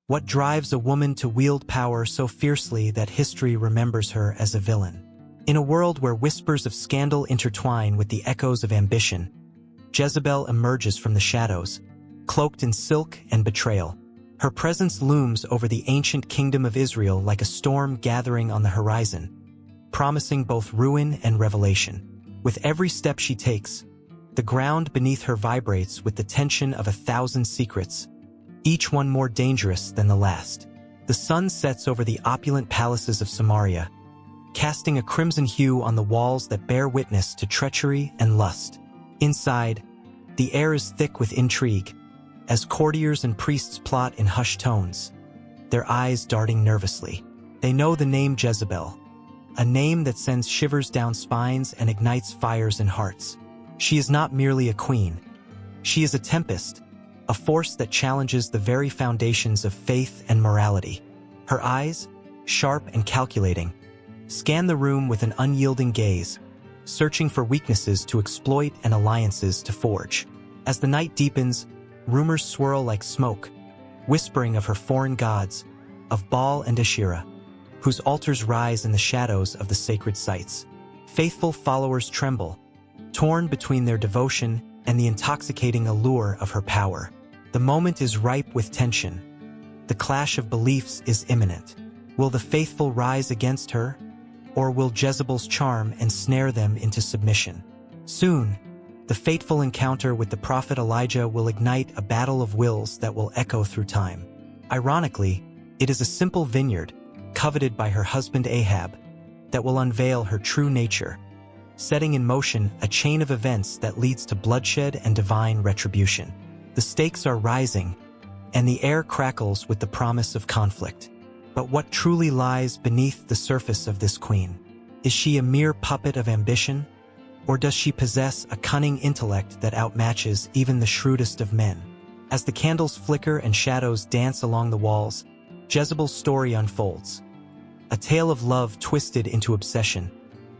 What drives a woman to wield power so fiercely that history remembers her as a villain? In a world where whispers of scandal intertwine with the echoes of ambition, Jezebel emerges from the shadows, cloaked in silk and betrayal. Her presence looms over the ancient kingdom of Israel like a storm gathering on the horizon, promising both ruin and revelation. With every step she takes, the ground beneath her vibrates with the tension of 1,000 secrets, each one more dangerous than the last. The sun sets over the opulent palaces of Samaria, casting a crimson hue on the walls that bear witness to treachery and lust. Inside, the air is thick with intrigue, as courtiers and priests plot in hushed tones, their eyes darting nervously. They know the name Jezebel, a name that sends shivers down spines and ignites fires in hearts. She is not merely a queen. She is a tempest, a force that challenges the very foundations of faith and morality. Her eyes, sharp and calculating, scan the room with an unyielding gaze, searching for weaknesses to exploit and alliances to forge. As the night deepens, rumors swirl like smoke, whispering of her foreign gods, of Baal and Asherah, whose altars rise in the shadows of the sacred sites. Faithful followers tremble, torn between their devotion and the intoxicating allure of her power. The moment is ripe with tension. The clash of beliefs is imminent. Will the faithful rise against her, or will Jezebel's charm ensnare them into submission? Soon, the fateful encounter with the prophet Elijah will ignite a battle of wills that will echo through time. Ironically, it is a simple vineyard, coveted by her husband Ahab, that will unveil her true nature, setting in motion a chain of events that leads to bloodshed and divine retribution. The stakes are rising, and the air crackles with the promise of conflict. But what truly lies beneath the surface of this queen? Is she a mere puppet of ambition, or does she possess a cunning intellect that outmatches even the shrewdest of men? As the candles flicker and shadows dance along the walls, Jezebel's story unfolds. A tale of love twisted into obsession,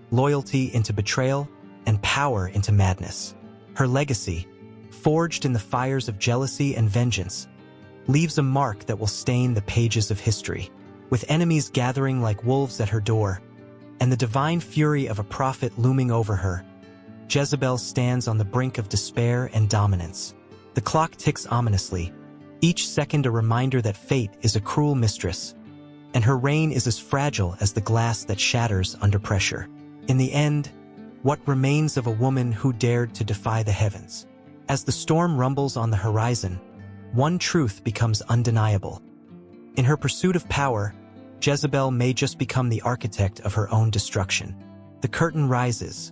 loyalty into betrayal, and power into madness. Her legacy, forged in the fires of jealousy and vengeance, leaves a mark that will stain the pages of history. With enemies gathering like wolves at her door, and the divine fury of a prophet looming over her, Jezebel stands on the brink of despair and dominance. The clock ticks ominously, each second a reminder that fate is a cruel mistress, and her reign is as fragile as the glass that shatters under pressure. In the end, what remains of a woman who dared to defy the heavens? As the storm rumbles on the horizon, one truth becomes undeniable. In her pursuit of power, Jezebel may just become the architect of her own destruction. The curtain rises.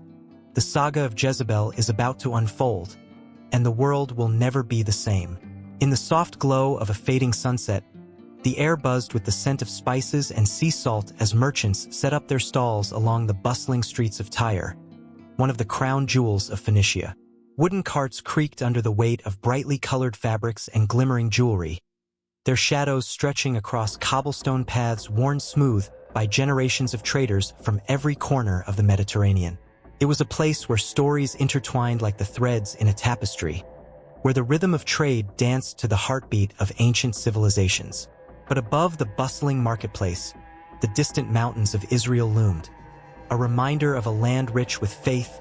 The saga of Jezebel is about to unfold, and the world will never be the same. In the soft glow of a fading sunset, the air buzzed with the scent of spices and sea salt as merchants set up their stalls along the bustling streets of Tyre, one of the crown jewels of Phoenicia. Wooden carts creaked under the weight of brightly colored fabrics and glimmering jewelry, their shadows stretching across cobblestone paths worn smooth by generations of traders from every corner of the Mediterranean. It was a place where stories intertwined like the threads in a tapestry, where the rhythm of trade danced to the heartbeat of ancient civilizations. But above the bustling marketplace, the distant mountains of Israel loomed, a reminder of a land rich with faith,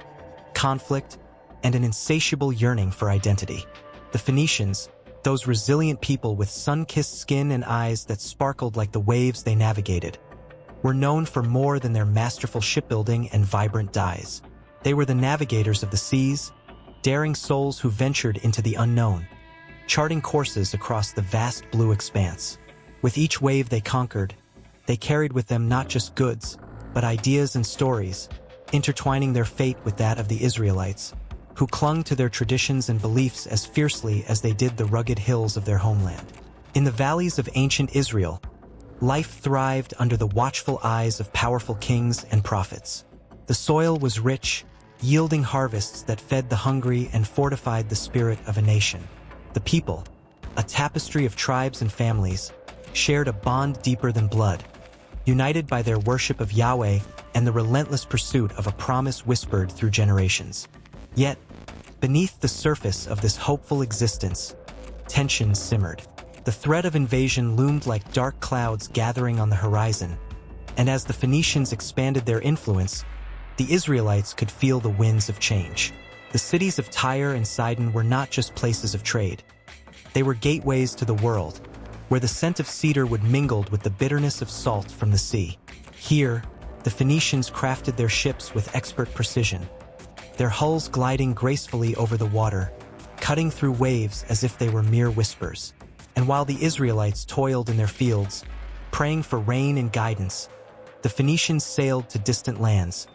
conflict, and an insatiable yearning for identity. The Phoenicians, those resilient people with sun-kissed skin and eyes that sparkled like the waves they navigated, were known for more than their masterful shipbuilding and vibrant dyes. They were the navigators of the seas, daring souls who ventured into the unknown, charting courses across the vast blue expanse. With each wave they conquered, they carried with them not just goods, but ideas and stories, intertwining their fate with that of the Israelites, who clung to their traditions and beliefs as fiercely as they did the rugged hills of their homeland. In the valleys of ancient Israel, life thrived under the watchful eyes of powerful kings and prophets. The soil was rich, yielding harvests that fed the hungry and fortified the spirit of a nation. The people, a tapestry of tribes and families, shared a bond deeper than blood, united by their worship of Yahweh and the relentless pursuit of a promise whispered through generations. Yet, beneath the surface of this hopeful existence, tension simmered. The threat of invasion loomed like dark clouds gathering on the horizon, and as the Phoenicians expanded their influence, the Israelites could feel the winds of change. The cities of Tyre and Sidon were not just places of trade. They were gateways to the world, where the scent of cedar would mingle with the bitterness of salt from the sea. Here, the Phoenicians crafted their ships with expert precision, their hulls gliding gracefully over the water, cutting through waves as if they were mere whispers. And while the Israelites toiled in their fields, praying for rain and guidance, the Phoenicians sailed to distant lands,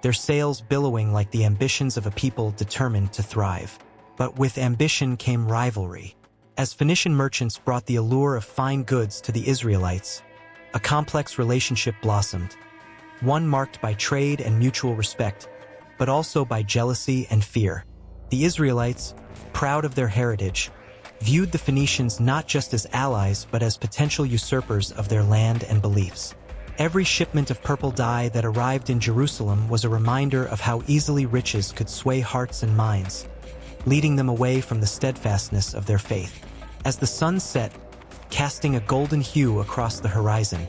their sails billowing like the ambitions of a people determined to thrive. But with ambition came rivalry. As Phoenician merchants brought the allure of fine goods to the Israelites, a complex relationship blossomed, one marked by trade and mutual respect, but also by jealousy and fear. The Israelites, proud of their heritage, viewed the Phoenicians not just as allies but as potential usurpers of their land and beliefs. Every shipment of purple dye that arrived in Jerusalem was a reminder of how easily riches could sway hearts and minds, leading them away from the steadfastness of their faith. As the sun set, casting a golden hue across the horizon,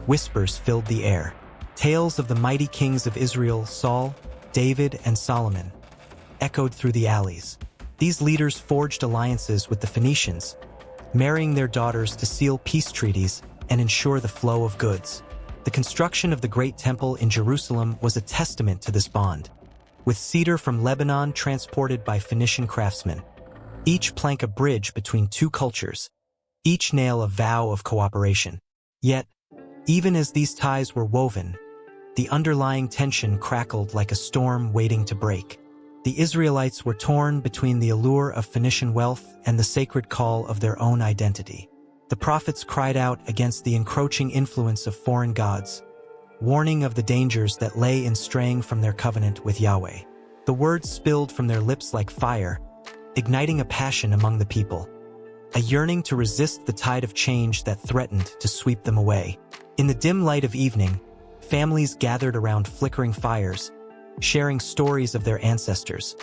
whispers filled the air. Tales of the mighty kings of Israel, Saul, David, and Solomon, echoed through the alleys. These leaders forged alliances with the Phoenicians, marrying their daughters to seal peace treaties and ensure the flow of goods. The construction of the Great Temple in Jerusalem was a testament to this bond, with cedar from Lebanon transported by Phoenician craftsmen, each plank a bridge between two cultures, each nail a vow of cooperation. Yet, even as these ties were woven, the underlying tension crackled like a storm waiting to break. The Israelites were torn between the allure of Phoenician wealth and the sacred call of their own identity. The prophets cried out against the encroaching influence of foreign gods, warning of the dangers that lay in straying from their covenant with Yahweh. The words spilled from their lips like fire, igniting a passion among the people, a yearning to resist the tide of change that threatened to sweep them away. In the dim light of evening, families gathered around flickering fires, sharing stories of their ancestors,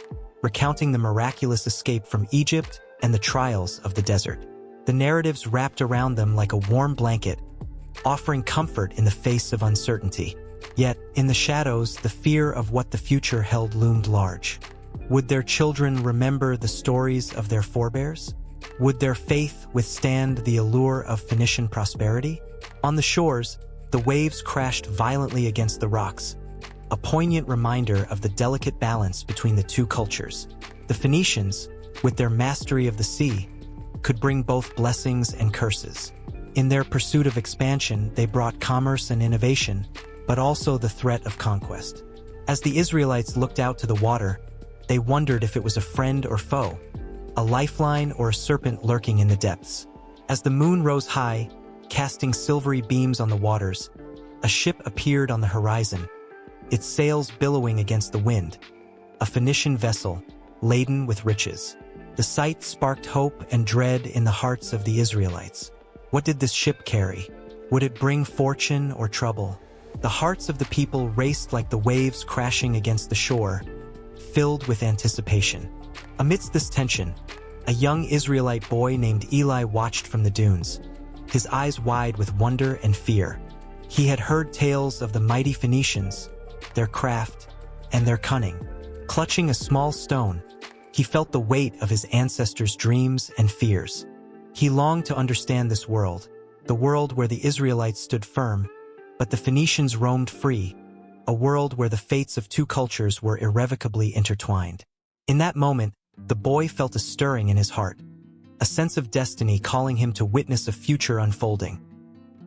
recounting the miraculous escape from Egypt and the trials of the desert. The narratives wrapped around them like a warm blanket, offering comfort in the face of uncertainty. Yet, in the shadows, the fear of what the future held loomed large. Would their children remember the stories of their forebears? Would their faith withstand the allure of Phoenician prosperity? On the shores, the waves crashed violently against the rocks, a poignant reminder of the delicate balance between the two cultures. The Phoenicians, with their mastery of the sea, could bring both blessings and curses. In their pursuit of expansion, they brought commerce and innovation, but also the threat of conquest. As the Israelites looked out to the water, they wondered if it was a friend or foe, a lifeline or a serpent lurking in the depths. As the moon rose high, casting silvery beams on the waters, a ship appeared on the horizon, its sails billowing against the wind, a Phoenician vessel laden with riches. The sight sparked hope and dread in the hearts of the Israelites. What did this ship carry? Would it bring fortune or trouble? The hearts of the people raced like the waves crashing against the shore, filled with anticipation. Amidst this tension, a young Israelite boy named Eli watched from the dunes, his eyes wide with wonder and fear. He had heard tales of the mighty Phoenicians, their craft, and their cunning. Clutching a small stone, he felt the weight of his ancestors' dreams and fears. He longed to understand this world, the world where the Israelites stood firm, but the Phoenicians roamed free, a world where the fates of two cultures were irrevocably intertwined. In that moment, the boy felt a stirring in his heart, a sense of destiny calling him to witness a future unfolding,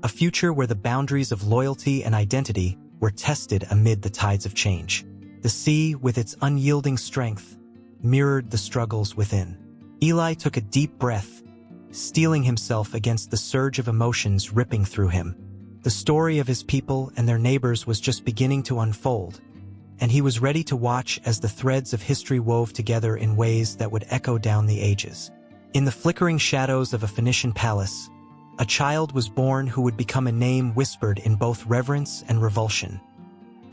a future where the boundaries of loyalty and identity were tested amid the tides of change. The sea, with its unyielding strength, mirrored the struggles within. Eli took a deep breath, steeling himself against the surge of emotions ripping through him. The story of his people and their neighbors was just beginning to unfold, and he was ready to watch as the threads of history wove together in ways that would echo down the ages. In the flickering shadows of a Phoenician palace, a child was born who would become a name whispered in both reverence and revulsion: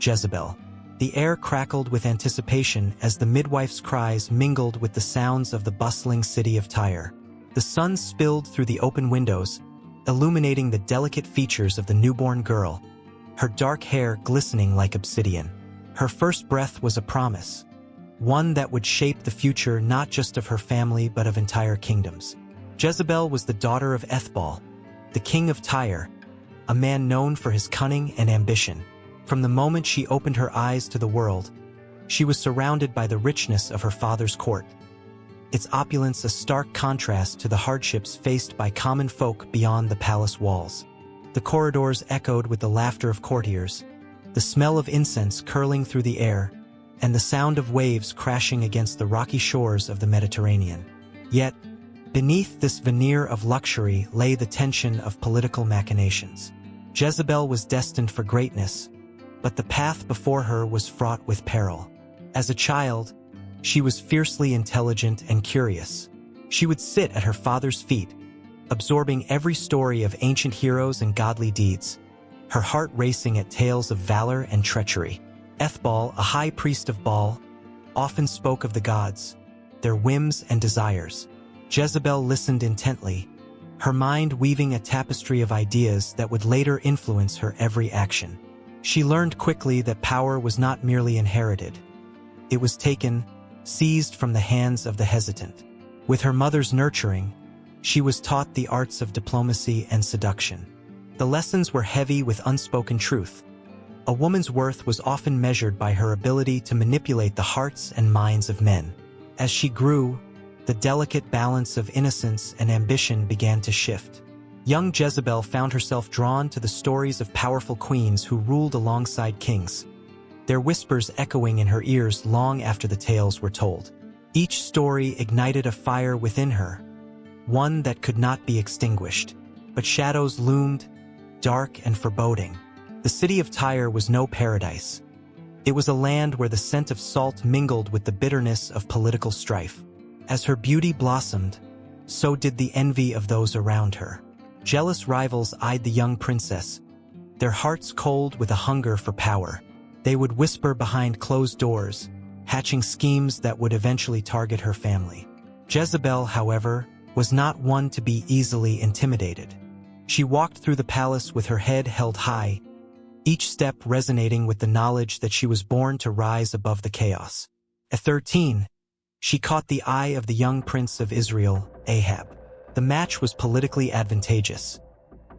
Jezebel. The air crackled with anticipation as the midwife's cries mingled with the sounds of the bustling city of Tyre. The sun spilled through the open windows, illuminating the delicate features of the newborn girl, her dark hair glistening like obsidian. Her first breath was a promise, one that would shape the future not just of her family but of entire kingdoms. Jezebel was the daughter of Ethbaal, the king of Tyre, a man known for his cunning and ambition. From the moment she opened her eyes to the world, she was surrounded by the richness of her father's court, its opulence a stark contrast to the hardships faced by common folk beyond the palace walls. The corridors echoed with the laughter of courtiers, the smell of incense curling through the air, and the sound of waves crashing against the rocky shores of the Mediterranean. Yet, beneath this veneer of luxury lay the tension of political machinations. Jezebel was destined for greatness, but the path before her was fraught with peril. As a child, she was fiercely intelligent and curious. She would sit at her father's feet, absorbing every story of ancient heroes and godly deeds, her heart racing at tales of valor and treachery. Ethbaal, a high priest of Baal, often spoke of the gods, their whims and desires. Jezebel listened intently, her mind weaving a tapestry of ideas that would later influence her every action. She learned quickly that power was not merely inherited. It was taken, seized from the hands of the hesitant. With her mother's nurturing, she was taught the arts of diplomacy and seduction. The lessons were heavy with unspoken truth. A woman's worth was often measured by her ability to manipulate the hearts and minds of men. As she grew, the delicate balance of innocence and ambition began to shift. Young Jezebel found herself drawn to the stories of powerful queens who ruled alongside kings, their whispers echoing in her ears long after the tales were told. Each story ignited a fire within her, one that could not be extinguished. But shadows loomed, dark and foreboding. The city of Tyre was no paradise. It was a land where the scent of salt mingled with the bitterness of political strife. As her beauty blossomed, so did the envy of those around her. Jealous rivals eyed the young princess, their hearts cold with a hunger for power. They would whisper behind closed doors, hatching schemes that would eventually target her family. Jezebel, however, was not one to be easily intimidated. She walked through the palace with her head held high, each step resonating with the knowledge that she was born to rise above the chaos. At 13, she caught the eye of the young prince of Israel, Ahab. The match was politically advantageous.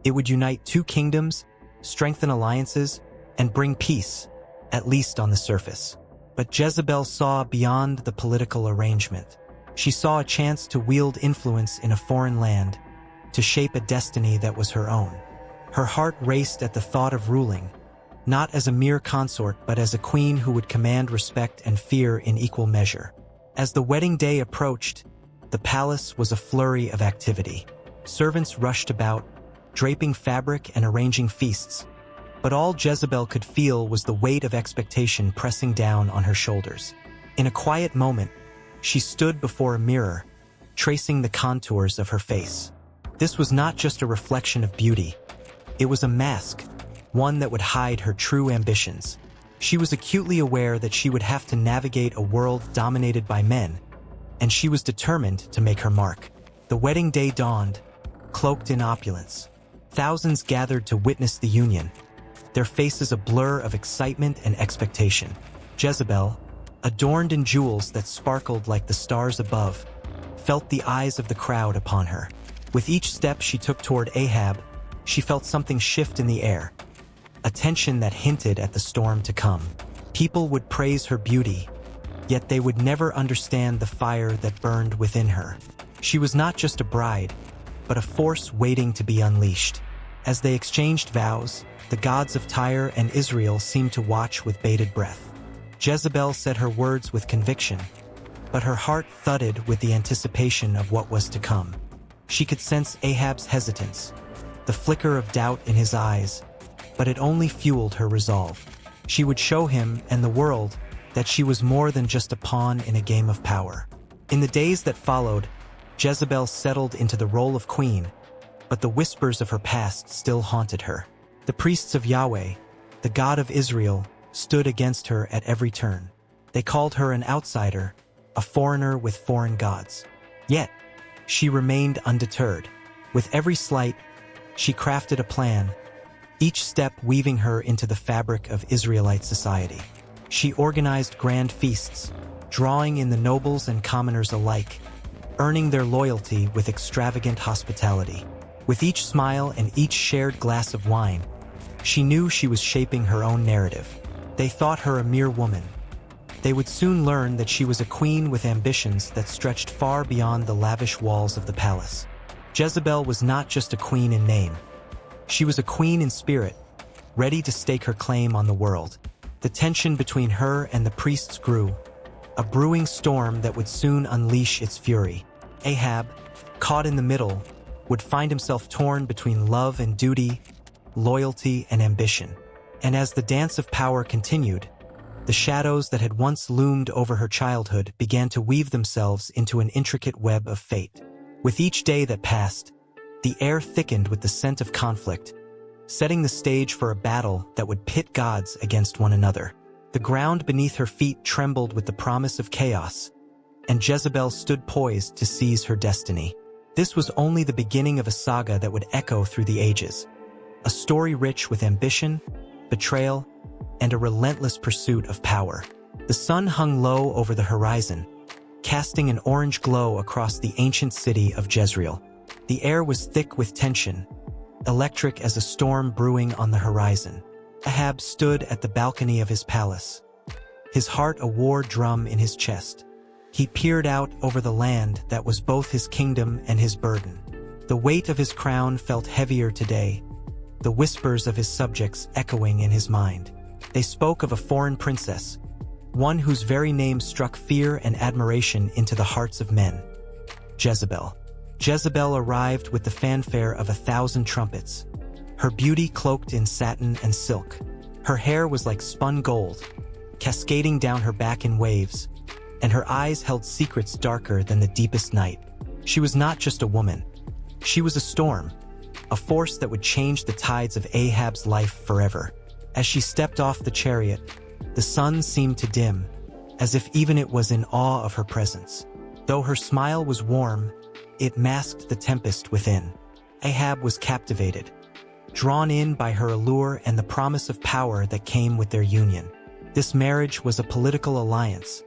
It would unite two kingdoms, strengthen alliances, and bring peace, at least on the surface. But Jezebel saw beyond the political arrangement. She saw a chance to wield influence in a foreign land, to shape a destiny that was her own. Her heart raced at the thought of ruling, not as a mere consort but as a queen who would command respect and fear in equal measure. As the wedding day approached, the palace was a flurry of activity. Servants rushed about, draping fabric and arranging feasts, but all Jezebel could feel was the weight of expectation pressing down on her shoulders. In a quiet moment, she stood before a mirror, tracing the contours of her face. This was not just a reflection of beauty. It was a mask, one that would hide her true ambitions. She was acutely aware that she would have to navigate a world dominated by men, and she was determined to make her mark. The wedding day dawned, cloaked in opulence. Thousands gathered to witness the union, their faces a blur of excitement and expectation. Jezebel, adorned in jewels that sparkled like the stars above, felt the eyes of the crowd upon her. With each step she took toward Ahab, she felt something shift in the air, a tension that hinted at the storm to come. People would praise her beauty, yet they would never understand the fire that burned within her. She was not just a bride, but a force waiting to be unleashed. As they exchanged vows, the gods of Tyre and Israel seemed to watch with bated breath. Jezebel said her words with conviction, but her heart thudded with the anticipation of what was to come. She could sense Ahab's hesitance, the flicker of doubt in his eyes, but it only fueled her resolve. She would show him and the world that she was more than just a pawn in a game of power. In the days that followed, Jezebel settled into the role of queen, but the whispers of her past still haunted her. The priests of Yahweh, the God of Israel, stood against her at every turn. They called her an outsider, a foreigner with foreign gods. Yet, she remained undeterred. With every slight, she crafted a plan, each step weaving her into the fabric of Israelite society. She organized grand feasts, drawing in the nobles and commoners alike, earning their loyalty with extravagant hospitality. With each smile and each shared glass of wine, she knew she was shaping her own narrative. They thought her a mere woman. They would soon learn that she was a queen with ambitions that stretched far beyond the lavish walls of the palace. Jezebel was not just a queen in name. She was a queen in spirit, ready to stake her claim on the world. The tension between her and the priests grew, a brewing storm that would soon unleash its fury. Ahab, caught in the middle, would find himself torn between love and duty, loyalty and ambition. And as the dance of power continued, the shadows that had once loomed over her childhood began to weave themselves into an intricate web of fate. With each day that passed, the air thickened with the scent of conflict, setting the stage for a battle that would pit gods against one another. The ground beneath her feet trembled with the promise of chaos, and Jezebel stood poised to seize her destiny. This was only the beginning of a saga that would echo through the ages, a story rich with ambition, betrayal, and a relentless pursuit of power. The sun hung low over the horizon, casting an orange glow across the ancient city of Jezreel. The air was thick with tension, electric as a storm brewing on the horizon. Ahab stood at the balcony of his palace, his heart a war drum in his chest. He peered out over the land that was both his kingdom and his burden. The weight of his crown felt heavier today, the whispers of his subjects echoing in his mind. They spoke of a foreign princess, one whose very name struck fear and admiration into the hearts of men. Jezebel. Jezebel arrived with the fanfare of 1,000 trumpets, her beauty cloaked in satin and silk. Her hair was like spun gold, cascading down her back in waves, and her eyes held secrets darker than the deepest night. She was not just a woman. She was a storm, a force that would change the tides of Ahab's life forever. As she stepped off the chariot, the sun seemed to dim, as if even it was in awe of her presence. Though her smile was warm, it masked the tempest within. Ahab was captivated, drawn in by her allure and the promise of power that came with their union. This marriage was a political alliance,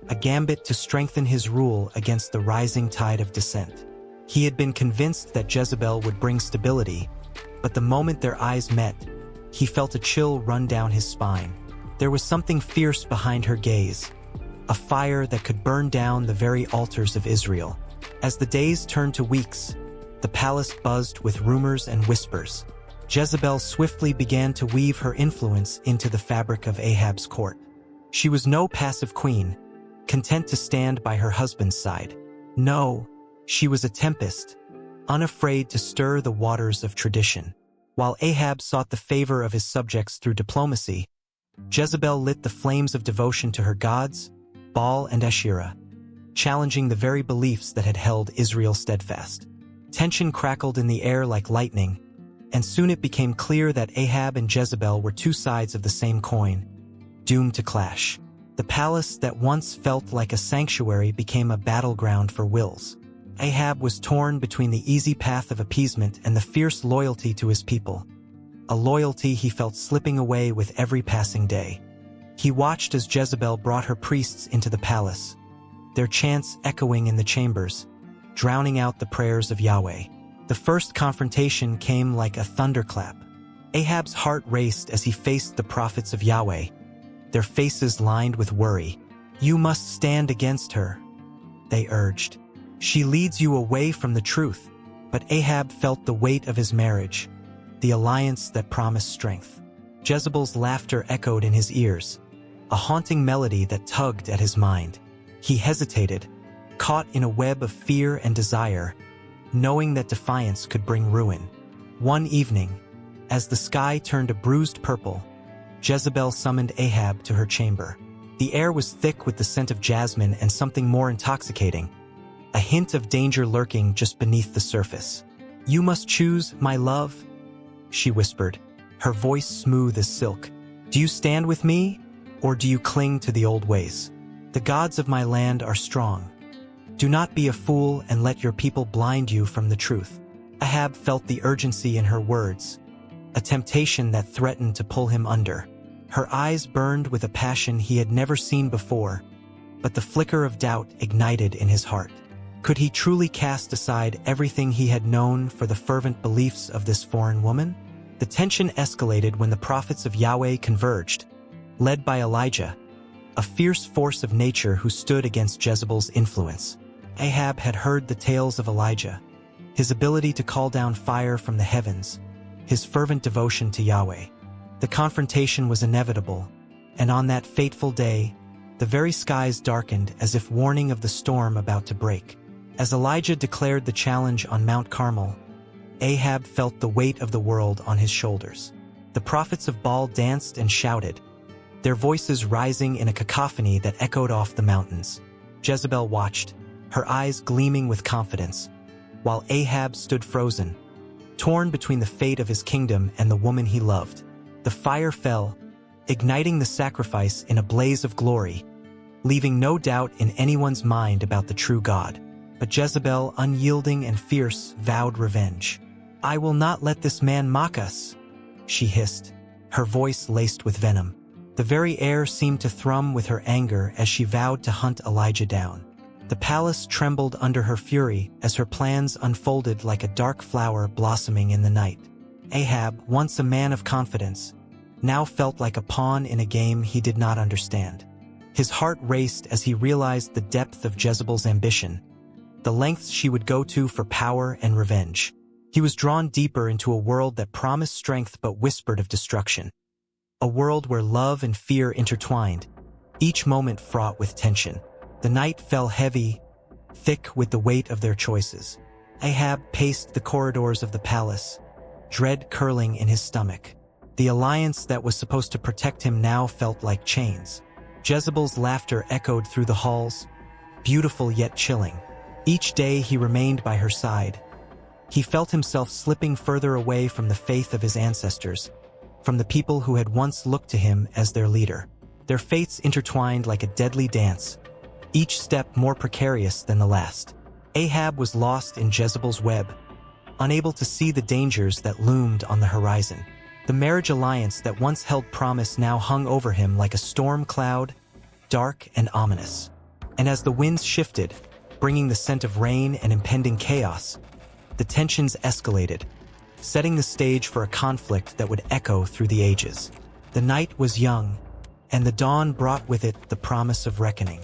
a gambit to strengthen his rule against the rising tide of dissent. He had been convinced that Jezebel would bring stability, but the moment their eyes met, he felt a chill run down his spine. There was something fierce behind her gaze, a fire that could burn down the very altars of Israel. As the days turned to weeks, the palace buzzed with rumors and whispers. Jezebel swiftly began to weave her influence into the fabric of Ahab's court. She was no passive queen, content to stand by her husband's side. No, she was a tempest, unafraid to stir the waters of tradition. While Ahab sought the favor of his subjects through diplomacy, Jezebel lit the flames of devotion to her gods, Baal and Asherah, challenging the very beliefs that had held Israel steadfast. Tension crackled in the air like lightning, and soon it became clear that Ahab and Jezebel were two sides of the same coin, doomed to clash. The palace that once felt like a sanctuary became a battleground for wills. Ahab was torn between the easy path of appeasement and the fierce loyalty to his people, a loyalty he felt slipping away with every passing day. He watched as Jezebel brought her priests into the palace, their chants echoing in the chambers, drowning out the prayers of Yahweh. The first confrontation came like a thunderclap. Ahab's heart raced as he faced the prophets of Yahweh, their faces lined with worry. "You must stand against her," they urged. "She leads you away from the truth." But Ahab felt the weight of his marriage, the alliance that promised strength. Jezebel's laughter echoed in his ears, a haunting melody that tugged at his mind. He hesitated, caught in a web of fear and desire, knowing that defiance could bring ruin. One evening, as the sky turned a bruised purple, Jezebel summoned Ahab to her chamber. The air was thick with the scent of jasmine and something more intoxicating, a hint of danger lurking just beneath the surface. "You must choose, my love," she whispered, her voice smooth as silk. "Do you stand with me, or do you cling to the old ways? The gods of my land are strong, Do not be a fool and let your people blind you from the truth. Ahab felt the urgency in her words, a temptation that threatened to pull him under. Her eyes burned with a passion he had never seen before, but the flicker of doubt ignited in his heart. Could he truly cast aside everything he had known for the fervent beliefs of this foreign woman? The tension escalated when the prophets of Yahweh converged, led by Elijah, a fierce force of nature who stood against Jezebel's influence. Ahab had heard the tales of Elijah, his ability to call down fire from the heavens, his fervent devotion to Yahweh. The confrontation was inevitable, and on that fateful day, the very skies darkened as if warning of the storm about to break. As Elijah declared the challenge on Mount Carmel, Ahab felt the weight of the world on his shoulders. The prophets of Baal danced and shouted, their voices rising in a cacophony that echoed off the mountains. Jezebel watched, her eyes gleaming with confidence, while Ahab stood frozen, torn between the fate of his kingdom and the woman he loved. The fire fell, igniting the sacrifice in a blaze of glory, leaving no doubt in anyone's mind about the true God. But Jezebel, unyielding and fierce, vowed revenge. "I will not let this man mock us," she hissed, her voice laced with venom. The very air seemed to thrum with her anger as she vowed to hunt Elijah down. The palace trembled under her fury as her plans unfolded like a dark flower blossoming in the night. Ahab, once a man of confidence, now felt like a pawn in a game he did not understand. His heart raced as he realized the depth of Jezebel's ambition, the lengths she would go to for power and revenge. He was drawn deeper into a world that promised strength but whispered of destruction. A world where love and fear intertwined, each moment fraught with tension. The night fell heavy, thick with the weight of their choices. Ahab paced the corridors of the palace, dread curling in his stomach. The alliance that was supposed to protect him now felt like chains. Jezebel's laughter echoed through the halls, beautiful yet chilling. Each day he remained by her side. He felt himself slipping further away from the faith of his ancestors, from the people who had once looked to him as their leader. Their fates intertwined like a deadly dance, each step more precarious than the last. Ahab was lost in Jezebel's web, unable to see the dangers that loomed on the horizon. The marriage alliance that once held promise now hung over him like a storm cloud, dark and ominous. And as the winds shifted, bringing the scent of rain and impending chaos, the tensions escalated, setting the stage for a conflict that would echo through the ages. The night was young, and the dawn brought with it the promise of reckoning.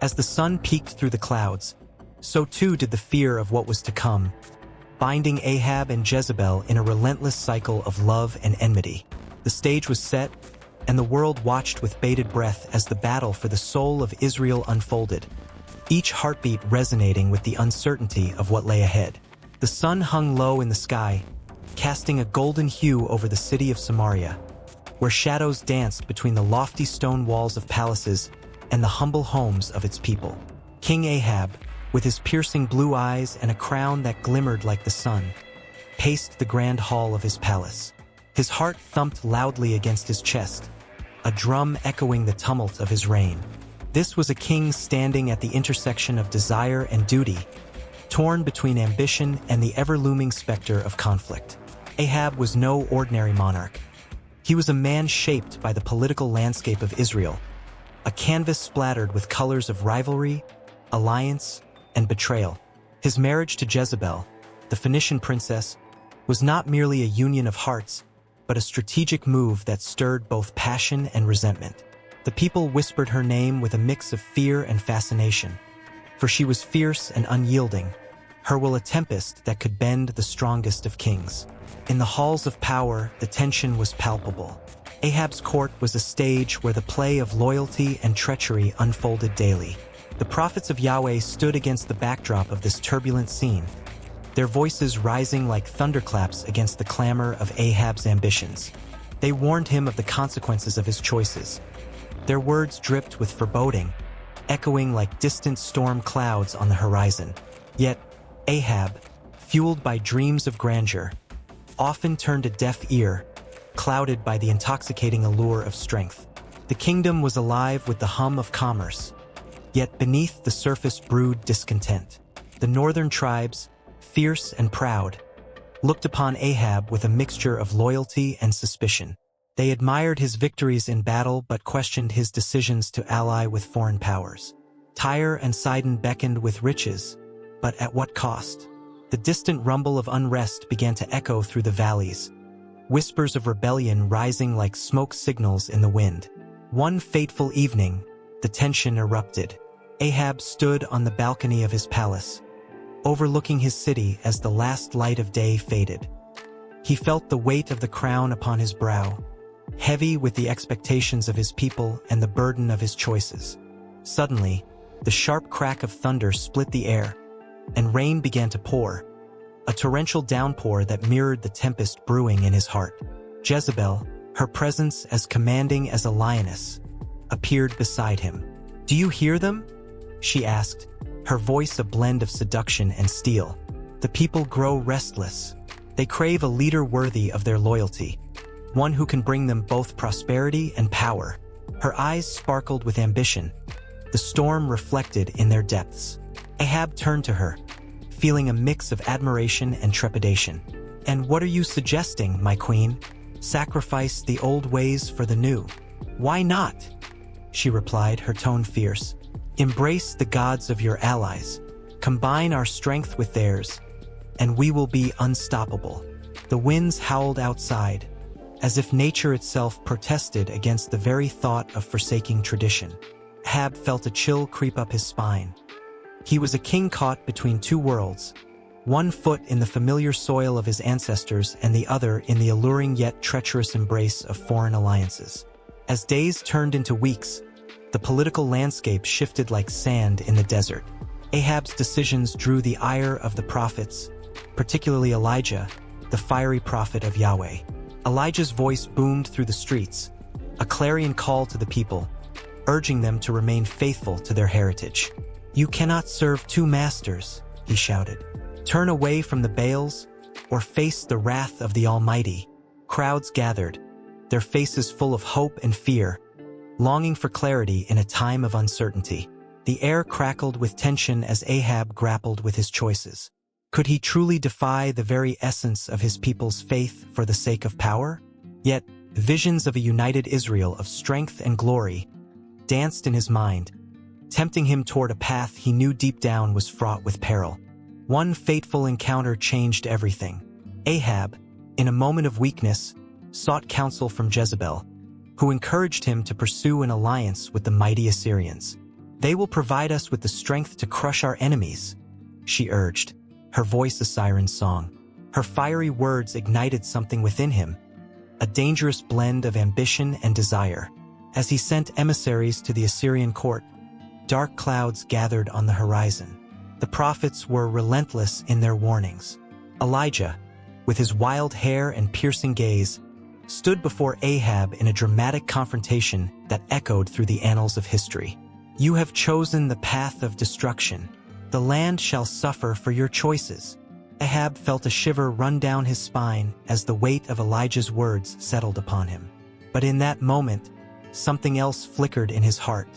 As the sun peeked through the clouds, so too did the fear of what was to come, binding Ahab and Jezebel in a relentless cycle of love and enmity. The stage was set, and the world watched with bated breath as the battle for the soul of Israel unfolded, each heartbeat resonating with the uncertainty of what lay ahead. The sun hung low in the sky, casting a golden hue over the city of Samaria, where shadows danced between the lofty stone walls of palaces and the humble homes of its people. King Ahab, with his piercing blue eyes and a crown that glimmered like the sun, paced the grand hall of his palace. His heart thumped loudly against his chest, a drum echoing the tumult of his reign. This was a king standing at the intersection of desire and duty, torn between ambition and the ever-looming specter of conflict. Ahab was no ordinary monarch. He was a man shaped by the political landscape of Israel, a canvas splattered with colors of rivalry, alliance, and betrayal. His marriage to Jezebel, the Phoenician princess, was not merely a union of hearts, but a strategic move that stirred both passion and resentment. The people whispered her name with a mix of fear and fascination, for she was fierce and unyielding, her will a tempest that could bend the strongest of kings. In the halls of power, the tension was palpable. Ahab's court was a stage where the play of loyalty and treachery unfolded daily. The prophets of Yahweh stood against the backdrop of this turbulent scene, their voices rising like thunderclaps against the clamor of Ahab's ambitions. They warned him of the consequences of his choices. Their words dripped with foreboding, echoing like distant storm clouds on the horizon. Yet, Ahab, fueled by dreams of grandeur, often turned a deaf ear, clouded by the intoxicating allure of strength. The kingdom was alive with the hum of commerce, Yet beneath the surface brewed discontent. The northern tribes, fierce and proud, looked upon Ahab with a mixture of loyalty and suspicion. They admired his victories in battle but questioned his decisions to ally with foreign powers. Tyre and Sidon beckoned with riches, but at what cost? The distant rumble of unrest began to echo through the valleys, whispers of rebellion rising like smoke signals in the wind. One fateful evening, the tension erupted. Ahab stood on the balcony of his palace, overlooking his city as the last light of day faded. He felt the weight of the crown upon his brow, heavy with the expectations of his people and the burden of his choices. Suddenly, the sharp crack of thunder split the air, and rain began to pour, a torrential downpour that mirrored the tempest brewing in his heart. Jezebel, her presence as commanding as a lioness, appeared beside him. "Do you hear them?" she asked, her voice a blend of seduction and steel. "The people grow restless. They crave a leader worthy of their loyalty, one who can bring them both prosperity and power." Her eyes sparkled with ambition, the storm reflected in their depths. Ahab turned to her, feeling a mix of admiration and trepidation. "And what are you suggesting, my queen? Sacrifice the old ways for the new?" "Why not?" she replied, her tone fierce. "Embrace the gods of your allies. Combine our strength with theirs, and we will be unstoppable." The winds howled outside, as if nature itself protested against the very thought of forsaking tradition. Ahab felt a chill creep up his spine. He was a king caught between two worlds, one foot in the familiar soil of his ancestors and the other in the alluring yet treacherous embrace of foreign alliances. As days turned into weeks, the political landscape shifted like sand in the desert. Ahab's decisions drew the ire of the prophets, particularly Elijah, the fiery prophet of Yahweh. Elijah's voice boomed through the streets, a clarion call to the people, urging them to remain faithful to their heritage. "You cannot serve two masters," he shouted. "Turn away from the Baals, or face the wrath of the Almighty." Crowds gathered, their faces full of hope and fear, longing for clarity in a time of uncertainty. The air crackled with tension as Ahab grappled with his choices. Could he truly defy the very essence of his people's faith for the sake of power? Yet, visions of a united Israel of strength and glory danced in his mind, tempting him toward a path he knew deep down was fraught with peril. One fateful encounter changed everything. Ahab, in a moment of weakness, sought counsel from Jezebel, who encouraged him to pursue an alliance with the mighty Assyrians. "They will provide us with the strength to crush our enemies," she urged, her voice a siren's song. Her fiery words ignited something within him, a dangerous blend of ambition and desire. As he sent emissaries to the Assyrian court, dark clouds gathered on the horizon. The prophets were relentless in their warnings. Elijah, with his wild hair and piercing gaze, stood before Ahab in a dramatic confrontation that echoed through the annals of history. "You have chosen the path of destruction. The land shall suffer for your choices." Ahab felt a shiver run down his spine as the weight of Elijah's words settled upon him. But in that moment, something else flickered in his heart,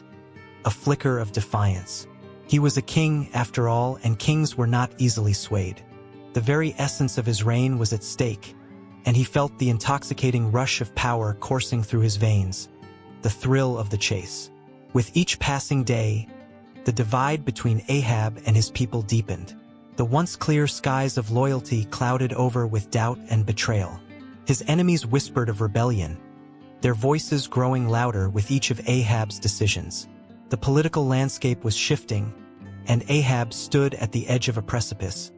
a flicker of defiance. He was a king, after all, and kings were not easily swayed. The very essence of his reign was at stake, and he felt the intoxicating rush of power coursing through his veins, the thrill of the chase. With each passing day, the divide between Ahab and his people deepened. The once clear skies of loyalty clouded over with doubt and betrayal. His enemies whispered of rebellion, their voices growing louder with each of Ahab's decisions. The political landscape was shifting, and Ahab stood at the edge of a precipice,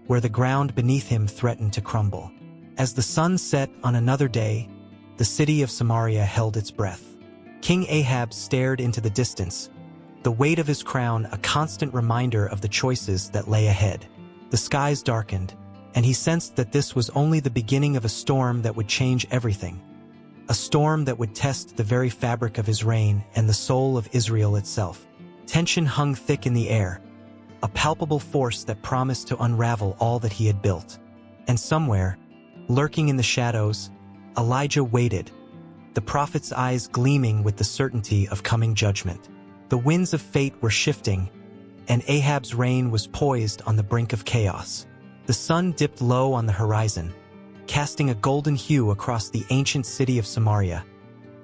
where the ground beneath him threatened to crumble. As the sun set on another day, the city of Samaria held its breath. King Ahab stared into the distance, the weight of his crown a constant reminder of the choices that lay ahead. The skies darkened, and he sensed that this was only the beginning of a storm that would change everything. A storm that would test the very fabric of his reign and the soul of Israel itself. Tension hung thick in the air, a palpable force that promised to unravel all that he had built. And somewhere, lurking in the shadows, Elijah waited, the prophet's eyes gleaming with the certainty of coming judgment. The winds of fate were shifting, and Ahab's reign was poised on the brink of chaos. The sun dipped low on the horizon, casting a golden hue across the ancient city of Samaria,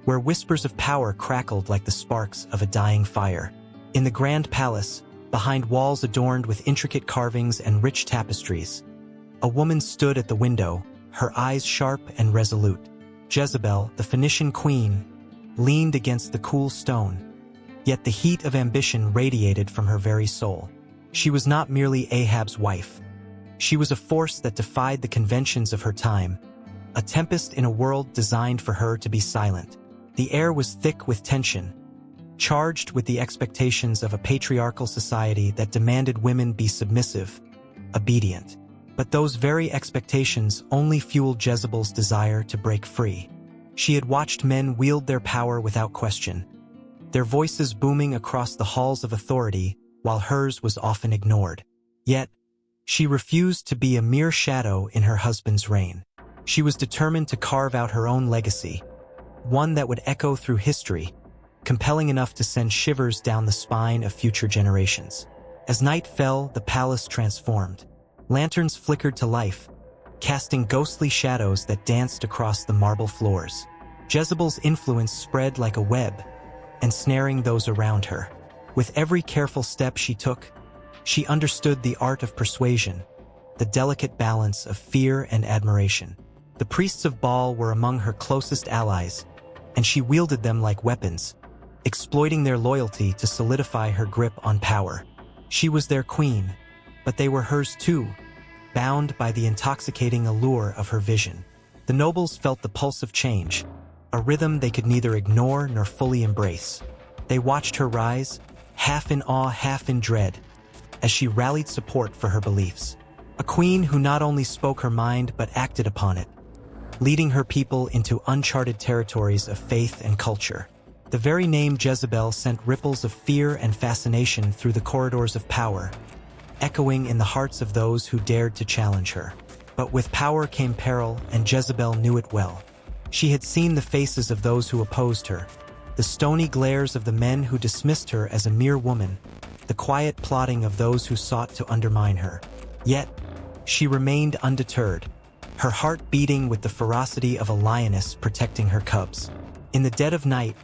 where whispers of power crackled like the sparks of a dying fire. In the grand palace, behind walls adorned with intricate carvings and rich tapestries, a woman stood at the window, her eyes sharp and resolute. Jezebel, the Phoenician queen, leaned against the cool stone, yet the heat of ambition radiated from her very soul. She was not merely Ahab's wife. She was a force that defied the conventions of her time, a tempest in a world designed for her to be silent. The air was thick with tension, charged with the expectations of a patriarchal society that demanded women be submissive, obedient. But those very expectations only fueled Jezebel's desire to break free. She had watched men wield their power without question, their voices booming across the halls of authority while hers was often ignored. Yet, she refused to be a mere shadow in her husband's reign. She was determined to carve out her own legacy, one that would echo through history, compelling enough to send shivers down the spine of future generations. As night fell, the palace transformed. Lanterns flickered to life, casting ghostly shadows that danced across the marble floors. Jezebel's influence spread like a web, ensnaring those around her. With every careful step she took, she understood the art of persuasion, the delicate balance of fear and admiration. The priests of Baal were among her closest allies, and she wielded them like weapons, exploiting their loyalty to solidify her grip on power. She was their queen, but they were hers too, bound by the intoxicating allure of her vision. The nobles felt the pulse of change, a rhythm they could neither ignore nor fully embrace. They watched her rise, half in awe, half in dread, as she rallied support for her beliefs. A queen who not only spoke her mind but acted upon it, leading her people into uncharted territories of faith and culture. The very name Jezebel sent ripples of fear and fascination through the corridors of power, echoing in the hearts of those who dared to challenge her. But with power came peril, and Jezebel knew it well. She had seen the faces of those who opposed her, the stony glares of the men who dismissed her as a mere woman, the quiet plotting of those who sought to undermine her. Yet, she remained undeterred, her heart beating with the ferocity of a lioness protecting her cubs. In the dead of night,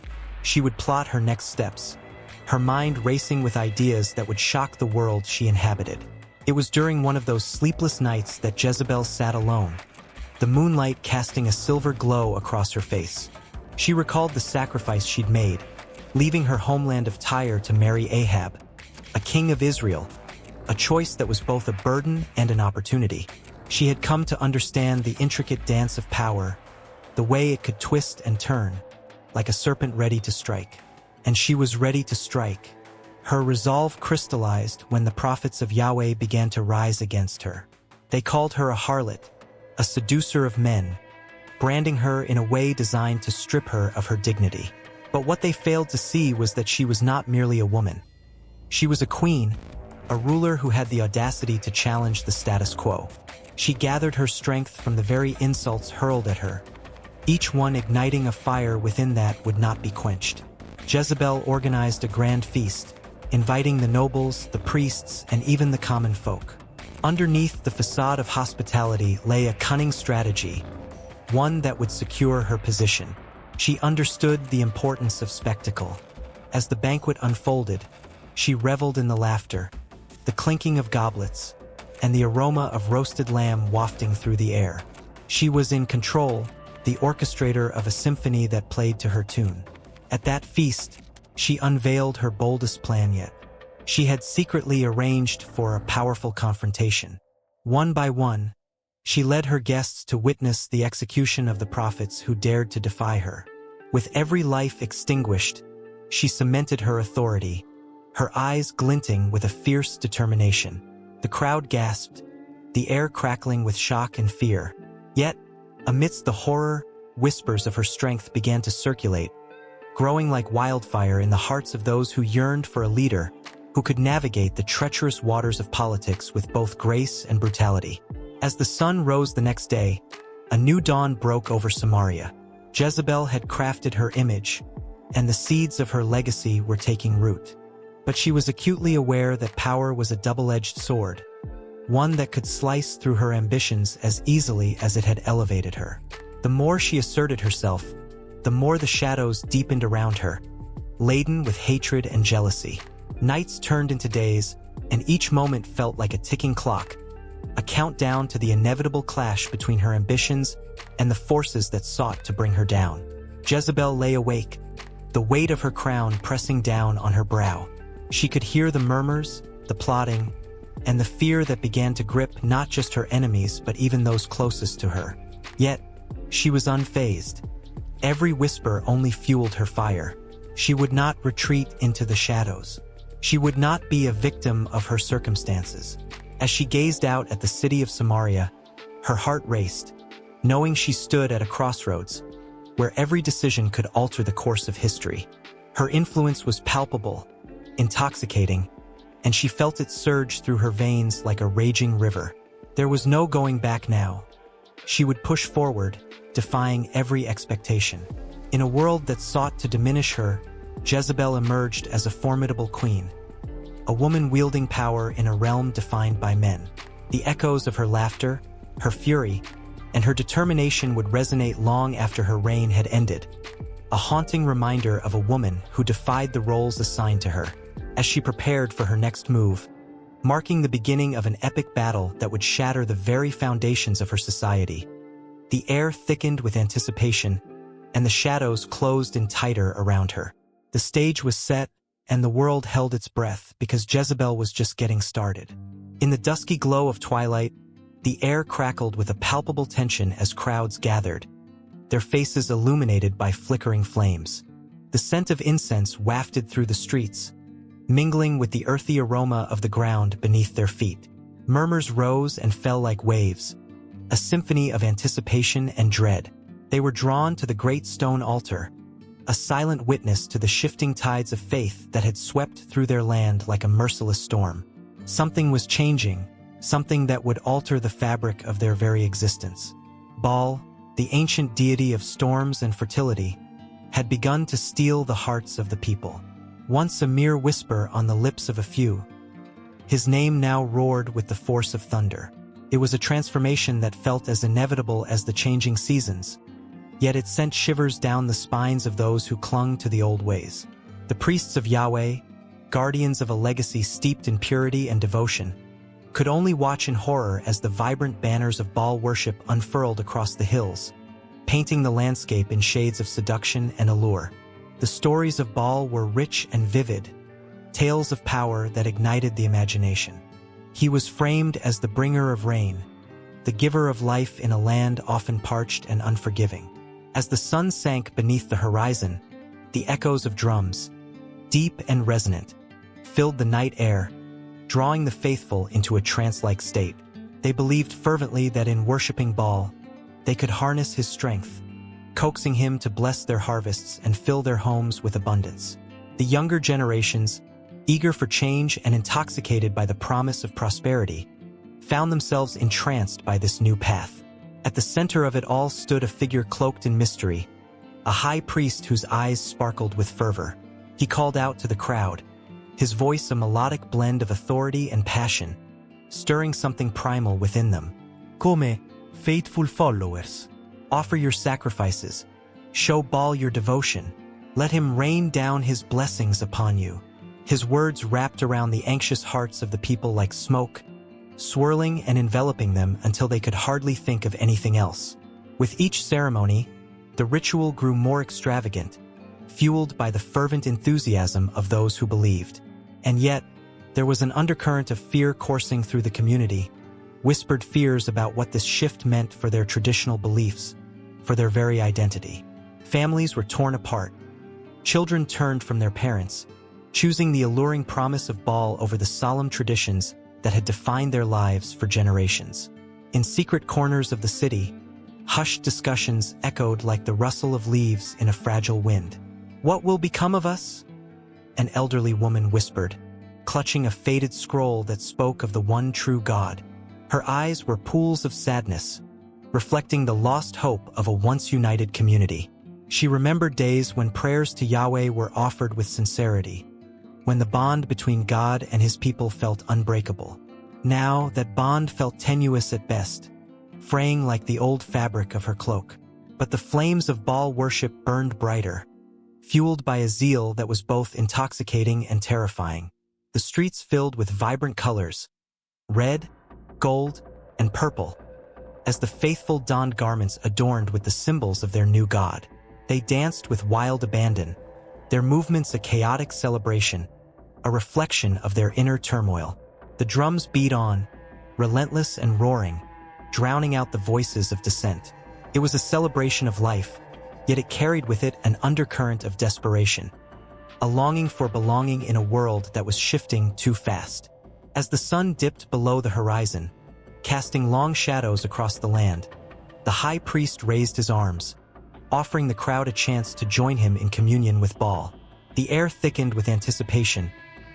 she would plot her next steps, her mind racing with ideas that would shock the world she inhabited. It was during one of those sleepless nights that Jezebel sat alone, the moonlight casting a silver glow across her face. She recalled the sacrifice she'd made, leaving her homeland of Tyre to marry Ahab, a king of Israel, a choice that was both a burden and an opportunity. She had come to understand the intricate dance of power, the way it could twist and turn, like a serpent ready to strike. And she was ready to strike. Her resolve crystallized when the prophets of Yahweh began to rise against her. They called her a harlot, a seducer of men, branding her in a way designed to strip her of her dignity. But what they failed to see was that she was not merely a woman. She was a queen, a ruler who had the audacity to challenge the status quo. She gathered her strength from the very insults hurled at her, each one igniting a fire within that would not be quenched. Jezebel organized a grand feast, inviting the nobles, the priests, and even the common folk. Underneath the facade of hospitality lay a cunning strategy, one that would secure her position. She understood the importance of spectacle. As the banquet unfolded, she reveled in the laughter, the clinking of goblets, and the aroma of roasted lamb wafting through the air. She was in control, the orchestrator of a symphony that played to her tune. At that feast, she unveiled her boldest plan yet. She had secretly arranged for a powerful confrontation. One by one, she led her guests to witness the execution of the prophets who dared to defy her. With every life extinguished, she cemented her authority, her eyes glinting with a fierce determination. The crowd gasped, the air crackling with shock and fear. Yet, amidst the horror, whispers of her strength began to circulate, growing like wildfire in the hearts of those who yearned for a leader who could navigate the treacherous waters of politics with both grace and brutality. As the sun rose the next day, a new dawn broke over Samaria. Jezebel had crafted her image, and the seeds of her legacy were taking root. But she was acutely aware that power was a double-edged sword, one that could slice through her ambitions as easily as it had elevated her. The more she asserted herself, the more the shadows deepened around her, laden with hatred and jealousy. Nights turned into days, and each moment felt like a ticking clock, a countdown to the inevitable clash between her ambitions and the forces that sought to bring her down. Jezebel lay awake, the weight of her crown pressing down on her brow. She could hear the murmurs, the plotting, and the fear that began to grip not just her enemies but even those closest to her. Yet, she was unfazed. Every whisper only fueled her fire. She would not retreat into the shadows. She would not be a victim of her circumstances. As she gazed out at the city of Samaria, her heart raced, knowing she stood at a crossroads, where every decision could alter the course of history. Her influence was palpable, intoxicating, and she felt it surge through her veins like a raging river. There was no going back now. She would push forward, defying every expectation. In a world that sought to diminish her, Jezebel emerged as a formidable queen, a woman wielding power in a realm defined by men. The echoes of her laughter, her fury, and her determination would resonate long after her reign had ended, a haunting reminder of a woman who defied the roles assigned to her. As she prepared for her next move, marking the beginning of an epic battle that would shatter the very foundations of her society, the air thickened with anticipation, and the shadows closed in tighter around her. The stage was set, and the world held its breath because Jezebel was just getting started. In the dusky glow of twilight, the air crackled with a palpable tension as crowds gathered, their faces illuminated by flickering flames. The scent of incense wafted through the streets, mingling with the earthy aroma of the ground beneath their feet. Murmurs rose and fell like waves, a symphony of anticipation and dread. They were drawn to the great stone altar, a silent witness to the shifting tides of faith that had swept through their land like a merciless storm. Something was changing, something that would alter the fabric of their very existence. Baal, the ancient deity of storms and fertility, had begun to steal the hearts of the people. Once a mere whisper on the lips of a few, his name now roared with the force of thunder. It was a transformation that felt as inevitable as the changing seasons, yet it sent shivers down the spines of those who clung to the old ways. The priests of Yahweh, guardians of a legacy steeped in purity and devotion, could only watch in horror as the vibrant banners of Baal worship unfurled across the hills, painting the landscape in shades of seduction and allure. The stories of Baal were rich and vivid, tales of power that ignited the imagination. He was framed as the bringer of rain, the giver of life in a land often parched and unforgiving. As the sun sank beneath the horizon, the echoes of drums, deep and resonant, filled the night air, drawing the faithful into a trance-like state. They believed fervently that in worshiping Baal, they could harness his strength, coaxing him to bless their harvests and fill their homes with abundance. The younger generations, eager for change and intoxicated by the promise of prosperity, found themselves entranced by this new path. At the center of it all stood a figure cloaked in mystery, a high priest whose eyes sparkled with fervor. He called out to the crowd, his voice a melodic blend of authority and passion, stirring something primal within them. Come, faithful followers, offer your sacrifices, show Baal your devotion, let him rain down his blessings upon you. His words wrapped around the anxious hearts of the people like smoke, swirling and enveloping them until they could hardly think of anything else. With each ceremony, the ritual grew more extravagant, fueled by the fervent enthusiasm of those who believed. And yet, there was an undercurrent of fear coursing through the community, whispered fears about what this shift meant for their traditional beliefs, for their very identity. Families were torn apart. Children turned from their parents, choosing the alluring promise of Baal over the solemn traditions that had defined their lives for generations. In secret corners of the city, hushed discussions echoed like the rustle of leaves in a fragile wind. "What will become of us?" an elderly woman whispered, clutching a faded scroll that spoke of the one true God. Her eyes were pools of sadness, reflecting the lost hope of a once united community. She remembered days when prayers to Yahweh were offered with sincerity, when the bond between God and his people felt unbreakable. Now, that bond felt tenuous at best, fraying like the old fabric of her cloak. But the flames of Baal worship burned brighter, fueled by a zeal that was both intoxicating and terrifying. The streets filled with vibrant colors, red, gold, and purple, as the faithful donned garments adorned with the symbols of their new god. They danced with wild abandon, their movements a chaotic celebration, a reflection of their inner turmoil. The drums beat on, relentless and roaring, drowning out the voices of dissent. It was a celebration of life, yet it carried with it an undercurrent of desperation, a longing for belonging in a world that was shifting too fast. As the sun dipped below the horizon, casting long shadows across the land, the high priest raised his arms, offering the crowd a chance to join him in communion with Baal. The air thickened with anticipation,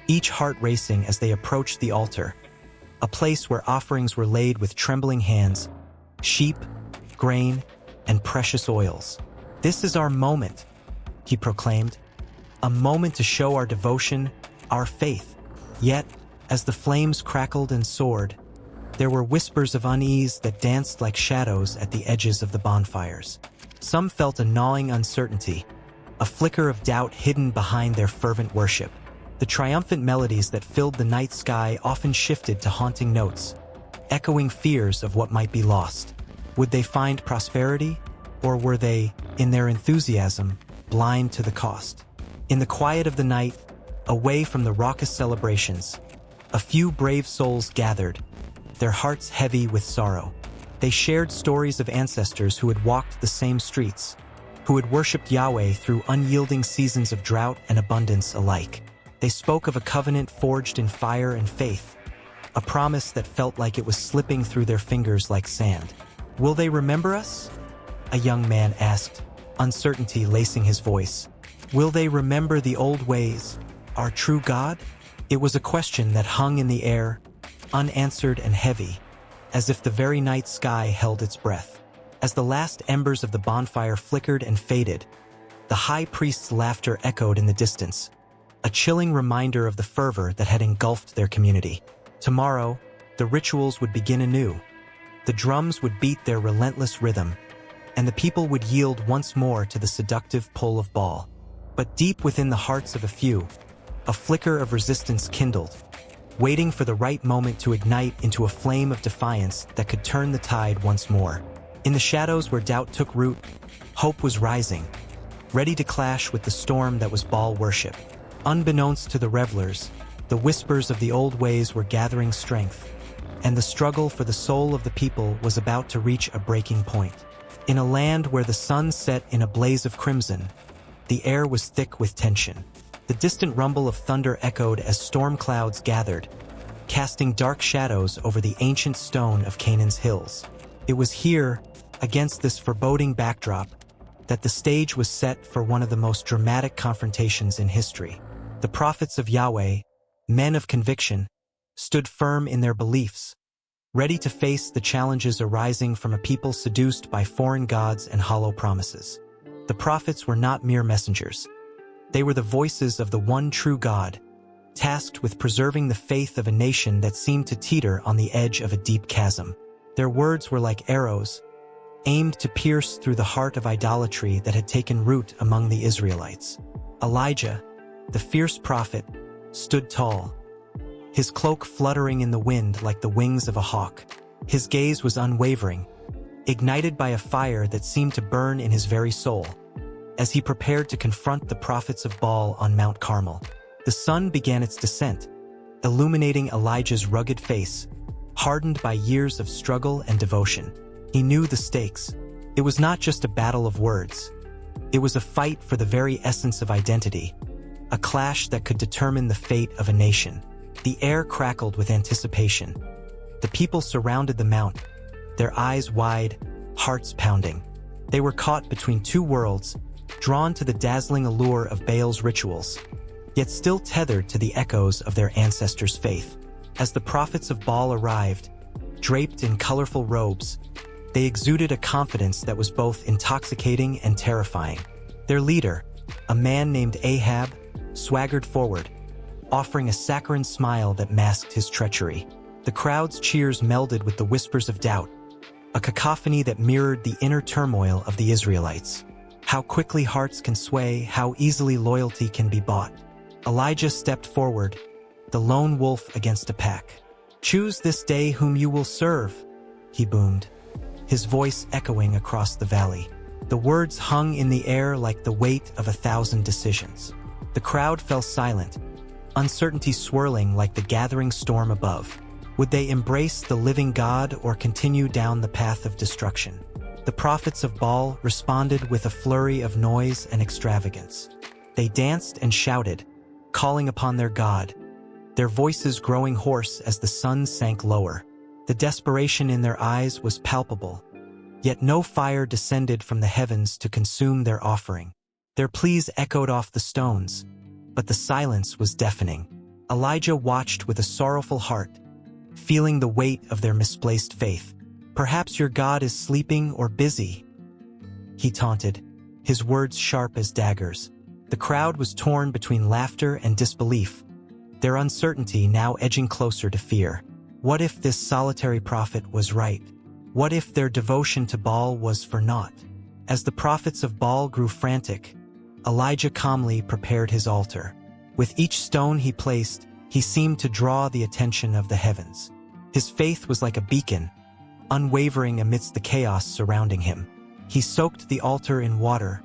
each heart racing as they approached the altar, a place where offerings were laid with trembling hands, sheep, grain, and precious oils. "This is our moment," he proclaimed, "a moment to show our devotion, our faith." Yet, as the flames crackled and soared, there were whispers of unease that danced like shadows at the edges of the bonfires. Some felt a gnawing uncertainty, a flicker of doubt hidden behind their fervent worship. The triumphant melodies that filled the night sky often shifted to haunting notes, echoing fears of what might be lost. Would they find prosperity, or were they, in their enthusiasm, blind to the cost? In the quiet of the night, away from the raucous celebrations, a few brave souls gathered, their hearts heavy with sorrow. They shared stories of ancestors who had walked the same streets, who had worshipped Yahweh through unyielding seasons of drought and abundance alike. They spoke of a covenant forged in fire and faith, a promise that felt like it was slipping through their fingers like sand. "Will they remember us?" a young man asked, uncertainty lacing his voice. "Will they remember the old ways, our true God?" It was a question that hung in the air, unanswered and heavy, as if the very night sky held its breath. As the last embers of the bonfire flickered and faded, the high priest's laughter echoed in the distance, a chilling reminder of the fervor that had engulfed their community. Tomorrow, the rituals would begin anew. The drums would beat their relentless rhythm, and the people would yield once more to the seductive pull of Baal. But deep within the hearts of a few, a flicker of resistance kindled, waiting for the right moment to ignite into a flame of defiance that could turn the tide once more. In the shadows where doubt took root, hope was rising, ready to clash with the storm that was Baal worship. Unbeknownst to the revelers, the whispers of the old ways were gathering strength, and the struggle for the soul of the people was about to reach a breaking point. In a land where the sun set in a blaze of crimson, the air was thick with tension. The distant rumble of thunder echoed as storm clouds gathered, casting dark shadows over the ancient stone of Canaan's hills. It was here, against this foreboding backdrop, that the stage was set for one of the most dramatic confrontations in history. The prophets of Yahweh, men of conviction, stood firm in their beliefs, ready to face the challenges arising from a people seduced by foreign gods and hollow promises. The prophets were not mere messengers. They were the voices of the one true God, tasked with preserving the faith of a nation that seemed to teeter on the edge of a deep chasm. Their words were like arrows, aimed to pierce through the heart of idolatry that had taken root among the Israelites. Elijah, the fierce prophet, stood tall, his cloak fluttering in the wind like the wings of a hawk. His gaze was unwavering, ignited by a fire that seemed to burn in his very soul, as he prepared to confront the prophets of Baal on Mount Carmel. The sun began its descent, illuminating Elijah's rugged face, hardened by years of struggle and devotion. He knew the stakes. It was not just a battle of words. It was a fight for the very essence of identity, a clash that could determine the fate of a nation. The air crackled with anticipation. The people surrounded the mount, their eyes wide, hearts pounding. They were caught between two worlds, drawn to the dazzling allure of Baal's rituals, yet still tethered to the echoes of their ancestors' faith. As the prophets of Baal arrived, draped in colorful robes, they exuded a confidence that was both intoxicating and terrifying. Their leader, a man named Ahab, swaggered forward, offering a saccharine smile that masked his treachery. The crowd's cheers melded with the whispers of doubt, a cacophony that mirrored the inner turmoil of the Israelites. How quickly hearts can sway, how easily loyalty can be bought. Elijah stepped forward, the lone wolf against a pack. "Choose this day whom you will serve," he boomed, his voice echoing across the valley. The words hung in the air like the weight of 1,000 decisions. The crowd fell silent, uncertainty swirling like the gathering storm above. Would they embrace the living God or continue down the path of destruction? The prophets of Baal responded with a flurry of noise and extravagance. They danced and shouted, calling upon their God, their voices growing hoarse as the sun sank lower. The desperation in their eyes was palpable, yet no fire descended from the heavens to consume their offering. Their pleas echoed off the stones, but the silence was deafening. Elijah watched with a sorrowful heart, feeling the weight of their misplaced faith. "Perhaps your God is sleeping or busy," he taunted, his words sharp as daggers. The crowd was torn between laughter and disbelief, their uncertainty now edging closer to fear. What if this solitary prophet was right? What if their devotion to Baal was for naught? As the prophets of Baal grew frantic, Elijah calmly prepared his altar. With each stone he placed, he seemed to draw the attention of the heavens. His faith was like a beacon, unwavering amidst the chaos surrounding him. He soaked the altar in water,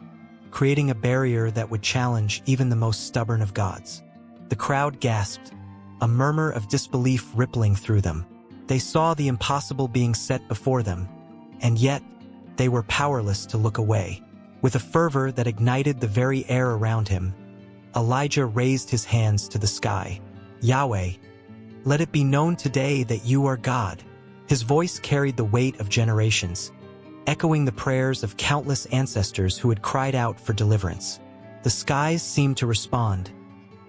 creating a barrier that would challenge even the most stubborn of gods. The crowd gasped, a murmur of disbelief rippling through them. They saw the impossible being set before them, and yet they were powerless to look away. With a fervor that ignited the very air around him, Elijah raised his hands to the sky. "Yahweh, let it be known today that you are God." His voice carried the weight of generations, echoing the prayers of countless ancestors who had cried out for deliverance. The skies seemed to respond,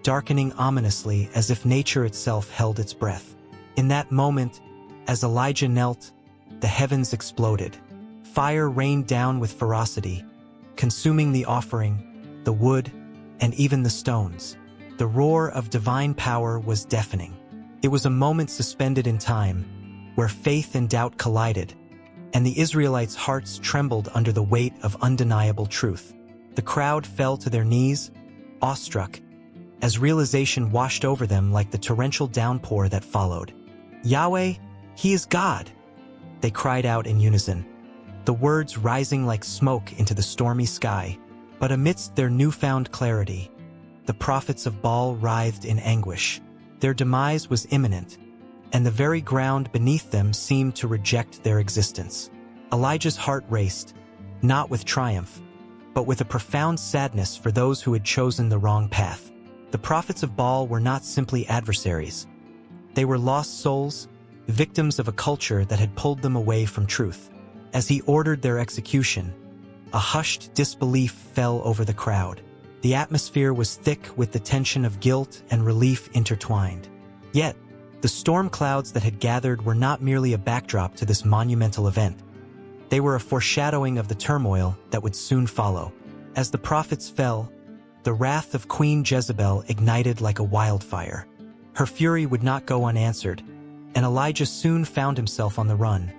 darkening ominously as if nature itself held its breath. In that moment, as Elijah knelt, the heavens exploded. Fire rained down with ferocity, consuming the offering, the wood, and even the stones. The roar of divine power was deafening. It was a moment suspended in time, where faith and doubt collided, and the Israelites' hearts trembled under the weight of undeniable truth. The crowd fell to their knees, awestruck, as realization washed over them like the torrential downpour that followed. "Yahweh, He is God!" they cried out in unison, the words rising like smoke into the stormy sky. But amidst their newfound clarity, the prophets of Baal writhed in anguish. Their demise was imminent, and the very ground beneath them seemed to reject their existence. Elijah's heart raced, not with triumph, but with a profound sadness for those who had chosen the wrong path. The prophets of Baal were not simply adversaries. They were lost souls, victims of a culture that had pulled them away from truth. As he ordered their execution, a hushed disbelief fell over the crowd. The atmosphere was thick with the tension of guilt and relief intertwined. Yet, the storm clouds that had gathered were not merely a backdrop to this monumental event. They were a foreshadowing of the turmoil that would soon follow. As the prophets fell, the wrath of Queen Jezebel ignited like a wildfire. Her fury would not go unanswered, and Elijah soon found himself on the run,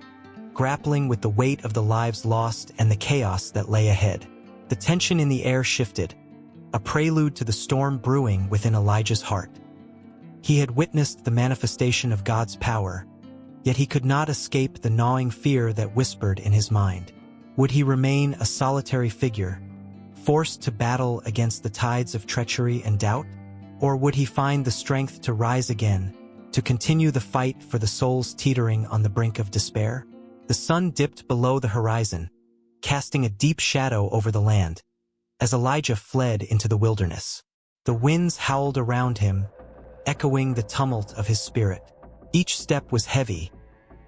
grappling with the weight of the lives lost and the chaos that lay ahead. The tension in the air shifted, a prelude to the storm brewing within Elijah's heart. He had witnessed the manifestation of God's power, yet he could not escape the gnawing fear that whispered in his mind. Would he remain a solitary figure, forced to battle against the tides of treachery and doubt? Or would he find the strength to rise again, to continue the fight for the souls teetering on the brink of despair? The sun dipped below the horizon, casting a deep shadow over the land, as Elijah fled into the wilderness. The winds howled around him, echoing the tumult of his spirit. Each step was heavy,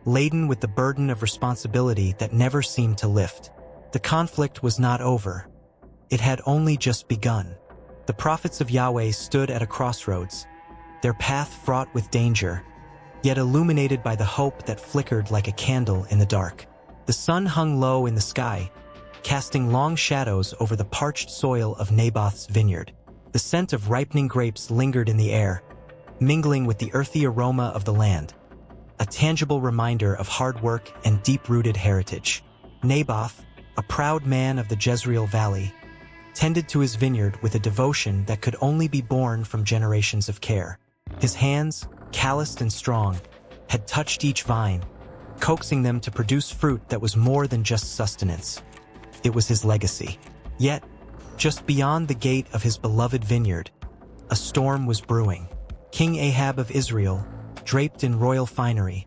laden with the burden of responsibility that never seemed to lift. The conflict was not over. It had only just begun. The prophets of Yahweh stood at a crossroads, their path fraught with danger, yet illuminated by the hope that flickered like a candle in the dark. The sun hung low in the sky, casting long shadows over the parched soil of Naboth's vineyard. The scent of ripening grapes lingered in the air, mingling with the earthy aroma of the land, a tangible reminder of hard work and deep-rooted heritage. Naboth, a proud man of the Jezreel Valley, tended to his vineyard with a devotion that could only be born from generations of care. His hands, calloused and strong, had touched each vine, coaxing them to produce fruit that was more than just sustenance. It was his legacy. Yet, just beyond the gate of his beloved vineyard, a storm was brewing. King Ahab of Israel, draped in royal finery,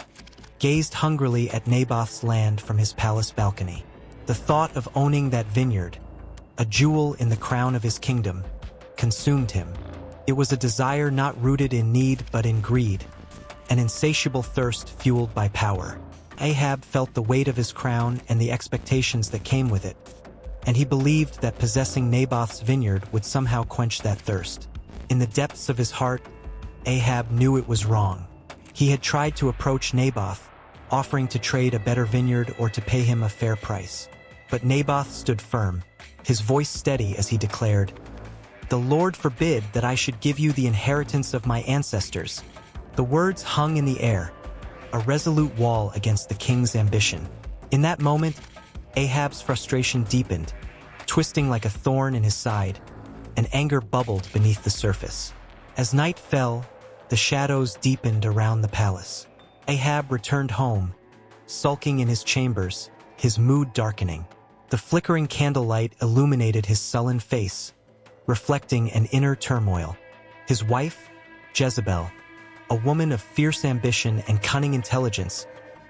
gazed hungrily at Naboth's land from his palace balcony. The thought of owning that vineyard, a jewel in the crown of his kingdom, consumed him. It was a desire not rooted in need but in greed, an insatiable thirst fueled by power. Ahab felt the weight of his crown and the expectations that came with it, and he believed that possessing Naboth's vineyard would somehow quench that thirst. In the depths of his heart, Ahab knew it was wrong. He had tried to approach Naboth, offering to trade a better vineyard or to pay him a fair price. But Naboth stood firm, his voice steady as he declared, "The Lord forbid that I should give you the inheritance of my ancestors." The words hung in the air, a resolute wall against the king's ambition. In that moment, Ahab's frustration deepened, twisting like a thorn in his side, and anger bubbled beneath the surface. As night fell, the shadows deepened around the palace. Ahab returned home, sulking in his chambers, his mood darkening. The flickering candlelight illuminated his sullen face, reflecting an inner turmoil. His wife, Jezebel, a woman of fierce ambition and cunning intelligence,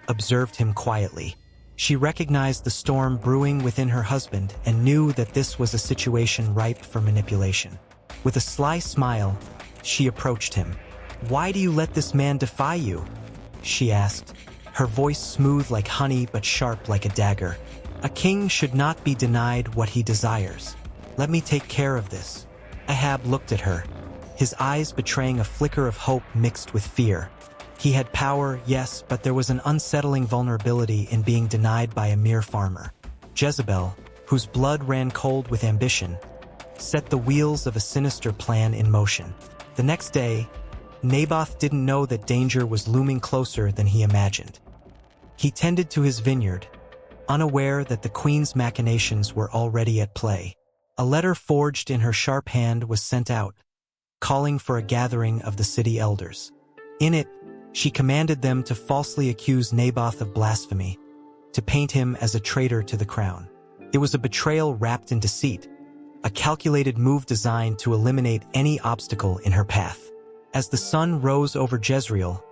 observed him quietly. She recognized the storm brewing within her husband and knew that this was a situation ripe for manipulation. With a sly smile, she approached him. "Why do you let this man defy you?" she asked, her voice smooth like honey but sharp like a dagger. "A king should not be denied what he desires. Let me take care of this." Ahab looked at her, his eyes betraying a flicker of hope mixed with fear. He had power, yes, but there was an unsettling vulnerability in being denied by a mere farmer. Jezebel, whose blood ran cold with ambition, set the wheels of a sinister plan in motion. The next day, Naboth didn't know that danger was looming closer than he imagined. He tended to his vineyard, unaware that the queen's machinations were already at play. A letter forged in her sharp hand was sent out, calling for a gathering of the city elders. In it, she commanded them to falsely accuse Naboth of blasphemy, to paint him as a traitor to the crown. It was a betrayal wrapped in deceit, a calculated move designed to eliminate any obstacle in her path. As the sun rose over Jezreel,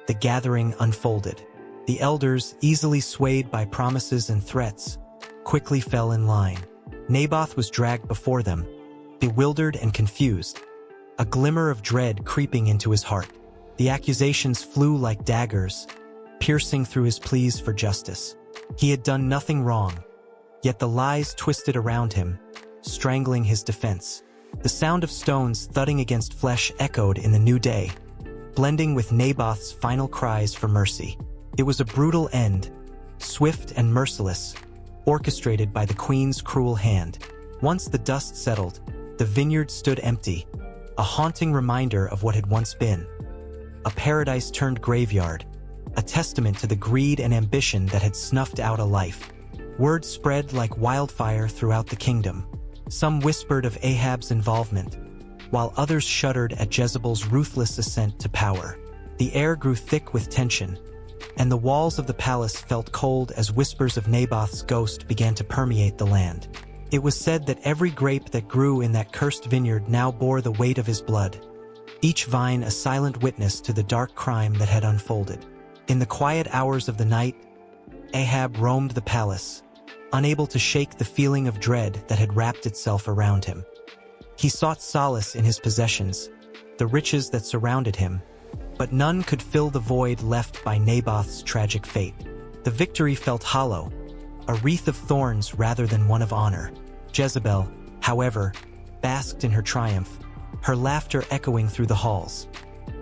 the gathering unfolded. The elders, easily swayed by promises and threats, quickly fell in line. Naboth was dragged before them, bewildered and confused, a glimmer of dread creeping into his heart. The accusations flew like daggers, piercing through his pleas for justice. He had done nothing wrong, yet the lies twisted around him, strangling his defense. The sound of stones thudding against flesh echoed in the new day, blending with Naboth's final cries for mercy. It was a brutal end, swift and merciless, orchestrated by the queen's cruel hand. Once the dust settled, the vineyard stood empty, a haunting reminder of what had once been. A paradise turned graveyard, a testament to the greed and ambition that had snuffed out a life. Word spread like wildfire throughout the kingdom. Some whispered of Ahab's involvement, while others shuddered at Jezebel's ruthless ascent to power. The air grew thick with tension, and the walls of the palace felt cold as whispers of Naboth's ghost began to permeate the land. It was said that every grape that grew in that cursed vineyard now bore the weight of his blood, each vine a silent witness to the dark crime that had unfolded. In the quiet hours of the night, Ahab roamed the palace, unable to shake the feeling of dread that had wrapped itself around him. He sought solace in his possessions, the riches that surrounded him, but none could fill the void left by Naboth's tragic fate. The victory felt hollow, a wreath of thorns rather than one of honor. Jezebel, however, basked in her triumph, her laughter echoing through the halls,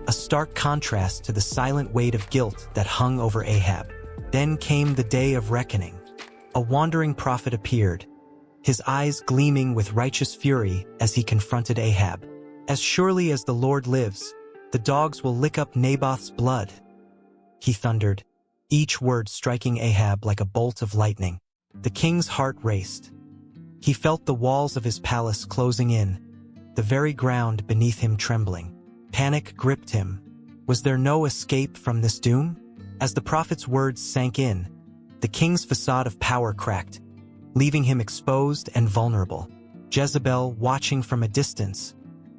a stark contrast to the silent weight of guilt that hung over Ahab. Then came the day of reckoning. A wandering prophet appeared, his eyes gleaming with righteous fury as he confronted Ahab. "As surely as the Lord lives, the dogs will lick up Naboth's blood," he thundered, each word striking Ahab like a bolt of lightning. The king's heart raced. He felt the walls of his palace closing in, the very ground beneath him trembling. Panic gripped him. Was there no escape from this doom? As the prophet's words sank in, the king's facade of power cracked, leaving him exposed and vulnerable. Jezebel, watching from a distance,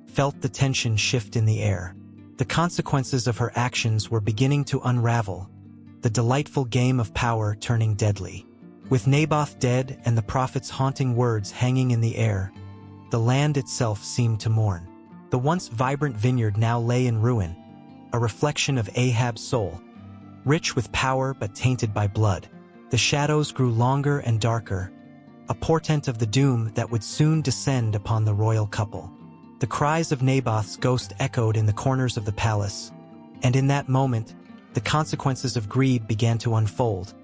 felt the tension shift in the air. The consequences of her actions were beginning to unravel, the delightful game of power turning deadly. With Naboth dead and the prophet's haunting words hanging in the air, the land itself seemed to mourn. The once vibrant vineyard now lay in ruin, a reflection of Ahab's soul, rich with power but tainted by blood. The shadows grew longer and darker, a portent of the doom that would soon descend upon the royal couple. The cries of Naboth's ghost echoed in the corners of the palace, and in that moment, the consequences of greed began to unfold,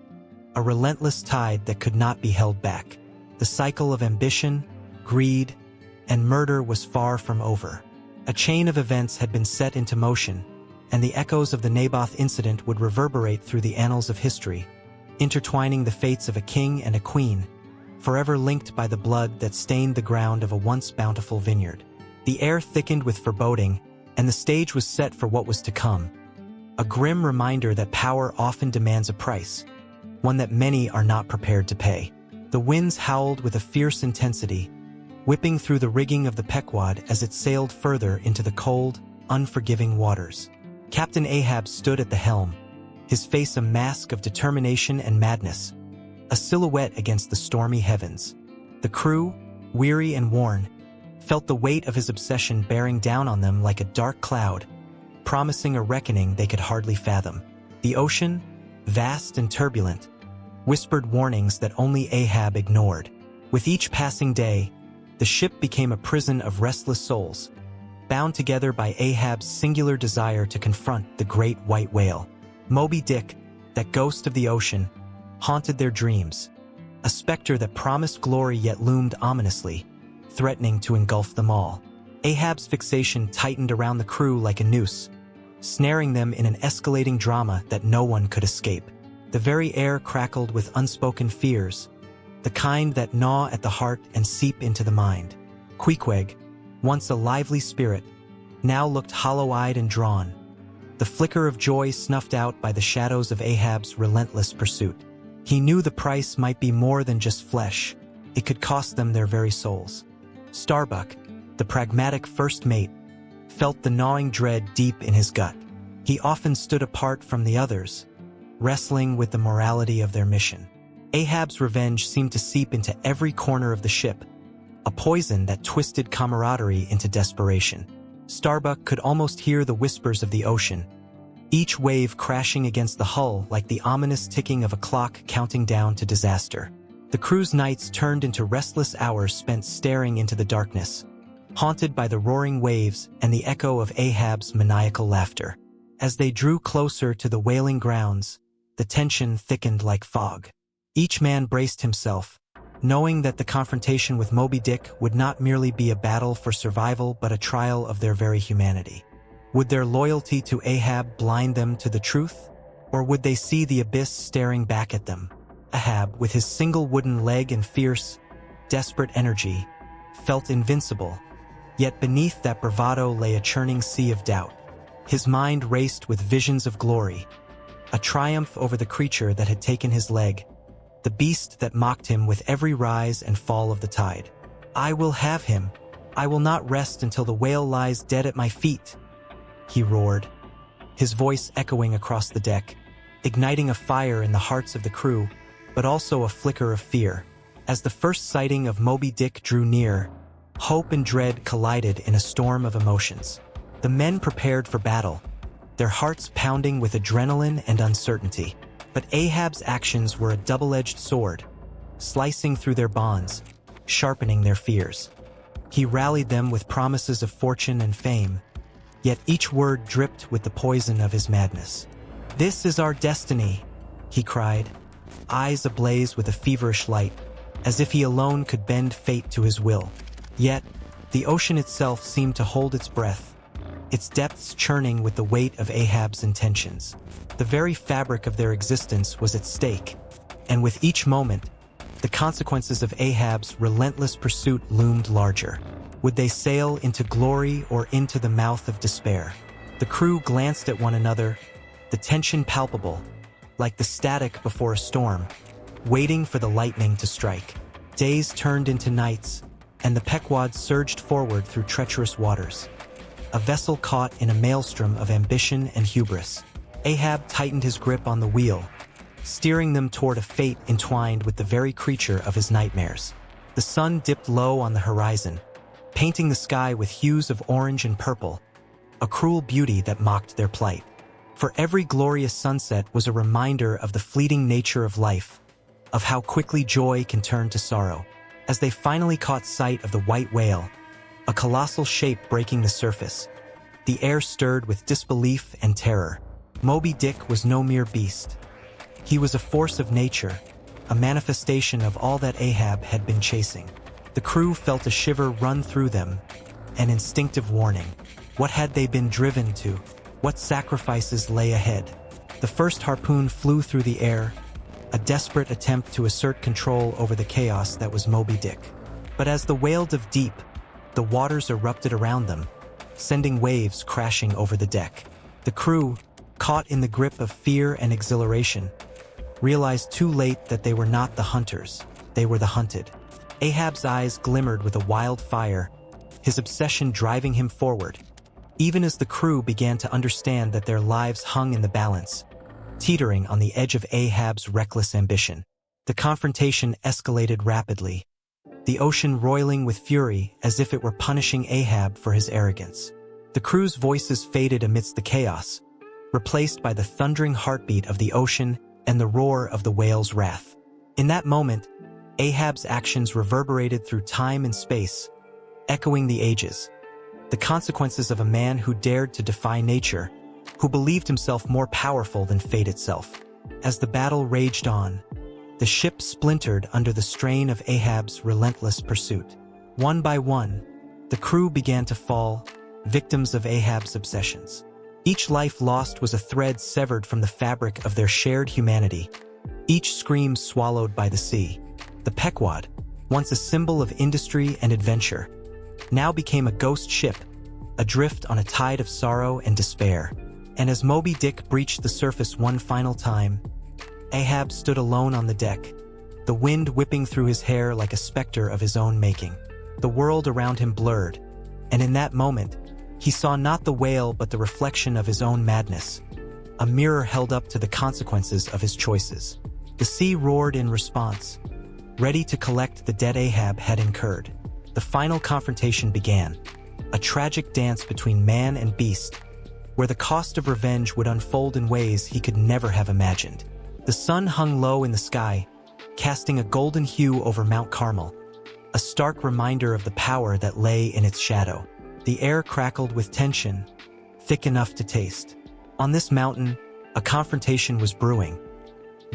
a relentless tide that could not be held back. The cycle of ambition, greed, and murder was far from over. A chain of events had been set into motion, and the echoes of the Naboth incident would reverberate through the annals of history, intertwining the fates of a king and a queen, forever linked by the blood that stained the ground of a once bountiful vineyard. The air thickened with foreboding, and the stage was set for what was to come. A grim reminder that power often demands a price, one that many are not prepared to pay. The winds howled with a fierce intensity, whipping through the rigging of the Pequod as it sailed further into the cold, unforgiving waters. Captain Ahab stood at the helm, his face a mask of determination and madness, a silhouette against the stormy heavens. The crew, weary and worn, felt the weight of his obsession bearing down on them like a dark cloud, promising a reckoning they could hardly fathom. The ocean, vast and turbulent, whispered warnings that only Ahab ignored. With each passing day, the ship became a prison of restless souls, bound together by Ahab's singular desire to confront the great white whale. Moby Dick, that ghost of the ocean, haunted their dreams, a specter that promised glory yet loomed ominously, threatening to engulf them all. Ahab's fixation tightened around the crew like a noose, snaring them in an escalating drama that no one could escape. The very air crackled with unspoken fears, the kind that gnaw at the heart and seep into the mind. Queequeg, once a lively spirit, now looked hollow-eyed and drawn, the flicker of joy snuffed out by the shadows of Ahab's relentless pursuit. He knew the price might be more than just flesh. It could cost them their very souls. Starbuck, the pragmatic first mate, felt the gnawing dread deep in his gut. He often stood apart from the others, wrestling with the morality of their mission. Ahab's revenge seemed to seep into every corner of the ship, a poison that twisted camaraderie into desperation. Starbuck could almost hear the whispers of the ocean, each wave crashing against the hull like the ominous ticking of a clock counting down to disaster. The crew's nights turned into restless hours spent staring into the darkness, haunted by the roaring waves and the echo of Ahab's maniacal laughter. As they drew closer to the wailing grounds, the tension thickened like fog. Each man braced himself, knowing that the confrontation with Moby Dick would not merely be a battle for survival but a trial of their very humanity. Would their loyalty to Ahab blind them to the truth, or would they see the abyss staring back at them? Ahab, with his single wooden leg and fierce, desperate energy, felt invincible, yet beneath that bravado lay a churning sea of doubt. His mind raced with visions of glory, a triumph over the creature that had taken his leg, the beast that mocked him with every rise and fall of the tide. "I will have him. I will not rest until the whale lies dead at my feet," he roared, his voice echoing across the deck, igniting a fire in the hearts of the crew, but also a flicker of fear. As the first sighting of Moby Dick drew near, hope and dread collided in a storm of emotions. The men prepared for battle, their hearts pounding with adrenaline and uncertainty. But Ahab's actions were a double-edged sword, slicing through their bonds, sharpening their fears. He rallied them with promises of fortune and fame, yet each word dripped with the poison of his madness. "This is our destiny," he cried, eyes ablaze with a feverish light, as if he alone could bend fate to his will. Yet, the ocean itself seemed to hold its breath, its depths churning with the weight of Ahab's intentions. The very fabric of their existence was at stake, and with each moment, the consequences of Ahab's relentless pursuit loomed larger. Would they sail into glory or into the mouth of despair? The crew glanced at one another, the tension palpable, like the static before a storm, waiting for the lightning to strike. Days turned into nights, and the Pequod surged forward through treacherous waters, a vessel caught in a maelstrom of ambition and hubris. Ahab tightened his grip on the wheel, steering them toward a fate entwined with the very creature of his nightmares. The sun dipped low on the horizon, painting the sky with hues of orange and purple, a cruel beauty that mocked their plight. For every glorious sunset was a reminder of the fleeting nature of life, of how quickly joy can turn to sorrow. As they finally caught sight of the white whale, a colossal shape breaking the surface, the air stirred with disbelief and terror. Moby Dick was no mere beast. He was a force of nature, a manifestation of all that Ahab had been chasing. The crew felt a shiver run through them, an instinctive warning. What had they been driven to? What sacrifices lay ahead? The first harpoon flew through the air, a desperate attempt to assert control over the chaos that was Moby Dick. But as the whale dove deep, the waters erupted around them, sending waves crashing over the deck. The crew, caught in the grip of fear and exhilaration, realized too late that they were not the hunters, they were the hunted. Ahab's eyes glimmered with a wild fire, his obsession driving him forward, even as the crew began to understand that their lives hung in the balance, teetering on the edge of Ahab's reckless ambition. The confrontation escalated rapidly, the ocean roiling with fury as if it were punishing Ahab for his arrogance. The crew's voices faded amidst the chaos, replaced by the thundering heartbeat of the ocean and the roar of the whale's wrath. In that moment, Ahab's actions reverberated through time and space, echoing the ages. The consequences of a man who dared to defy nature, who believed himself more powerful than fate itself. As the battle raged on, the ship splintered under the strain of Ahab's relentless pursuit. One by one, the crew began to fall, victims of Ahab's obsessions. Each life lost was a thread severed from the fabric of their shared humanity, each scream swallowed by the sea. The Pequod, once a symbol of industry and adventure, now became a ghost ship, adrift on a tide of sorrow and despair. And as Moby Dick breached the surface one final time, Ahab stood alone on the deck, the wind whipping through his hair like a specter of his own making. The world around him blurred, and in that moment, he saw not the whale but the reflection of his own madness, a mirror held up to the consequences of his choices. The sea roared in response, ready to collect the debt Ahab had incurred. The final confrontation began, a tragic dance between man and beast, where the cost of revenge would unfold in ways he could never have imagined. The sun hung low in the sky, casting a golden hue over Mount Carmel, a stark reminder of the power that lay in its shadow. The air crackled with tension, thick enough to taste. On this mountain, a confrontation was brewing,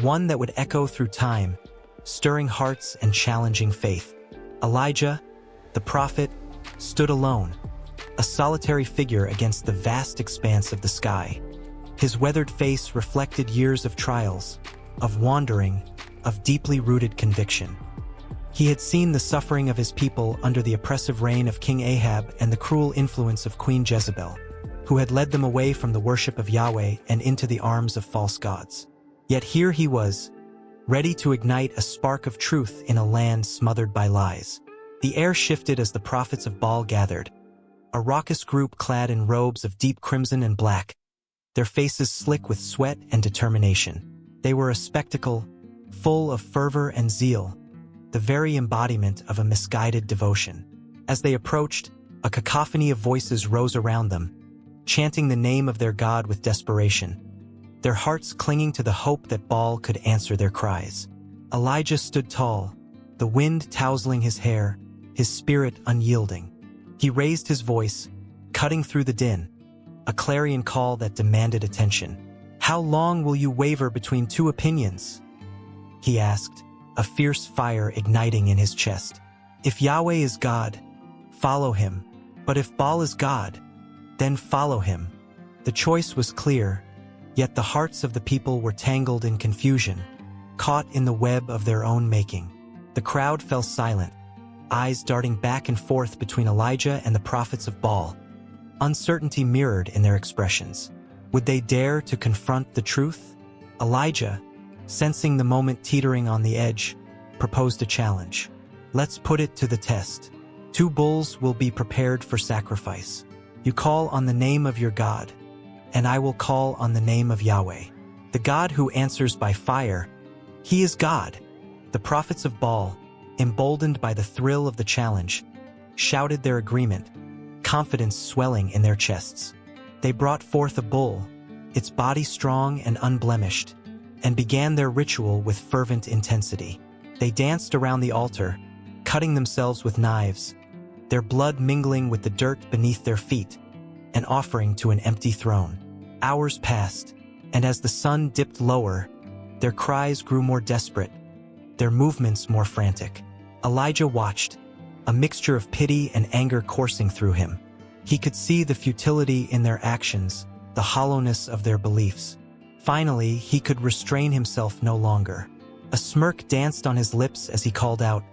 one that would echo through time, stirring hearts and challenging faith. Elijah, the prophet, stood alone, a solitary figure against the vast expanse of the sky. His weathered face reflected years of trials, of wandering, of deeply rooted conviction. He had seen the suffering of his people under the oppressive reign of King Ahab and the cruel influence of Queen Jezebel, who had led them away from the worship of Yahweh and into the arms of false gods. Yet here he was, ready to ignite a spark of truth in a land smothered by lies. The air shifted as the prophets of Baal gathered, a raucous group clad in robes of deep crimson and black, their faces slick with sweat and determination. They were a spectacle, full of fervor and zeal, the very embodiment of a misguided devotion. As they approached, a cacophony of voices rose around them, chanting the name of their God with desperation, their hearts clinging to the hope that Baal could answer their cries. Elijah stood tall, the wind tousling his hair, his spirit unyielding. He raised his voice, cutting through the din, a clarion call that demanded attention. "How long will you waver between two opinions?" he asked, a fierce fire igniting in his chest. If Yahweh is God, follow him. But if Baal is God, then follow him. The choice was clear, yet the hearts of the people were tangled in confusion, caught in the web of their own making. The crowd fell silent, eyes darting back and forth between Elijah and the prophets of Baal. Uncertainty mirrored in their expressions. Would they dare to confront the truth? Elijah, sensing the moment teetering on the edge, proposed a challenge. Let's put it to the test. 2 bulls will be prepared for sacrifice. You call on the name of your God, and I will call on the name of Yahweh, the God who answers by fire. He is God. The prophets of Baal, emboldened by the thrill of the challenge, shouted their agreement, confidence swelling in their chests. They brought forth a bull, its body strong and unblemished, and began their ritual with fervent intensity. They danced around the altar, cutting themselves with knives, their blood mingling with the dirt beneath their feet, an offering to an empty throne. Hours passed, and as the sun dipped lower, their cries grew more desperate, their movements more frantic. Elijah watched, a mixture of pity and anger coursing through him. He could see the futility in their actions, the hollowness of their beliefs. Finally, he could restrain himself no longer. A smirk danced on his lips as he called out,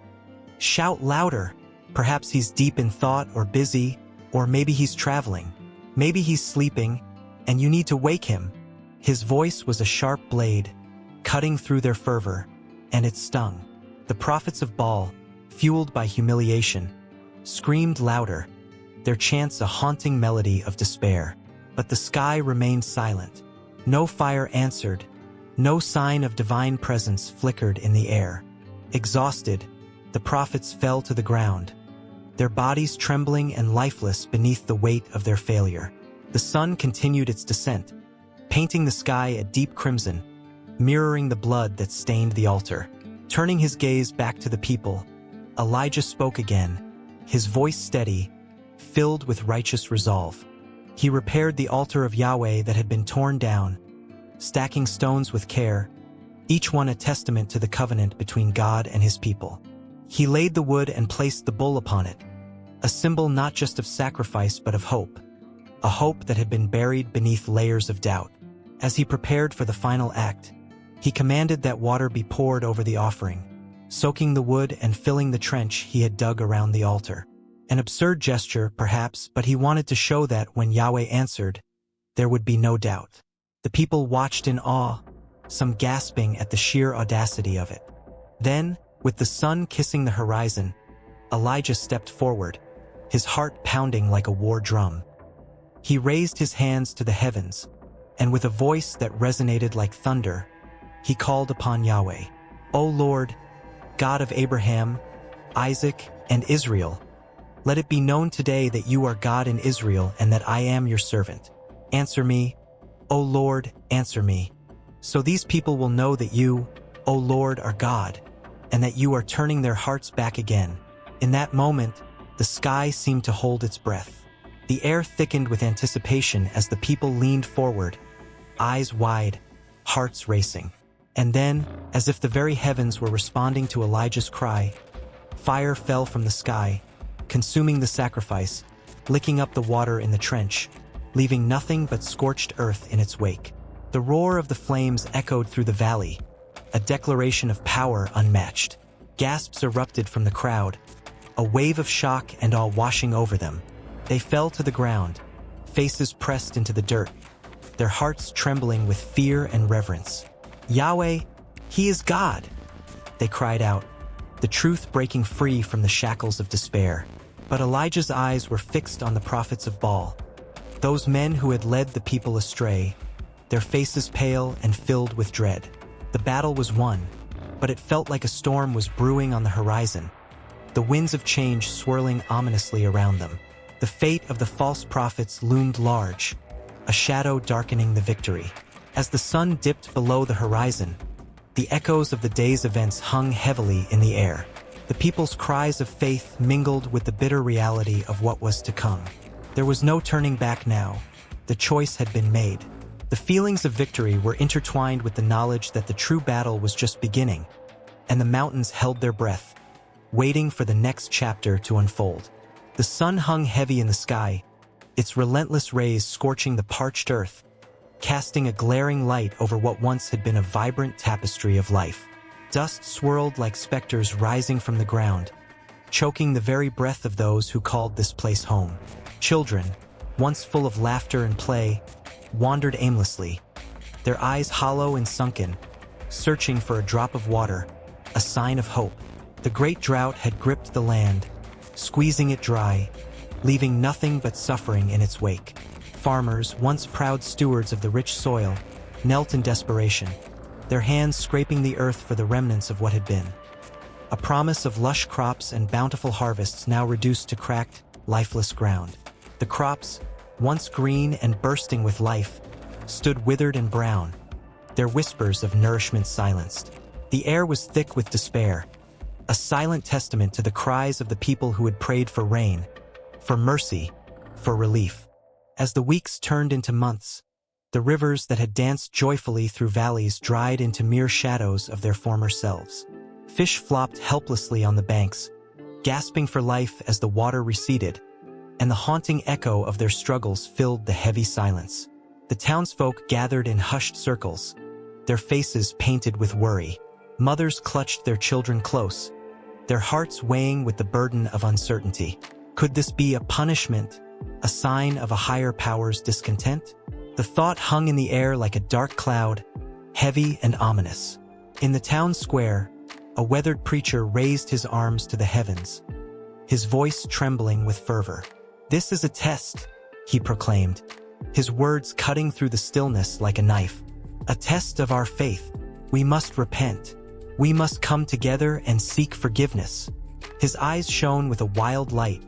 "Shout louder! Perhaps he's deep in thought or busy, or maybe he's traveling. Maybe he's sleeping, and you need to wake him." His voice was a sharp blade, cutting through their fervor, and it stung. The prophets of Baal, fueled by humiliation, screamed louder, their chants a haunting melody of despair. But the sky remained silent. No fire answered, no sign of divine presence flickered in the air. Exhausted, the prophets fell to the ground, their bodies trembling and lifeless beneath the weight of their failure. The sun continued its descent, painting the sky a deep crimson, mirroring the blood that stained the altar. Turning his gaze back to the people, Elijah spoke again, his voice steady, filled with righteous resolve. He repaired the altar of Yahweh that had been torn down, stacking stones with care, each one a testament to the covenant between God and his people. He laid the wood and placed the bull upon it, a symbol not just of sacrifice but of hope, a hope that had been buried beneath layers of doubt. As he prepared for the final act, he commanded that water be poured over the offering, soaking the wood and filling the trench he had dug around the altar. An absurd gesture, perhaps, but he wanted to show that when Yahweh answered, there would be no doubt. The people watched in awe, some gasping at the sheer audacity of it. Then, with the sun kissing the horizon, Elijah stepped forward, his heart pounding like a war drum. He raised his hands to the heavens, and with a voice that resonated like thunder, he called upon Yahweh. "O Lord, God of Abraham, Isaac, and Israel, let it be known today that you are God in Israel and that I am your servant. Answer me, O Lord, answer me, so these people will know that you, O Lord, are God, and that you are turning their hearts back again." In that moment, the sky seemed to hold its breath. The air thickened with anticipation as the people leaned forward, eyes wide, hearts racing. And then, as if the very heavens were responding to Elijah's cry, fire fell from the sky, consuming the sacrifice, licking up the water in the trench, leaving nothing but scorched earth in its wake. The roar of the flames echoed through the valley, a declaration of power unmatched. Gasps erupted from the crowd, a wave of shock and awe washing over them. They fell to the ground, faces pressed into the dirt, their hearts trembling with fear and reverence. "Yahweh, He is God!" they cried out, the truth breaking free from the shackles of despair. But Elijah's eyes were fixed on the prophets of Baal, those men who had led the people astray, their faces pale and filled with dread. The battle was won, but it felt like a storm was brewing on the horizon, the winds of change swirling ominously around them. The fate of the false prophets loomed large, a shadow darkening the victory. As the sun dipped below the horizon, the echoes of the day's events hung heavily in the air. The people's cries of faith mingled with the bitter reality of what was to come. There was no turning back now. The choice had been made. The feelings of victory were intertwined with the knowledge that the true battle was just beginning. and the mountains held their breath, waiting for the next chapter to unfold. The sun hung heavy in the sky, its relentless rays scorching the parched earth, casting a glaring light over what once had been a vibrant tapestry of life. Dust swirled like specters rising from the ground, choking the very breath of those who called this place home. Children, once full of laughter and play, wandered aimlessly, their eyes hollow and sunken, searching for a drop of water, a sign of hope. The great drought had gripped the land, squeezing it dry, leaving nothing but suffering in its wake. Farmers, once proud stewards of the rich soil, knelt in desperation, their hands scraping the earth for the remnants of what had been. A promise of lush crops and bountiful harvests now reduced to cracked, lifeless ground. The crops, once green and bursting with life, stood withered and brown, their whispers of nourishment silenced. The air was thick with despair, a silent testament to the cries of the people who had prayed for rain, for mercy, for relief. As the weeks turned into months, the rivers that had danced joyfully through valleys dried into mere shadows of their former selves. Fish flopped helplessly on the banks, gasping for life as the water receded, and the haunting echo of their struggles filled the heavy silence. The townsfolk gathered in hushed circles, their faces painted with worry. Mothers clutched their children close, their hearts weighing with the burden of uncertainty. Could this be a punishment, a sign of a higher power's discontent? The thought hung in the air like a dark cloud, heavy and ominous. In the town square, a weathered preacher raised his arms to the heavens, his voice trembling with fervor. "This is a test," he proclaimed, his words cutting through the stillness like a knife. "A test of our faith. We must repent. We must come together and seek forgiveness." His eyes shone with a wild light,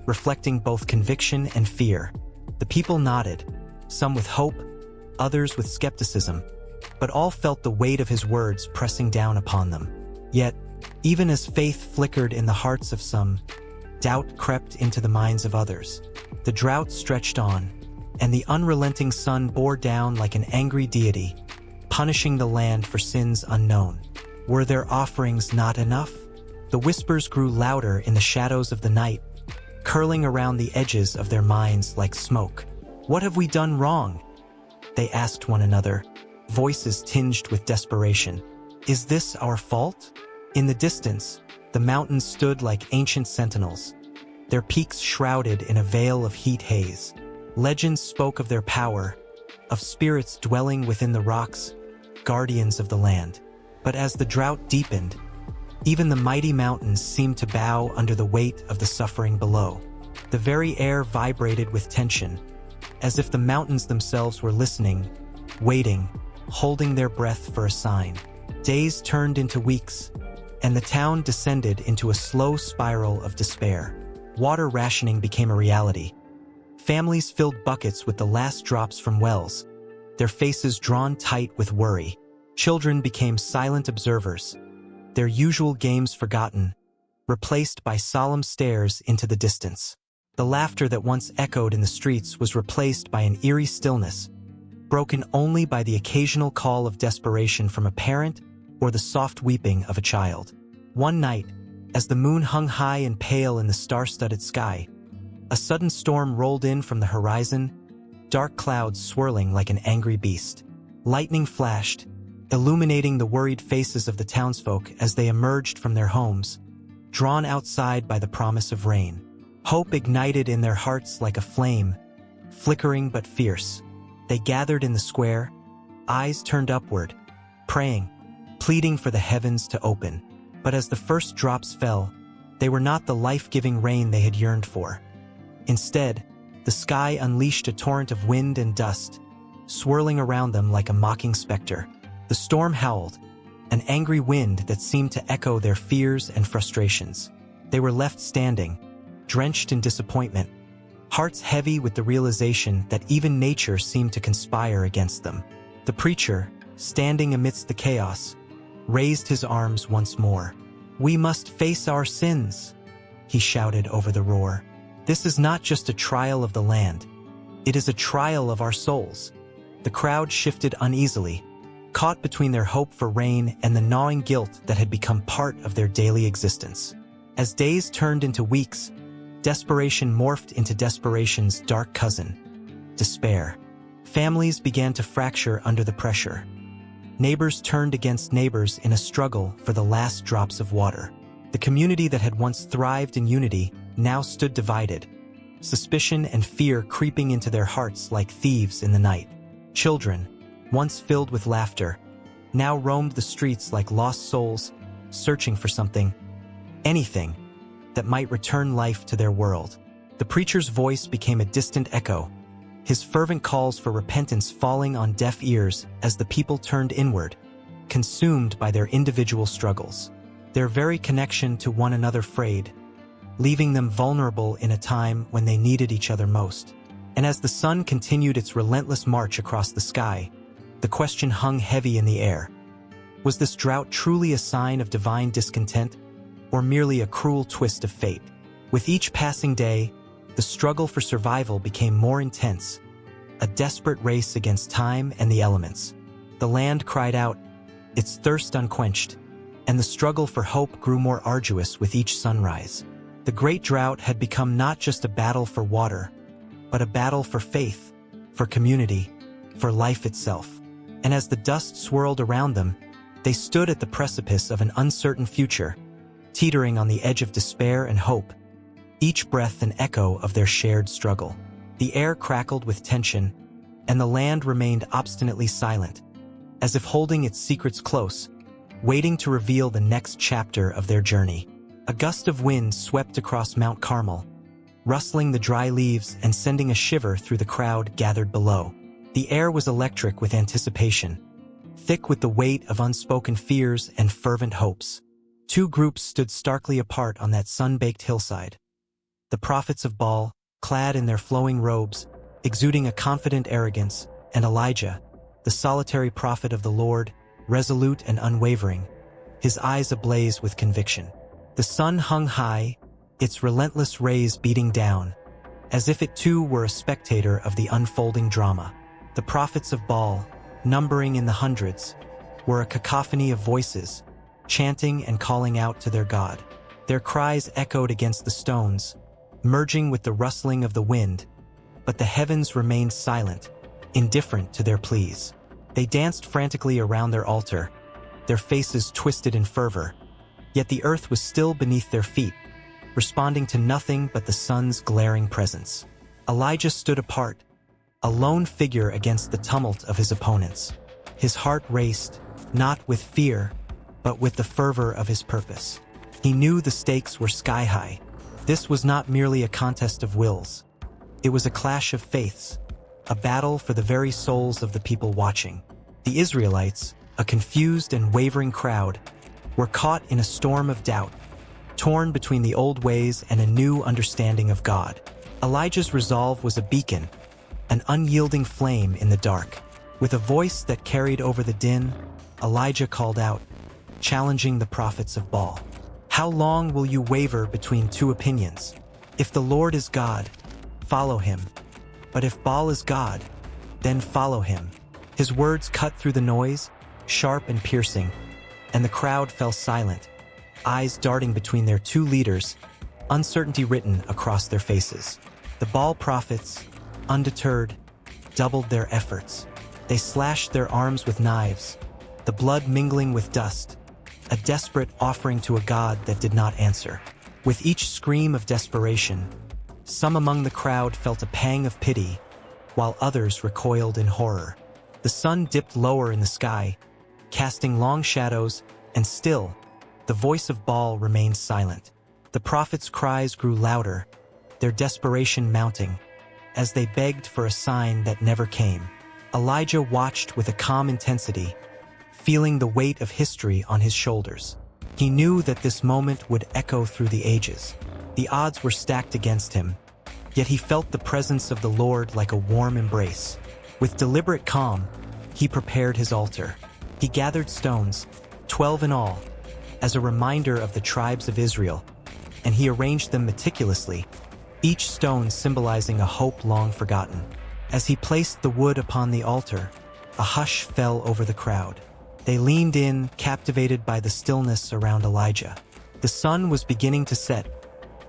reflecting both conviction and fear. The people nodded, some with hope, others with skepticism, but all felt the weight of his words pressing down upon them. Yet, even as faith flickered in the hearts of some, doubt crept into the minds of others. The drought stretched on, and the unrelenting sun bore down like an angry deity, punishing the land for sins unknown. Were their offerings not enough? The whispers grew louder in the shadows of the night, curling around the edges of their minds like smoke. "What have we done wrong?" they asked one another, voices tinged with desperation. "Is this our fault?" In the distance, the mountains stood like ancient sentinels, their peaks shrouded in a veil of heat haze. Legends spoke of their power, of spirits dwelling within the rocks, guardians of the land. But as the drought deepened, even the mighty mountains seemed to bow under the weight of the suffering below. The very air vibrated with tension, as if the mountains themselves were listening, waiting, holding their breath for a sign. Days turned into weeks, and the town descended into a slow spiral of despair. Water rationing became a reality. Families filled buckets with the last drops from wells, their faces drawn tight with worry. Children became silent observers, their usual games forgotten, replaced by solemn stares into the distance. The laughter that once echoed in the streets was replaced by an eerie stillness, broken only by the occasional call of desperation from a parent or the soft weeping of a child. One night, as the moon hung high and pale in the star-studded sky, a sudden storm rolled in from the horizon, dark clouds swirling like an angry beast. Lightning flashed, illuminating the worried faces of the townsfolk as they emerged from their homes, drawn outside by the promise of rain. Hope ignited in their hearts like a flame, flickering but fierce. They gathered in the square, eyes turned upward, praying, pleading for the heavens to open. But as the first drops fell, they were not the life-giving rain they had yearned for. Instead, the sky unleashed a torrent of wind and dust, swirling around them like a mocking specter. The storm howled, an angry wind that seemed to echo their fears and frustrations. They were left standing, drenched in disappointment, hearts heavy with the realization that even nature seemed to conspire against them. The preacher, standing amidst the chaos, raised his arms once more. "We must face our sins," he shouted over the roar. "This is not just a trial of the land. It is a trial of our souls." The crowd shifted uneasily, caught between their hope for rain and the gnawing guilt that had become part of their daily existence. As days turned into weeks, desperation morphed into desperation's dark cousin, despair. Families began to fracture under the pressure. Neighbors turned against neighbors in a struggle for the last drops of water. The community that had once thrived in unity now stood divided, suspicion and fear creeping into their hearts like thieves in the night. Children, once filled with laughter, now roamed the streets like lost souls, searching for something, anything, that might return life to their world. The preacher's voice became a distant echo, his fervent calls for repentance falling on deaf ears as the people turned inward, consumed by their individual struggles, their very connection to one another frayed, leaving them vulnerable in a time when they needed each other most. And as the sun continued its relentless march across the sky, the question hung heavy in the air. Was this drought truly a sign of divine discontent, or merely a cruel twist of fate? With each passing day, the struggle for survival became more intense, a desperate race against time and the elements. The land cried out, its thirst unquenched, and the struggle for hope grew more arduous with each sunrise. The great drought had become not just a battle for water, but a battle for faith, for community, for life itself. And as the dust swirled around them, they stood at the precipice of an uncertain future, teetering on the edge of despair and hope, each breath an echo of their shared struggle. The air crackled with tension, and the land remained obstinately silent, as if holding its secrets close, waiting to reveal the next chapter of their journey. A gust of wind swept across Mount Carmel, rustling the dry leaves and sending a shiver through the crowd gathered below. The air was electric with anticipation, thick with the weight of unspoken fears and fervent hopes. Two groups stood starkly apart on that sun-baked hillside. The prophets of Baal, clad in their flowing robes, exuding a confident arrogance, and Elijah, the solitary prophet of the Lord, resolute and unwavering, his eyes ablaze with conviction. The sun hung high, its relentless rays beating down, as if it too were a spectator of the unfolding drama. The prophets of Baal, numbering in the hundreds, were a cacophony of voices, chanting and calling out to their god. Their cries echoed against the stones, merging with the rustling of the wind, but the heavens remained silent, indifferent to their pleas. They danced frantically around their altar, their faces twisted in fervor, yet the earth was still beneath their feet, responding to nothing but the sun's glaring presence. Elijah stood apart, a lone figure against the tumult of his opponents. His heart raced, not with fear, but with the fervor of his purpose. He knew the stakes were sky-high. This was not merely a contest of wills. It was a clash of faiths, a battle for the very souls of the people watching. The Israelites, a confused and wavering crowd, were caught in a storm of doubt, torn between the old ways and a new understanding of God. Elijah's resolve was a beacon, an unyielding flame in the dark. With a voice that carried over the din, Elijah called out, challenging the prophets of Baal. How long will you waver between two opinions? If the Lord is God, follow him. But if Baal is God, then follow him. His words cut through the noise, sharp and piercing, and the crowd fell silent, eyes darting between their two leaders, uncertainty written across their faces. The Baal prophets, undeterred, doubled their efforts. They slashed their arms with knives, the blood mingling with dust, a desperate offering to a God that did not answer. With each scream of desperation, some among the crowd felt a pang of pity, while others recoiled in horror. The sun dipped lower in the sky, casting long shadows, and still, the voice of Baal remained silent. The prophets' cries grew louder, their desperation mounting, as they begged for a sign that never came. Elijah watched with a calm intensity, feeling the weight of history on his shoulders. He knew that this moment would echo through the ages. The odds were stacked against him, yet he felt the presence of the Lord like a warm embrace. With deliberate calm, he prepared his altar. He gathered stones, 12 in all, as a reminder of the tribes of Israel, and he arranged them meticulously, each stone symbolizing a hope long forgotten. As he placed the wood upon the altar, a hush fell over the crowd. They leaned in, captivated by the stillness around Elijah. The sun was beginning to set,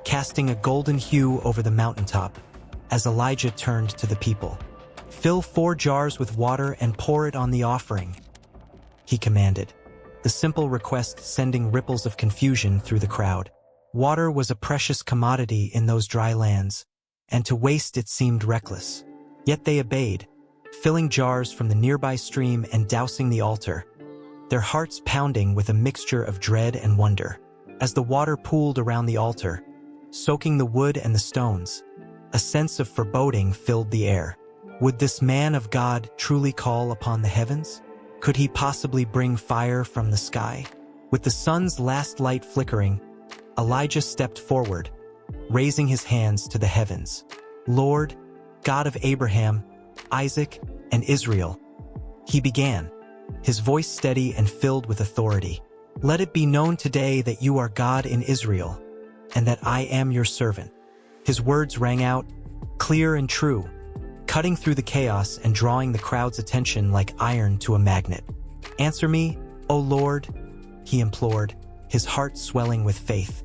casting a golden hue over the mountaintop, as Elijah turned to the people. "Fill 4 jars with water and pour it on the offering," he commanded, the simple request sending ripples of confusion through the crowd. Water was a precious commodity in those dry lands, and to waste it seemed reckless. Yet they obeyed, filling jars from the nearby stream and dousing the altar, their hearts pounding with a mixture of dread and wonder. As the water pooled around the altar, soaking the wood and the stones, a sense of foreboding filled the air. Would this man of God truly call upon the heavens? Could he possibly bring fire from the sky? With the sun's last light flickering, Elijah stepped forward, raising his hands to the heavens. "Lord, God of Abraham, Isaac, and Israel," he began, his voice steady and filled with authority. "Let it be known today that you are God in Israel, and that I am your servant." His words rang out, clear and true, cutting through the chaos and drawing the crowd's attention like iron to a magnet. "Answer me, O Lord," he implored, his heart swelling with faith.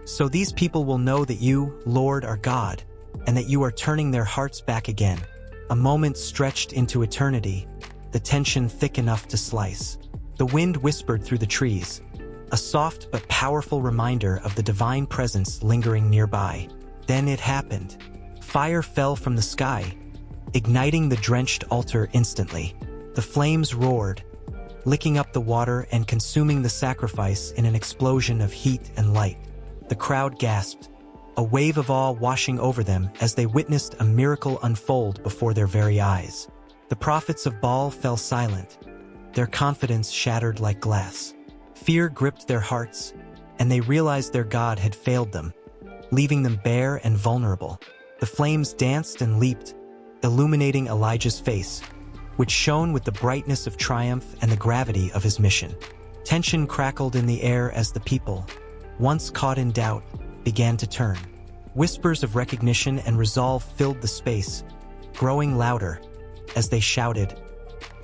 "So these people will know that you, Lord, are God, and that you are turning their hearts back again." A moment stretched into eternity, the tension thick enough to slice. The wind whispered through the trees, a soft but powerful reminder of the divine presence lingering nearby. Then it happened. Fire fell from the sky, igniting the drenched altar instantly. The flames roared, licking up the water and consuming the sacrifice in an explosion of heat and light. The crowd gasped, a wave of awe washing over them as they witnessed a miracle unfold before their very eyes. The prophets of Baal fell silent, their confidence shattered like glass. Fear gripped their hearts, and they realized their God had failed them, leaving them bare and vulnerable. The flames danced and leaped, illuminating Elijah's face, which shone with the brightness of triumph and the gravity of his mission. Tension crackled in the air as the people, once caught in doubt, began to turn. Whispers of recognition and resolve filled the space, growing louder as they shouted,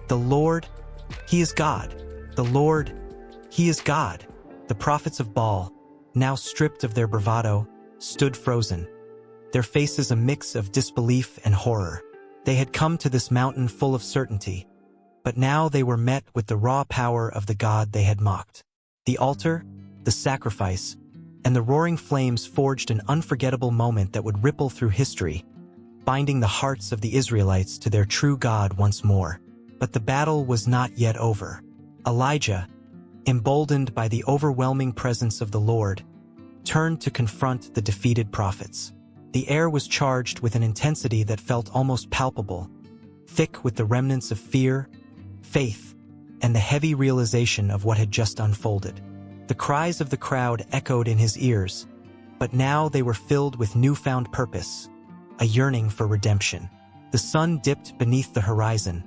"The Lord, He is God! The Lord, He is God!" The prophets of Baal, now stripped of their bravado, stood frozen, their faces a mix of disbelief and horror. They had come to this mountain full of certainty, but now they were met with the raw power of the God they had mocked. The altar, the sacrifice, and the roaring flames forged an unforgettable moment that would ripple through history, binding the hearts of the Israelites to their true God once more. But the battle was not yet over. Elijah, emboldened by the overwhelming presence of the Lord, turned to confront the defeated prophets. The air was charged with an intensity that felt almost palpable, thick with the remnants of fear, faith, and the heavy realization of what had just unfolded. The cries of the crowd echoed in his ears, but now they were filled with newfound purpose, a yearning for redemption. The sun dipped beneath the horizon,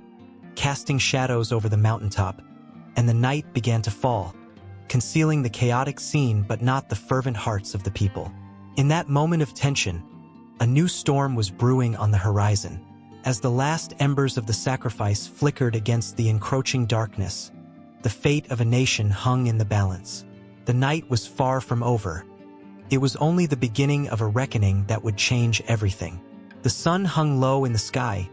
casting shadows over the mountaintop, and the night began to fall, concealing the chaotic scene but not the fervent hearts of the people. In that moment of tension, a new storm was brewing on the horizon. As the last embers of the sacrifice flickered against the encroaching darkness, the fate of a nation hung in the balance. The night was far from over. It was only the beginning of a reckoning that would change everything. The sun hung low in the sky,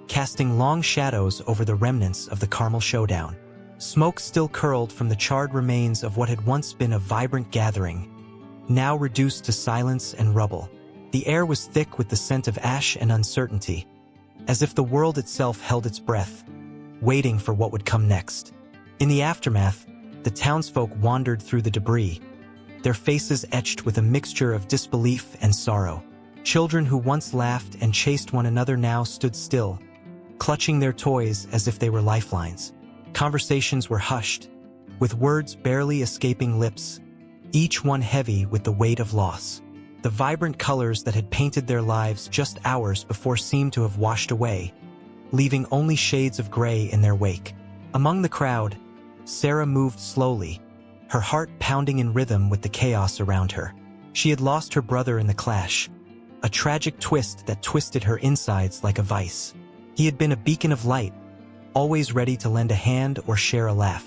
casting long shadows over the remnants of the Carmel showdown. Smoke still curled from the charred remains of what had once been a vibrant gathering, now reduced to silence and rubble. The air was thick with the scent of ash and uncertainty, as if the world itself held its breath, waiting for what would come next. In the aftermath, the townsfolk wandered through the debris, their faces etched with a mixture of disbelief and sorrow. Children who once laughed and chased one another now stood still, clutching their toys as if they were lifelines. Conversations were hushed, with words barely escaping lips, each one heavy with the weight of loss. The vibrant colors that had painted their lives just hours before seemed to have washed away, leaving only shades of gray in their wake. Among the crowd, Sarah moved slowly, her heart pounding in rhythm with the chaos around her. She had lost her brother in the clash, a tragic twist that twisted her insides like a vice. He had been a beacon of light, always ready to lend a hand or share a laugh.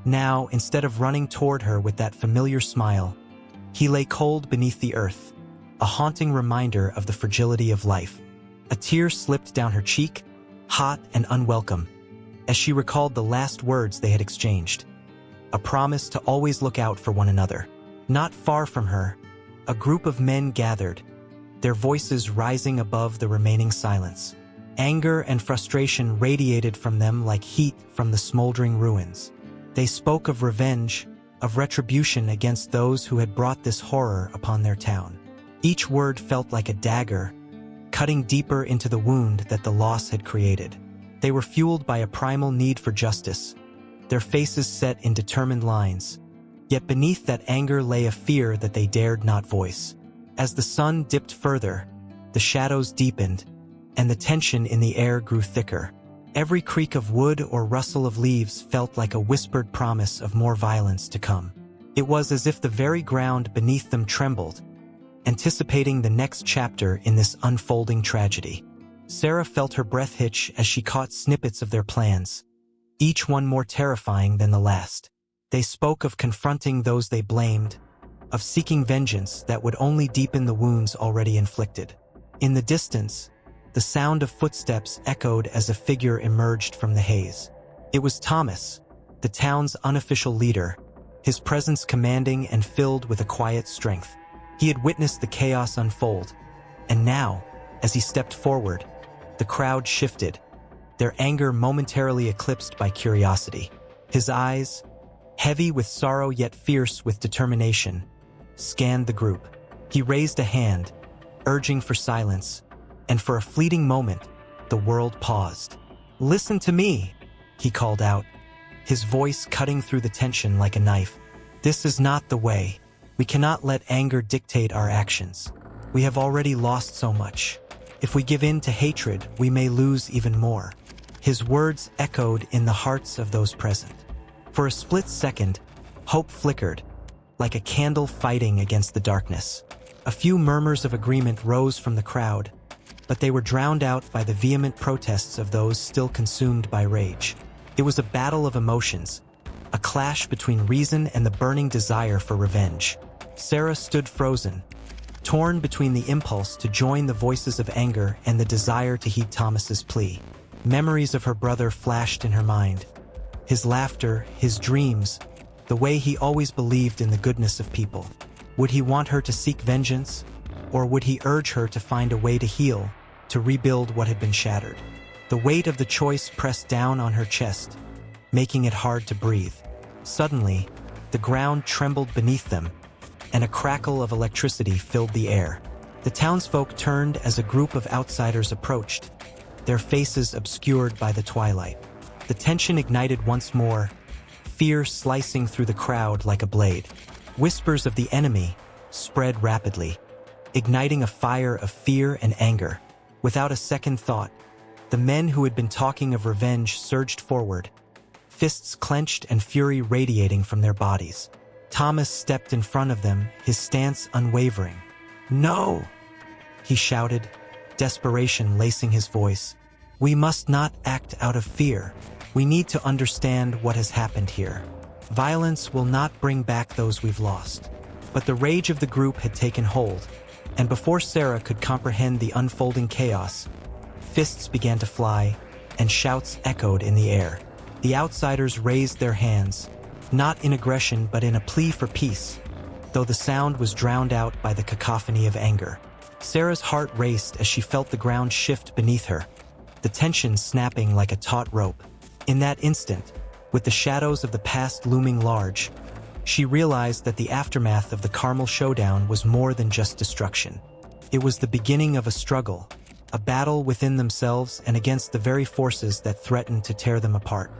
Now, instead of running toward her with that familiar smile, he lay cold beneath the earth, a haunting reminder of the fragility of life. A tear slipped down her cheek, hot and unwelcome, as she recalled the last words they had exchanged. A promise to always look out for one another. Not far from her, a group of men gathered, their voices rising above the remaining silence. Anger and frustration radiated from them like heat from the smoldering ruins. They spoke of revenge, of retribution against those who had brought this horror upon their town. Each word felt like a dagger, cutting deeper into the wound that the loss had created. They were fueled by a primal need for justice, their faces set in determined lines. Yet beneath that anger lay a fear that they dared not voice. As the sun dipped further, the shadows deepened, and the tension in the air grew thicker. Every creak of wood or rustle of leaves felt like a whispered promise of more violence to come. It was as if the very ground beneath them trembled, anticipating the next chapter in this unfolding tragedy. Sarah felt her breath hitch as she caught snippets of their plans, each one more terrifying than the last. They spoke of confronting those they blamed, of seeking vengeance that would only deepen the wounds already inflicted. In the distance, the sound of footsteps echoed as a figure emerged from the haze. It was Thomas, the town's unofficial leader, his presence commanding and filled with a quiet strength. He had witnessed the chaos unfold, and now, as he stepped forward, the crowd shifted, their anger momentarily eclipsed by curiosity. His eyes, heavy with sorrow yet fierce with determination, scanned the group. He raised a hand, urging for silence, and for a fleeting moment, the world paused. "Listen to me," he called out, his voice cutting through the tension like a knife. "This is not the way. We cannot let anger dictate our actions. We have already lost so much. If we give in to hatred, we may lose even more." His words echoed in the hearts of those present. For a split second, hope flickered, like a candle fighting against the darkness. A few murmurs of agreement rose from the crowd, but they were drowned out by the vehement protests of those still consumed by rage. It was a battle of emotions, a clash between reason and the burning desire for revenge. Sarah stood frozen, torn between the impulse to join the voices of anger and the desire to heed Thomas's plea. Memories of her brother flashed in her mind. His laughter, his dreams, the way he always believed in the goodness of people. Would he want her to seek vengeance, or would he urge her to find a way to heal, to rebuild what had been shattered? The weight of the choice pressed down on her chest, making it hard to breathe. Suddenly, the ground trembled beneath them, and a crackle of electricity filled the air. The townsfolk turned as a group of outsiders approached, their faces obscured by the twilight. The tension ignited once more, fear slicing through the crowd like a blade. Whispers of the enemy spread rapidly, igniting a fire of fear and anger. Without a second thought, the men who had been talking of revenge surged forward, fists clenched and fury radiating from their bodies. Thomas stepped in front of them, his stance unwavering. "No!" he shouted, desperation lacing his voice. "We must not act out of fear. We need to understand what has happened here. Violence will not bring back those we've lost." But the rage of the group had taken hold, and before Sarah could comprehend the unfolding chaos, fists began to fly, and shouts echoed in the air. The outsiders raised their hands, not in aggression but in a plea for peace, though the sound was drowned out by the cacophony of anger. Sarah's heart raced as she felt the ground shift beneath her, the tension snapping like a taut rope. In that instant, with the shadows of the past looming large, she realized that the aftermath of the Carmel showdown was more than just destruction. It was the beginning of a struggle, a battle within themselves and against the very forces that threatened to tear them apart.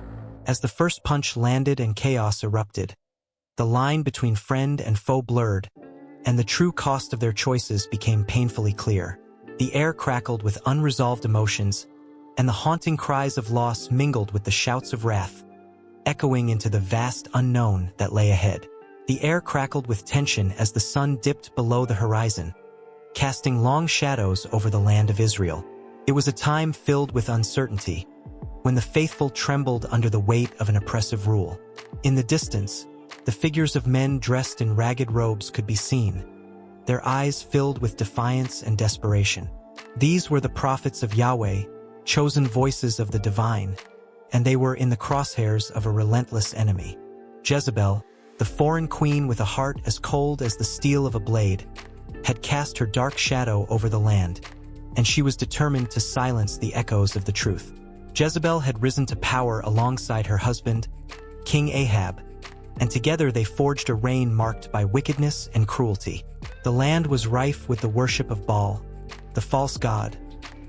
As the first punch landed and chaos erupted, the line between friend and foe blurred, and the true cost of their choices became painfully clear. The air crackled with unresolved emotions, and the haunting cries of loss mingled with the shouts of wrath, echoing into the vast unknown that lay ahead. The air crackled with tension as the sun dipped below the horizon, casting long shadows over the land of Israel. It was a time filled with uncertainty, when the faithful trembled under the weight of an oppressive rule. In the distance, the figures of men dressed in ragged robes could be seen, their eyes filled with defiance and desperation. These were the prophets of Yahweh, chosen voices of the divine, and they were in the crosshairs of a relentless enemy. Jezebel, the foreign queen with a heart as cold as the steel of a blade, had cast her dark shadow over the land, and she was determined to silence the echoes of the truth. Jezebel had risen to power alongside her husband, King Ahab, and together they forged a reign marked by wickedness and cruelty. The land was rife with the worship of Baal, the false god,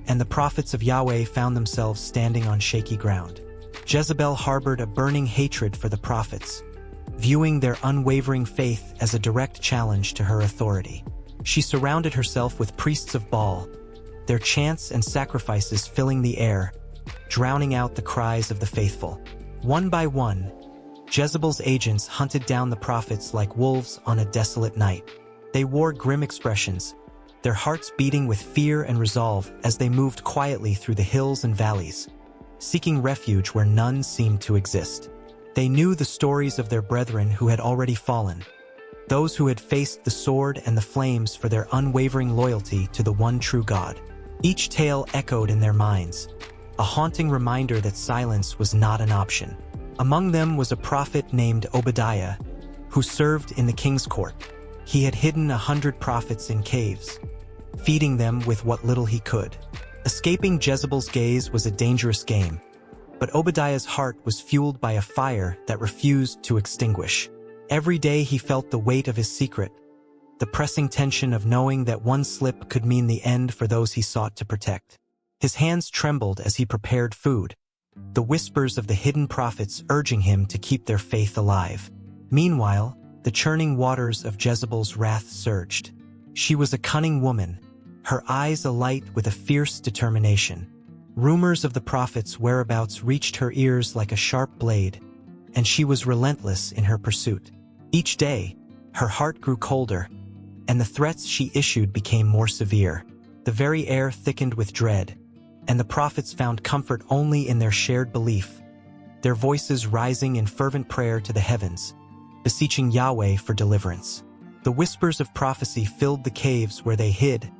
and the prophets of Yahweh found themselves standing on shaky ground. Jezebel harbored a burning hatred for the prophets, viewing their unwavering faith as a direct challenge to her authority. She surrounded herself with priests of Baal, their chants and sacrifices filling the air, drowning out the cries of the faithful. One by one, Jezebel's agents hunted down the prophets like wolves on a desolate night. They wore grim expressions, their hearts beating with fear and resolve as they moved quietly through the hills and valleys, seeking refuge where none seemed to exist. They knew the stories of their brethren who had already fallen, those who had faced the sword and the flames for their unwavering loyalty to the one true God. Each tale echoed in their minds, a haunting reminder that silence was not an option. Among them was a prophet named Obadiah, who served in the king's court. He had hidden 100 prophets in caves, feeding them with what little he could. Escaping Jezebel's gaze was a dangerous game, but Obadiah's heart was fueled by a fire that refused to extinguish. Every day he felt the weight of his secret, the pressing tension of knowing that one slip could mean the end for those he sought to protect. His hands trembled as he prepared food, the whispers of the hidden prophets urging him to keep their faith alive. Meanwhile, the churning waters of Jezebel's wrath surged. She was a cunning woman, her eyes alight with a fierce determination. Rumors of the prophets' whereabouts reached her ears like a sharp blade, and she was relentless in her pursuit. Each day, her heart grew colder, and the threats she issued became more severe. The very air thickened with dread, and the prophets found comfort only in their shared belief, their voices rising in fervent prayer to the heavens, beseeching Yahweh for deliverance. The whispers of prophecy filled the caves where they hid,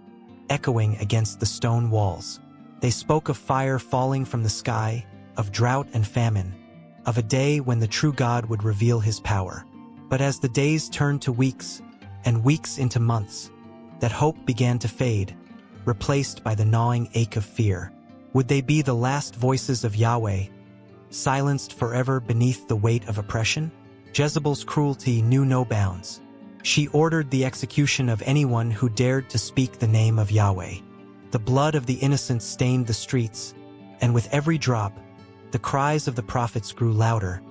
echoing against the stone walls. They spoke of fire falling from the sky, of drought and famine, of a day when the true God would reveal his power. But as the days turned to weeks, and weeks into months, that hope began to fade, replaced by the gnawing ache of fear. Would they be the last voices of Yahweh, silenced forever beneath the weight of oppression? Jezebel's cruelty knew no bounds. She ordered the execution of anyone who dared to speak the name of Yahweh. The blood of the innocent stained the streets, and with every drop, the cries of the prophets grew louder,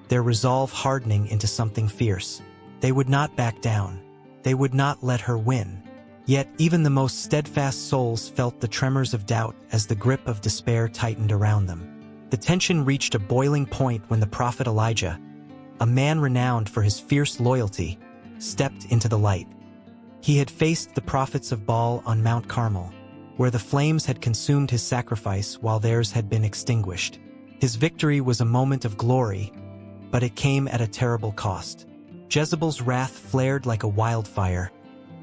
their resolve hardening into something fierce. They would not back down. They would not let her win. Yet even the most steadfast souls felt the tremors of doubt as the grip of despair tightened around them. The tension reached a boiling point when the prophet Elijah, a man renowned for his fierce loyalty, stepped into the light. He had faced the prophets of Baal on Mount Carmel, where the flames had consumed his sacrifice while theirs had been extinguished. His victory was a moment of glory, but it came at a terrible cost. Jezebel's wrath flared like a wildfire,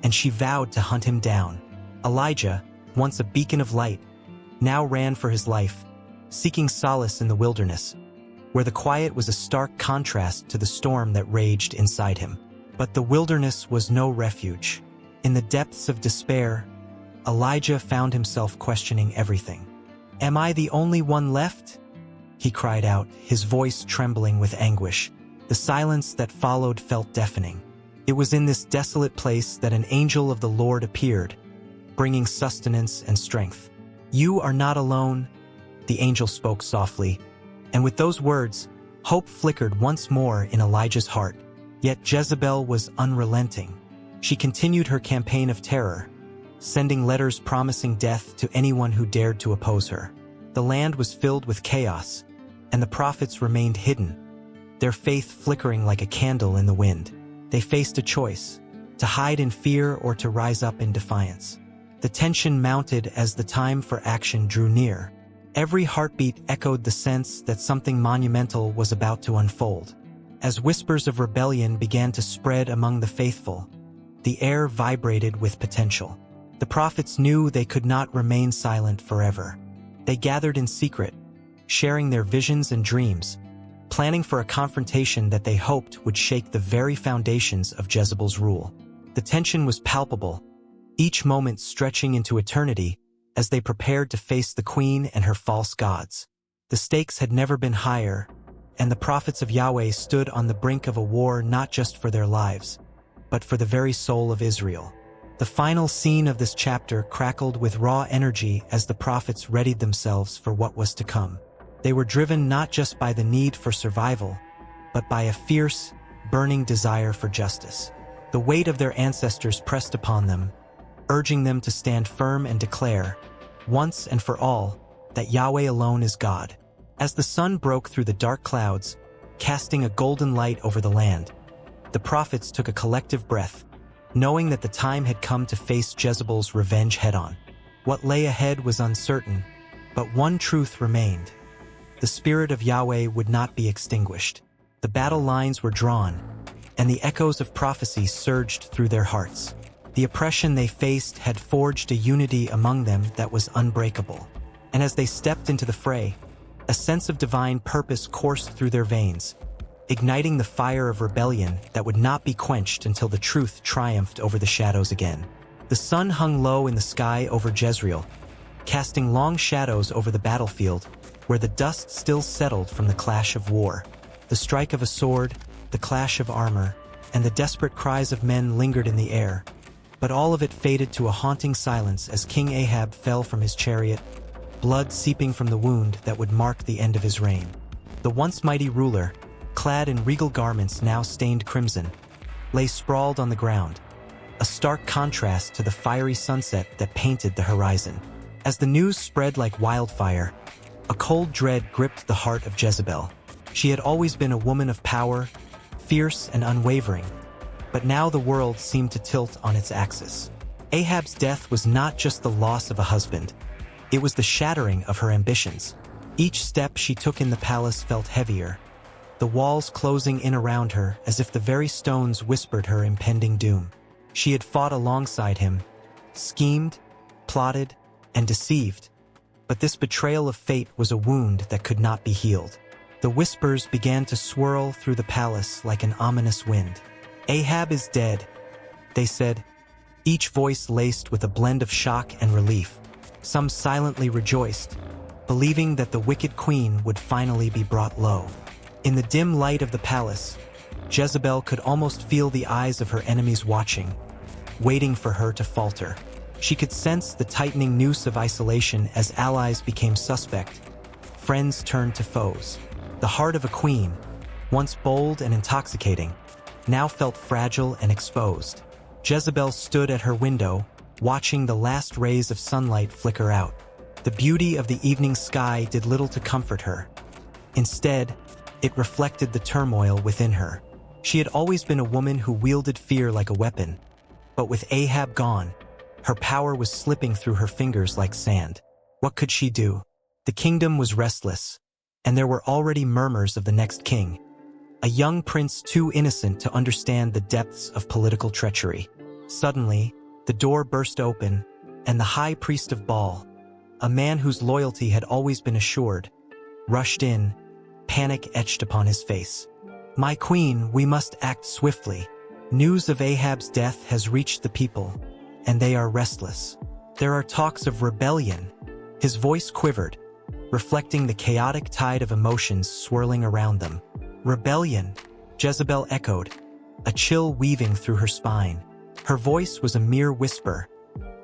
and she vowed to hunt him down. Elijah, once a beacon of light, now ran for his life, seeking solace in the wilderness, where the quiet was a stark contrast to the storm that raged inside him. But the wilderness was no refuge. In the depths of despair, Elijah found himself questioning everything. "Am I the only one left?" he cried out, his voice trembling with anguish. The silence that followed felt deafening. It was in this desolate place that an angel of the Lord appeared, bringing sustenance and strength. "You are not alone," the angel spoke softly, and with those words, hope flickered once more in Elijah's heart. Yet Jezebel was unrelenting. She continued her campaign of terror, sending letters promising death to anyone who dared to oppose her. The land was filled with chaos, and the prophets remained hidden, their faith flickering like a candle in the wind. They faced a choice, to hide in fear or to rise up in defiance. The tension mounted as the time for action drew near. Every heartbeat echoed the sense that something monumental was about to unfold. As whispers of rebellion began to spread among the faithful, the air vibrated with potential. The prophets knew they could not remain silent forever. They gathered in secret, sharing their visions and dreams, planning for a confrontation that they hoped would shake the very foundations of Jezebel's rule. The tension was palpable, each moment stretching into eternity as they prepared to face the queen and her false gods. The stakes had never been higher, and the prophets of Yahweh stood on the brink of a war not just for their lives, but for the very soul of Israel. The final scene of this chapter crackled with raw energy as the prophets readied themselves for what was to come. They were driven not just by the need for survival, but by a fierce, burning desire for justice. The weight of their ancestors pressed upon them, urging them to stand firm and declare, once and for all, that Yahweh alone is God. As the sun broke through the dark clouds, casting a golden light over the land, the prophets took a collective breath, knowing that the time had come to face Jezebel's revenge head-on. What lay ahead was uncertain, but one truth remained. The spirit of Yahweh would not be extinguished. The battle lines were drawn, and the echoes of prophecy surged through their hearts. The oppression they faced had forged a unity among them that was unbreakable. And as they stepped into the fray, a sense of divine purpose coursed through their veins, igniting the fire of rebellion that would not be quenched until the truth triumphed over the shadows again. The sun hung low in the sky over Jezreel, casting long shadows over the battlefield, where the dust still settled from the clash of war. The strike of a sword, the clash of armor, and the desperate cries of men lingered in the air, but all of it faded to a haunting silence as King Ahab fell from his chariot, blood seeping from the wound that would mark the end of his reign. The once mighty ruler, clad in regal garments now stained crimson, lay sprawled on the ground, a stark contrast to the fiery sunset that painted the horizon. As the news spread like wildfire, a cold dread gripped the heart of Jezebel. She had always been a woman of power, fierce and unwavering, but now the world seemed to tilt on its axis. Ahab's death was not just the loss of a husband, it was the shattering of her ambitions. Each step she took in the palace felt heavier, the walls closing in around her as if the very stones whispered her impending doom. She had fought alongside him, schemed, plotted, and deceived, but this betrayal of fate was a wound that could not be healed. The whispers began to swirl through the palace like an ominous wind. "Ahab is dead," they said, each voice laced with a blend of shock and relief. Some silently rejoiced, believing that the wicked queen would finally be brought low. In the dim light of the palace, Jezebel could almost feel the eyes of her enemies watching, waiting for her to falter. She could sense the tightening noose of isolation as allies became suspect, friends turned to foes. The heart of a queen, once bold and intoxicating, now felt fragile and exposed. Jezebel stood at her window, watching the last rays of sunlight flicker out. The beauty of the evening sky did little to comfort her. Instead, it reflected the turmoil within her. She had always been a woman who wielded fear like a weapon, but with Ahab gone, her power was slipping through her fingers like sand. What could she do? The kingdom was restless, and there were already murmurs of the next king, a young prince too innocent to understand the depths of political treachery. Suddenly, the door burst open, and the high priest of Baal, a man whose loyalty had always been assured, rushed in, panic etched upon his face. "My queen, we must act swiftly. News of Ahab's death has reached the people, and they are restless. There are talks of rebellion." His voice quivered, reflecting the chaotic tide of emotions swirling around them. "Rebellion," Jezebel echoed, a chill weaving through her spine. Her voice was a mere whisper,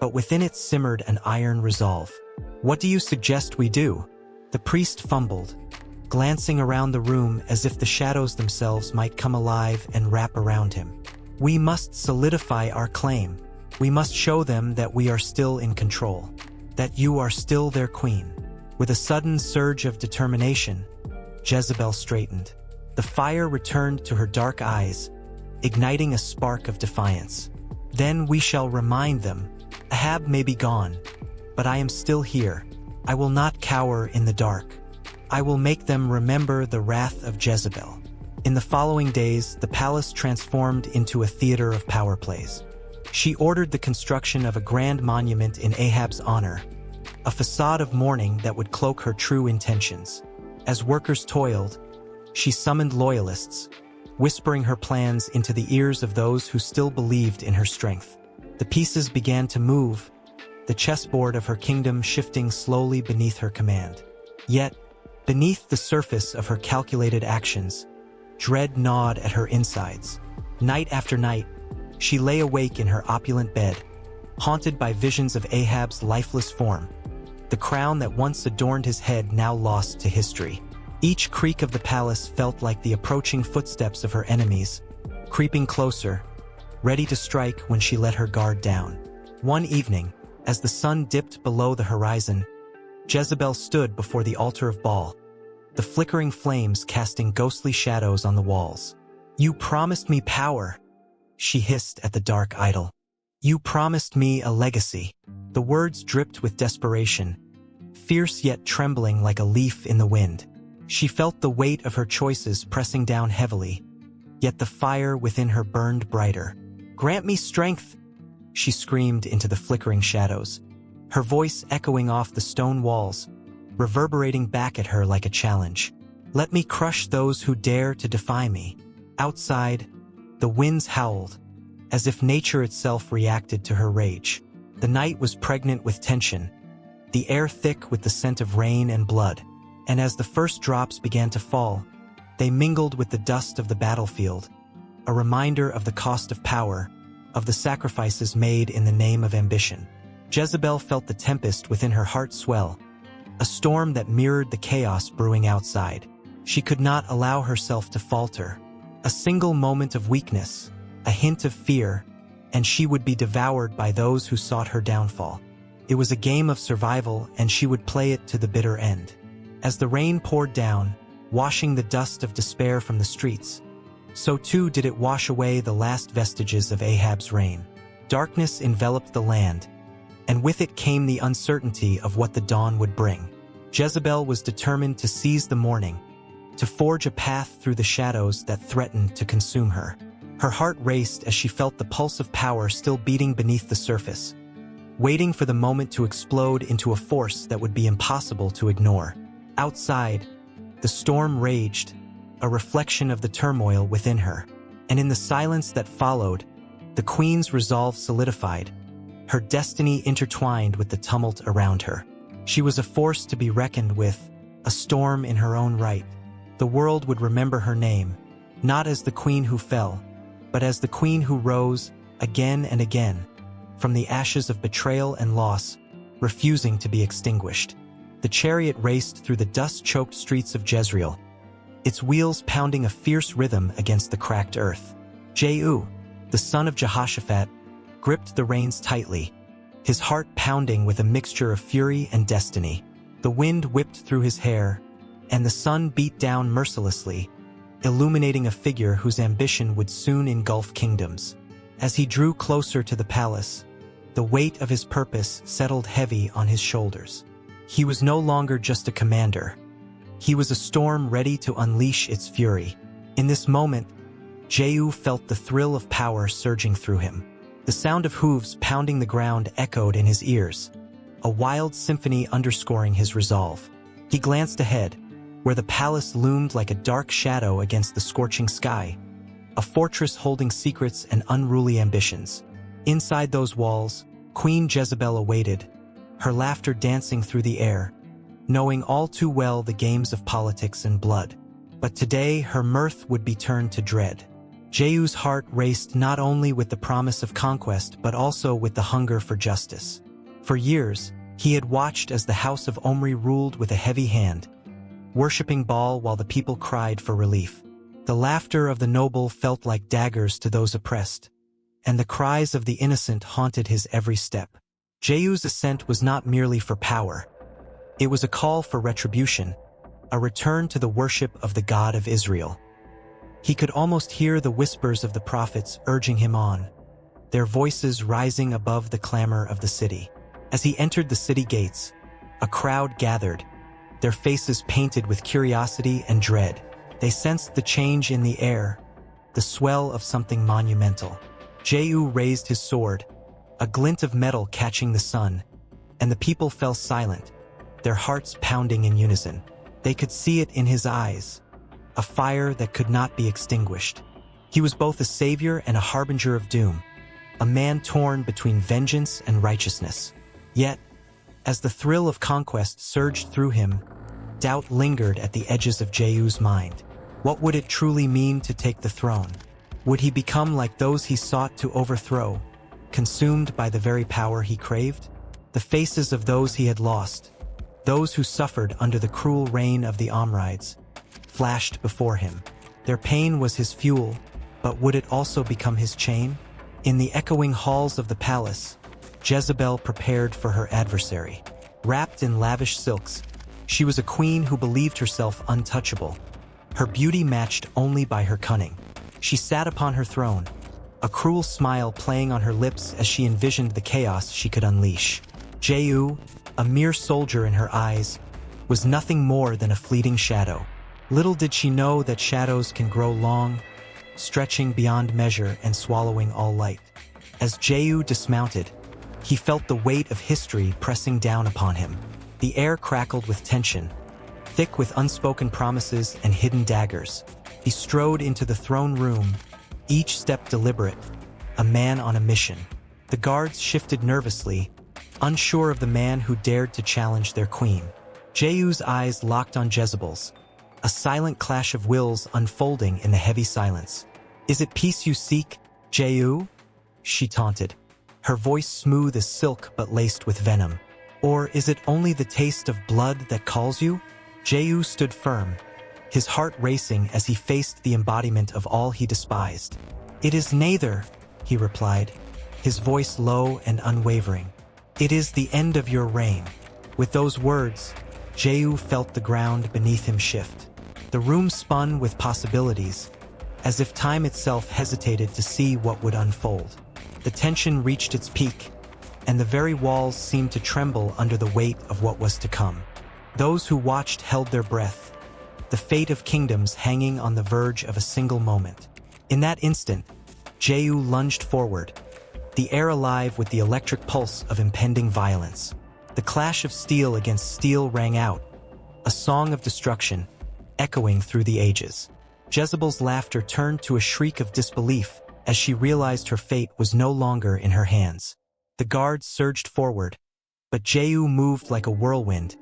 but within it simmered an iron resolve. "What do you suggest we do?" The priest fumbled, glancing around the room as if the shadows themselves might come alive and wrap around him. "We must solidify our claim. We must show them that we are still in control, that you are still their queen." With a sudden surge of determination, Jezebel straightened. The fire returned to her dark eyes, igniting a spark of defiance. "Then we shall remind them. Ahab may be gone, but I am still here. I will not cower in the dark. I will make them remember the wrath of Jezebel. In the following days, the palace transformed into a theater of power plays. She ordered the construction of a grand monument in Ahab's honor, a facade of mourning that would cloak her true intentions. As workers toiled, she summoned loyalists, whispering her plans into the ears of those who still believed in her strength. The pieces began to move, the chessboard of her kingdom shifting slowly beneath her command. Yet, beneath the surface of her calculated actions, dread gnawed at her insides. Night after night, she lay awake in her opulent bed, haunted by visions of Ahab's lifeless form, the crown that once adorned his head now lost to history. Each creak of the palace felt like the approaching footsteps of her enemies, creeping closer, ready to strike when she let her guard down. One evening, as the sun dipped below the horizon, Jezebel stood before the altar of Baal, the flickering flames casting ghostly shadows on the walls. "You promised me power," she hissed at the dark idol. "You promised me a legacy." The words dripped with desperation, fierce yet trembling like a leaf in the wind. She felt the weight of her choices pressing down heavily, yet the fire within her burned brighter. "Grant me strength," she screamed into the flickering shadows, her voice echoing off the stone walls, reverberating back at her like a challenge. "Let me crush those who dare to defy me." Outside, the winds howled, as if nature itself reacted to her rage. The night was pregnant with tension, the air thick with the scent of rain and blood. And as the first drops began to fall, they mingled with the dust of the battlefield, a reminder of the cost of power, of the sacrifices made in the name of ambition. Jezebel felt the tempest within her heart swell, a storm that mirrored the chaos brewing outside. She could not allow herself to falter. A single moment of weakness, a hint of fear, and she would be devoured by those who sought her downfall. It was a game of survival, and she would play it to the bitter end. As the rain poured down, washing the dust of despair from the streets, so too did it wash away the last vestiges of Ahab's reign. Darkness enveloped the land, and with it came the uncertainty of what the dawn would bring. Jezebel was determined to seize the morning, to forge a path through the shadows that threatened to consume her. Her heart raced as she felt the pulse of power still beating beneath the surface, waiting for the moment to explode into a force that would be impossible to ignore. Outside, the storm raged, a reflection of the turmoil within her. And in the silence that followed, the queen's resolve solidified, her destiny intertwined with the tumult around her. She was a force to be reckoned with, a storm in her own right. The world would remember her name, not as the queen who fell, but as the queen who rose, again and again, from the ashes of betrayal and loss, refusing to be extinguished. The chariot raced through the dust-choked streets of Jezreel, its wheels pounding a fierce rhythm against the cracked earth. Jehu, the son of Jehoshaphat, gripped the reins tightly, his heart pounding with a mixture of fury and destiny. The wind whipped through his hair, and the sun beat down mercilessly, illuminating a figure whose ambition would soon engulf kingdoms. As he drew closer to the palace, the weight of his purpose settled heavy on his shoulders. He was no longer just a commander. He was a storm ready to unleash its fury. In this moment, Jehu felt the thrill of power surging through him. The sound of hooves pounding the ground echoed in his ears, a wild symphony underscoring his resolve. He glanced ahead, where the palace loomed like a dark shadow against the scorching sky, a fortress holding secrets and unruly ambitions. Inside those walls, Queen Jezebel awaited, her laughter dancing through the air, knowing all too well the games of politics and blood. But today her mirth would be turned to dread. Jehu's heart raced not only with the promise of conquest but also with the hunger for justice. For years, he had watched as the house of Omri ruled with a heavy hand, worshipping Baal while the people cried for relief. The laughter of the noble felt like daggers to those oppressed, and the cries of the innocent haunted his every step. Jehu's ascent was not merely for power. It was a call for retribution, a return to the worship of the God of Israel. He could almost hear the whispers of the prophets urging him on, their voices rising above the clamor of the city. As he entered the city gates, A crowd gathered, their faces painted with curiosity and dread. They sensed the change in the air, the swell of something monumental. Jehu raised his sword, a glint of metal catching the sun, and the people fell silent, their hearts pounding in unison. They could see it in his eyes, a fire that could not be extinguished. He was both a savior and a harbinger of doom, a man torn between vengeance and righteousness. Yet, as the thrill of conquest surged through him, doubt lingered at the edges of Jehu's mind. What would it truly mean to take the throne? Would he become like those he sought to overthrow, consumed by the very power he craved? The faces of those he had lost, those who suffered under the cruel reign of the Omrides, flashed before him. Their pain was his fuel, but would it also become his chain? In the echoing halls of the palace, Jezebel prepared for her adversary. Wrapped in lavish silks, she was a queen who believed herself untouchable, her beauty matched only by her cunning. She sat upon her throne, a cruel smile playing on her lips as she envisioned the chaos she could unleash. Jehu, a mere soldier in her eyes, was nothing more than a fleeting shadow. Little did she know that shadows can grow long, stretching beyond measure and swallowing all light. As Jehu dismounted, he felt the weight of history pressing down upon him. The air crackled with tension, thick with unspoken promises and hidden daggers. He strode into the throne room, each step deliberate, a man on a mission. The guards shifted nervously, unsure of the man who dared to challenge their queen. Jehu's eyes locked on Jezebel's, a silent clash of wills unfolding in the heavy silence. "Is it peace you seek, Jehu?" she taunted, her voice smooth as silk but laced with venom. "Or is it only the taste of blood that calls you?" Jehu stood firm, his heart racing as he faced the embodiment of all he despised. "It is neither," he replied, his voice low and unwavering. "It is the end of your reign." With those words, Jehu felt the ground beneath him shift. The room spun with possibilities, as if time itself hesitated to see what would unfold. The tension reached its peak, and the very walls seemed to tremble under the weight of what was to come. Those who watched held their breath, the fate of kingdoms hanging on the verge of a single moment. In that instant, Jehu lunged forward, the air alive with the electric pulse of impending violence. The clash of steel against steel rang out, a song of destruction, echoing through the ages. Jezebel's laughter turned to a shriek of disbelief as she realized her fate was no longer in her hands. The guards surged forward, but Jehu moved like a whirlwind,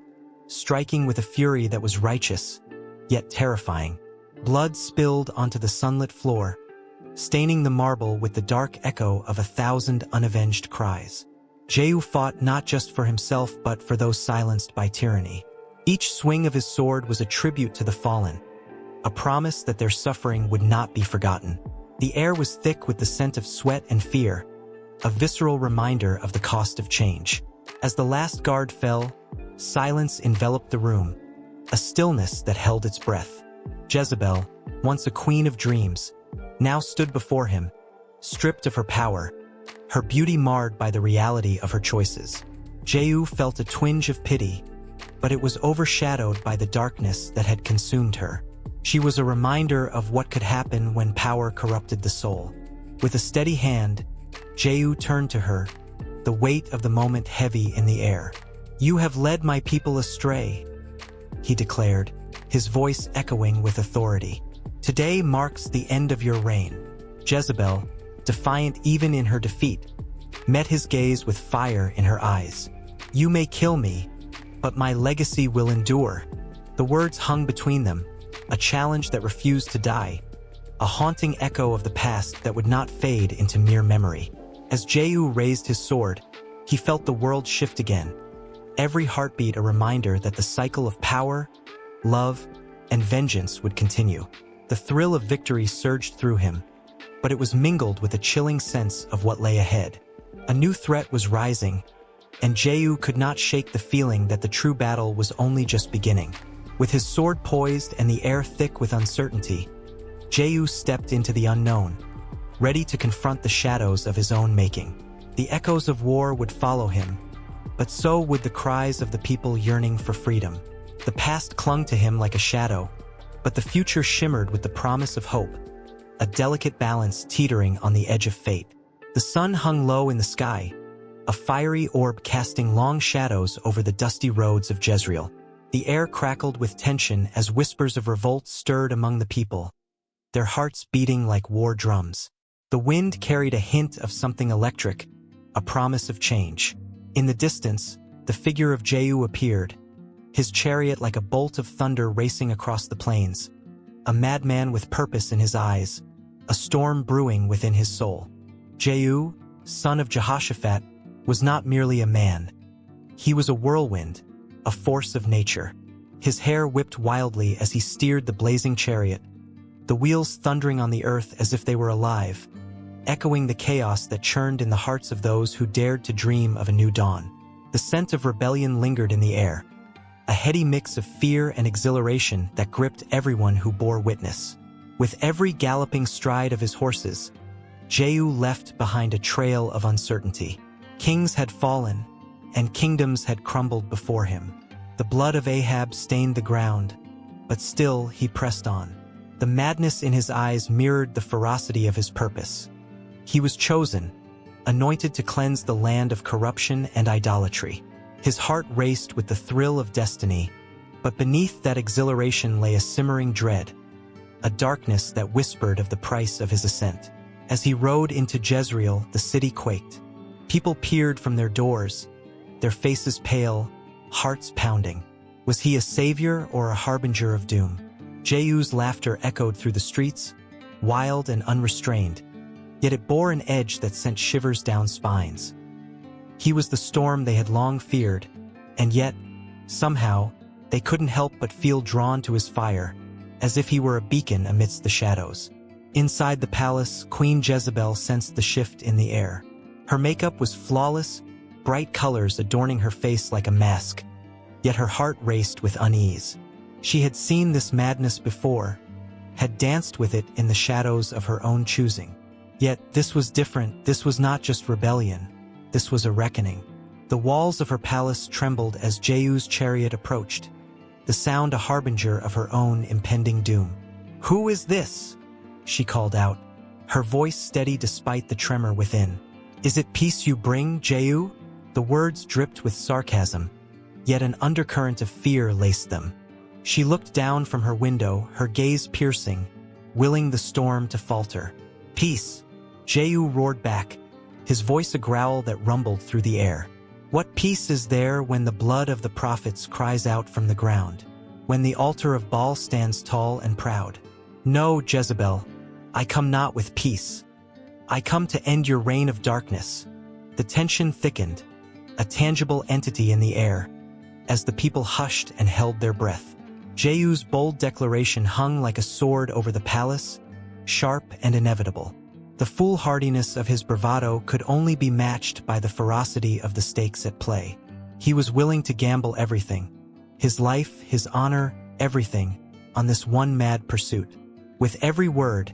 striking with a fury that was righteous, yet terrifying. Blood spilled onto the sunlit floor, staining the marble with the dark echo of 1,000 unavenged cries. Jehu fought not just for himself but for those silenced by tyranny. Each swing of his sword was a tribute to the fallen, a promise that their suffering would not be forgotten. The air was thick with the scent of sweat and fear, a visceral reminder of the cost of change. As the last guard fell, silence enveloped the room, a stillness that held its breath. Jezebel, once a queen of dreams, now stood before him, stripped of her power, her beauty marred by the reality of her choices. Jehu felt a twinge of pity, but it was overshadowed by the darkness that had consumed her. She was a reminder of what could happen when power corrupted the soul. With a steady hand, Jehu turned to her, the weight of the moment heavy in the air. "You have led my people astray," he declared, his voice echoing with authority. "Today marks the end of your reign." Jezebel, defiant even in her defeat, met his gaze with fire in her eyes. "You may kill me, but my legacy will endure." The words hung between them, a challenge that refused to die, a haunting echo of the past that would not fade into mere memory. As Jehu raised his sword, he felt the world shift again, every heartbeat a reminder that the cycle of power, love, and vengeance would continue. The thrill of victory surged through him, but it was mingled with a chilling sense of what lay ahead. A new threat was rising, and Jehu could not shake the feeling that the true battle was only just beginning. With his sword poised and the air thick with uncertainty, Jehu stepped into the unknown, ready to confront the shadows of his own making. The echoes of war would follow him, but so would the cries of the people yearning for freedom. The past clung to him like a shadow, but the future shimmered with the promise of hope, a delicate balance teetering on the edge of fate. The sun hung low in the sky, a fiery orb casting long shadows over the dusty roads of Jezreel. The air crackled with tension as whispers of revolt stirred among the people, their hearts beating like war drums. The wind carried a hint of something electric, a promise of change. In the distance, the figure of Jehu appeared, his chariot like a bolt of thunder racing across the plains, a madman with purpose in his eyes, a storm brewing within his soul. Jehu, son of Jehoshaphat, was not merely a man. He was a whirlwind, a force of nature. His hair whipped wildly as he steered the blazing chariot, the wheels thundering on the earth as if they were alive, echoing the chaos that churned in the hearts of those who dared to dream of a new dawn. The scent of rebellion lingered in the air, a heady mix of fear and exhilaration that gripped everyone who bore witness. With every galloping stride of his horses, Jehu left behind a trail of uncertainty. Kings had fallen, and kingdoms had crumbled before him. The blood of Ahab stained the ground, but still he pressed on. The madness in his eyes mirrored the ferocity of his purpose. He was chosen, anointed to cleanse the land of corruption and idolatry. His heart raced with the thrill of destiny, but beneath that exhilaration lay a simmering dread, a darkness that whispered of the price of his ascent. As he rode into Jezreel, the city quaked. People peered from their doors, their faces pale, hearts pounding. Was he a savior or a harbinger of doom? Jehu's laughter echoed through the streets, wild and unrestrained, yet it bore an edge that sent shivers down spines. He was the storm they had long feared, and yet, somehow, they couldn't help but feel drawn to his fire, as if he were a beacon amidst the shadows. Inside the palace, Queen Jezebel sensed the shift in the air. Her makeup was flawless, bright colors adorning her face like a mask, yet her heart raced with unease. She had seen this madness before, had danced with it in the shadows of her own choosing. Yet this was different. This was not just rebellion. This was a reckoning. The walls of her palace trembled as Jehu's chariot approached, the sound a harbinger of her own impending doom. "Who is this?" she called out, her voice steady despite the tremor within. "Is it peace you bring, Jehu?" The words dripped with sarcasm, yet an undercurrent of fear laced them. She looked down from her window, her gaze piercing, willing the storm to falter. "Peace," Jehu roared back, his voice a growl that rumbled through the air. "What peace is there when the blood of the prophets cries out from the ground, when the altar of Baal stands tall and proud? No, Jezebel, I come not with peace. I come to end your reign of darkness." The tension thickened, a tangible entity in the air, as the people hushed and held their breath. Jehu's bold declaration hung like a sword over the palace, sharp and inevitable. The foolhardiness of his bravado could only be matched by the ferocity of the stakes at play. He was willing to gamble everything, his life, his honor, everything, on this one mad pursuit. With every word,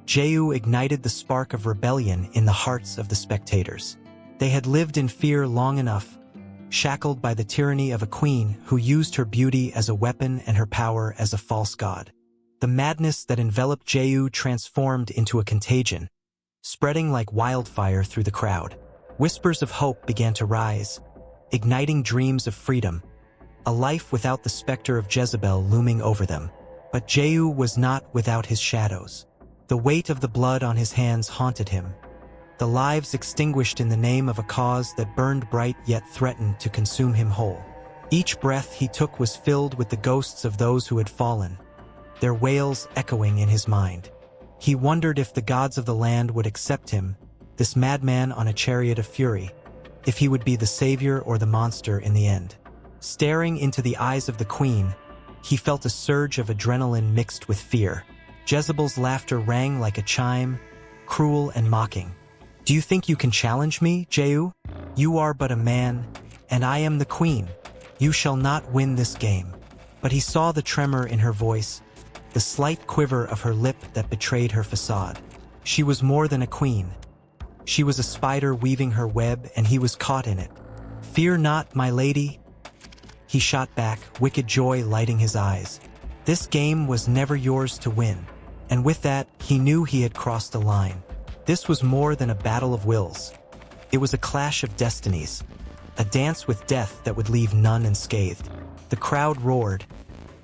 Jehu ignited the spark of rebellion in the hearts of the spectators. They had lived in fear long enough, shackled by the tyranny of a queen who used her beauty as a weapon and her power as a false god. The madness that enveloped Jehu transformed into a contagion, spreading like wildfire through the crowd. Whispers of hope began to rise, igniting dreams of freedom, a life without the specter of Jezebel looming over them. But Jehu was not without his shadows. The weight of the blood on his hands haunted him, the lives extinguished in the name of a cause that burned bright yet threatened to consume him whole. Each breath he took was filled with the ghosts of those who had fallen, their wails echoing in his mind. He wondered if the gods of the land would accept him, this madman on a chariot of fury, if he would be the savior or the monster in the end. Staring into the eyes of the queen, he felt a surge of adrenaline mixed with fear. Jezebel's laughter rang like a chime, cruel and mocking. "Do you think you can challenge me, Jehu? You are but a man, and I am the queen. You shall not win this game." But he saw the tremor in her voice, the slight quiver of her lip that betrayed her facade. She was more than a queen. She was a spider weaving her web, and he was caught in it, "Fear not, my lady," he shot back, wicked joy lighting his eyes. This game was never yours to win. And with that, he knew he had crossed a line. This was more than a battle of wills. It was a clash of destinies, a dance with death that would leave none unscathed. The crowd roared,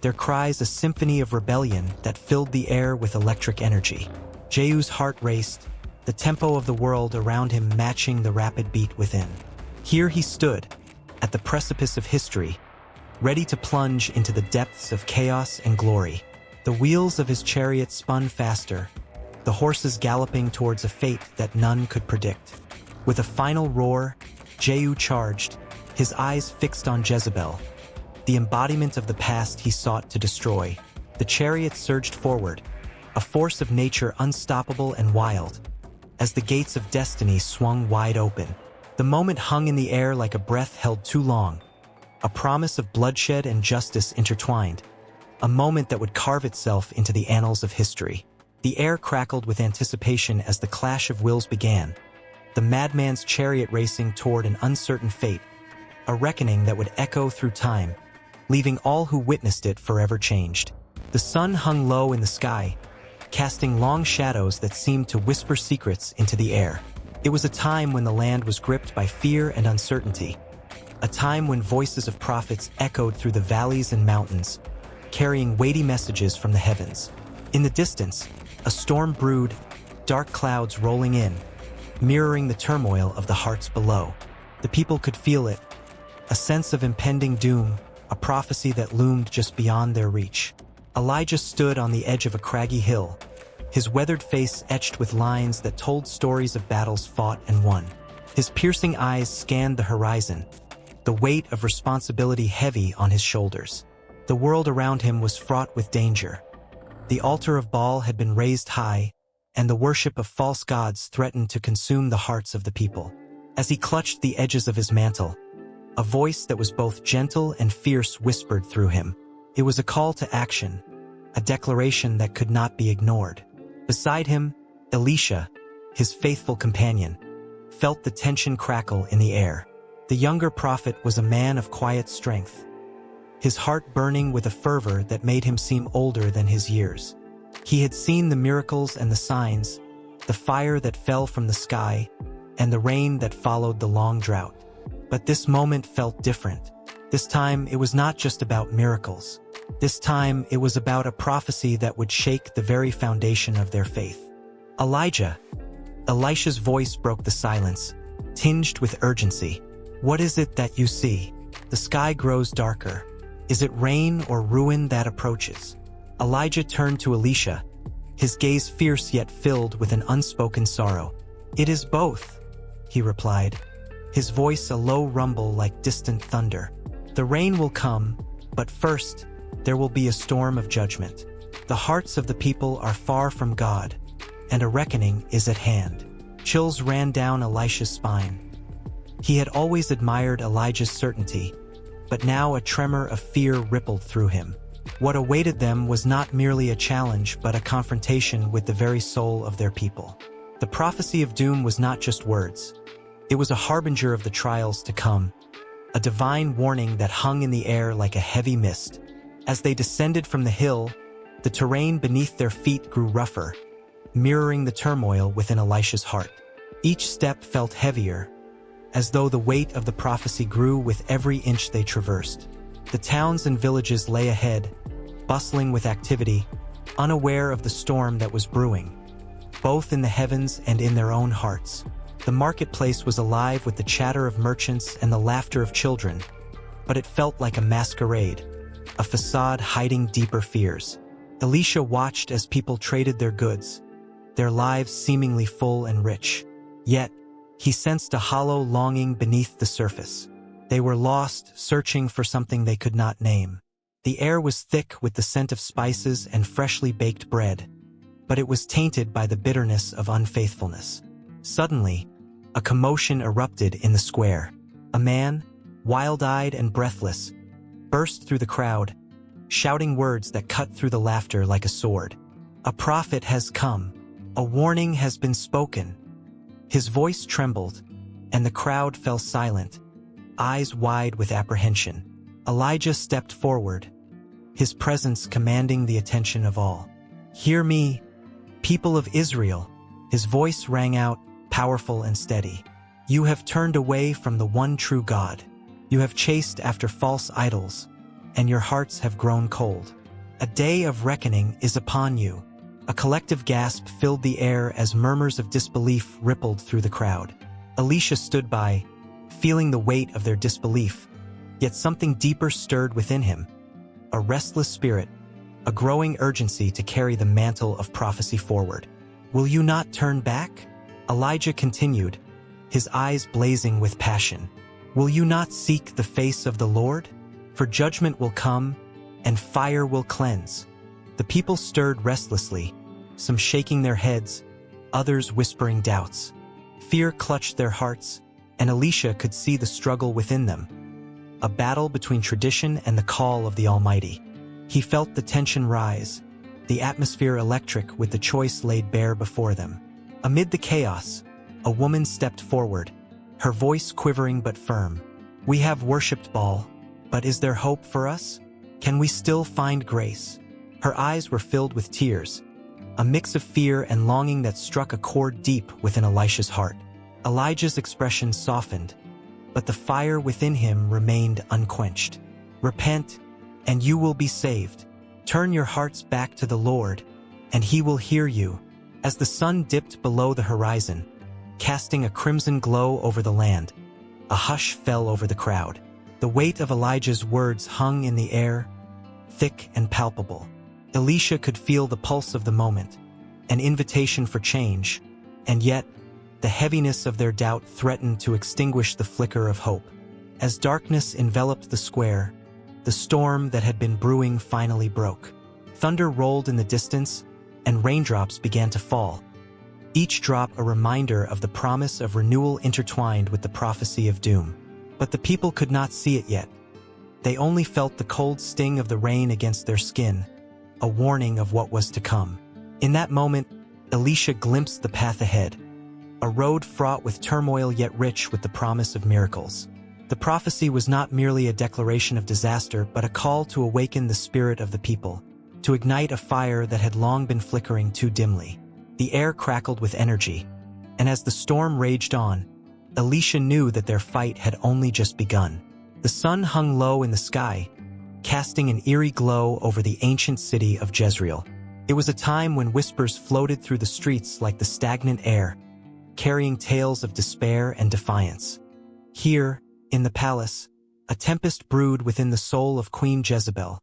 their cries a symphony of rebellion that filled the air with electric energy. Jehu's heart raced, the tempo of the world around him matching the rapid beat within. Here he stood, at the precipice of history, ready to plunge into the depths of chaos and glory. The wheels of his chariot spun faster, the horses galloping towards a fate that none could predict. With a final roar, Jehu charged, his eyes fixed on Jezebel, the embodiment of the past he sought to destroy. The chariot surged forward, a force of nature unstoppable and wild, as the gates of destiny swung wide open. The moment hung in the air like a breath held too long, a promise of bloodshed and justice intertwined, a moment that would carve itself into the annals of history. The air crackled with anticipation as the clash of wills began, the madman's chariot racing toward an uncertain fate, a reckoning that would echo through time, leaving all who witnessed it forever changed. The sun hung low in the sky, casting long shadows that seemed to whisper secrets into the air. It was a time when the land was gripped by fear and uncertainty, a time when voices of prophets echoed through the valleys and mountains, carrying weighty messages from the heavens. In the distance, a storm brewed, dark clouds rolling in, mirroring the turmoil of the hearts below. The people could feel it, a sense of impending doom, a prophecy that loomed just beyond their reach. Elijah stood on the edge of a craggy hill, his weathered face etched with lines that told stories of battles fought and won. His piercing eyes scanned the horizon, the weight of responsibility heavy on his shoulders. The world around him was fraught with danger. The altar of Baal had been raised high, and the worship of false gods threatened to consume the hearts of the people. As he clutched the edges of his mantle, a voice that was both gentle and fierce whispered through him. It was a call to action, a declaration that could not be ignored. Beside him, Elisha, his faithful companion, felt the tension crackle in the air. The younger prophet was a man of quiet strength, his heart burning with a fervor that made him seem older than his years. He had seen the miracles and the signs, the fire that fell from the sky, and the rain that followed the long drought. But this moment felt different. This time, it was not just about miracles. This time, it was about a prophecy that would shake the very foundation of their faith. "Elijah!" Elisha's voice broke the silence, tinged with urgency. "What is it that you see? The sky grows darker. Is it rain or ruin that approaches?" Elijah turned to Elisha, his gaze fierce yet filled with an unspoken sorrow. "It is both," he replied, his voice a low rumble like distant thunder. "The rain will come, but first, there will be a storm of judgment. The hearts of the people are far from God, and a reckoning is at hand." Chills ran down Elisha's spine. He had always admired Elijah's certainty, but now a tremor of fear rippled through him. What awaited them was not merely a challenge but a confrontation with the very soul of their people. The prophecy of doom was not just words. It was a harbinger of the trials to come, a divine warning that hung in the air like a heavy mist. As they descended from the hill, the terrain beneath their feet grew rougher, mirroring the turmoil within Elisha's heart. Each step felt heavier, as though the weight of the prophecy grew with every inch they traversed. The towns and villages lay ahead, bustling with activity, unaware of the storm that was brewing, both in the heavens and in their own hearts. The marketplace was alive with the chatter of merchants and the laughter of children, but it felt like a masquerade, a facade hiding deeper fears. Elisha watched as people traded their goods, their lives seemingly full and rich. Yet, he sensed a hollow longing beneath the surface. They were lost, searching for something they could not name. The air was thick with the scent of spices and freshly baked bread, but it was tainted by the bitterness of unfaithfulness. Suddenly, a commotion erupted in the square. A man, wild-eyed and breathless, burst through the crowd, shouting words that cut through the laughter like a sword. "A prophet has come. A warning has been spoken." His voice trembled, and the crowd fell silent, eyes wide with apprehension. Elijah stepped forward, his presence commanding the attention of all. "Hear me, people of Israel," his voice rang out, powerful and steady. "You have turned away from the one true God. You have chased after false idols, and your hearts have grown cold. A day of reckoning is upon you." A collective gasp filled the air as murmurs of disbelief rippled through the crowd. Elisha stood by, feeling the weight of their disbelief, yet something deeper stirred within him. A restless spirit, a growing urgency to carry the mantle of prophecy forward. "Will you not turn back?" Elijah continued, his eyes blazing with passion. "Will you not seek the face of the Lord? For judgment will come, and fire will cleanse." The people stirred restlessly, some shaking their heads, others whispering doubts. Fear clutched their hearts, and Elisha could see the struggle within them. A battle between tradition and the call of the Almighty. He felt the tension rise, the atmosphere electric with the choice laid bare before them. Amid the chaos, a woman stepped forward, her voice quivering but firm. "We have worshipped Baal, but is there hope for us? Can we still find grace?" Her eyes were filled with tears, a mix of fear and longing that struck a chord deep within Elisha's heart. Elijah's expression softened, but the fire within him remained unquenched. "Repent, and you will be saved. Turn your hearts back to the Lord, and he will hear you." As the sun dipped below the horizon, casting a crimson glow over the land, a hush fell over the crowd. The weight of Elijah's words hung in the air, thick and palpable. Elisha could feel the pulse of the moment, an invitation for change, and yet, the heaviness of their doubt threatened to extinguish the flicker of hope. As darkness enveloped the square, the storm that had been brewing finally broke. Thunder rolled in the distance, and raindrops began to fall, each drop a reminder of the promise of renewal intertwined with the prophecy of doom. But the people could not see it yet. They only felt the cold sting of the rain against their skin, a warning of what was to come. In that moment, Elisha glimpsed the path ahead, a road fraught with turmoil yet rich with the promise of miracles. The prophecy was not merely a declaration of disaster, but a call to awaken the spirit of the people, to ignite a fire that had long been flickering too dimly. The air crackled with energy, and as the storm raged on, Elisha knew that their fight had only just begun. The sun hung low in the sky, casting an eerie glow over the ancient city of Jezreel. It was a time when whispers floated through the streets like the stagnant air, carrying tales of despair and defiance. Here, in the palace, a tempest brewed within the soul of Queen Jezebel,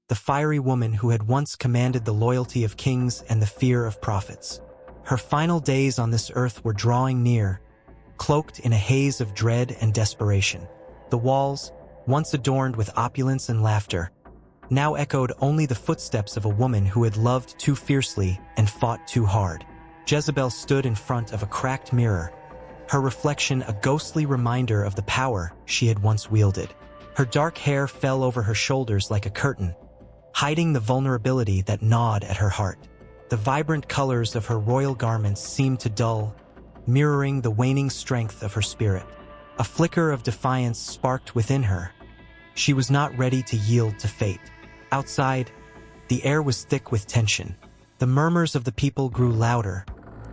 the fiery woman who had once commanded the loyalty of kings and the fear of prophets. Her final days on this earth were drawing near, cloaked in a haze of dread and desperation. The walls, once adorned with opulence and laughter, now echoed only the footsteps of a woman who had loved too fiercely and fought too hard. Jezebel stood in front of a cracked mirror, her reflection a ghostly reminder of the power she had once wielded. Her dark hair fell over her shoulders like a curtain, hiding the vulnerability that gnawed at her heart. The vibrant colors of her royal garments seemed to dull, mirroring the waning strength of her spirit. A flicker of defiance sparked within her. She was not ready to yield to fate. Outside, the air was thick with tension. The murmurs of the people grew louder,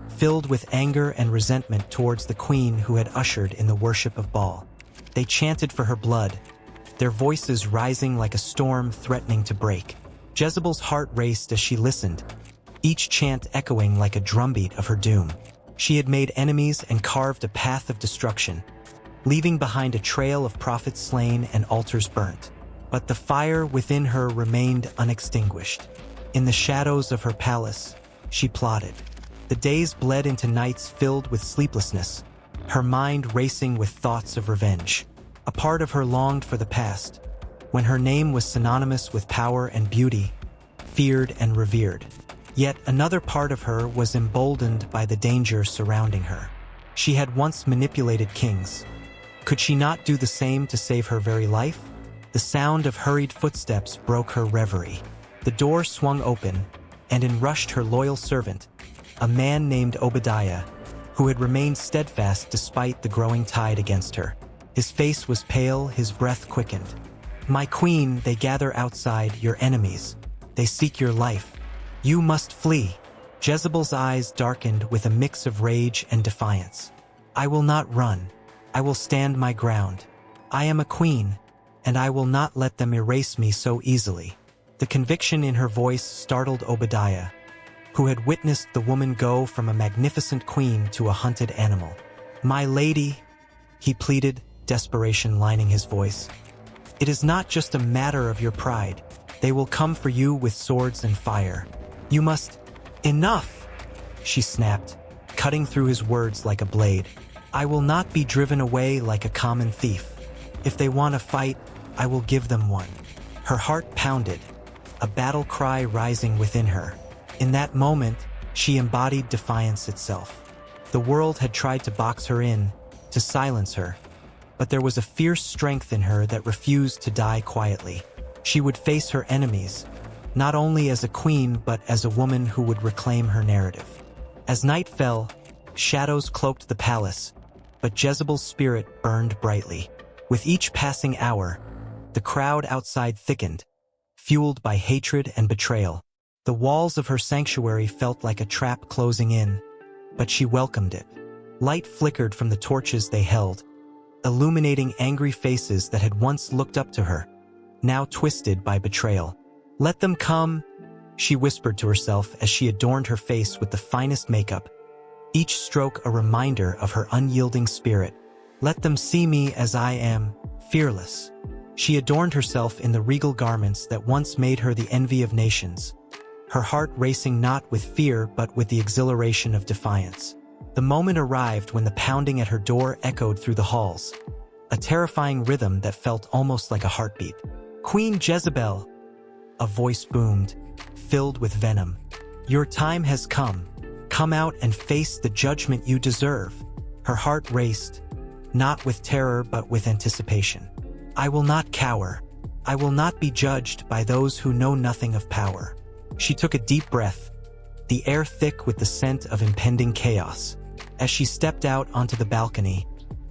filled with anger and resentment towards the queen who had ushered in the worship of Baal. They chanted for her blood, their voices rising like a storm threatening to break. Jezebel's heart raced as she listened, each chant echoing like a drumbeat of her doom. She had made enemies and carved a path of destruction, leaving behind a trail of prophets slain and altars burnt. But the fire within her remained unextinguished. In the shadows of her palace, she plotted. The days bled into nights filled with sleeplessness, her mind racing with thoughts of revenge. A part of her longed for the past, when her name was synonymous with power and beauty, feared and revered. Yet another part of her was emboldened by the danger surrounding her. She had once manipulated kings. Could she not do the same to save her very life? The sound of hurried footsteps broke her reverie. The door swung open, and in rushed her loyal servant, a man named Obadiah, who had remained steadfast despite the growing tide against her. His face was pale, his breath quickened. "My queen, they gather outside, your enemies. They seek your life. You must flee." Jezebel's eyes darkened with a mix of rage and defiance. "I will not run. I will stand my ground. I am a queen, and I will not let them erase me so easily." The conviction in her voice startled Obadiah, who had witnessed the woman go from a magnificent queen to a hunted animal. "My lady," he pleaded, desperation lining his voice, "it is not just a matter of your pride. They will come for you with swords and fire. You must—" "Enough!" she snapped, cutting through his words like a blade. "I will not be driven away like a common thief. If they want a fight, I will give them one." Her heart pounded, a battle cry rising within her. In that moment, she embodied defiance itself. The world had tried to box her in, to silence her, but there was a fierce strength in her that refused to die quietly. She would face her enemies, not only as a queen but as a woman who would reclaim her narrative. As night fell, shadows cloaked the palace, but Jezebel's spirit burned brightly. With each passing hour, the crowd outside thickened, fueled by hatred and betrayal. The walls of her sanctuary felt like a trap closing in, but she welcomed it. Light flickered from the torches they held, illuminating angry faces that had once looked up to her, now twisted by betrayal. "Let them come," she whispered to herself as she adorned her face with the finest makeup, each stroke a reminder of her unyielding spirit. "Let them see me as I am, fearless." She adorned herself in the regal garments that once made her the envy of nations, her heart racing not with fear but with the exhilaration of defiance. The moment arrived when the pounding at her door echoed through the halls, a terrifying rhythm that felt almost like a heartbeat. "Queen Jezebel," a voice boomed, filled with venom. "Your time has come. Come out and face the judgment you deserve." Her heart raced, not with terror but with anticipation. "I will not cower. I will not be judged by those who know nothing of power." She took a deep breath, the air thick with the scent of impending chaos. As she stepped out onto the balcony,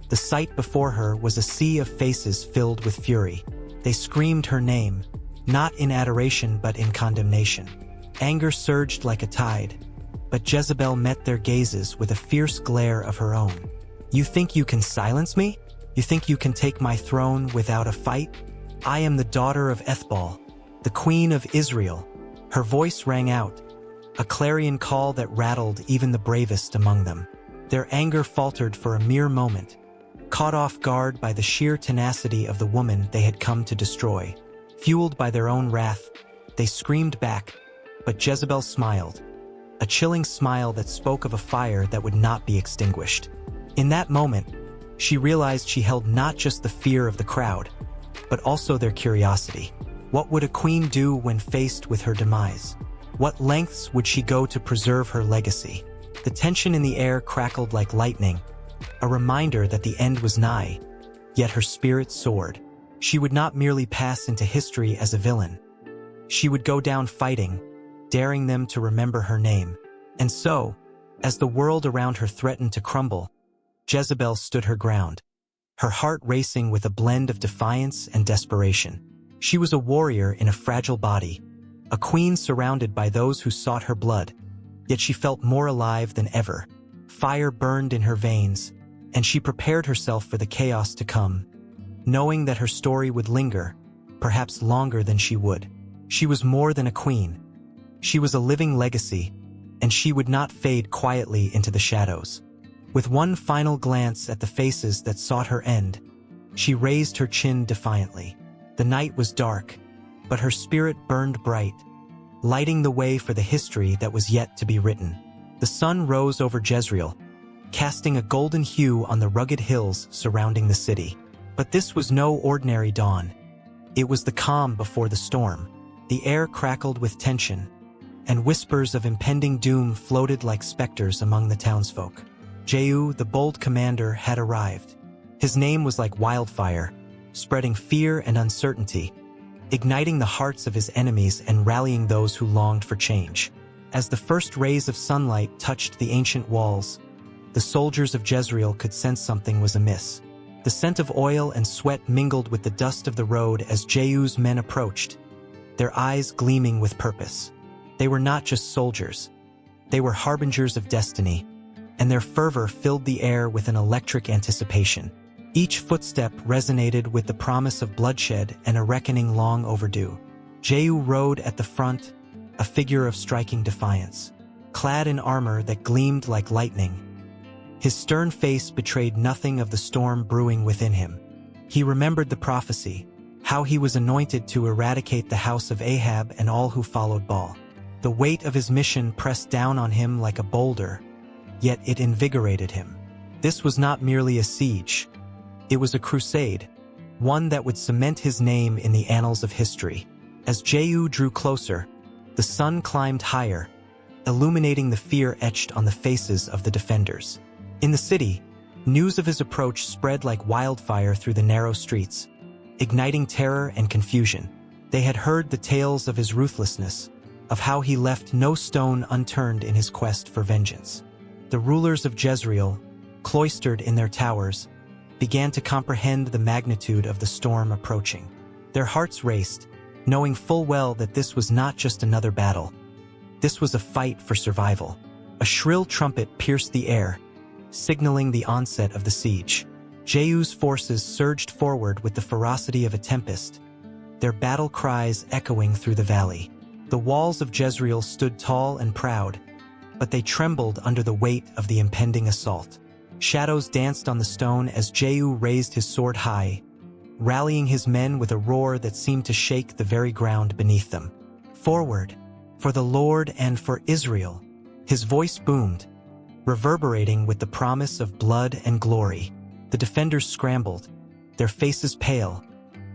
the sight before her was a sea of faces filled with fury. They screamed her name, not in adoration but in condemnation. Anger surged like a tide, but Jezebel met their gazes with a fierce glare of her own. "You think you can silence me? You think you can take my throne without a fight? I am the daughter of Ethbaal, the queen of Israel." Her voice rang out, a clarion call that rattled even the bravest among them. Their anger faltered for a mere moment, caught off guard by the sheer tenacity of the woman they had come to destroy. Fueled by their own wrath, they screamed back, but Jezebel smiled, a chilling smile that spoke of a fire that would not be extinguished. In that moment, she realized she held not just the fear of the crowd, but also their curiosity. What would a queen do when faced with her demise? What lengths would she go to preserve her legacy? The tension in the air crackled like lightning, a reminder that the end was nigh, yet her spirit soared. She would not merely pass into history as a villain. She would go down fighting, daring them to remember her name. And so, as the world around her threatened to crumble, Jezebel stood her ground, her heart racing with a blend of defiance and desperation. She was a warrior in a fragile body, a queen surrounded by those who sought her blood, yet she felt more alive than ever. Fire burned in her veins, and she prepared herself for the chaos to come, knowing that her story would linger, perhaps longer than she would. She was more than a queen. She was a living legacy, and she would not fade quietly into the shadows. With one final glance at the faces that sought her end, she raised her chin defiantly. The night was dark, but her spirit burned bright, lighting the way for the history that was yet to be written. The sun rose over Jezreel, casting a golden hue on the rugged hills surrounding the city. But this was no ordinary dawn. It was the calm before the storm. The air crackled with tension, and whispers of impending doom floated like specters among the townsfolk. Jehu, the bold commander, had arrived. His name was like wildfire, spreading fear and uncertainty, igniting the hearts of his enemies and rallying those who longed for change. As the first rays of sunlight touched the ancient walls, the soldiers of Jezreel could sense something was amiss. The scent of oil and sweat mingled with the dust of the road as Jehu's men approached, their eyes gleaming with purpose. They were not just soldiers. They were harbingers of destiny, and their fervor filled the air with an electric anticipation. Each footstep resonated with the promise of bloodshed and a reckoning long overdue. Jehu rode at the front, a figure of striking defiance, clad in armor that gleamed like lightning. His stern face betrayed nothing of the storm brewing within him. He remembered the prophecy, how he was anointed to eradicate the house of Ahab and all who followed Baal. The weight of his mission pressed down on him like a boulder, yet it invigorated him. This was not merely a siege. It was a crusade, one that would cement his name in the annals of history. As Jehu drew closer, the sun climbed higher, illuminating the fear etched on the faces of the defenders. In the city, news of his approach spread like wildfire through the narrow streets, igniting terror and confusion. They had heard the tales of his ruthlessness, of how he left no stone unturned in his quest for vengeance. The rulers of Jezreel, cloistered in their towers, began to comprehend the magnitude of the storm approaching. Their hearts raced, knowing full well that this was not just another battle. This was a fight for survival. A shrill trumpet pierced the air, signaling the onset of the siege. Jehu's forces surged forward with the ferocity of a tempest, their battle cries echoing through the valley. The walls of Jezreel stood tall and proud, but they trembled under the weight of the impending assault. Shadows danced on the stone as Jehu raised his sword high, rallying his men with a roar that seemed to shake the very ground beneath them. "Forward, for the Lord and for Israel!" His voice boomed, reverberating with the promise of blood and glory. The defenders scrambled, their faces pale,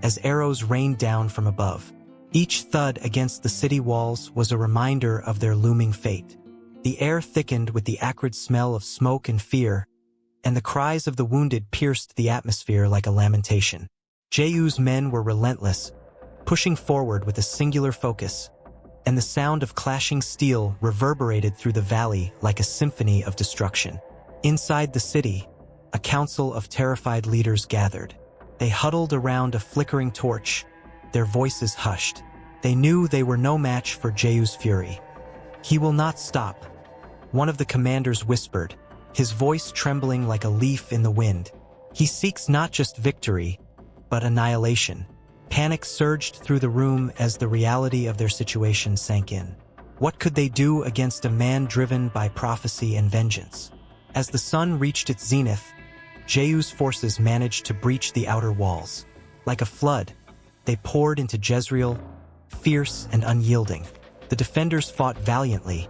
as arrows rained down from above. Each thud against the city walls was a reminder of their looming fate. The air thickened with the acrid smell of smoke and fear, and the cries of the wounded pierced the atmosphere like a lamentation. Jehu's men were relentless, pushing forward with a singular focus, and the sound of clashing steel reverberated through the valley like a symphony of destruction. Inside the city, a council of terrified leaders gathered. They huddled around a flickering torch, their voices hushed. They knew they were no match for Jehu's fury. "He will not stop," one of the commanders whispered, his voice trembling like a leaf in the wind. "He seeks not just victory, but annihilation." Panic surged through the room as the reality of their situation sank in. What could they do against a man driven by prophecy and vengeance? As the sun reached its zenith, Jehu's forces managed to breach the outer walls. Like a flood, they poured into Jezreel, fierce and unyielding. The defenders fought valiantly,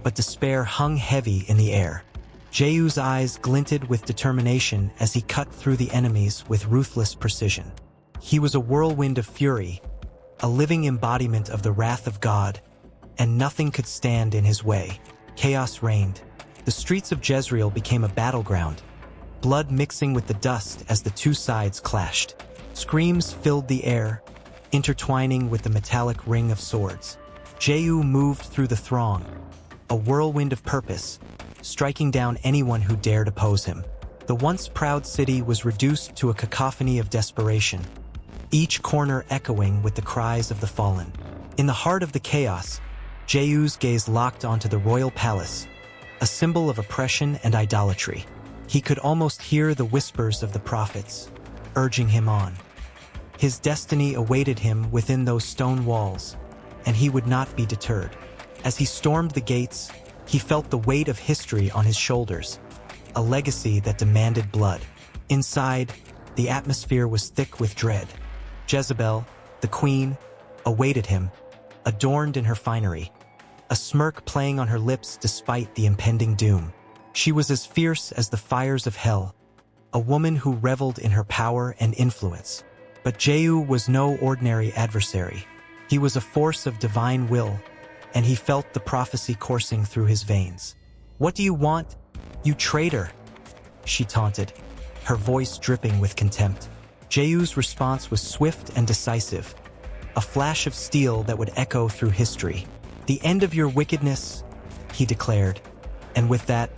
but despair hung heavy in the air. Jehu's eyes glinted with determination as he cut through the enemies with ruthless precision. He was a whirlwind of fury, a living embodiment of the wrath of God, and nothing could stand in his way. Chaos reigned. The streets of Jezreel became a battleground, blood mixing with the dust as the two sides clashed. Screams filled the air, intertwining with the metallic ring of swords. Jehu moved through the throng, a whirlwind of purpose, striking down anyone who dared oppose him. The once proud city was reduced to a cacophony of desperation, each corner echoing with the cries of the fallen. In the heart of the chaos, Jehu's gaze locked onto the royal palace, a symbol of oppression and idolatry. He could almost hear the whispers of the prophets, urging him on. His destiny awaited him within those stone walls, and he would not be deterred. As he stormed the gates, he felt the weight of history on his shoulders, a legacy that demanded blood. Inside, the atmosphere was thick with dread. Jezebel, the queen, awaited him, adorned in her finery, a smirk playing on her lips despite the impending doom. She was as fierce as the fires of hell, a woman who reveled in her power and influence. But Jehu was no ordinary adversary. He was a force of divine will, and he felt the prophecy coursing through his veins. "What do you want, you traitor?" she taunted, her voice dripping with contempt. Jehu's response was swift and decisive, a flash of steel that would echo through history. "The end of your wickedness," he declared, and with that,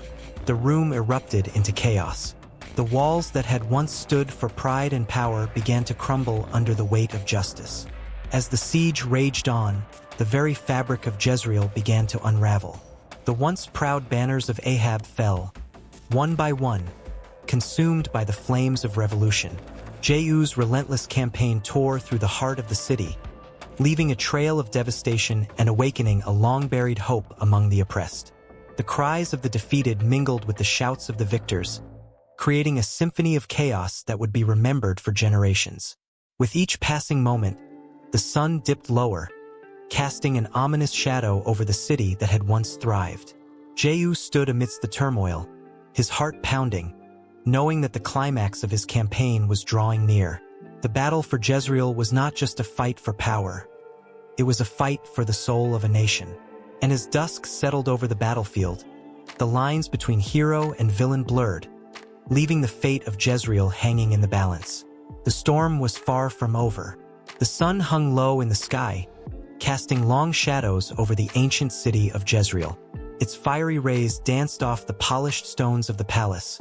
the room erupted into chaos. The walls that had once stood for pride and power began to crumble under the weight of justice. As the siege raged on, the very fabric of Jezreel began to unravel. The once proud banners of Ahab fell, one by one, consumed by the flames of revolution. Jehu's relentless campaign tore through the heart of the city, leaving a trail of devastation and awakening a long-buried hope among the oppressed. The cries of the defeated mingled with the shouts of the victors, creating a symphony of chaos that would be remembered for generations. With each passing moment, the sun dipped lower, casting an ominous shadow over the city that had once thrived. Jehu stood amidst the turmoil, his heart pounding, knowing that the climax of his campaign was drawing near. The battle for Jezreel was not just a fight for power. It was a fight for the soul of a nation. And as dusk settled over the battlefield, the lines between hero and villain blurred, leaving the fate of Jezreel hanging in the balance. The storm was far from over. The sun hung low in the sky, casting long shadows over the ancient city of Jezreel. Its fiery rays danced off the polished stones of the palace,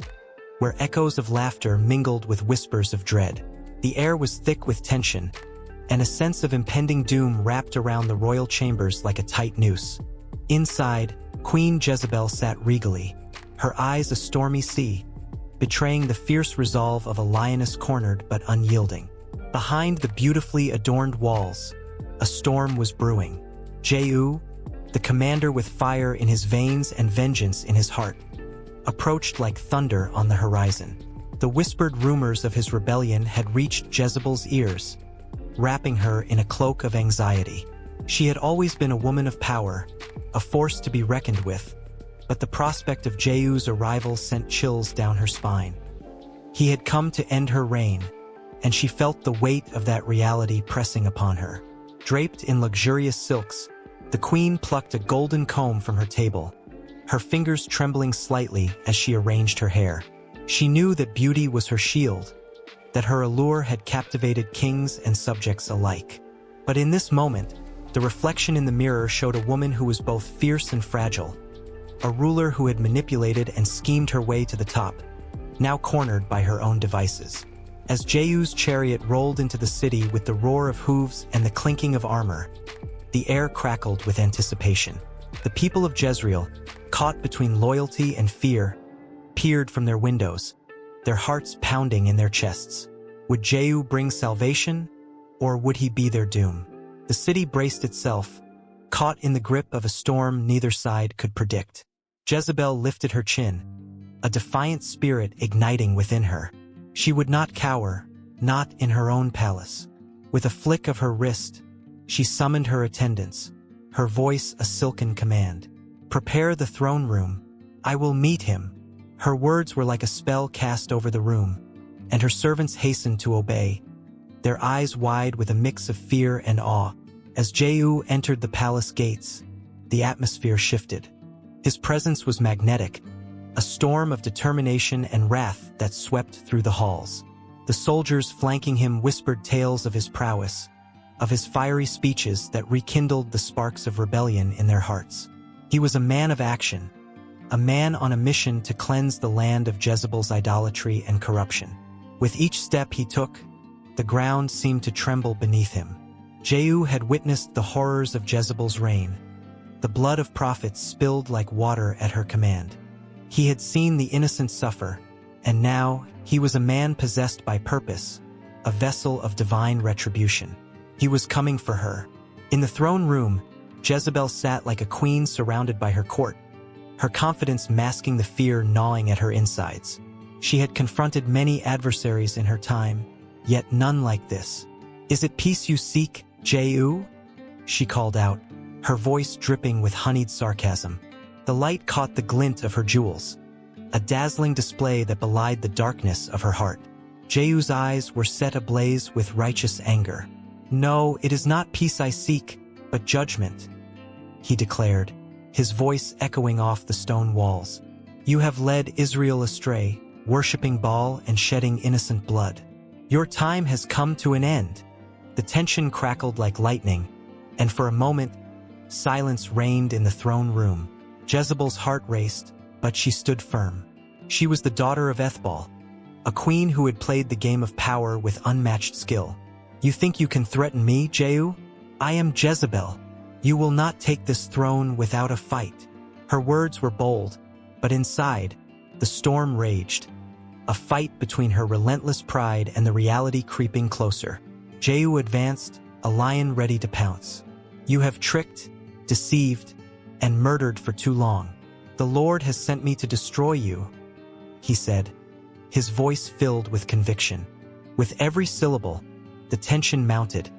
where echoes of laughter mingled with whispers of dread. The air was thick with tension, and a sense of impending doom wrapped around the royal chambers like a tight noose. Inside, Queen Jezebel sat regally, her eyes a stormy sea, betraying the fierce resolve of a lioness cornered but unyielding. Behind the beautifully adorned walls, a storm was brewing. Jehu, the commander with fire in his veins and vengeance in his heart, approached like thunder on the horizon. The whispered rumors of his rebellion had reached Jezebel's ears, wrapping her in a cloak of anxiety. She had always been a woman of power, a force to be reckoned with, but the prospect of Jehu's arrival sent chills down her spine. He had come to end her reign, and she felt the weight of that reality pressing upon her. Draped in luxurious silks, the queen plucked a golden comb from her table, her fingers trembling slightly as she arranged her hair. She knew that beauty was her shield, that her allure had captivated kings and subjects alike. But in this moment, the reflection in the mirror showed a woman who was both fierce and fragile, a ruler who had manipulated and schemed her way to the top, now cornered by her own devices. As Jehu's chariot rolled into the city with the roar of hooves and the clinking of armor, the air crackled with anticipation. The people of Jezreel, caught between loyalty and fear, peered from their windows, their hearts pounding in their chests. Would Jehu bring salvation, or would he be their doom? The city braced itself, caught in the grip of a storm neither side could predict. Jezebel lifted her chin, a defiant spirit igniting within her. She would not cower, not in her own palace. With a flick of her wrist, she summoned her attendants, her voice a silken command. "Prepare the throne room. I will meet him." Her words were like a spell cast over the room, and her servants hastened to obey, their eyes wide with a mix of fear and awe. As Jehu entered the palace gates, the atmosphere shifted. His presence was magnetic, a storm of determination and wrath that swept through the halls. The soldiers flanking him whispered tales of his prowess, of his fiery speeches that rekindled the sparks of rebellion in their hearts. He was a man of action, a man on a mission to cleanse the land of Jezebel's idolatry and corruption. With each step he took, the ground seemed to tremble beneath him. Jehu had witnessed the horrors of Jezebel's reign, the blood of prophets spilled like water at her command. He had seen the innocent suffer, and now he was a man possessed by purpose, a vessel of divine retribution. He was coming for her. In the throne room, Jezebel sat like a queen surrounded by her court, her confidence masking the fear gnawing at her insides. She had confronted many adversaries in her time, yet none like this. "Is it peace you seek, Jehu?" she called out, her voice dripping with honeyed sarcasm. The light caught the glint of her jewels, a dazzling display that belied the darkness of her heart. Jehu's eyes were set ablaze with righteous anger. "No, it is not peace I seek, but judgment," he declared, his voice echoing off the stone walls. "You have led Israel astray, worshipping Baal and shedding innocent blood. Your time has come to an end." The tension crackled like lightning, and for a moment, silence reigned in the throne room. Jezebel's heart raced, but she stood firm. She was the daughter of Ethbaal, a queen who had played the game of power with unmatched skill. "You think you can threaten me, Jehu? I am Jezebel. You will not take this throne without a fight." Her words were bold, but inside, the storm raged. A fight between her relentless pride and the reality creeping closer. Jehu advanced, a lion ready to pounce. "You have tricked, deceived, and murdered for too long. The Lord has sent me to destroy you," he said, his voice filled with conviction. With every syllable, the tension mounted,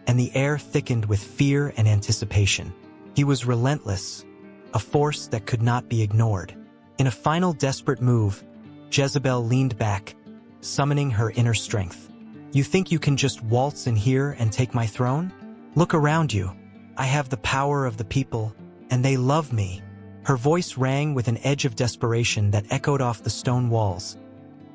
and the air thickened with fear and anticipation. He was relentless, a force that could not be ignored. In a final desperate move, Jezebel leaned back, summoning her inner strength. "You think you can just waltz in here and take my throne? Look around you. I have the power of the people, and they love me." Her voice rang with an edge of desperation that echoed off the stone walls,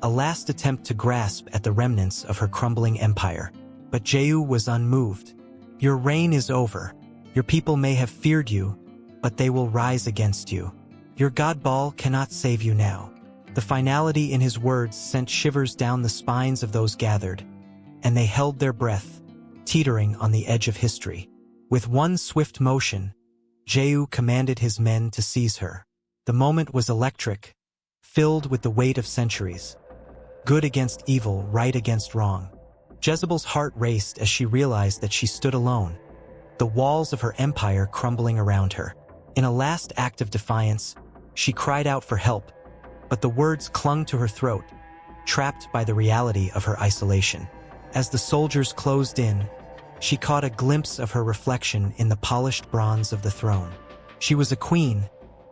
a last attempt to grasp at the remnants of her crumbling empire. But Jehu was unmoved. "Your reign is over. Your people may have feared you, but they will rise against you. Your god Baal cannot save you now." The finality in his words sent shivers down the spines of those gathered, and they held their breath, teetering on the edge of history. With one swift motion, Jehu commanded his men to seize her. The moment was electric, filled with the weight of centuries. Good against evil, right against wrong. Jezebel's heart raced as she realized that she stood alone, the walls of her empire crumbling around her. In a last act of defiance, she cried out for help, but the words clung to her throat, trapped by the reality of her isolation. As the soldiers closed in, she caught a glimpse of her reflection in the polished bronze of the throne. She was a queen,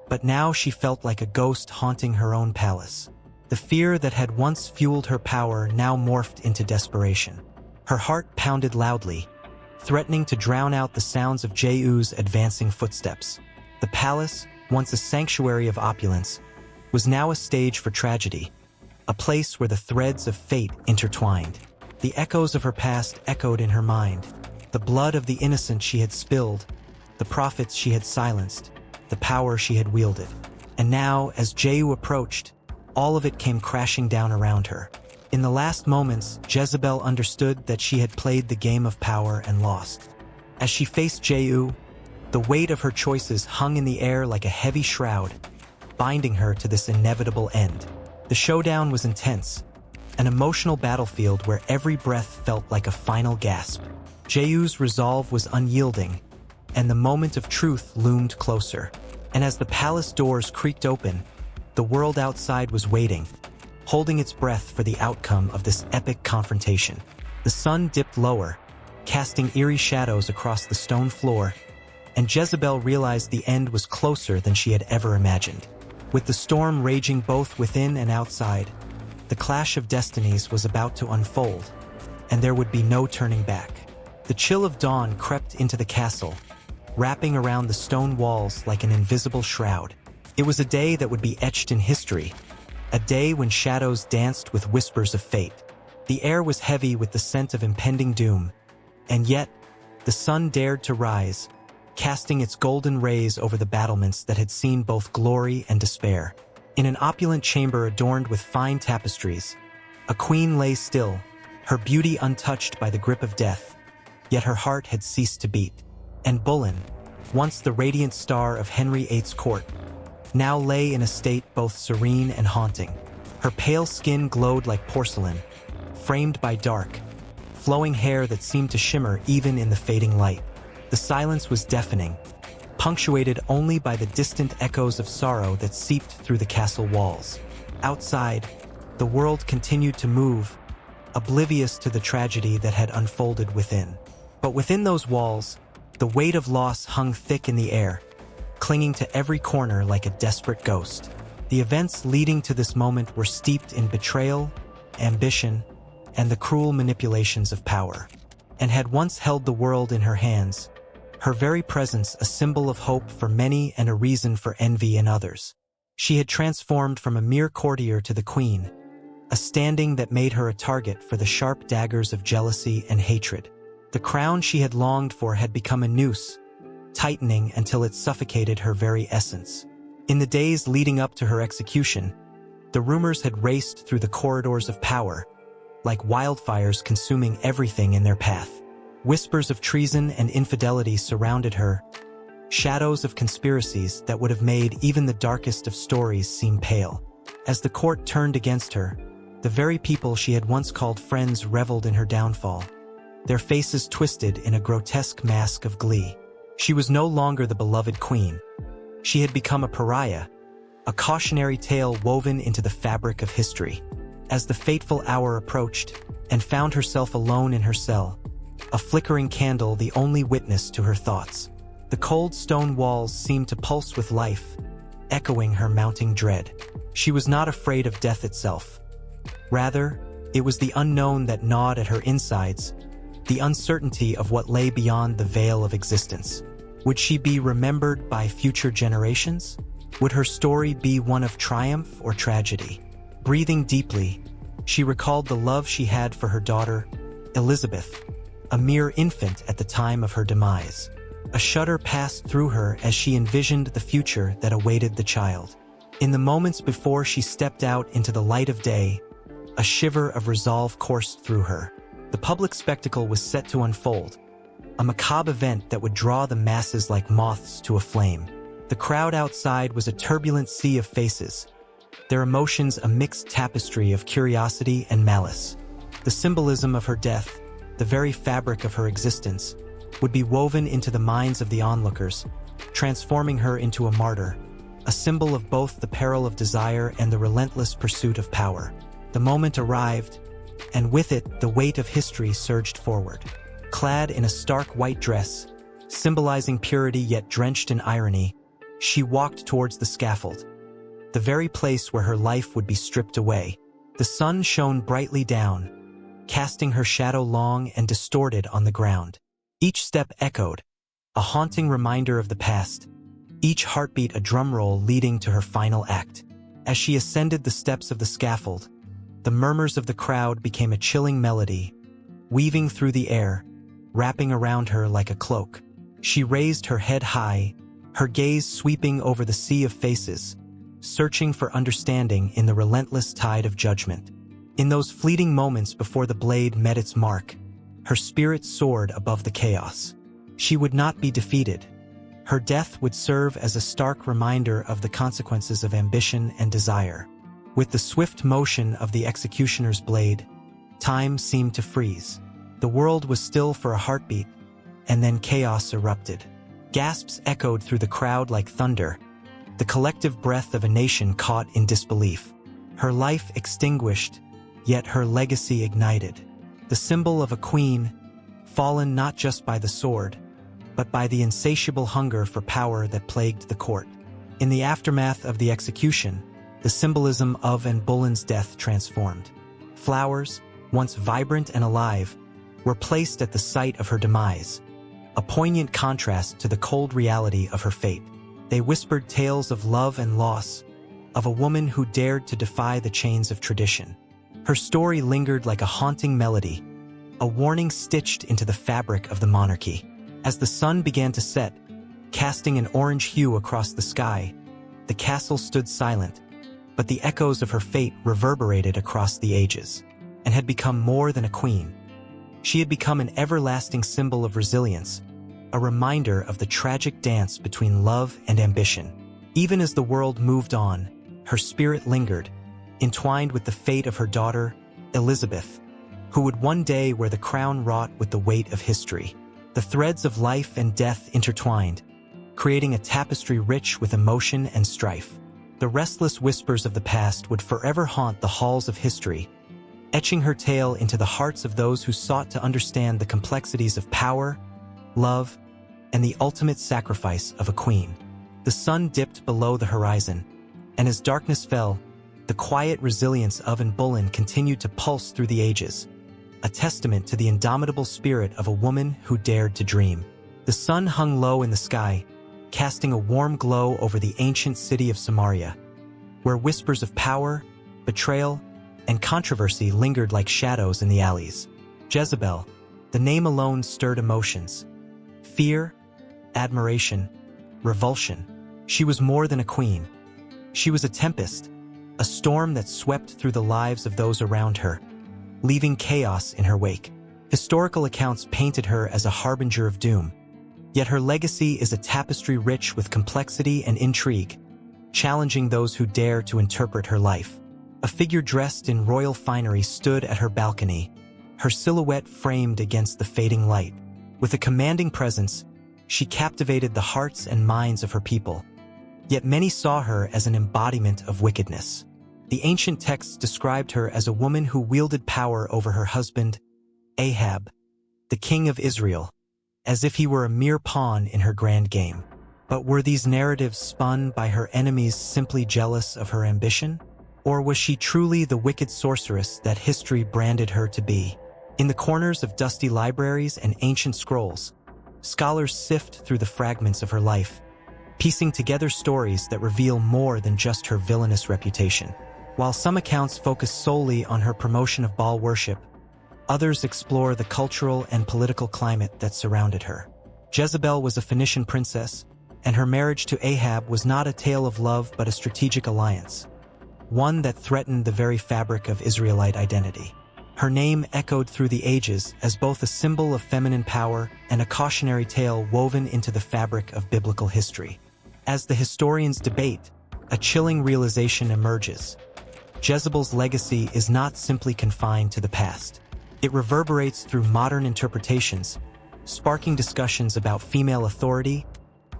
but now she felt like a ghost haunting her own palace. The fear that had once fueled her power now morphed into desperation. Her heart pounded loudly, threatening to drown out the sounds of Jehu's advancing footsteps. The palace, once a sanctuary of opulence, was now a stage for tragedy, a place where the threads of fate intertwined. The echoes of her past echoed in her mind, the blood of the innocent she had spilled, the prophets she had silenced, the power she had wielded. And now, as Jehu approached, all of it came crashing down around her. In the last moments, Jezebel understood that she had played the game of power and lost. As she faced Jehu, the weight of her choices hung in the air like a heavy shroud, binding her to this inevitable end. The showdown was intense, an emotional battlefield where every breath felt like a final gasp. Jehu's resolve was unyielding, and the moment of truth loomed closer. And as the palace doors creaked open, the world outside was waiting, holding its breath for the outcome of this epic confrontation. The sun dipped lower, casting eerie shadows across the stone floor, and Jezebel realized the end was closer than she had ever imagined. With the storm raging both within and outside, the clash of destinies was about to unfold, and there would be no turning back. The chill of dawn crept into the castle, wrapping around the stone walls like an invisible shroud. It was a day that would be etched in history, a day when shadows danced with whispers of fate. The air was heavy with the scent of impending doom, and yet, the sun dared to rise, casting its golden rays over the battlements that had seen both glory and despair. In an opulent chamber adorned with fine tapestries, a queen lay still, her beauty untouched by the grip of death, yet her heart had ceased to beat. And Bullen, once the radiant star of Henry VIII's court, now lay in a state both serene and haunting. Her pale skin glowed like porcelain, framed by dark, flowing hair that seemed to shimmer even in the fading light. The silence was deafening, punctuated only by the distant echoes of sorrow that seeped through the castle walls. Outside, the world continued to move, oblivious to the tragedy that had unfolded within. But within those walls, the weight of loss hung thick in the air, clinging to every corner like a desperate ghost. The events leading to this moment were steeped in betrayal, ambition, and the cruel manipulations of power. And had once held the world in her hands, her very presence a symbol of hope for many and a reason for envy in others. She had transformed from a mere courtier to the queen, a standing that made her a target for the sharp daggers of jealousy and hatred. The crown she had longed for had become a noose, tightening until it suffocated her very essence. In the days leading up to her execution, The rumors had raced through the corridors of power, like wildfires consuming everything in their path. Whispers of treason and infidelity surrounded her, shadows of conspiracies that would have made even the darkest of stories seem pale. As the court turned against her, the very people she had once called friends reveled in her downfall, their faces twisted in a grotesque mask of glee. She was no longer the beloved queen. She had become a pariah, a cautionary tale woven into the fabric of history. As the fateful hour approached and found herself alone in her cell, a flickering candle the only witness to her thoughts, the cold stone walls seemed to pulse with life, echoing her mounting dread. She was not afraid of death itself. Rather, it was the unknown that gnawed at her insides, the uncertainty of what lay beyond the veil of existence. Would she be remembered by future generations? Would her story be one of triumph or tragedy? Breathing deeply, she recalled the love she had for her daughter, Elizabeth, a mere infant at the time of her demise. A shudder passed through her as she envisioned the future that awaited the child. In the moments before she stepped out into the light of day, a shiver of resolve coursed through her. The public spectacle was set to unfold, a macabre event that would draw the masses like moths to a flame. The crowd outside was a turbulent sea of faces, their emotions a mixed tapestry of curiosity and malice. The symbolism of her death, the very fabric of her existence, would be woven into the minds of the onlookers, transforming her into a martyr, a symbol of both the peril of desire and the relentless pursuit of power. The moment arrived, and with it the weight of history surged forward. Clad in a stark white dress, symbolizing purity yet drenched in irony, she walked towards the scaffold, the very place where her life would be stripped away. The sun shone brightly down, casting her shadow long and distorted on the ground. Each step echoed, a haunting reminder of the past, each heartbeat a drumroll leading to her final act. As she ascended the steps of the scaffold, the murmurs of the crowd became a chilling melody, weaving through the air, wrapping around her like a cloak. She raised her head high, her gaze sweeping over the sea of faces, searching for understanding in the relentless tide of judgment. In those fleeting moments before the blade met its mark, her spirit soared above the chaos. She would not be defeated. Her death would serve as a stark reminder of the consequences of ambition and desire. With the swift motion of the executioner's blade, time seemed to freeze. The world was still for a heartbeat, and then chaos erupted. Gasps echoed through the crowd like thunder, the collective breath of a nation caught in disbelief. Her life extinguished, yet her legacy ignited. The symbol of a queen, fallen not just by the sword, but by the insatiable hunger for power that plagued the court. In the aftermath of the execution, the symbolism of Anne Boleyn's death transformed. Flowers, once vibrant and alive, were placed at the site of her demise, a poignant contrast to the cold reality of her fate. They whispered tales of love and loss, of a woman who dared to defy the chains of tradition. Her story lingered like a haunting melody, a warning stitched into the fabric of the monarchy. As the sun began to set, casting an orange hue across the sky, the castle stood silent, but the echoes of her fate reverberated across the ages, and had become more than a queen. She had become an everlasting symbol of resilience, a reminder of the tragic dance between love and ambition. Even as the world moved on, her spirit lingered, entwined with the fate of her daughter, Elizabeth, who would one day wear the crown wrought with the weight of history. The threads of life and death intertwined, creating a tapestry rich with emotion and strife. The restless whispers of the past would forever haunt the halls of history, etching her tale into the hearts of those who sought to understand the complexities of power, love, and the ultimate sacrifice of a queen. The sun dipped below the horizon, and as darkness fell, the quiet resilience of Anne Boleyn continued to pulse through the ages, a testament to the indomitable spirit of a woman who dared to dream. The sun hung low in the sky, casting a warm glow over the ancient city of Samaria, where whispers of power, betrayal, and controversy lingered like shadows in the alleys. Jezebel, the name alone stirred emotions. Fear, admiration, revulsion. She was more than a queen. She was a tempest, a storm that swept through the lives of those around her, leaving chaos in her wake. Historical accounts painted her as a harbinger of doom, yet her legacy is a tapestry rich with complexity and intrigue, challenging those who dare to interpret her life. A figure dressed in royal finery stood at her balcony, her silhouette framed against the fading light. With a commanding presence, she captivated the hearts and minds of her people. Yet many saw her as an embodiment of wickedness. The ancient texts described her as a woman who wielded power over her husband, Ahab, the king of Israel, as if he were a mere pawn in her grand game. But were these narratives spun by her enemies simply jealous of her ambition? Or was she truly the wicked sorceress that history branded her to be? In the corners of dusty libraries and ancient scrolls, scholars sift through the fragments of her life, piecing together stories that reveal more than just her villainous reputation. While some accounts focus solely on her promotion of Baal worship, others explore the cultural and political climate that surrounded her. Jezebel was a Phoenician princess, and her marriage to Ahab was not a tale of love but a strategic alliance, one that threatened the very fabric of Israelite identity. Her name echoed through the ages as both a symbol of feminine power and a cautionary tale woven into the fabric of biblical history. As the historians debate, a chilling realization emerges. Jezebel's legacy is not simply confined to the past. It reverberates through modern interpretations, sparking discussions about female authority,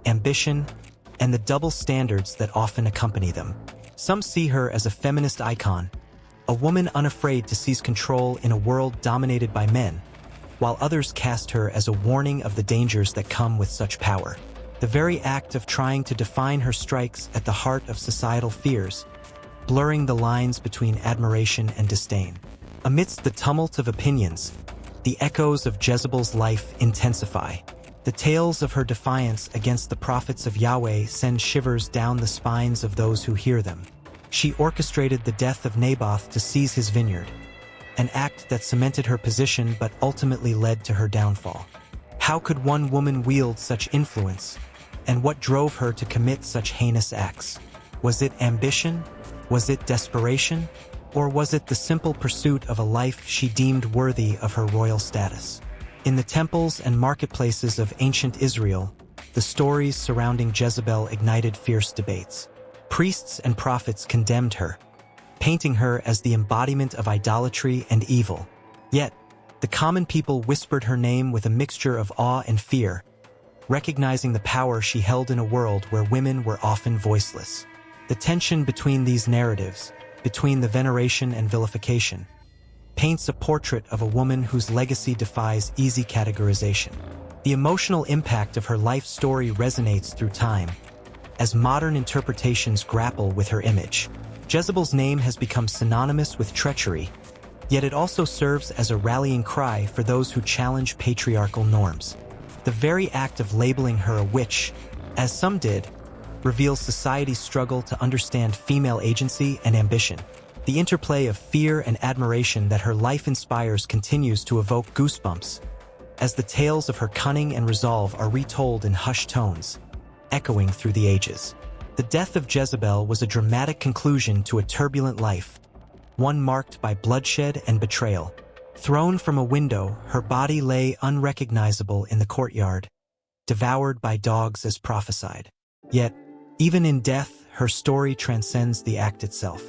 ambition, and the double standards that often accompany them. Some see her as a feminist icon, a woman unafraid to seize control in a world dominated by men, while others cast her as a warning of the dangers that come with such power. The very act of trying to define her strikes at the heart of societal fears, blurring the lines between admiration and disdain. Amidst the tumult of opinions, the echoes of Jezebel's life intensify. The tales of her defiance against the prophets of Yahweh send shivers down the spines of those who hear them. She orchestrated the death of Naboth to seize his vineyard, an act that cemented her position but ultimately led to her downfall. How could one woman wield such influence, and what drove her to commit such heinous acts? Was it ambition? Was it desperation? Or was it the simple pursuit of a life she deemed worthy of her royal status? In the temples and marketplaces of ancient Israel, the stories surrounding Jezebel ignited fierce debates. Priests and prophets condemned her, painting her as the embodiment of idolatry and evil. Yet, the common people whispered her name with a mixture of awe and fear, recognizing the power she held in a world where women were often voiceless. The tension between these narratives, between the veneration and vilification, paints a portrait of a woman whose legacy defies easy categorization. The emotional impact of her life story resonates through time, as modern interpretations grapple with her image. Jezebel's name has become synonymous with treachery, yet it also serves as a rallying cry for those who challenge patriarchal norms. The very act of labeling her a witch, as some did, reveals society's struggle to understand female agency and ambition. The interplay of fear and admiration that her life inspires continues to evoke goosebumps, as the tales of her cunning and resolve are retold in hushed tones, echoing through the ages. The death of Jezebel was a dramatic conclusion to a turbulent life, one marked by bloodshed and betrayal. Thrown from a window, her body lay unrecognizable in the courtyard, devoured by dogs as prophesied. Yet, even in death, her story transcends the act itself.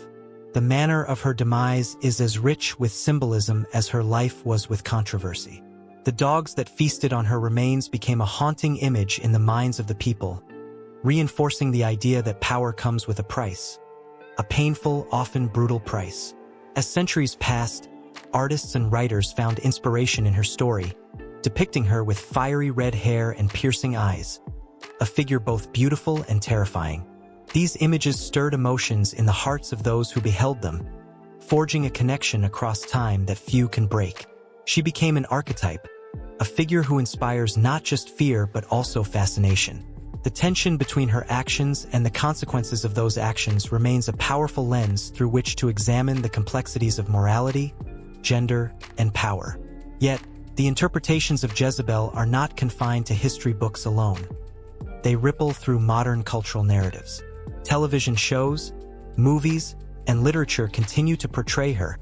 The manner of her demise is as rich with symbolism as her life was with controversy. The dogs that feasted on her remains became a haunting image in the minds of the people, reinforcing the idea that power comes with a price, a painful, often brutal price. As centuries passed, artists and writers found inspiration in her story, depicting her with fiery red hair and piercing eyes, a figure both beautiful and terrifying. These images stirred emotions in the hearts of those who beheld them, forging a connection across time that few can break. She became an archetype, a figure who inspires not just fear but also fascination. The tension between her actions and the consequences of those actions remains a powerful lens through which to examine the complexities of morality, gender, and power. Yet, the interpretations of Jezebel are not confined to history books alone. They ripple through modern cultural narratives. Television shows, movies, and literature continue to portray her,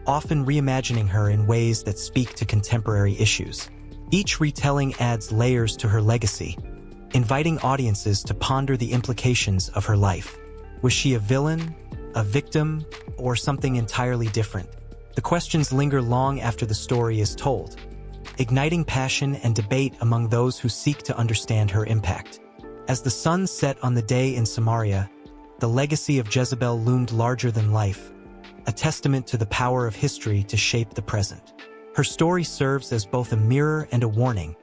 often reimagining her in ways that speak to contemporary issues. Each retelling adds layers to her legacy, inviting audiences to ponder the implications of her life. Was she a villain, a victim, or something entirely different? The questions linger long after the story is told, igniting passion and debate among those who seek to understand her impact. As the sun set on the day in Samaria, the legacy of Jezebel loomed larger than life, a testament to the power of history to shape the present. Her story serves as both a mirror and a warning,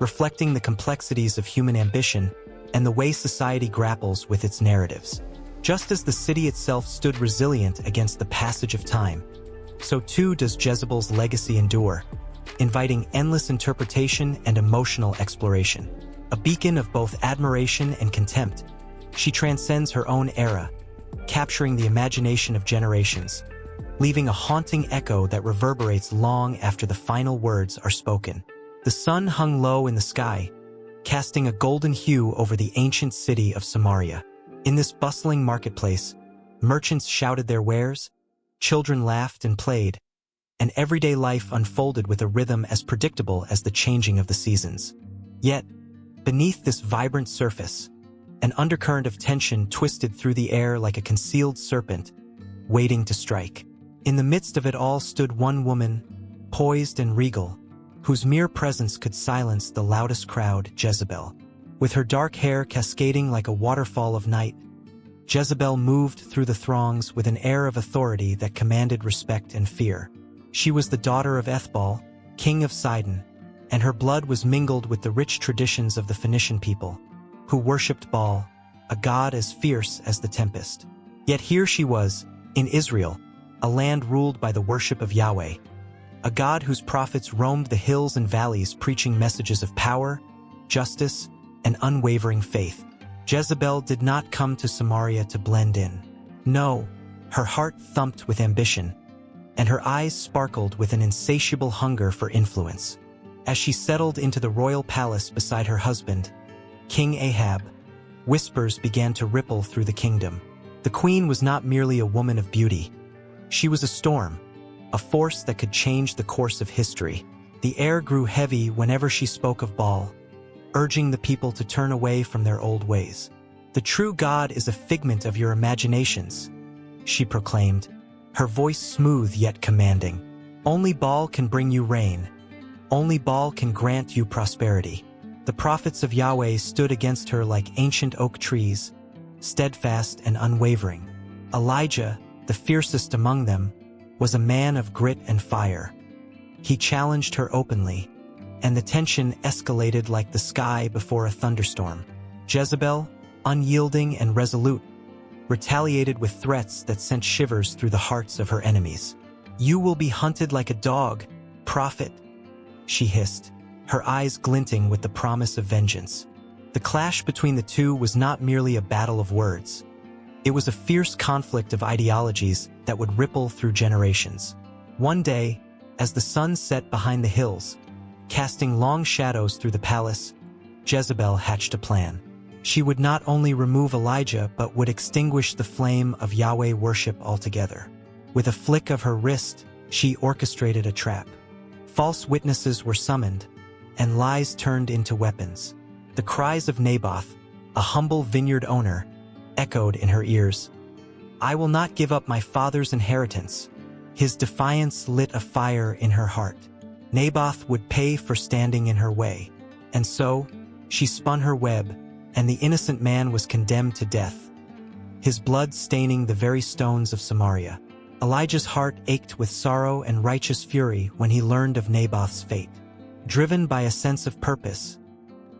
reflecting the complexities of human ambition and the way society grapples with its narratives. Just as the city itself stood resilient against the passage of time, so too does Jezebel's legacy endure, inviting endless interpretation and emotional exploration. A beacon of both admiration and contempt, she transcends her own era, capturing the imagination of generations, leaving a haunting echo that reverberates long after the final words are spoken. The sun hung low in the sky, casting a golden hue over the ancient city of Samaria. In this bustling marketplace, merchants shouted their wares, children laughed and played, and everyday life unfolded with a rhythm as predictable as the changing of the seasons. Yet, beneath this vibrant surface, an undercurrent of tension twisted through the air like a concealed serpent, waiting to strike. In the midst of it all stood one woman, poised and regal, whose mere presence could silence the loudest crowd, Jezebel. With her dark hair cascading like a waterfall of night, Jezebel moved through the throngs with an air of authority that commanded respect and fear. She was the daughter of Ethbaal, king of Sidon, and her blood was mingled with the rich traditions of the Phoenician people, who worshipped Baal, a god as fierce as the tempest. Yet here she was, in Israel, a land ruled by the worship of Yahweh, a god whose prophets roamed the hills and valleys preaching messages of power, justice, and unwavering faith. Jezebel did not come to Samaria to blend in. No, her heart thumped with ambition, and her eyes sparkled with an insatiable hunger for influence. As she settled into the royal palace beside her husband, King Ahab, whispers began to ripple through the kingdom. The queen was not merely a woman of beauty. She was a storm, a force that could change the course of history. The air grew heavy whenever she spoke of Baal, urging the people to turn away from their old ways. "The true God is a figment of your imaginations," she proclaimed, her voice smooth yet commanding. "Only Baal can bring you rain. Only Baal can grant you prosperity." The prophets of Yahweh stood against her like ancient oak trees, steadfast and unwavering. Elijah, the fiercest among them, was a man of grit and fire. He challenged her openly, and the tension escalated like the sky before a thunderstorm. Jezebel, unyielding and resolute, retaliated with threats that sent shivers through the hearts of her enemies. "You will be hunted like a dog, prophet," she hissed, her eyes glinting with the promise of vengeance. The clash between the two was not merely a battle of words. It was a fierce conflict of ideologies that would ripple through generations. One day, as the sun set behind the hills, casting long shadows through the palace, Jezebel hatched a plan. She would not only remove Elijah but would extinguish the flame of Yahweh worship altogether. With a flick of her wrist, she orchestrated a trap. False witnesses were summoned, and lies turned into weapons. The cries of Naboth, a humble vineyard owner, echoed in her ears. "I will not give up my father's inheritance." His defiance lit a fire in her heart. Naboth would pay for standing in her way. And so, she spun her web, and the innocent man was condemned to death, his blood staining the very stones of Samaria. Elijah's heart ached with sorrow and righteous fury when he learned of Naboth's fate. Driven by a sense of purpose,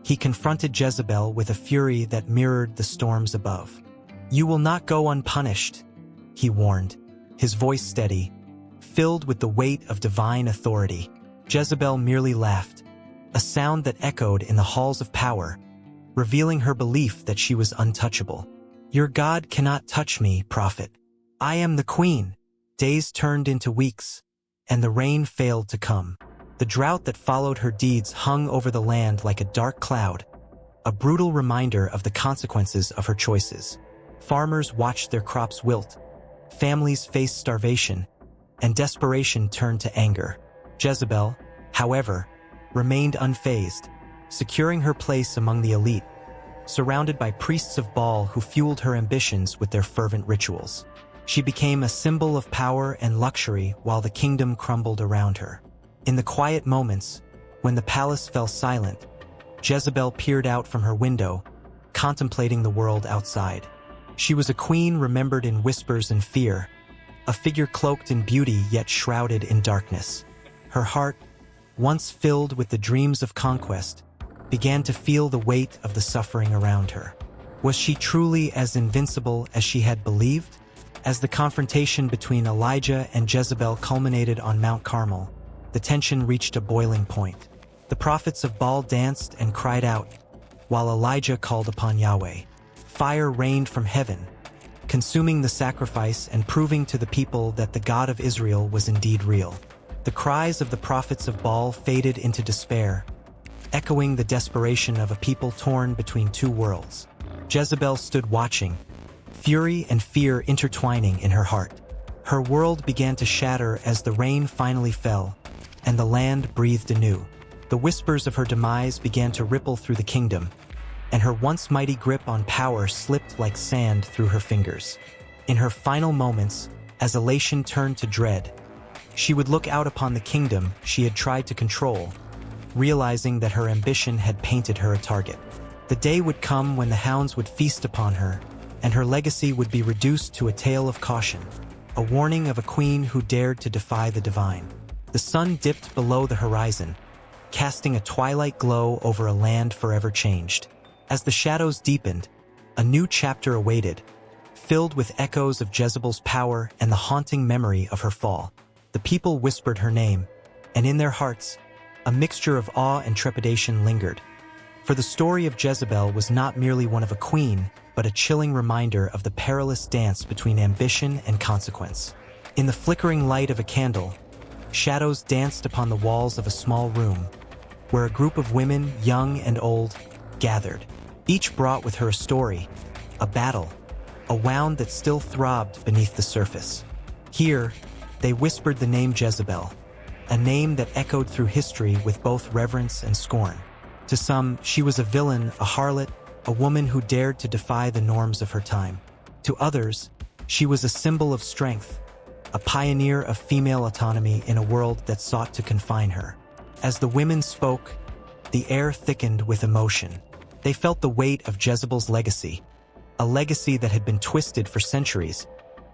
he confronted Jezebel with a fury that mirrored the storms above. "You will not go unpunished," he warned, his voice steady, filled with the weight of divine authority. Jezebel merely laughed, a sound that echoed in the halls of power, revealing her belief that she was untouchable. "Your God cannot touch me, prophet. I am the queen." Days turned into weeks, and the rain failed to come. The drought that followed her deeds hung over the land like a dark cloud, a brutal reminder of the consequences of her choices. Farmers watched their crops wilt, families faced starvation, and desperation turned to anger. Jezebel, however, remained unfazed, securing her place among the elite, surrounded by priests of Baal who fueled her ambitions with their fervent rituals. She became a symbol of power and luxury while the kingdom crumbled around her. In the quiet moments, when the palace fell silent, Jezebel peered out from her window, contemplating the world outside. She was a queen remembered in whispers and fear, a figure cloaked in beauty yet shrouded in darkness. Her heart, once filled with the dreams of conquest, began to feel the weight of the suffering around her. Was she truly as invincible as she had believed? As the confrontation between Elijah and Jezebel culminated on Mount Carmel, the tension reached a boiling point. The prophets of Baal danced and cried out, while Elijah called upon Yahweh. Fire rained from heaven, consuming the sacrifice and proving to the people that the God of Israel was indeed real. The cries of the prophets of Baal faded into despair, echoing the desperation of a people torn between two worlds. Jezebel stood watching, fury and fear intertwining in her heart. Her world began to shatter as the rain finally fell, and the land breathed anew. The whispers of her demise began to ripple through the kingdom, and her once mighty grip on power slipped like sand through her fingers. In her final moments, as elation turned to dread, she would look out upon the kingdom she had tried to control, realizing that her ambition had painted her a target. The day would come when the hounds would feast upon her, and her legacy would be reduced to a tale of caution, a warning of a queen who dared to defy the divine. The sun dipped below the horizon, casting a twilight glow over a land forever changed. As the shadows deepened, a new chapter awaited, filled with echoes of Jezebel's power and the haunting memory of her fall. The people whispered her name, and in their hearts, a mixture of awe and trepidation lingered. For the story of Jezebel was not merely one of a queen, but a chilling reminder of the perilous dance between ambition and consequence. In the flickering light of a candle, shadows danced upon the walls of a small room, where a group of women, young and old, gathered. Each brought with her a story, a battle, a wound that still throbbed beneath the surface. Here, they whispered the name Jezebel, a name that echoed through history with both reverence and scorn. To some, she was a villain, a harlot, a woman who dared to defy the norms of her time. To others, she was a symbol of strength, a pioneer of female autonomy in a world that sought to confine her. As the women spoke, the air thickened with emotion. They felt the weight of Jezebel's legacy, a legacy that had been twisted for centuries,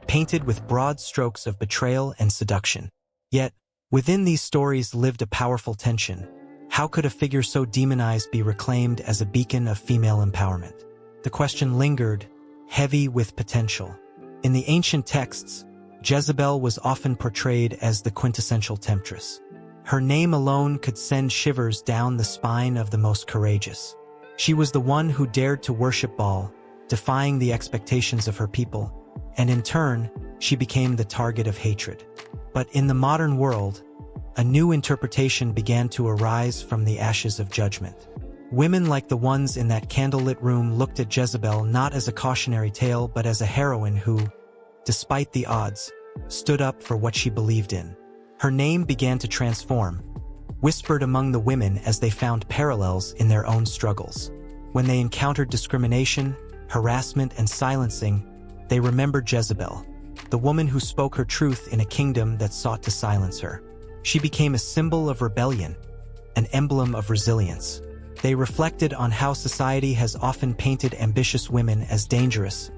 painted with broad strokes of betrayal and seduction. Yet, within these stories lived a powerful tension. How could a figure so demonized be reclaimed as a beacon of female empowerment? The question lingered, heavy with potential. In the ancient texts, Jezebel was often portrayed as the quintessential temptress. Her name alone could send shivers down the spine of the most courageous. She was the one who dared to worship Baal, defying the expectations of her people, and in turn, she became the target of hatred. But in the modern world, a new interpretation began to arise from the ashes of judgment. Women like the ones in that candlelit room looked at Jezebel not as a cautionary tale but as a heroine who, despite the odds, stood up for what she believed in. Her name began to transform, whispered among the women as they found parallels in their own struggles. When they encountered discrimination, harassment, and silencing, they remembered Jezebel, the woman who spoke her truth in a kingdom that sought to silence her. She became a symbol of rebellion, an emblem of resilience. They reflected on how society has often painted ambitious women as dangerous,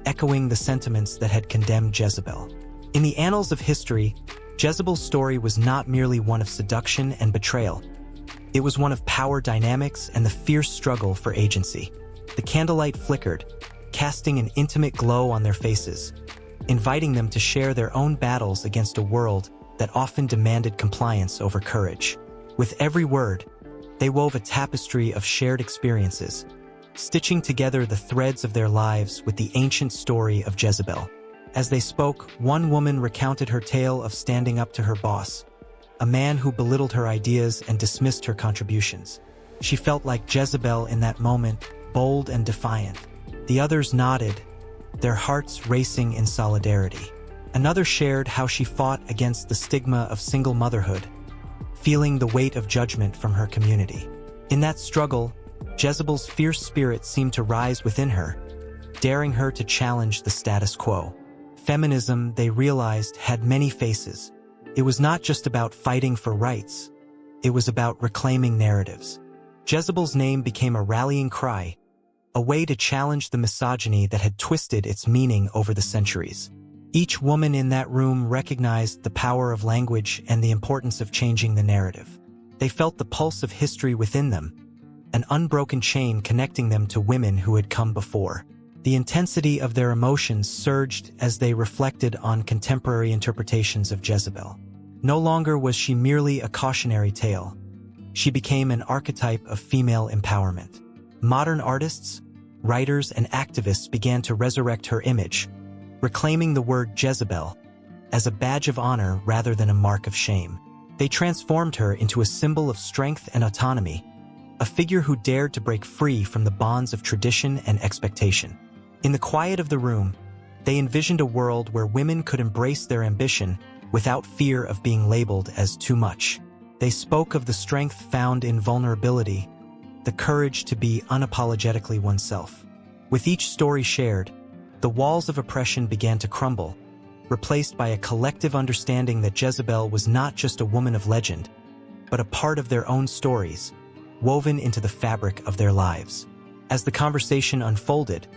echoing the sentiments that had condemned Jezebel. In the annals of history, Jezebel's story was not merely one of seduction and betrayal. It was one of power dynamics and the fierce struggle for agency. The candlelight flickered, casting an intimate glow on their faces, inviting them to share their own battles against a world that often demanded compliance over courage. With every word, they wove a tapestry of shared experiences, stitching together the threads of their lives with the ancient story of Jezebel. As they spoke, one woman recounted her tale of standing up to her boss, a man who belittled her ideas and dismissed her contributions. She felt like Jezebel in that moment, bold and defiant. The others nodded, their hearts racing in solidarity. Another shared how she fought against the stigma of single motherhood, feeling the weight of judgment from her community. In that struggle, Jezebel's fierce spirit seemed to rise within her, daring her to challenge the status quo. Feminism, they realized, had many faces. It was not just about fighting for rights. It was about reclaiming narratives. Jezebel's name became a rallying cry, a way to challenge the misogyny that had twisted its meaning over the centuries. Each woman in that room recognized the power of language and the importance of changing the narrative. They felt the pulse of history within them, an unbroken chain connecting them to women who had come before. The intensity of their emotions surged as they reflected on contemporary interpretations of Jezebel. No longer was she merely a cautionary tale. She became an archetype of female empowerment. Modern artists, writers, and activists began to resurrect her image, reclaiming the word Jezebel as a badge of honor rather than a mark of shame. They transformed her into a symbol of strength and autonomy, a figure who dared to break free from the bonds of tradition and expectation. In the quiet of the room, they envisioned a world where women could embrace their ambition without fear of being labeled as too much. They spoke of the strength found in vulnerability, the courage to be unapologetically oneself. With each story shared, the walls of oppression began to crumble, replaced by a collective understanding that Jezebel was not just a woman of legend, but a part of their own stories, woven into the fabric of their lives. As the conversation unfolded,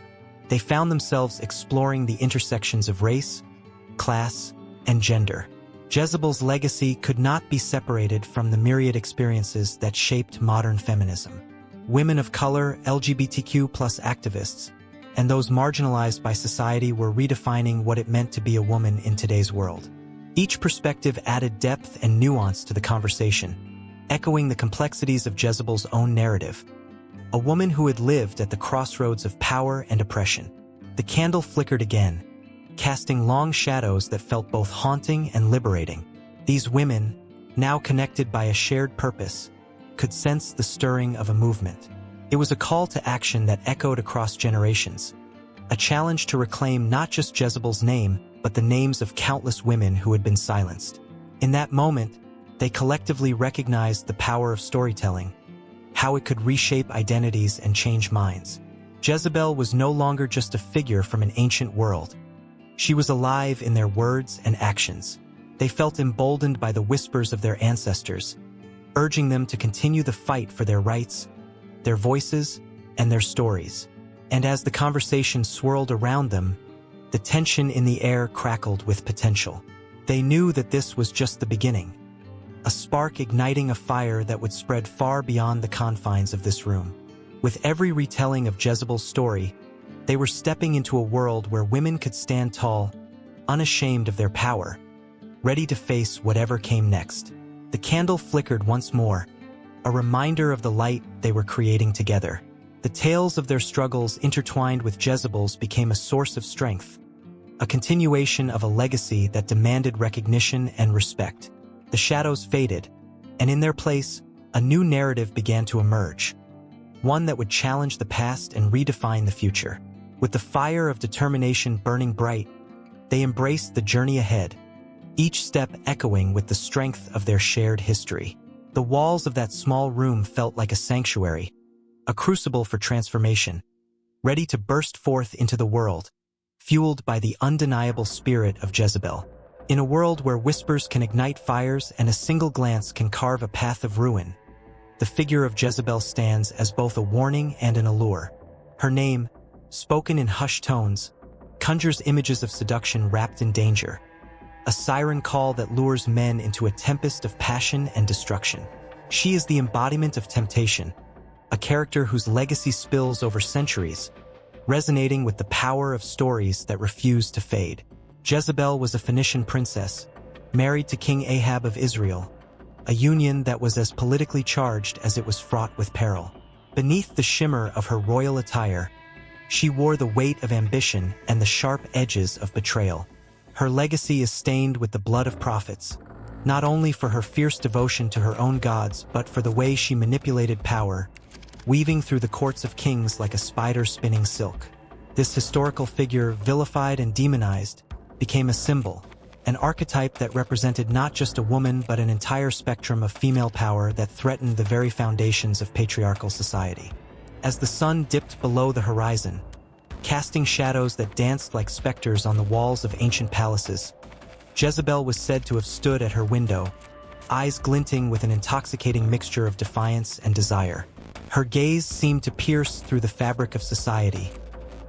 they found themselves exploring the intersections of race, class, and gender. Jezebel's legacy could not be separated from the myriad experiences that shaped modern feminism. Women of color, LGBTQ+ activists, and those marginalized by society were redefining what it meant to be a woman in today's world. Each perspective added depth and nuance to the conversation, echoing the complexities of Jezebel's own narrative. A woman who had lived at the crossroads of power and oppression. The candle flickered again, casting long shadows that felt both haunting and liberating. These women, now connected by a shared purpose, could sense the stirring of a movement. It was a call to action that echoed across generations, a challenge to reclaim not just Jezebel's name, but the names of countless women who had been silenced. In that moment, they collectively recognized the power of storytelling, how it could reshape identities and change minds. Jezebel was no longer just a figure from an ancient world. She was alive in their words and actions. They felt emboldened by the whispers of their ancestors, urging them to continue the fight for their rights, their voices, and their stories. And as the conversation swirled around them, the tension in the air crackled with potential. They knew that this was just the beginning, a spark igniting a fire that would spread far beyond the confines of this room. With every retelling of Jezebel's story, they were stepping into a world where women could stand tall, unashamed of their power, ready to face whatever came next. The candle flickered once more, a reminder of the light they were creating together. The tales of their struggles intertwined with Jezebel's became a source of strength, a continuation of a legacy that demanded recognition and respect. The shadows faded, and in their place, a new narrative began to emerge, one that would challenge the past and redefine the future. With the fire of determination burning bright, they embraced the journey ahead, each step echoing with the strength of their shared history. The walls of that small room felt like a sanctuary, a crucible for transformation, ready to burst forth into the world, fueled by the undeniable spirit of Jezebel. In a world where whispers can ignite fires and a single glance can carve a path of ruin, the figure of Jezebel stands as both a warning and an allure. Her name, spoken in hushed tones, conjures images of seduction wrapped in danger, a siren call that lures men into a tempest of passion and destruction. She is the embodiment of temptation, a character whose legacy spills over centuries, resonating with the power of stories that refuse to fade. Jezebel was a Phoenician princess, married to King Ahab of Israel, a union that was as politically charged as it was fraught with peril. Beneath the shimmer of her royal attire, she wore the weight of ambition and the sharp edges of betrayal. Her legacy is stained with the blood of prophets, not only for her fierce devotion to her own gods, but for the way she manipulated power, weaving through the courts of kings like a spider spinning silk. This historical figure, vilified and demonized, became a symbol, an archetype that represented not just a woman but an entire spectrum of female power that threatened the very foundations of patriarchal society. As the sun dipped below the horizon, casting shadows that danced like specters on the walls of ancient palaces, Jezebel was said to have stood at her window, eyes glinting with an intoxicating mixture of defiance and desire. Her gaze seemed to pierce through the fabric of society,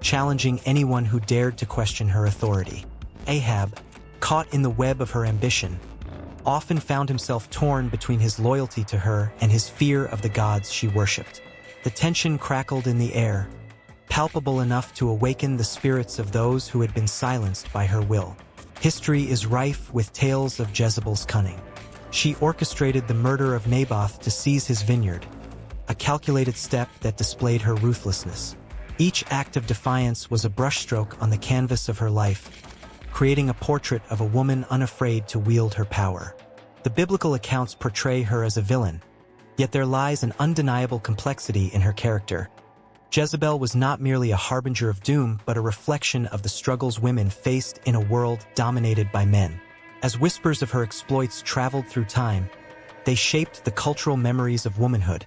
challenging anyone who dared to question her authority. Ahab, caught in the web of her ambition, often found himself torn between his loyalty to her and his fear of the gods she worshipped. The tension crackled in the air, palpable enough to awaken the spirits of those who had been silenced by her will. History is rife with tales of Jezebel's cunning. She orchestrated the murder of Naboth to seize his vineyard, a calculated step that displayed her ruthlessness. Each act of defiance was a brushstroke on the canvas of her life, creating a portrait of a woman unafraid to wield her power. The biblical accounts portray her as a villain, yet there lies an undeniable complexity in her character. Jezebel was not merely a harbinger of doom, but a reflection of the struggles women faced in a world dominated by men. As whispers of her exploits traveled through time, they shaped the cultural memories of womanhood,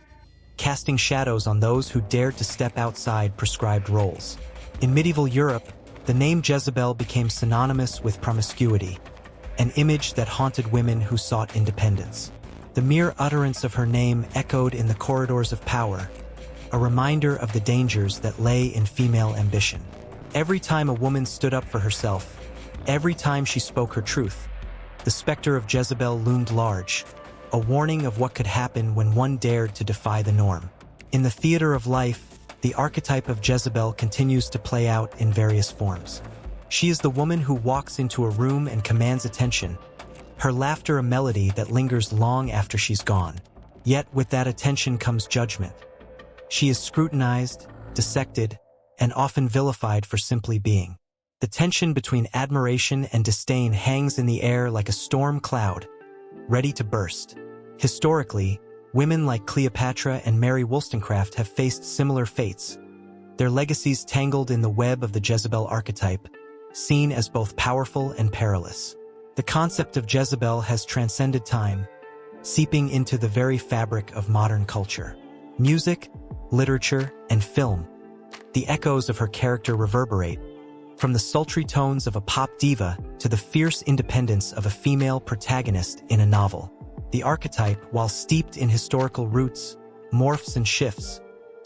casting shadows on those who dared to step outside prescribed roles. In medieval Europe, the name Jezebel became synonymous with promiscuity, an image that haunted women who sought independence. The mere utterance of her name echoed in the corridors of power, a reminder of the dangers that lay in female ambition. Every time a woman stood up for herself, every time she spoke her truth, the specter of Jezebel loomed large, a warning of what could happen when one dared to defy the norm. In the theater of life, the archetype of Jezebel continues to play out in various forms. She is the woman who walks into a room and commands attention, her laughter a melody that lingers long after she's gone. Yet with that attention comes judgment. She is scrutinized, dissected, and often vilified for simply being. The tension between admiration and disdain hangs in the air like a storm cloud, ready to burst. Historically, women like Cleopatra and Mary Wollstonecraft have faced similar fates, their legacies tangled in the web of the Jezebel archetype, seen as both powerful and perilous. The concept of Jezebel has transcended time, seeping into the very fabric of modern culture. Music, literature, and film, the echoes of her character reverberate, from the sultry tones of a pop diva to the fierce independence of a female protagonist in a novel. The archetype, while steeped in historical roots, morphs and shifts,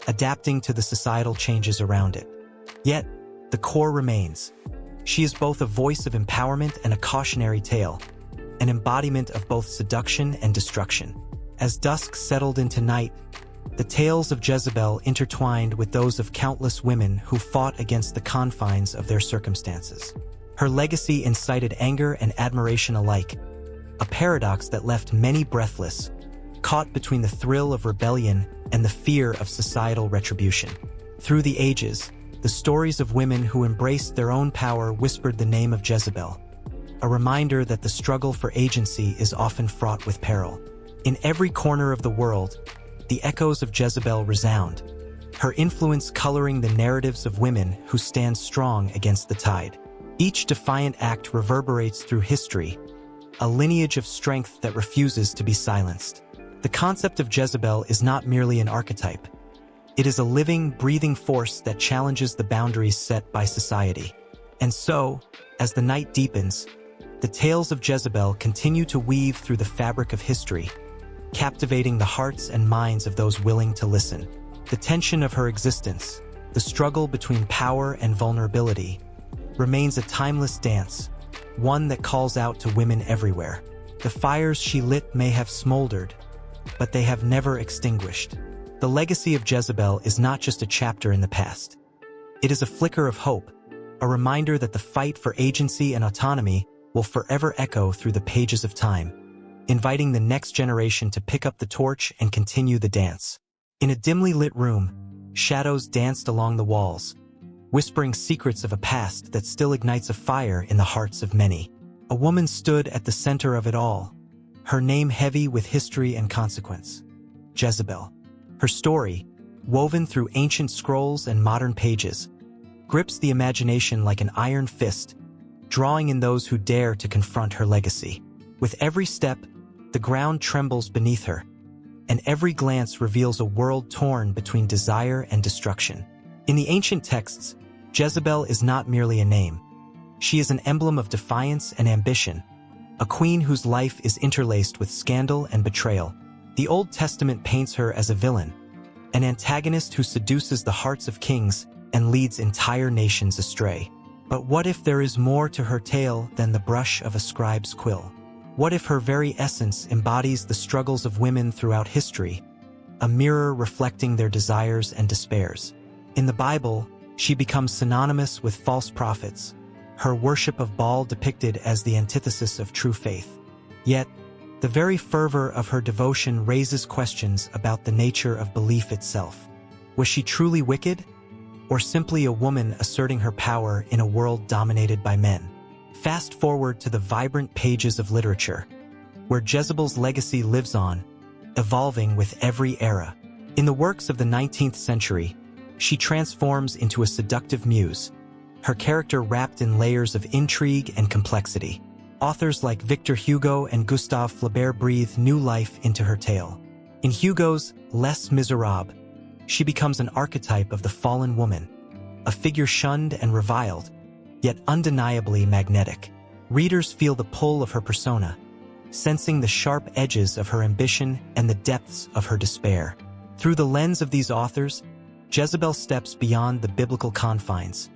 adapting to the societal changes around it. Yet, the core remains. She is both a voice of empowerment and a cautionary tale, an embodiment of both seduction and destruction. As dusk settled into night, the tales of Jezebel intertwined with those of countless women who fought against the confines of their circumstances. Her legacy incited anger and admiration alike, a paradox that left many breathless, caught between the thrill of rebellion and the fear of societal retribution. Through the ages, the stories of women who embraced their own power whispered the name of Jezebel, a reminder that the struggle for agency is often fraught with peril. In every corner of the world, the echoes of Jezebel resound, her influence coloring the narratives of women who stand strong against the tide. Each defiant act reverberates through history, a lineage of strength that refuses to be silenced. The concept of Jezebel is not merely an archetype. It is a living, breathing force that challenges the boundaries set by society. And so, as the night deepens, the tales of Jezebel continue to weave through the fabric of history, captivating the hearts and minds of those willing to listen. The tension of her existence, the struggle between power and vulnerability, remains a timeless dance, one that calls out to women everywhere. The fires she lit may have smoldered, but they have never extinguished. The legacy of Jezebel is not just a chapter in the past. It is a flicker of hope, a reminder that the fight for agency and autonomy will forever echo through the pages of time, inviting the next generation to pick up the torch and continue the dance. In a dimly lit room, shadows danced along the walls, whispering secrets of a past that still ignites a fire in the hearts of many. A woman stood at the center of it all, her name heavy with history and consequence: Jezebel. Her story, woven through ancient scrolls and modern pages, grips the imagination like an iron fist, drawing in those who dare to confront her legacy. With every step, the ground trembles beneath her, and every glance reveals a world torn between desire and destruction. In the ancient texts, Jezebel is not merely a name. She is an emblem of defiance and ambition, a queen whose life is interlaced with scandal and betrayal. The Old Testament paints her as a villain, an antagonist who seduces the hearts of kings and leads entire nations astray. But what if there is more to her tale than the brush of a scribe's quill? What if her very essence embodies the struggles of women throughout history, a mirror reflecting their desires and despairs? In the Bible, she becomes synonymous with false prophets, her worship of Baal depicted as the antithesis of true faith. Yet, the very fervor of her devotion raises questions about the nature of belief itself. Was she truly wicked, or simply a woman asserting her power in a world dominated by men? Fast forward to the vibrant pages of literature, where Jezebel's legacy lives on, evolving with every era. In the works of the 19th century, she transforms into a seductive muse, her character wrapped in layers of intrigue and complexity. Authors like Victor Hugo and Gustave Flaubert breathe new life into her tale. In Hugo's Les Miserables, she becomes an archetype of the fallen woman, a figure shunned and reviled, yet undeniably magnetic. Readers feel the pull of her persona, sensing the sharp edges of her ambition and the depths of her despair. Through the lens of these authors, Jezebel steps beyond the biblical confines,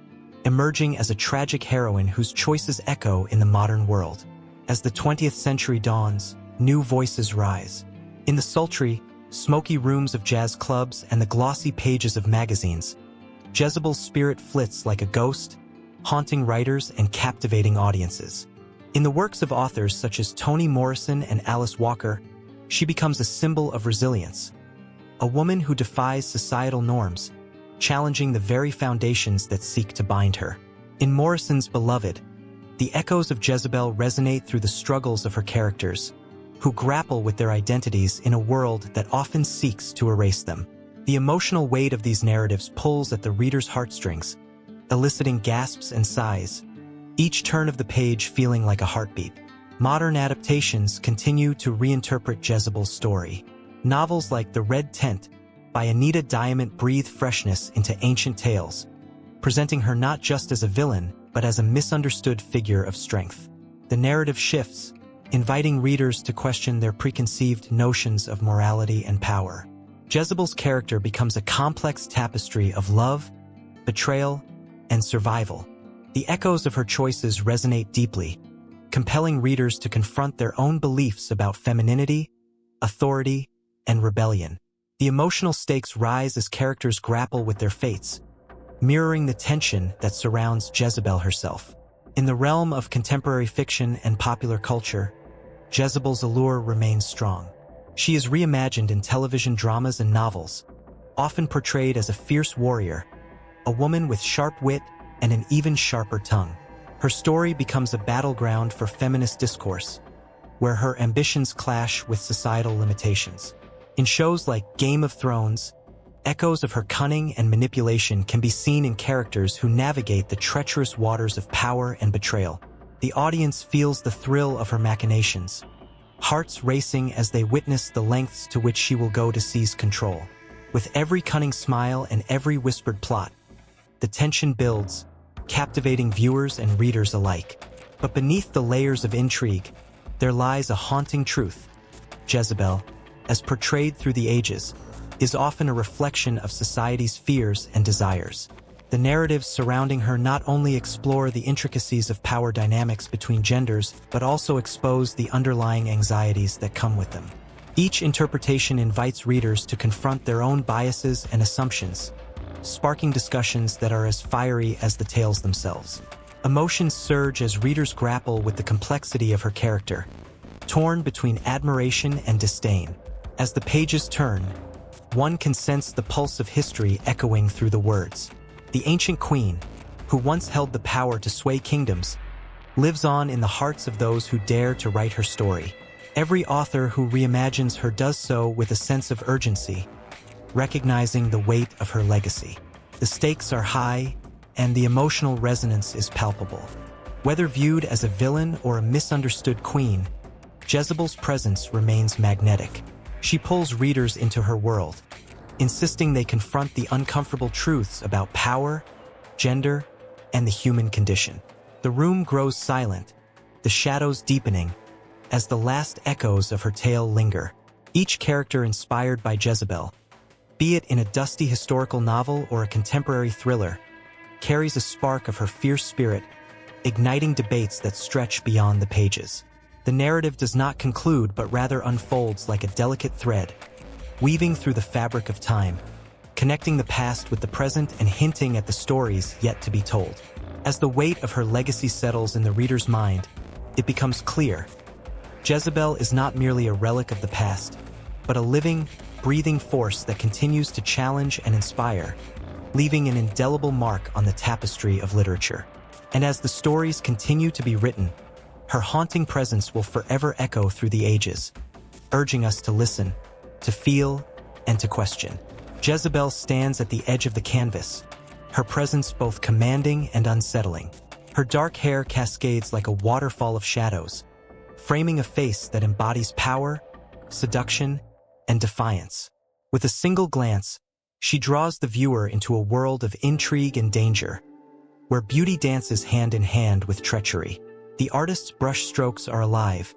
emerging as a tragic heroine whose choices echo in the modern world. As the 20th century dawns, new voices rise. In the sultry, smoky rooms of jazz clubs and the glossy pages of magazines, Jezebel's spirit flits like a ghost, haunting writers and captivating audiences. In the works of authors such as Toni Morrison and Alice Walker, she becomes a symbol of resilience, a woman who defies societal norms, challenging the very foundations that seek to bind her. In Morrison's Beloved, the echoes of Jezebel resonate through the struggles of her characters, who grapple with their identities in a world that often seeks to erase them. The emotional weight of these narratives pulls at the reader's heartstrings, eliciting gasps and sighs, each turn of the page feeling like a heartbeat. Modern adaptations continue to reinterpret Jezebel's story. Novels like The Red Tent by Anita Diamant breathe freshness into ancient tales, presenting her not just as a villain, but as a misunderstood figure of strength. The narrative shifts, inviting readers to question their preconceived notions of morality and power. Jezebel's character becomes a complex tapestry of love, betrayal, and survival. The echoes of her choices resonate deeply, compelling readers to confront their own beliefs about femininity, authority, and rebellion. The emotional stakes rise as characters grapple with their fates, mirroring the tension that surrounds Jezebel herself. In the realm of contemporary fiction and popular culture, Jezebel's allure remains strong. She is reimagined in television dramas and novels, often portrayed as a fierce warrior, a woman with sharp wit and an even sharper tongue. Her story becomes a battleground for feminist discourse, where her ambitions clash with societal limitations. In shows like Game of Thrones, echoes of her cunning and manipulation can be seen in characters who navigate the treacherous waters of power and betrayal. The audience feels the thrill of her machinations, hearts racing as they witness the lengths to which she will go to seize control. With every cunning smile and every whispered plot, the tension builds, captivating viewers and readers alike. But beneath the layers of intrigue, there lies a haunting truth. Jezebel, as portrayed through the ages, is often a reflection of society's fears and desires. The narratives surrounding her not only explore the intricacies of power dynamics between genders, but also expose the underlying anxieties that come with them. Each interpretation invites readers to confront their own biases and assumptions, sparking discussions that are as fiery as the tales themselves. Emotions surge as readers grapple with the complexity of her character, torn between admiration and disdain. As the pages turn, one can sense the pulse of history echoing through the words. The ancient queen, who once held the power to sway kingdoms, lives on in the hearts of those who dare to write her story. Every author who reimagines her does so with a sense of urgency, recognizing the weight of her legacy. The stakes are high, and the emotional resonance is palpable. Whether viewed as a villain or a misunderstood queen, Jezebel's presence remains magnetic. She pulls readers into her world, insisting they confront the uncomfortable truths about power, gender, and the human condition. The room grows silent, the shadows deepening, as the last echoes of her tale linger. Each character inspired by Jezebel, be it in a dusty historical novel or a contemporary thriller, carries a spark of her fierce spirit, igniting debates that stretch beyond the pages. The narrative does not conclude but rather unfolds like a delicate thread, weaving through the fabric of time, connecting the past with the present and hinting at the stories yet to be told. As the weight of her legacy settles in the reader's mind, it becomes clear: Jezebel is not merely a relic of the past, but a living, breathing force that continues to challenge and inspire, leaving an indelible mark on the tapestry of literature. And as the stories continue to be written, her haunting presence will forever echo through the ages, urging us to listen, to feel, and to question. Jezebel stands at the edge of the canvas, her presence both commanding and unsettling. Her dark hair cascades like a waterfall of shadows, framing a face that embodies power, seduction, and defiance. With a single glance, she draws the viewer into a world of intrigue and danger, where beauty dances hand in hand with treachery. The artist's brushstrokes are alive,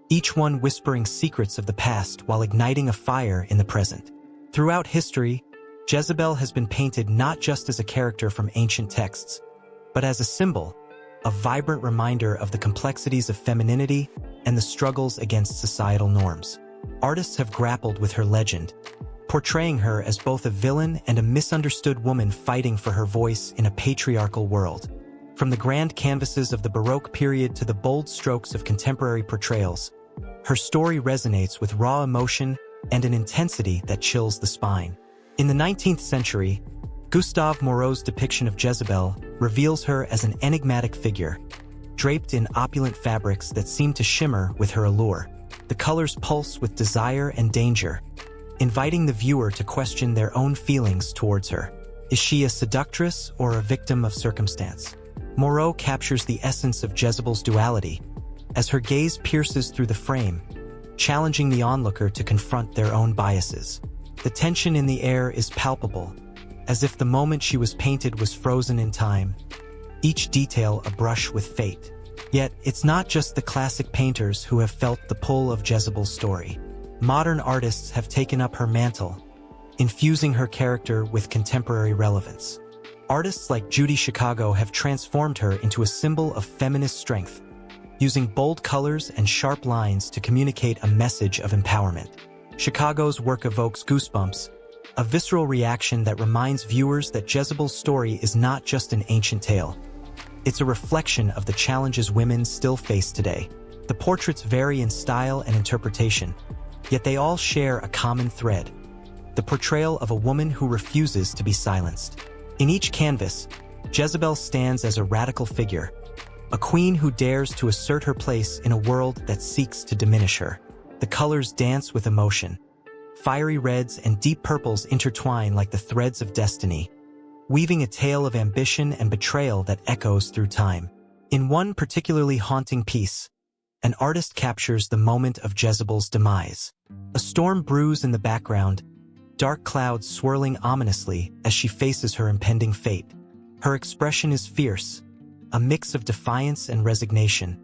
each one whispering secrets of the past while igniting a fire in the present. Throughout history, Jezebel has been painted not just as a character from ancient texts, but as a symbol, a vibrant reminder of the complexities of femininity and the struggles against societal norms. Artists have grappled with her legend, portraying her as both a villain and a misunderstood woman fighting for her voice in a patriarchal world. From the grand canvases of the Baroque period to the bold strokes of contemporary portrayals, her story resonates with raw emotion and an intensity that chills the spine. In the 19th century, Gustave Moreau's depiction of Jezebel reveals her as an enigmatic figure, draped in opulent fabrics that seem to shimmer with her allure. The colors pulse with desire and danger, inviting the viewer to question their own feelings towards her. Is she a seductress or a victim of circumstance? Moreau captures the essence of Jezebel's duality, as her gaze pierces through the frame, challenging the onlooker to confront their own biases. The tension in the air is palpable, as if the moment she was painted was frozen in time, each detail a brush with fate. Yet, it's not just the classic painters who have felt the pull of Jezebel's story. Modern artists have taken up her mantle, infusing her character with contemporary relevance. Artists like Judy Chicago have transformed her into a symbol of feminist strength, using bold colors and sharp lines to communicate a message of empowerment. Chicago's work evokes goosebumps, a visceral reaction that reminds viewers that Jezebel's story is not just an ancient tale. It's a reflection of the challenges women still face today. The portraits vary in style and interpretation, yet they all share a common thread: the portrayal of a woman who refuses to be silenced. In each canvas, Jezebel stands as a radical figure, a queen who dares to assert her place in a world that seeks to diminish her. The colors dance with emotion. Fiery reds and deep purples intertwine like the threads of destiny, weaving a tale of ambition and betrayal that echoes through time. In one particularly haunting piece, an artist captures the moment of Jezebel's demise. A storm brews in the background, dark clouds swirling ominously as she faces her impending fate. Her expression is fierce, a mix of defiance and resignation,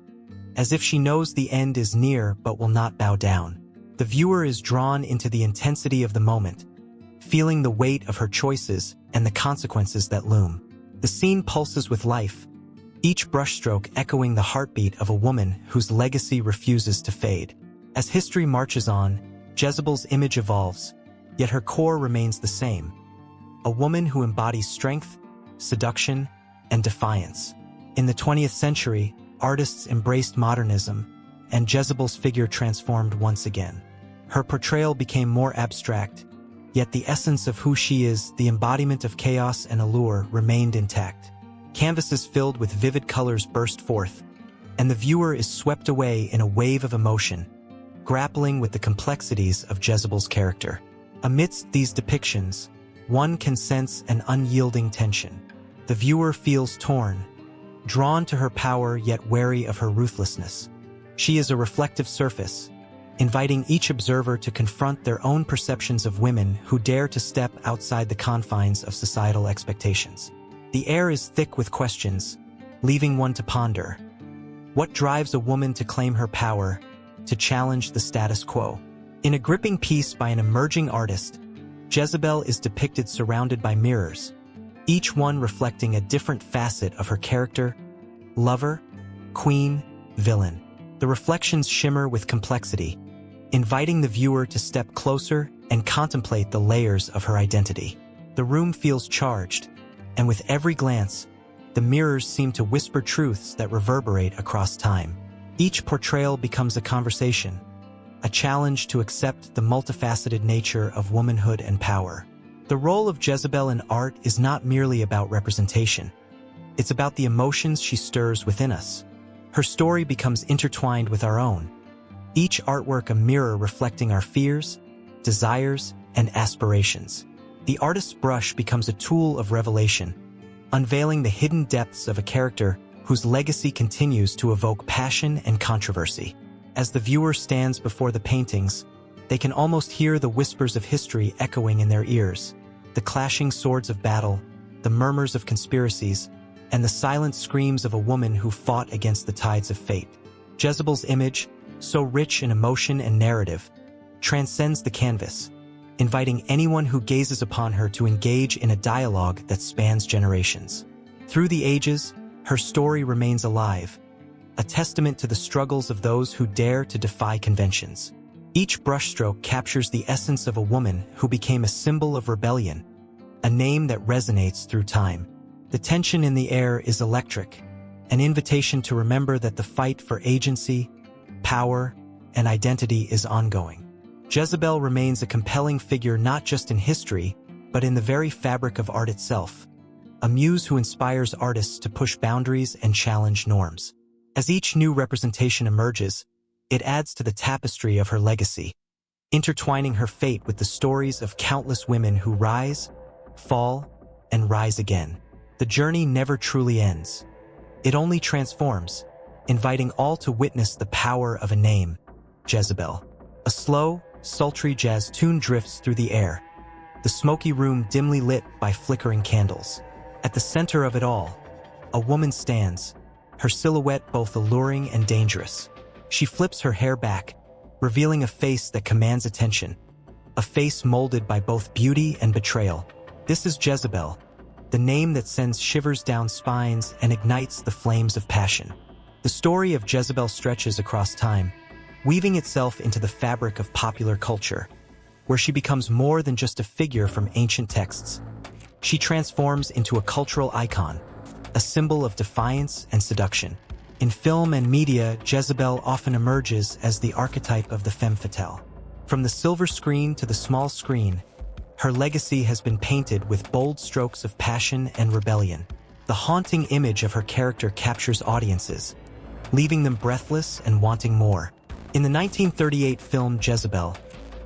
as if she knows the end is near but will not bow down. The viewer is drawn into the intensity of the moment, feeling the weight of her choices and the consequences that loom. The scene pulses with life, each brushstroke echoing the heartbeat of a woman whose legacy refuses to fade. As history marches on, Jezebel's image evolves, yet her core remains the same: a woman who embodies strength, seduction, and defiance. In the 20th century, artists embraced modernism, and Jezebel's figure transformed once again. Her portrayal became more abstract, yet the essence of who she is, the embodiment of chaos and allure, remained intact. Canvases filled with vivid colors burst forth, and the viewer is swept away in a wave of emotion, grappling with the complexities of Jezebel's character. Amidst these depictions, one can sense an unyielding tension. The viewer feels torn, drawn to her power yet wary of her ruthlessness. She is a reflective surface, inviting each observer to confront their own perceptions of women who dare to step outside the confines of societal expectations. The air is thick with questions, leaving one to ponder. What drives a woman to claim her power, to challenge the status quo? In a gripping piece by an emerging artist, Jezebel is depicted surrounded by mirrors, each one reflecting a different facet of her character: lover, queen, villain. The reflections shimmer with complexity, inviting the viewer to step closer and contemplate the layers of her identity. The room feels charged, and with every glance, the mirrors seem to whisper truths that reverberate across time. Each portrayal becomes a conversation, a challenge to accept the multifaceted nature of womanhood and power. The role of Jezebel in art is not merely about representation. It's about the emotions she stirs within us. Her story becomes intertwined with our own, each artwork a mirror reflecting our fears, desires, and aspirations. The artist's brush becomes a tool of revelation, unveiling the hidden depths of a character whose legacy continues to evoke passion and controversy. As the viewer stands before the paintings, they can almost hear the whispers of history echoing in their ears, the clashing swords of battle, the murmurs of conspiracies, and the silent screams of a woman who fought against the tides of fate. Jezebel's image, so rich in emotion and narrative, transcends the canvas, inviting anyone who gazes upon her to engage in a dialogue that spans generations. Through the ages, her story remains alive, a testament to the struggles of those who dare to defy conventions. Each brushstroke captures the essence of a woman who became a symbol of rebellion, a name that resonates through time. The tension in the air is electric, an invitation to remember that the fight for agency, power, and identity is ongoing. Jezebel remains a compelling figure not just in history, but in the very fabric of art itself, a muse who inspires artists to push boundaries and challenge norms. As each new representation emerges, it adds to the tapestry of her legacy, intertwining her fate with the stories of countless women who rise, fall, and rise again. The journey never truly ends. It only transforms, inviting all to witness the power of a name, Jezebel. A slow, sultry jazz tune drifts through the air, the smoky room dimly lit by flickering candles. At the center of it all, a woman stands, her silhouette both alluring and dangerous. She flips her hair back, revealing a face that commands attention, a face molded by both beauty and betrayal. This is Jezebel, the name that sends shivers down spines and ignites the flames of passion. The story of Jezebel stretches across time, weaving itself into the fabric of popular culture, where she becomes more than just a figure from ancient texts. She transforms into a cultural icon, a symbol of defiance and seduction. In film and media, Jezebel often emerges as the archetype of the femme fatale. From the silver screen to the small screen, her legacy has been painted with bold strokes of passion and rebellion. The haunting image of her character captures audiences, leaving them breathless and wanting more. In the 1938 film Jezebel,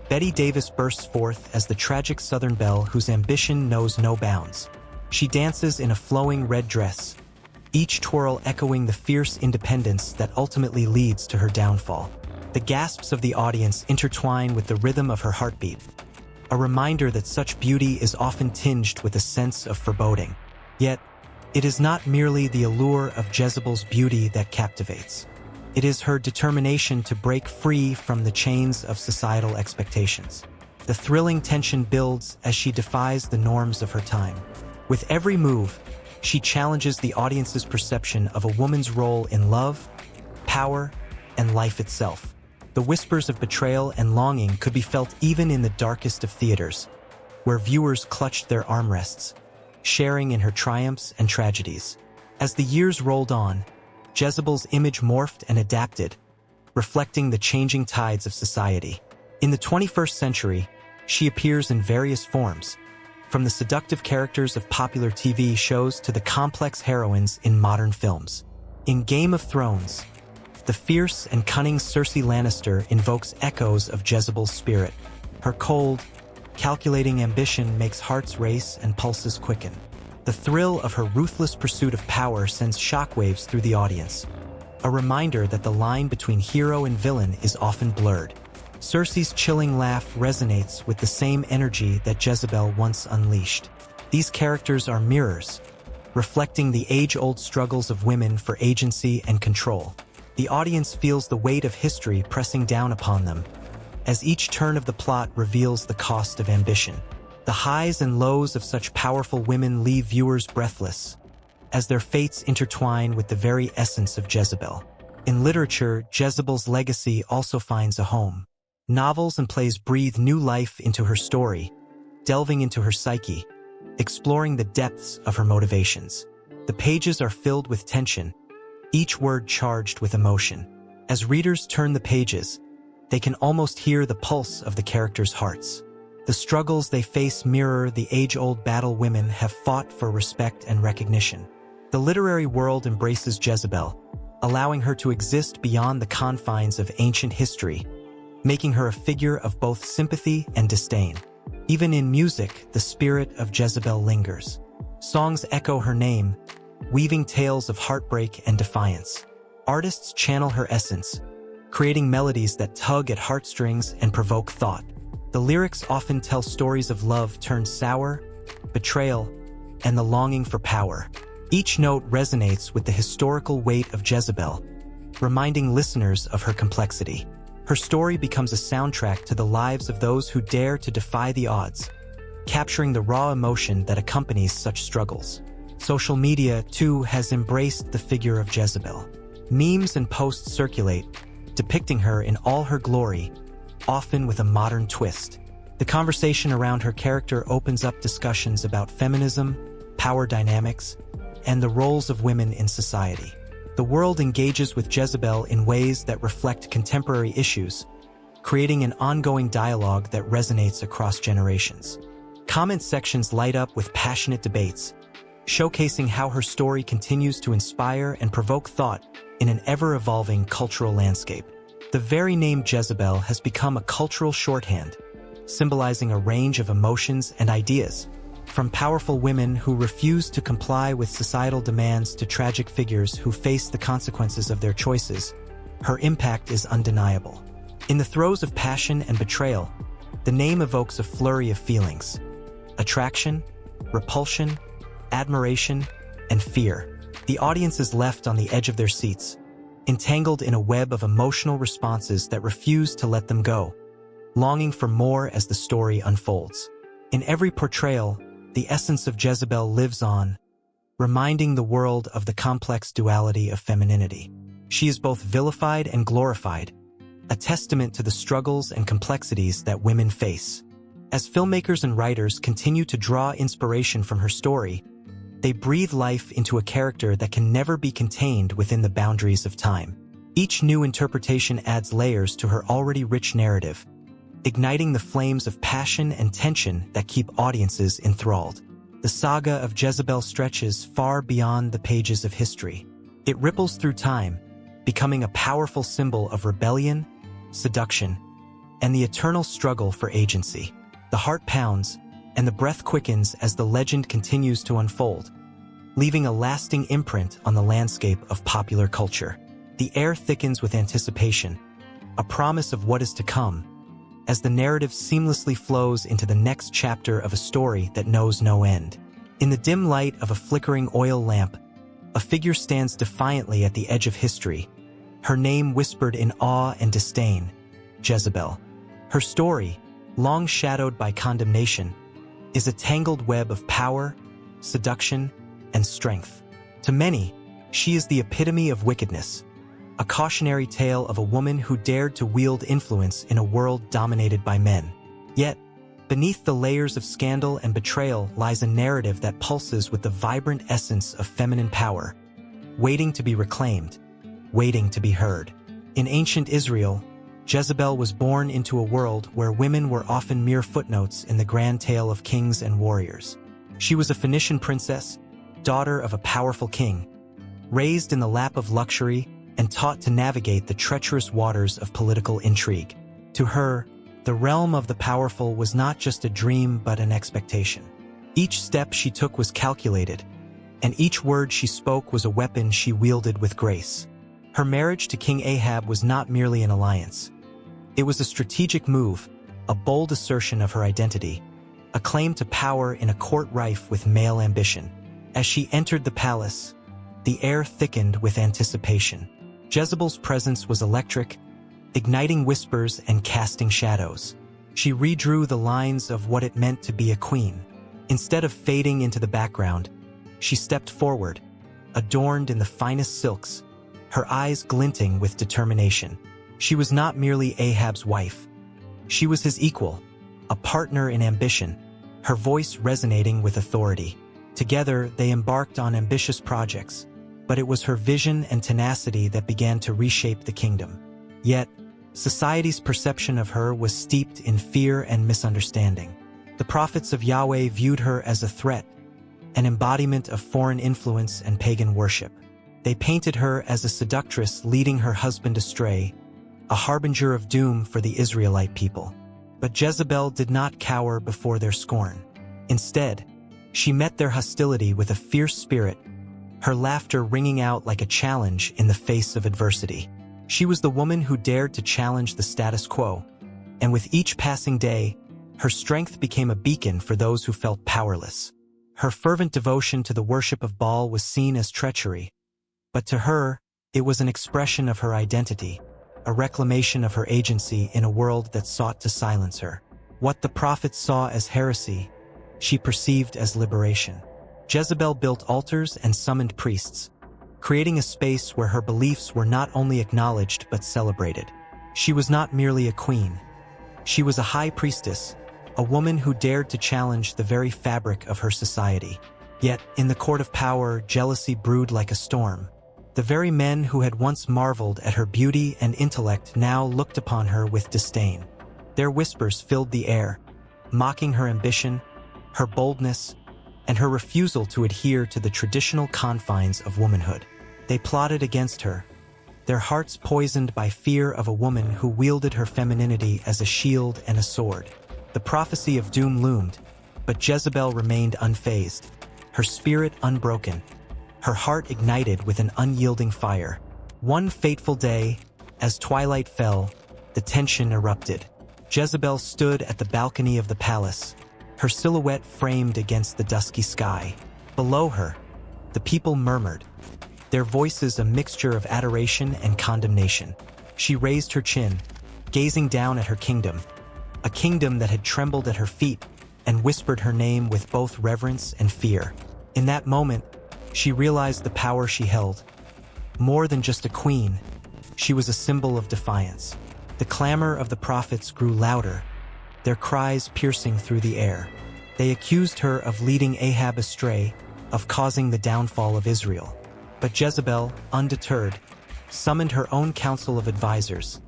Bette Davis bursts forth as the tragic Southern belle whose ambition knows no bounds. She dances in a flowing red dress, each twirl echoing the fierce independence that ultimately leads to her downfall. The gasps of the audience intertwine with the rhythm of her heartbeat, a reminder that such beauty is often tinged with a sense of foreboding. Yet, it is not merely the allure of Jezebel's beauty that captivates. It is her determination to break free from the chains of societal expectations. The thrilling tension builds as she defies the norms of her time. With every move, she challenges the audience's perception of a woman's role in love, power, and life itself. The whispers of betrayal and longing could be felt even in the darkest of theaters, where viewers clutched their armrests, sharing in her triumphs and tragedies. As the years rolled on, Jezebel's image morphed and adapted, reflecting the changing tides of society. In the 21st century, she appears in various forms, from the seductive characters of popular TV shows to the complex heroines in modern films. In Game of Thrones, the fierce and cunning Cersei Lannister invokes echoes of Jezebel's spirit. Her cold, calculating ambition makes hearts race and pulses quicken. The The thrill of her ruthless pursuit of power sends shockwaves through the audience, a reminder that the line between hero and villain is often blurred. Cersei's chilling laugh resonates with the same energy that Jezebel once unleashed. These characters are mirrors, reflecting the age-old struggles of women for agency and control. The audience feels the weight of history pressing down upon them, as each turn of the plot reveals the cost of ambition. The highs and lows of such powerful women leave viewers breathless, as their fates intertwine with the very essence of Jezebel. In literature, Jezebel's legacy also finds a home. Novels and plays breathe new life into her story, delving into her psyche, exploring the depths of her motivations. The pages are filled with tension, each word charged with emotion. As readers turn the pages, they can almost hear the pulse of the characters' hearts. The struggles they face mirror the age-old battle women have fought for respect and recognition. The literary world embraces Jezebel, allowing her to exist beyond the confines of ancient history, making her a figure of both sympathy and disdain. Even in music, the spirit of Jezebel lingers. Songs echo her name, weaving tales of heartbreak and defiance. Artists channel her essence, creating melodies that tug at heartstrings and provoke thought. The lyrics often tell stories of love turned sour, betrayal, and the longing for power. Each note resonates with the historical weight of Jezebel, reminding listeners of her complexity. Her story becomes a soundtrack to the lives of those who dare to defy the odds, capturing the raw emotion that accompanies such struggles. Social media, too, has embraced the figure of Jezebel. Memes and posts circulate, depicting her in all her glory, often with a modern twist. The conversation around her character opens up discussions about feminism, power dynamics, and the roles of women in society. The world engages with Jezebel in ways that reflect contemporary issues, creating an ongoing dialogue that resonates across generations. Comment sections light up with passionate debates, showcasing how her story continues to inspire and provoke thought in an ever-evolving cultural landscape. The very name Jezebel has become a cultural shorthand, symbolizing a range of emotions and ideas. From powerful women who refuse to comply with societal demands to tragic figures who face the consequences of their choices, her impact is undeniable. In the throes of passion and betrayal, the name evokes a flurry of feelings: attraction, repulsion, admiration, and fear. The audience is left on the edge of their seats, entangled in a web of emotional responses that refuse to let them go, longing for more as the story unfolds. In every portrayal, the essence of Jezebel lives on, reminding the world of the complex duality of femininity. She is both vilified and glorified, a testament to the struggles and complexities that women face. As filmmakers and writers continue to draw inspiration from her story, they breathe life into a character that can never be contained within the boundaries of time. Each new interpretation adds layers to her already rich narrative, igniting the flames of passion and tension that keep audiences enthralled. The saga of Jezebel stretches far beyond the pages of history. It ripples through time, becoming a powerful symbol of rebellion, seduction, and the eternal struggle for agency. The heart pounds, and the breath quickens as the legend continues to unfold, leaving a lasting imprint on the landscape of popular culture. The air thickens with anticipation, a promise of what is to come, as the narrative seamlessly flows into the next chapter of a story that knows no end. In the dim light of a flickering oil lamp, a figure stands defiantly at the edge of history, her name whispered in awe and disdain: Jezebel. Her story, long shadowed by condemnation, is a tangled web of power, seduction, and strength. To many, she is the epitome of wickedness, a cautionary tale of a woman who dared to wield influence in a world dominated by men. Yet, beneath the layers of scandal and betrayal lies a narrative that pulses with the vibrant essence of feminine power, waiting to be reclaimed, waiting to be heard. In ancient Israel, Jezebel was born into a world where women were often mere footnotes in the grand tale of kings and warriors. She was a Phoenician princess, daughter of a powerful king, raised in the lap of luxury and taught to navigate the treacherous waters of political intrigue. To her, the realm of the powerful was not just a dream but an expectation. Each step she took was calculated, and each word she spoke was a weapon she wielded with grace. Her marriage to King Ahab was not merely an alliance. It was a strategic move, a bold assertion of her identity, a claim to power in a court rife with male ambition. As she entered the palace, the air thickened with anticipation. Jezebel's presence was electric, igniting whispers and casting shadows. She redrew the lines of what it meant to be a queen. Instead of fading into the background, she stepped forward, adorned in the finest silks, her eyes glinting with determination. She was not merely Ahab's wife. She was his equal, a partner in ambition, her voice resonating with authority. Together, they embarked on ambitious projects, but it was her vision and tenacity that began to reshape the kingdom. Yet, society's perception of her was steeped in fear and misunderstanding. The prophets of Yahweh viewed her as a threat, an embodiment of foreign influence and pagan worship. They painted her as a seductress leading her husband astray, a harbinger of doom for the Israelite people. But Jezebel did not cower before their scorn. Instead, she met their hostility with a fierce spirit, her laughter ringing out like a challenge in the face of adversity. She was the woman who dared to challenge the status quo, and with each passing day, her strength became a beacon for those who felt powerless. Her fervent devotion to the worship of Baal was seen as treachery, but to her, it was an expression of her identity, a reclamation of her agency in a world that sought to silence her. What the prophets saw as heresy, she perceived as liberation. Jezebel built altars and summoned priests, creating a space where her beliefs were not only acknowledged but celebrated. She was not merely a queen. She was a high priestess, a woman who dared to challenge the very fabric of her society. Yet, in the court of power, jealousy brewed like a storm. The very men who had once marveled at her beauty and intellect now looked upon her with disdain. Their whispers filled the air, mocking her ambition, her boldness, and her refusal to adhere to the traditional confines of womanhood. They plotted against her, their hearts poisoned by fear of a woman who wielded her femininity as a shield and a sword. The prophecy of doom loomed, but Jezebel remained unfazed, her spirit unbroken, her heart ignited with an unyielding fire. One fateful day, as twilight fell, the tension erupted. Jezebel stood at the balcony of the palace, her silhouette framed against the dusky sky. Below her, the people murmured, their voices a mixture of adoration and condemnation. She raised her chin, gazing down at her kingdom, a kingdom that had trembled at her feet and whispered her name with both reverence and fear. In that moment, she realized the power she held. More than just a queen, she was a symbol of defiance. The clamor of the prophets grew louder, their cries piercing through the air. They accused her of leading Ahab astray, of causing the downfall of Israel. But Jezebel, undeterred, summoned her own council of advisors,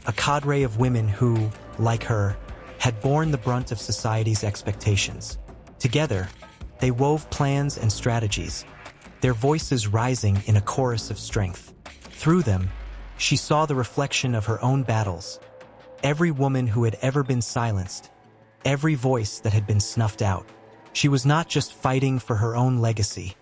a cadre of women who, like her, had borne the brunt of society's expectations. Together, they wove plans and strategies, their voices rising in a chorus of strength. Through them, she saw the reflection of her own battles, every woman who had ever been silenced, every voice that had been snuffed out. She was not just fighting for her own legacy.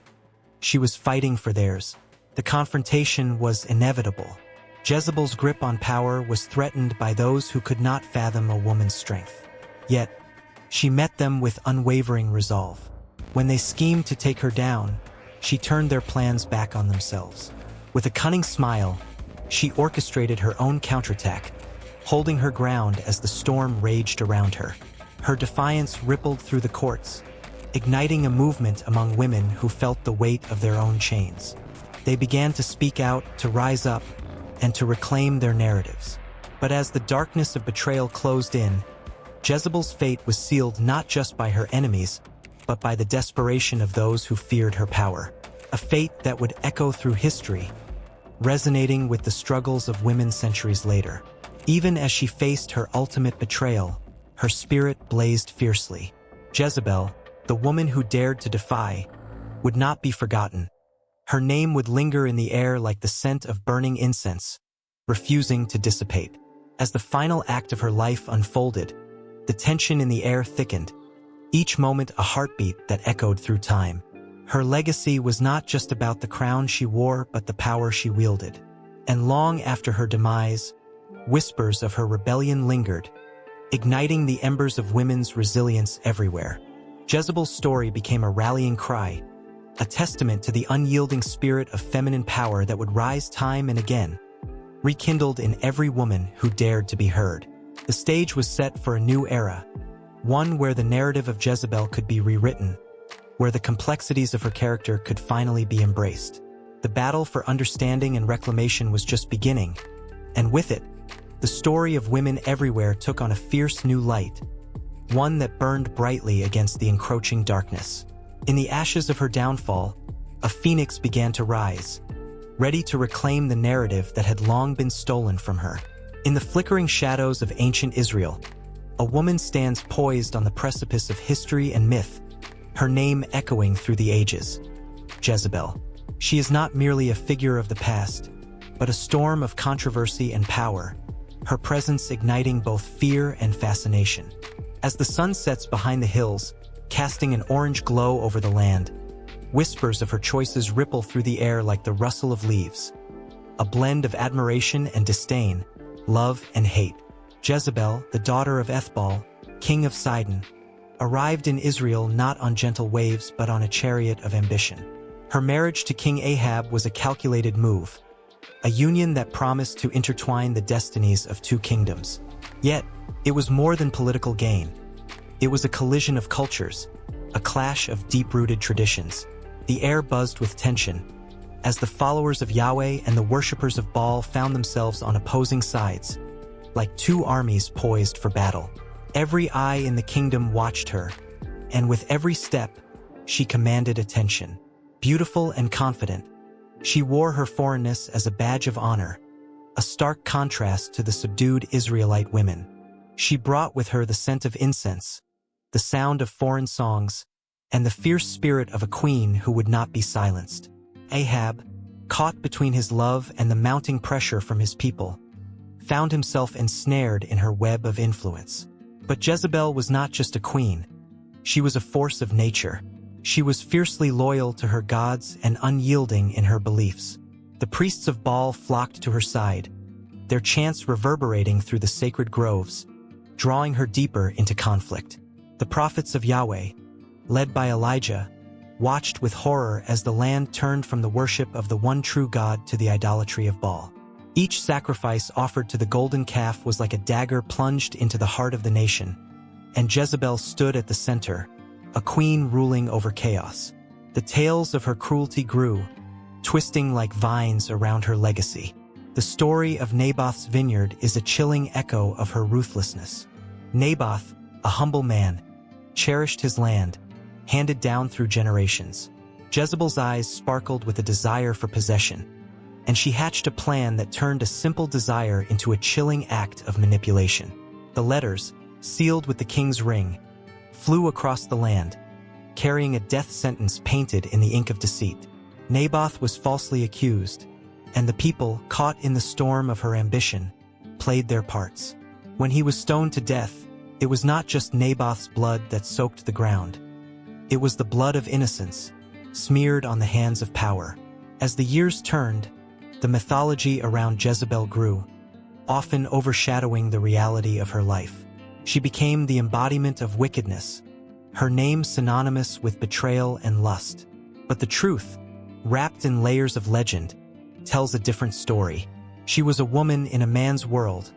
She was fighting for theirs. The confrontation was inevitable. Jezebel's grip on power was threatened by those who could not fathom a woman's strength. Yet, she met them with unwavering resolve. When they schemed to take her down, she turned their plans back on themselves. With a cunning smile, she orchestrated her own counterattack, holding her ground as the storm raged around her. Her defiance rippled through the courts, igniting a movement among women who felt the weight of their own chains. They began to speak out, to rise up, and to reclaim their narratives. But as the darkness of betrayal closed in, Jezebel's fate was sealed not just by her enemies, but by the desperation of those who feared her power. A fate that would echo through history, resonating with the struggles of women centuries later. Even as she faced her ultimate betrayal, her spirit blazed fiercely. Jezebel, the woman who dared to defy, would not be forgotten. Her name would linger in the air like the scent of burning incense, refusing to dissipate. As the final act of her life unfolded, the tension in the air thickened, each moment a heartbeat that echoed through time. Her legacy was not just about the crown she wore, but the power she wielded. And long after her demise, whispers of her rebellion lingered, igniting the embers of women's resilience everywhere. Jezebel's story became a rallying cry, a testament to the unyielding spirit of feminine power that would rise time and again, rekindled in every woman who dared to be heard. The stage was set for a new era, one where the narrative of Jezebel could be rewritten, where the complexities of her character could finally be embraced. The battle for understanding and reclamation was just beginning, and with it, the story of women everywhere took on a fierce new light, one that burned brightly against the encroaching darkness. In the ashes of her downfall, a phoenix began to rise, ready to reclaim the narrative that had long been stolen from her. In the flickering shadows of ancient Israel, a woman stands poised on the precipice of history and myth, her name echoing through the ages: Jezebel. She is not merely a figure of the past, but a storm of controversy and power, her presence igniting both fear and fascination. As the sun sets behind the hills, casting an orange glow over the land, whispers of her choices ripple through the air like the rustle of leaves, a blend of admiration and disdain, love and hate. Jezebel, the daughter of Ethbaal, king of Sidon, arrived in Israel not on gentle waves but on a chariot of ambition. Her marriage to King Ahab was a calculated move, a union that promised to intertwine the destinies of two kingdoms. Yet, it was more than political gain. It was a collision of cultures, a clash of deep-rooted traditions. The air buzzed with tension, as the followers of Yahweh and the worshippers of Baal found themselves on opposing sides, like two armies poised for battle. Every eye in the kingdom watched her, and with every step, she commanded attention. Beautiful and confident, she wore her foreignness as a badge of honor, a stark contrast to the subdued Israelite women. She brought with her the scent of incense, the sound of foreign songs, and the fierce spirit of a queen who would not be silenced. Ahab, caught between his love and the mounting pressure from his people, found himself ensnared in her web of influence. But Jezebel was not just a queen. She was a force of nature. She was fiercely loyal to her gods and unyielding in her beliefs. The priests of Baal flocked to her side, their chants reverberating through the sacred groves, drawing her deeper into conflict. The prophets of Yahweh, led by Elijah, watched with horror as the land turned from the worship of the one true God to the idolatry of Baal. Each sacrifice offered to the golden calf was like a dagger plunged into the heart of the nation, and Jezebel stood at the center, a queen ruling over chaos. The tales of her cruelty grew, twisting like vines around her legacy. The story of Naboth's vineyard is a chilling echo of her ruthlessness. Naboth, a humble man, cherished his land, handed down through generations. Jezebel's eyes sparkled with a desire for possession, and she hatched a plan that turned a simple desire into a chilling act of manipulation. The letters, sealed with the king's ring, flew across the land, carrying a death sentence painted in the ink of deceit. Naboth was falsely accused, and the people, caught in the storm of her ambition, played their parts. When he was stoned to death, it was not just Naboth's blood that soaked the ground. It was the blood of innocence, smeared on the hands of power. As the years turned, the mythology around Jezebel grew, often overshadowing the reality of her life. She became the embodiment of wickedness, her name synonymous with betrayal and lust. But the truth, wrapped in layers of legend, tells a different story. She was a woman in a man's world,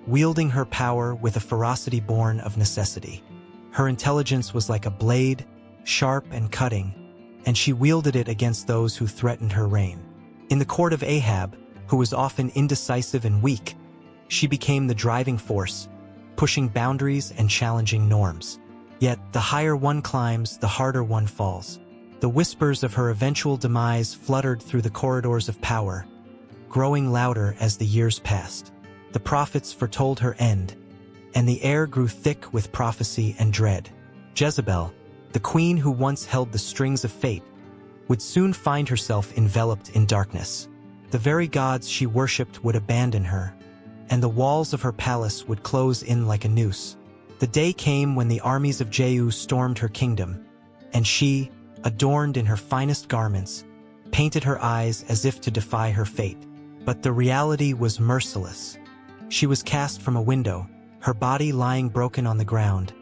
wielding her power with a ferocity born of necessity. Her intelligence was like a blade, sharp and cutting, and she wielded it against those who threatened her reign. In the court of Ahab, who was often indecisive and weak, she became the driving force, pushing boundaries and challenging norms. Yet, the higher one climbs, the harder one falls. The whispers of her eventual demise fluttered through the corridors of power, growing louder as the years passed. The prophets foretold her end, and the air grew thick with prophecy and dread. Jezebel, the queen who once held the strings of fate, would soon find herself enveloped in darkness. The very gods she worshipped would abandon her, and the walls of her palace would close in like a noose. The day came when the armies of Jehu stormed her kingdom, and she, adorned in her finest garments, painted her eyes as if to defy her fate. But the reality was merciless. She was cast from a window, her body lying broken on the ground,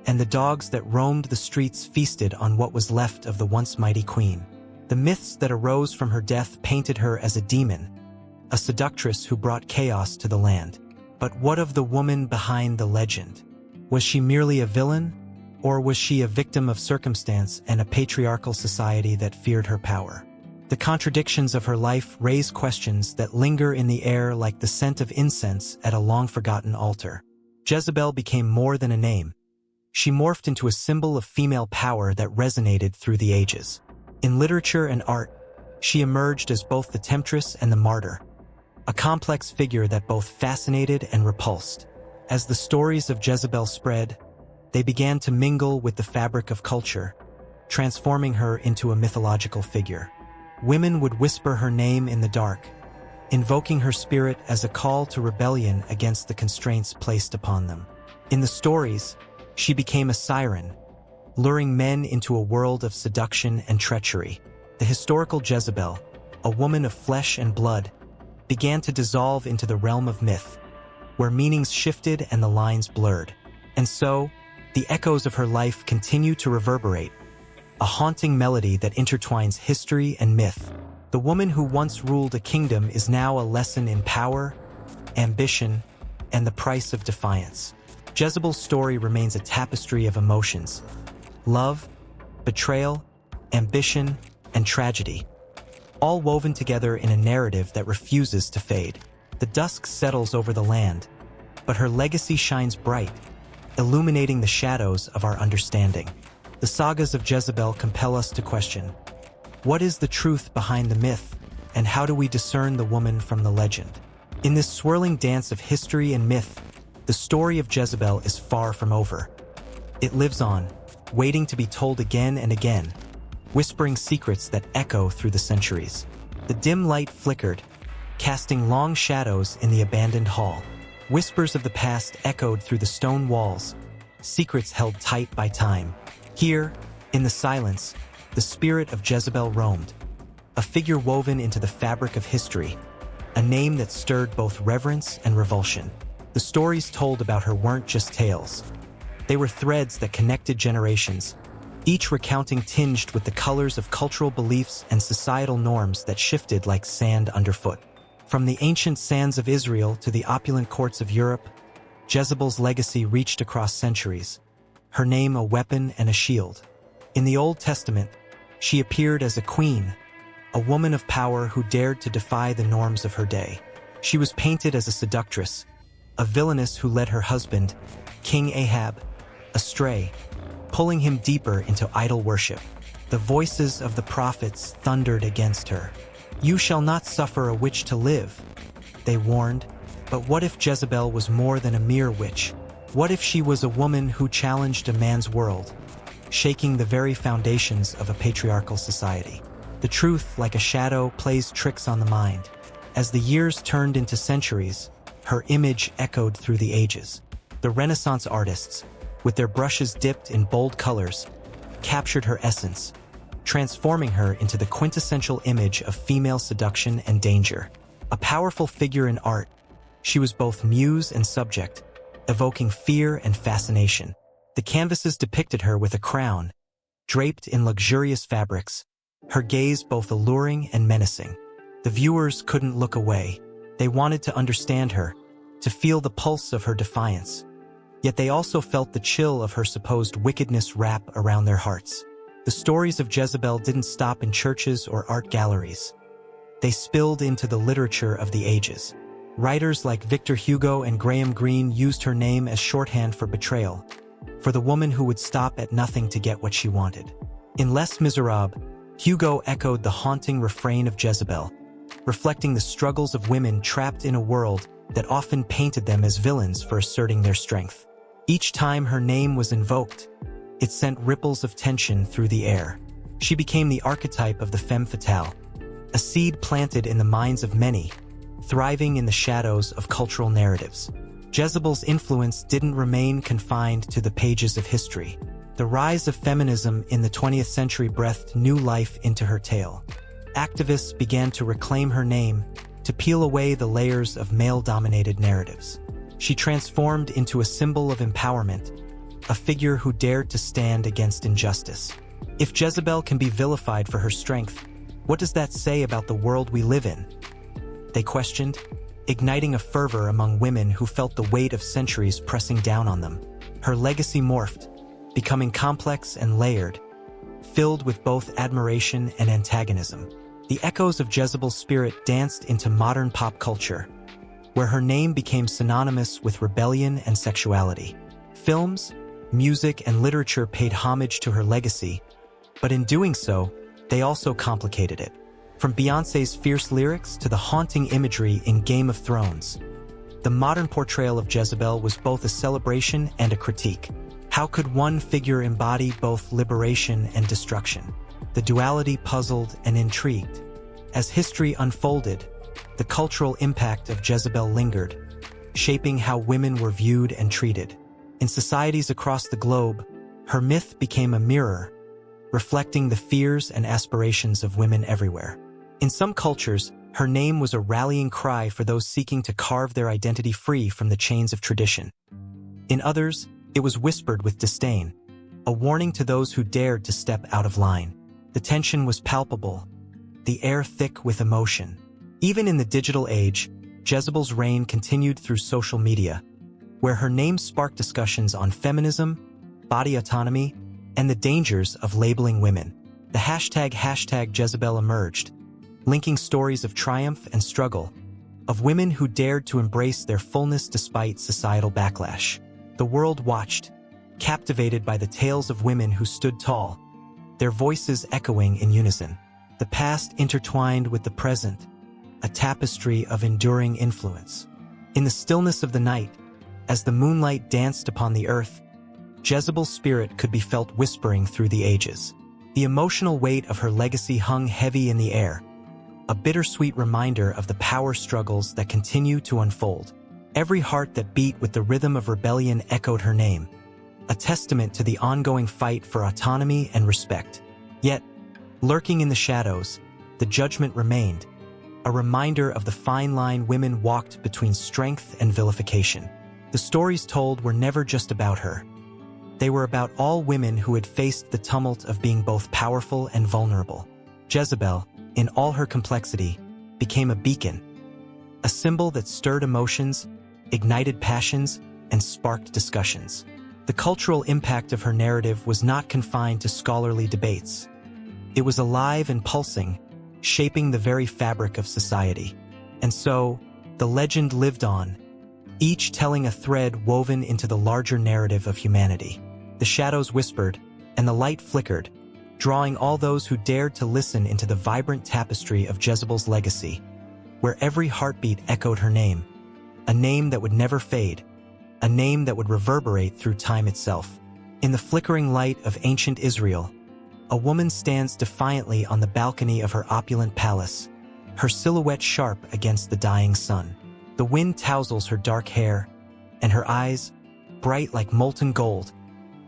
and the dogs that roamed the streets feasted on what was left of the once mighty queen. The myths that arose from her death painted her as a demon, a seductress who brought chaos to the land. But what of the woman behind the legend? Was she merely a villain, or was she a victim of circumstance and a patriarchal society that feared her power? The contradictions of her life raise questions that linger in the air like the scent of incense at a long-forgotten altar. Jezebel became more than a name. She morphed into a symbol of female power that resonated through the ages. In literature and art, she emerged as both the temptress and the martyr, a complex figure that both fascinated and repulsed. As the stories of Jezebel spread, they began to mingle with the fabric of culture, transforming her into a mythological figure. Women would whisper her name in the dark, invoking her spirit as a call to rebellion against the constraints placed upon them. In the stories, she became a siren, luring men into a world of seduction and treachery. The historical Jezebel, a woman of flesh and blood, began to dissolve into the realm of myth, where meanings shifted and the lines blurred. And so, the echoes of her life continue to reverberate, a haunting melody that intertwines history and myth. The woman who once ruled a kingdom is now a lesson in power, ambition, and the price of defiance. Jezebel's story remains a tapestry of emotions: love, betrayal, ambition, and tragedy, all woven together in a narrative that refuses to fade. The dusk settles over the land, but her legacy shines bright, illuminating the shadows of our understanding. The sagas of Jezebel compel us to question: what is the truth behind the myth, and how do we discern the woman from the legend? In this swirling dance of history and myth, the story of Jezebel is far from over. It lives on, waiting to be told again and again, whispering secrets that echo through the centuries. The dim light flickered, casting long shadows in the abandoned hall. Whispers of the past echoed through the stone walls, secrets held tight by time. Here, in the silence, the spirit of Jezebel roamed, a figure woven into the fabric of history, a name that stirred both reverence and revulsion. The stories told about her weren't just tales. They were threads that connected generations, each recounting tinged with the colors of cultural beliefs and societal norms that shifted like sand underfoot. From the ancient sands of Israel to the opulent courts of Europe, Jezebel's legacy reached across centuries, her name a weapon and a shield. In the Old Testament, she appeared as a queen, a woman of power who dared to defy the norms of her day. She was painted as a seductress, a villainess who led her husband, King Ahab, astray, pulling him deeper into idol worship. The voices of the prophets thundered against her. "You shall not suffer a witch to live," they warned. But what if Jezebel was more than a mere witch? What if she was a woman who challenged a man's world, shaking the very foundations of a patriarchal society? The truth, like a shadow, plays tricks on the mind. As the years turned into centuries, her image echoed through the ages. The Renaissance artists, with their brushes dipped in bold colors, captured her essence, transforming her into the quintessential image of female seduction and danger. A powerful figure in art, she was both muse and subject, evoking fear and fascination. The canvases depicted her with a crown, draped in luxurious fabrics, her gaze both alluring and menacing. The viewers couldn't look away. They wanted to understand her, to feel the pulse of her defiance. Yet they also felt the chill of her supposed wickedness wrap around their hearts. The stories of Jezebel didn't stop in churches or art galleries. They spilled into the literature of the ages. Writers like Victor Hugo and Graham Greene used her name as shorthand for betrayal, for the woman who would stop at nothing to get what she wanted. In Les Miserables, Hugo echoed the haunting refrain of Jezebel, reflecting the struggles of women trapped in a world that often painted them as villains for asserting their strength. Each time her name was invoked, it sent ripples of tension through the air. She became the archetype of the femme fatale, a seed planted in the minds of many, thriving in the shadows of cultural narratives. Jezebel's influence didn't remain confined to the pages of history. The rise of feminism in the 20th century breathed new life into her tale. Activists began to reclaim her name, to peel away the layers of male-dominated narratives. She transformed into a symbol of empowerment, a figure who dared to stand against injustice. If Jezebel can be vilified for her strength, what does that say about the world we live in? They questioned, igniting a fervor among women who felt the weight of centuries pressing down on them. Her legacy morphed, becoming complex and layered, filled with both admiration and antagonism. The echoes of Jezebel's spirit danced into modern pop culture, where her name became synonymous with rebellion and sexuality. Films, music, and literature paid homage to her legacy, but in doing so, they also complicated it. From Beyoncé's fierce lyrics to the haunting imagery in Game of Thrones, the modern portrayal of Jezebel was both a celebration and a critique. How could one figure embody both liberation and destruction? The duality puzzled and intrigued. As history unfolded, the cultural impact of Jezebel lingered, shaping how women were viewed and treated. In societies across the globe, her myth became a mirror, reflecting the fears and aspirations of women everywhere. In some cultures, her name was a rallying cry for those seeking to carve their identity free from the chains of tradition. In others, it was whispered with disdain, a warning to those who dared to step out of line. The tension was palpable, the air thick with emotion. Even in the digital age, Jezebel's reign continued through social media, where her name sparked discussions on feminism, body autonomy, and the dangers of labeling women. The hashtag Jezebel emerged, linking stories of triumph and struggle, of women who dared to embrace their fullness despite societal backlash. The world watched, captivated by the tales of women who stood tall, their voices echoing in unison. The past intertwined with the present, a tapestry of enduring influence. In the stillness of the night, as the moonlight danced upon the earth, Jezebel's spirit could be felt whispering through the ages. The emotional weight of her legacy hung heavy in the air, a bittersweet reminder of the power struggles that continue to unfold. Every heart that beat with the rhythm of rebellion echoed her name, a testament to the ongoing fight for autonomy and respect. Yet, lurking in the shadows, the judgment remained, a reminder of the fine line women walked between strength and vilification. The stories told were never just about her. They were about all women who had faced the tumult of being both powerful and vulnerable. Jezebel, in all her complexity, became a beacon, a symbol that stirred emotions, ignited passions, and sparked discussions. The cultural impact of her narrative was not confined to scholarly debates. It was alive and pulsing, shaping the very fabric of society. And so, the legend lived on, each telling a thread woven into the larger narrative of humanity. The shadows whispered, and the light flickered, drawing all those who dared to listen into the vibrant tapestry of Jezebel's legacy, where every heartbeat echoed her name, a name that would never fade, a name that would reverberate through time itself. In the flickering light of ancient Israel, a woman stands defiantly on the balcony of her opulent palace, her silhouette sharp against the dying sun. The wind tousles her dark hair, and her eyes, bright like molten gold,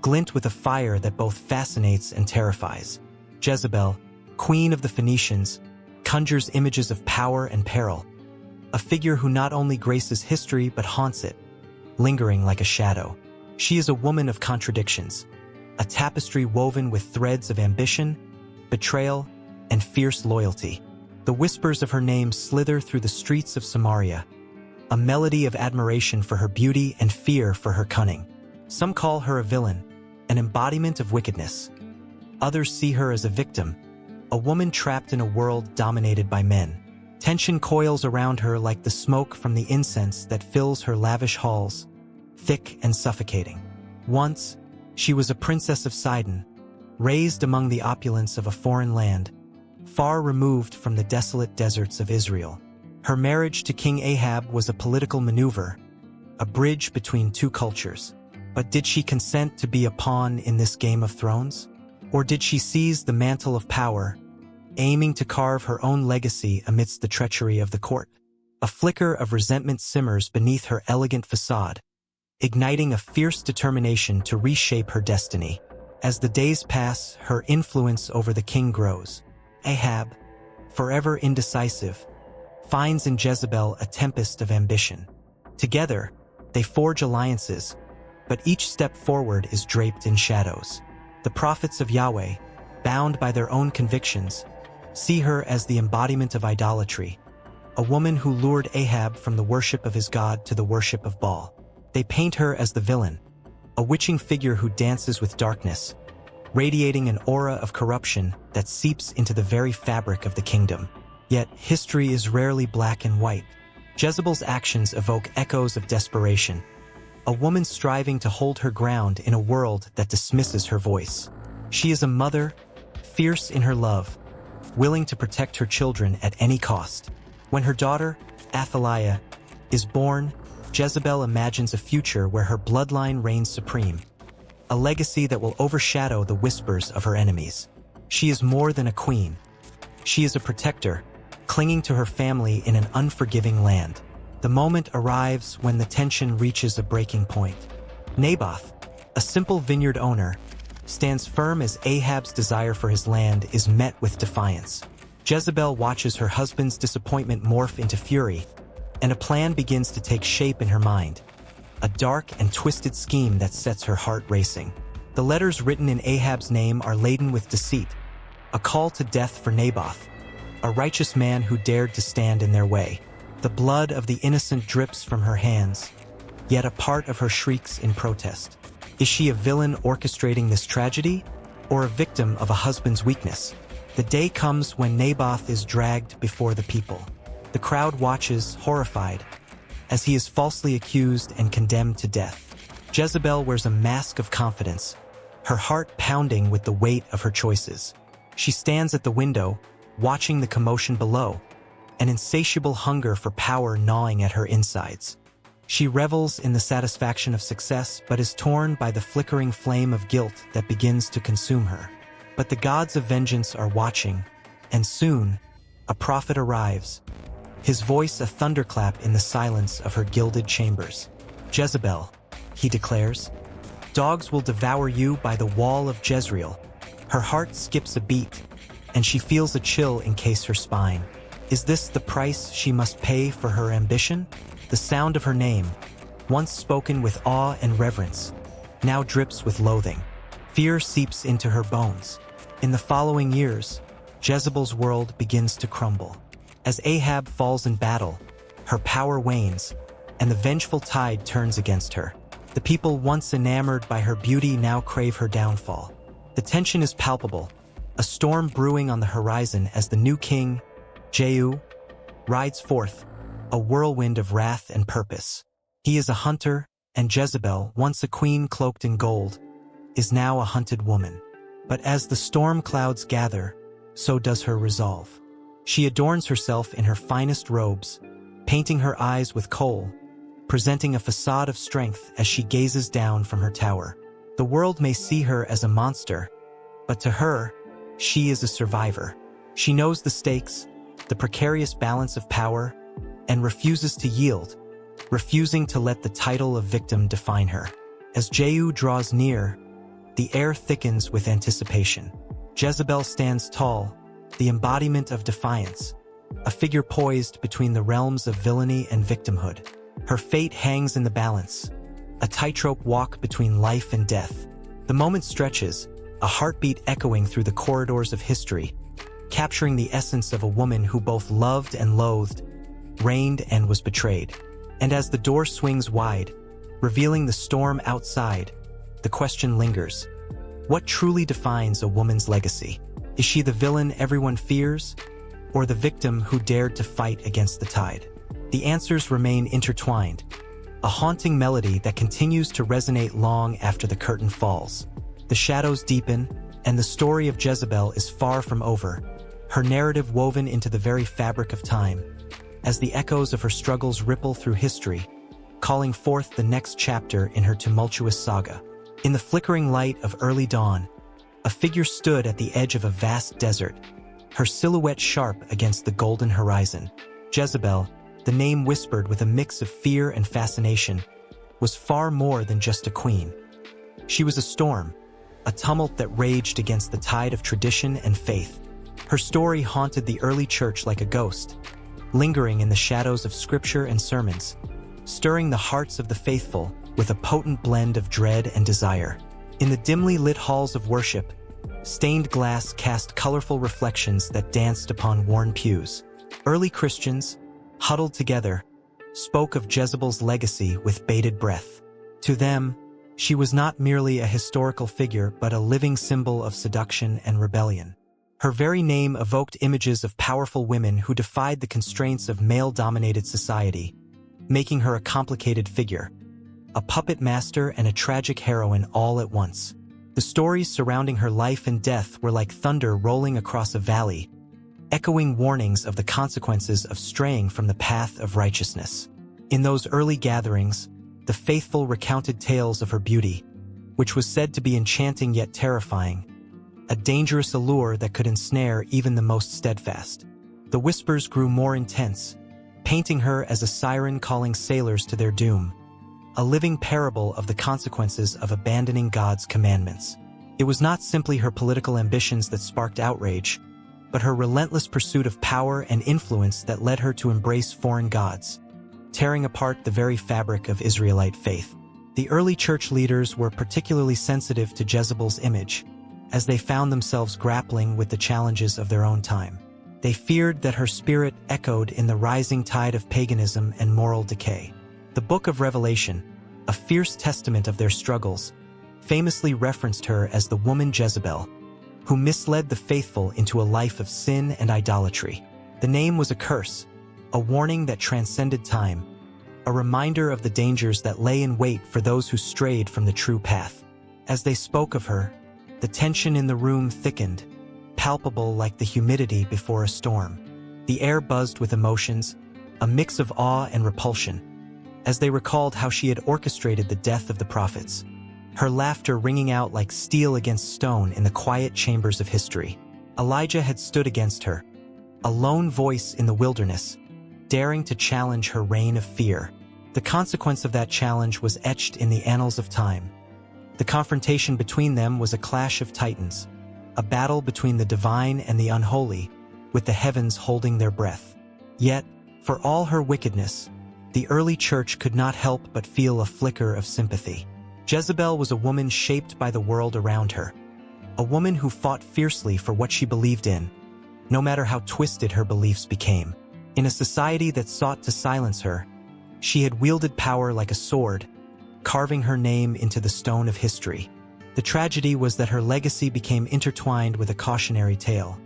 glint with a fire that both fascinates and terrifies. Jezebel, queen of the Phoenicians, conjures images of power and peril, a figure who not only graces history but haunts it, lingering like a shadow. She is a woman of contradictions, a tapestry woven with threads of ambition, betrayal, and fierce loyalty. The whispers of her name slither through the streets of Samaria, a melody of admiration for her beauty and fear for her cunning. Some call her a villain, an embodiment of wickedness. Others see her as a victim, a woman trapped in a world dominated by men. Tension coils around her like the smoke from the incense that fills her lavish halls, thick and suffocating. Once, she was a princess of Sidon, raised among the opulence of a foreign land, far removed from the desolate deserts of Israel. Her marriage to King Ahab was a political maneuver, a bridge between two cultures. But did she consent to be a pawn in this Game of Thrones? Or did she seize the mantle of power, aiming to carve her own legacy amidst the treachery of the court? A flicker of resentment simmers beneath her elegant facade, igniting a fierce determination to reshape her destiny. As the days pass, her influence over the king grows. Ahab, forever indecisive, finds in Jezebel a tempest of ambition. Together, they forge alliances, but each step forward is draped in shadows. The prophets of Yahweh, bound by their own convictions, see her as the embodiment of idolatry, a woman who lured Ahab from the worship of his god to the worship of Baal. They paint her as the villain, a witching figure who dances with darkness, radiating an aura of corruption that seeps into the very fabric of the kingdom. Yet, history is rarely black and white. Jezebel's actions evoke echoes of desperation, a woman striving to hold her ground in a world that dismisses her voice. She is a mother, fierce in her love, willing to protect her children at any cost. When her daughter, Athaliah, is born, Jezebel imagines a future where her bloodline reigns supreme, a legacy that will overshadow the whispers of her enemies. She is more than a queen. She is a protector, clinging to her family in an unforgiving land. The moment arrives when the tension reaches a breaking point. Naboth, a simple vineyard owner, stands firm as Ahab's desire for his land is met with defiance. Jezebel watches her husband's disappointment morph into fury, and a plan begins to take shape in her mind, a dark and twisted scheme that sets her heart racing. The letters written in Ahab's name are laden with deceit, a call to death for Naboth, a righteous man who dared to stand in their way. The blood of the innocent drips from her hands, yet a part of her shrieks in protest. Is she a villain orchestrating this tragedy, or a victim of a husband's weakness? The day comes when Naboth is dragged before the people. The crowd watches, horrified, as he is falsely accused and condemned to death. Jezebel wears a mask of confidence, her heart pounding with the weight of her choices. She stands at the window, watching the commotion below, an insatiable hunger for power gnawing at her insides. She revels in the satisfaction of success, but is torn by the flickering flame of guilt that begins to consume her. But the gods of vengeance are watching, and soon, a prophet arrives, his voice a thunderclap in the silence of her gilded chambers. Jezebel, he declares, dogs will devour you by the wall of Jezreel. Her heart skips a beat, and she feels a chill encase her spine. Is this the price she must pay for her ambition? The sound of her name, once spoken with awe and reverence, now drips with loathing. Fear seeps into her bones. In the following years, Jezebel's world begins to crumble. As Ahab falls in battle, her power wanes, and the vengeful tide turns against her. The people once enamored by her beauty now crave her downfall. The tension is palpable, a storm brewing on the horizon as the new king, Jehu, rides forth, a whirlwind of wrath and purpose. He is a hunter, and Jezebel, once a queen cloaked in gold, is now a hunted woman. But as the storm clouds gather, so does her resolve. She adorns herself in her finest robes, painting her eyes with kohl, presenting a facade of strength as she gazes down from her tower. The world may see her as a monster, but to her, she is a survivor. She knows the stakes, the precarious balance of power, and refuses to yield, refusing to let the title of victim define her. As Jehu draws near, the air thickens with anticipation. Jezebel stands tall, the embodiment of defiance, a figure poised between the realms of villainy and victimhood. Her fate hangs in the balance, a tightrope walk between life and death. The moment stretches, a heartbeat echoing through the corridors of history, capturing the essence of a woman who both loved and loathed, reigned and was betrayed. And as the door swings wide, revealing the storm outside, the question lingers. What truly defines a woman's legacy? Is she the villain everyone fears, or the victim who dared to fight against the tide? The answers remain intertwined, a haunting melody that continues to resonate long after the curtain falls. The shadows deepen, and the story of Jezebel is far from over, her narrative woven into the very fabric of time, as the echoes of her struggles ripple through history, calling forth the next chapter in her tumultuous saga. In the flickering light of early dawn, a figure stood at the edge of a vast desert, her silhouette sharp against the golden horizon. Jezebel, the name whispered with a mix of fear and fascination, was far more than just a queen. She was a storm, a tumult that raged against the tide of tradition and faith. Her story haunted the early church like a ghost, lingering in the shadows of scripture and sermons, stirring the hearts of the faithful with a potent blend of dread and desire. In the dimly lit halls of worship, stained glass cast colorful reflections that danced upon worn pews. Early Christians, huddled together, spoke of Jezebel's legacy with bated breath. To them, she was not merely a historical figure but a living symbol of seduction and rebellion. Her very name evoked images of powerful women who defied the constraints of male-dominated society, making her a complicated figure, a puppet master and a tragic heroine all at once. The stories surrounding her life and death were like thunder rolling across a valley, echoing warnings of the consequences of straying from the path of righteousness. In those early gatherings, the faithful recounted tales of her beauty, which was said to be enchanting yet terrifying, a dangerous allure that could ensnare even the most steadfast. The whispers grew more intense, painting her as a siren calling sailors to their doom, a living parable of the consequences of abandoning God's commandments. It was not simply her political ambitions that sparked outrage, but her relentless pursuit of power and influence that led her to embrace foreign gods, tearing apart the very fabric of Israelite faith. The early church leaders were particularly sensitive to Jezebel's image, as they found themselves grappling with the challenges of their own time. They feared that her spirit echoed in the rising tide of paganism and moral decay. The Book of Revelation, a fierce testament of their struggles, famously referenced her as the woman Jezebel, who misled the faithful into a life of sin and idolatry. The name was a curse, a warning that transcended time, a reminder of the dangers that lay in wait for those who strayed from the true path. As they spoke of her, the tension in the room thickened, palpable like the humidity before a storm. The air buzzed with emotions, a mix of awe and repulsion, as they recalled how she had orchestrated the death of the prophets, her laughter ringing out like steel against stone in the quiet chambers of history. Elijah had stood against her, a lone voice in the wilderness, daring to challenge her reign of fear. The consequence of that challenge was etched in the annals of time. The confrontation between them was a clash of titans, a battle between the divine and the unholy, with the heavens holding their breath. Yet, for all her wickedness, the early church could not help but feel a flicker of sympathy. Jezebel was a woman shaped by the world around her, a woman who fought fiercely for what she believed in, no matter how twisted her beliefs became. In a society that sought to silence her, she had wielded power like a sword, carving her name into the stone of history. The tragedy was that her legacy became intertwined with a cautionary tale.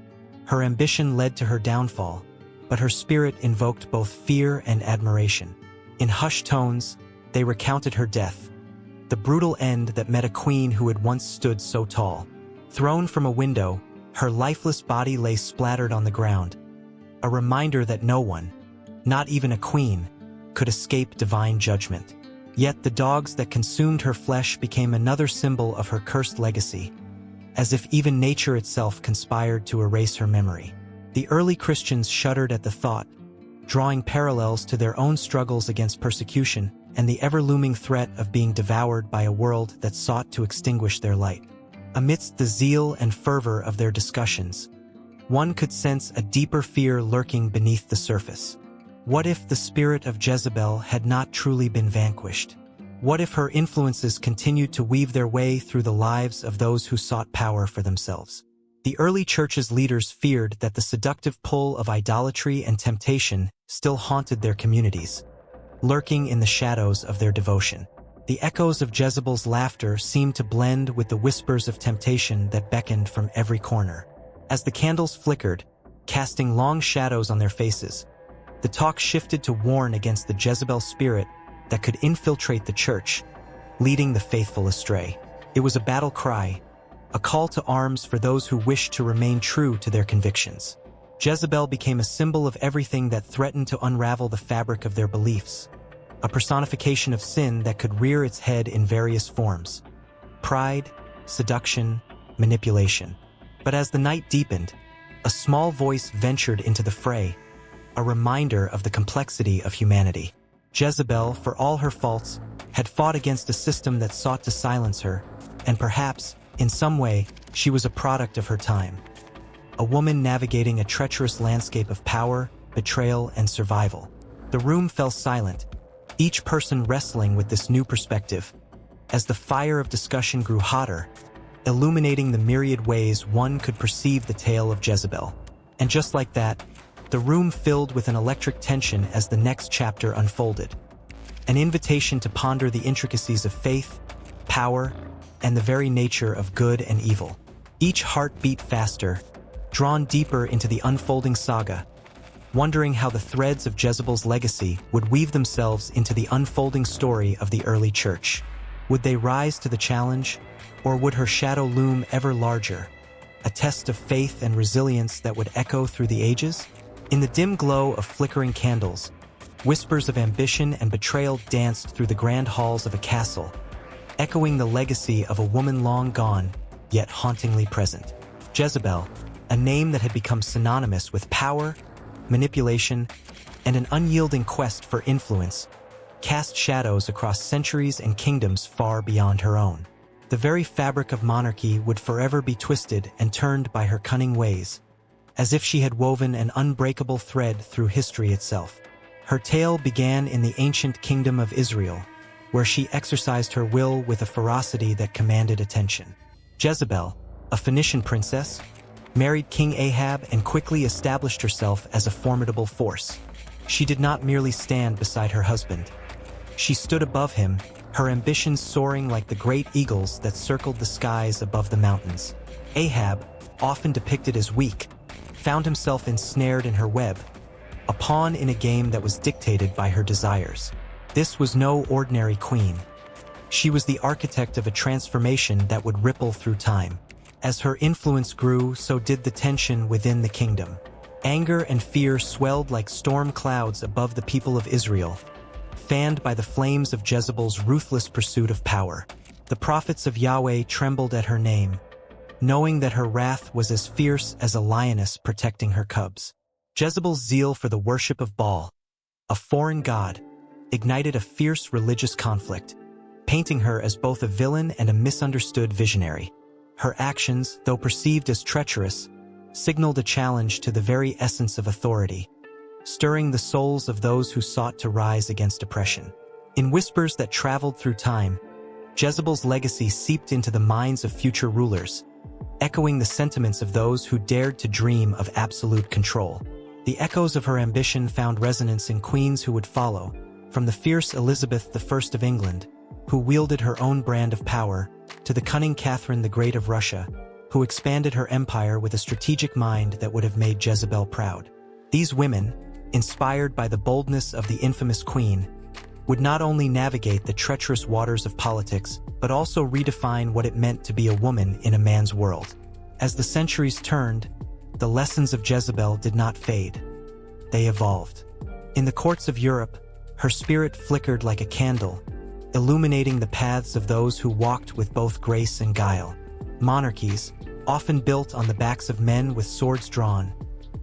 Her ambition led to her downfall, but her spirit invoked both fear and admiration. In hushed tones, they recounted her death, the brutal end that met a queen who had once stood so tall. Thrown from a window, her lifeless body lay splattered on the ground, a reminder that no one, not even a queen, could escape divine judgment. Yet the dogs that consumed her flesh became another symbol of her cursed legacy, as if even nature itself conspired to erase her memory. The early Christians shuddered at the thought, drawing parallels to their own struggles against persecution and the ever-looming threat of being devoured by a world that sought to extinguish their light. Amidst the zeal and fervor of their discussions, one could sense a deeper fear lurking beneath the surface. What if the spirit of Jezebel had not truly been vanquished? What if her influences continued to weave their way through the lives of those who sought power for themselves? The early church's leaders feared that the seductive pull of idolatry and temptation still haunted their communities, lurking in the shadows of their devotion. The echoes of Jezebel's laughter seemed to blend with the whispers of temptation that beckoned from every corner. As the candles flickered, casting long shadows on their faces, the talk shifted to warn against the Jezebel spirit that could infiltrate the church, leading the faithful astray. It was a battle cry, a call to arms for those who wished to remain true to their convictions. Jezebel became a symbol of everything that threatened to unravel the fabric of their beliefs, a personification of sin that could rear its head in various forms: pride, seduction, manipulation. But as the night deepened, a small voice ventured into the fray, a reminder of the complexity of humanity. Jezebel, for all her faults, had fought against a system that sought to silence her, and perhaps, in some way, she was a product of her time. A woman navigating a treacherous landscape of power, betrayal, and survival. The room fell silent, each person wrestling with this new perspective, as the fire of discussion grew hotter, illuminating the myriad ways one could perceive the tale of Jezebel. And just like that, the room filled with an electric tension as the next chapter unfolded. An invitation to ponder the intricacies of faith, power, and the very nature of good and evil. Each heart beat faster, drawn deeper into the unfolding saga, wondering how the threads of Jezebel's legacy would weave themselves into the unfolding story of the early church. Would they rise to the challenge, or would her shadow loom ever larger, a test of faith and resilience that would echo through the ages? In the dim glow of flickering candles, whispers of ambition and betrayal danced through the grand halls of a castle, echoing the legacy of a woman long gone, yet hauntingly present. Jezebel, a name that had become synonymous with power, manipulation, and an unyielding quest for influence, cast shadows across centuries and kingdoms far beyond her own. The very fabric of monarchy would forever be twisted and turned by her cunning ways, as if she had woven an unbreakable thread through history itself. Her tale began in the ancient kingdom of Israel, where she exercised her will with a ferocity that commanded attention. Jezebel, a Phoenician princess, married King Ahab and quickly established herself as a formidable force. She did not merely stand beside her husband. She stood above him, her ambitions soaring like the great eagles that circled the skies above the mountains. Ahab, often depicted as weak, found himself ensnared in her web, a pawn in a game that was dictated by her desires. This was no ordinary queen. She was the architect of a transformation that would ripple through time. As her influence grew, so did the tension within the kingdom. Anger and fear swelled like storm clouds above the people of Israel, fanned by the flames of Jezebel's ruthless pursuit of power. The prophets of Yahweh trembled at her name, knowing that her wrath was as fierce as a lioness protecting her cubs. Jezebel's zeal for the worship of Baal, a foreign god, ignited a fierce religious conflict, painting her as both a villain and a misunderstood visionary. Her actions, though perceived as treacherous, signaled a challenge to the very essence of authority, stirring the souls of those who sought to rise against oppression. In whispers that traveled through time, Jezebel's legacy seeped into the minds of future rulers, echoing the sentiments of those who dared to dream of absolute control. The echoes of her ambition found resonance in queens who would follow, from the fierce Elizabeth I of England, who wielded her own brand of power, to the cunning Catherine the Great of Russia, who expanded her empire with a strategic mind that would have made Jezebel proud. These women, inspired by the boldness of the infamous queen, would not only navigate the treacherous waters of politics, but also redefine what it meant to be a woman in a man's world. As the centuries turned, the lessons of Jezebel did not fade. They evolved. In the courts of Europe, her spirit flickered like a candle, illuminating the paths of those who walked with both grace and guile. Monarchies, often built on the backs of men with swords drawn,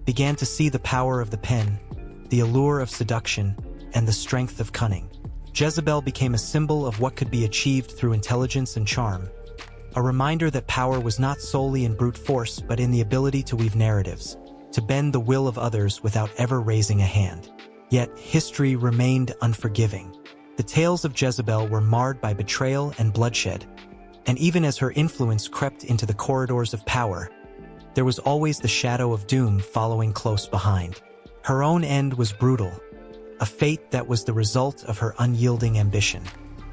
began to see the power of the pen, the allure of seduction, and the strength of cunning. Jezebel became a symbol of what could be achieved through intelligence and charm, a reminder that power was not solely in brute force but in the ability to weave narratives, to bend the will of others without ever raising a hand. Yet history remained unforgiving. The tales of Jezebel were marred by betrayal and bloodshed, and even as her influence crept into the corridors of power, there was always the shadow of doom following close behind. Her own end was brutal, a fate that was the result of her unyielding ambition.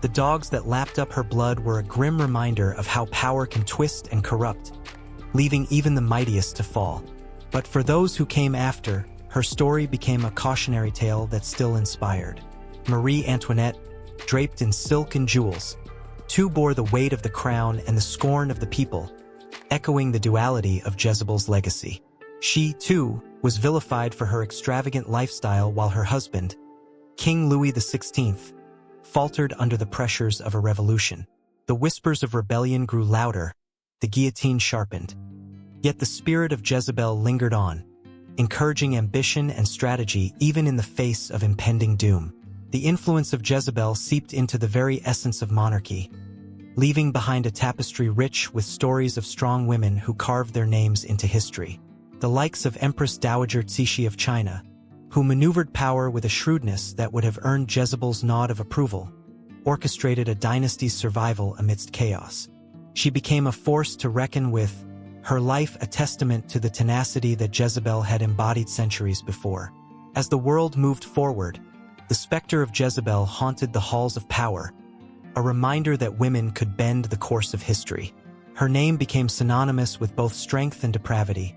The dogs that lapped up her blood were a grim reminder of how power can twist and corrupt, leaving even the mightiest to fall. But for those who came after, her story became a cautionary tale that still inspired. Marie Antoinette, draped in silk and jewels, too bore the weight of the crown and the scorn of the people, echoing the duality of Jezebel's legacy. She, too, was vilified for her extravagant lifestyle while her husband, King Louis XVI, faltered under the pressures of a revolution. The whispers of rebellion grew louder, the guillotine sharpened. Yet the spirit of Jezebel lingered on, encouraging ambition and strategy even in the face of impending doom. The influence of Jezebel seeped into the very essence of monarchy, leaving behind a tapestry rich with stories of strong women who carved their names into history. The likes of Empress Dowager Cixi of China, who maneuvered power with a shrewdness that would have earned Jezebel's nod of approval, orchestrated a dynasty's survival amidst chaos. She became a force to reckon with, her life a testament to the tenacity that Jezebel had embodied centuries before. As the world moved forward, the specter of Jezebel haunted the halls of power, a reminder that women could bend the course of history. Her name became synonymous with both strength and depravity,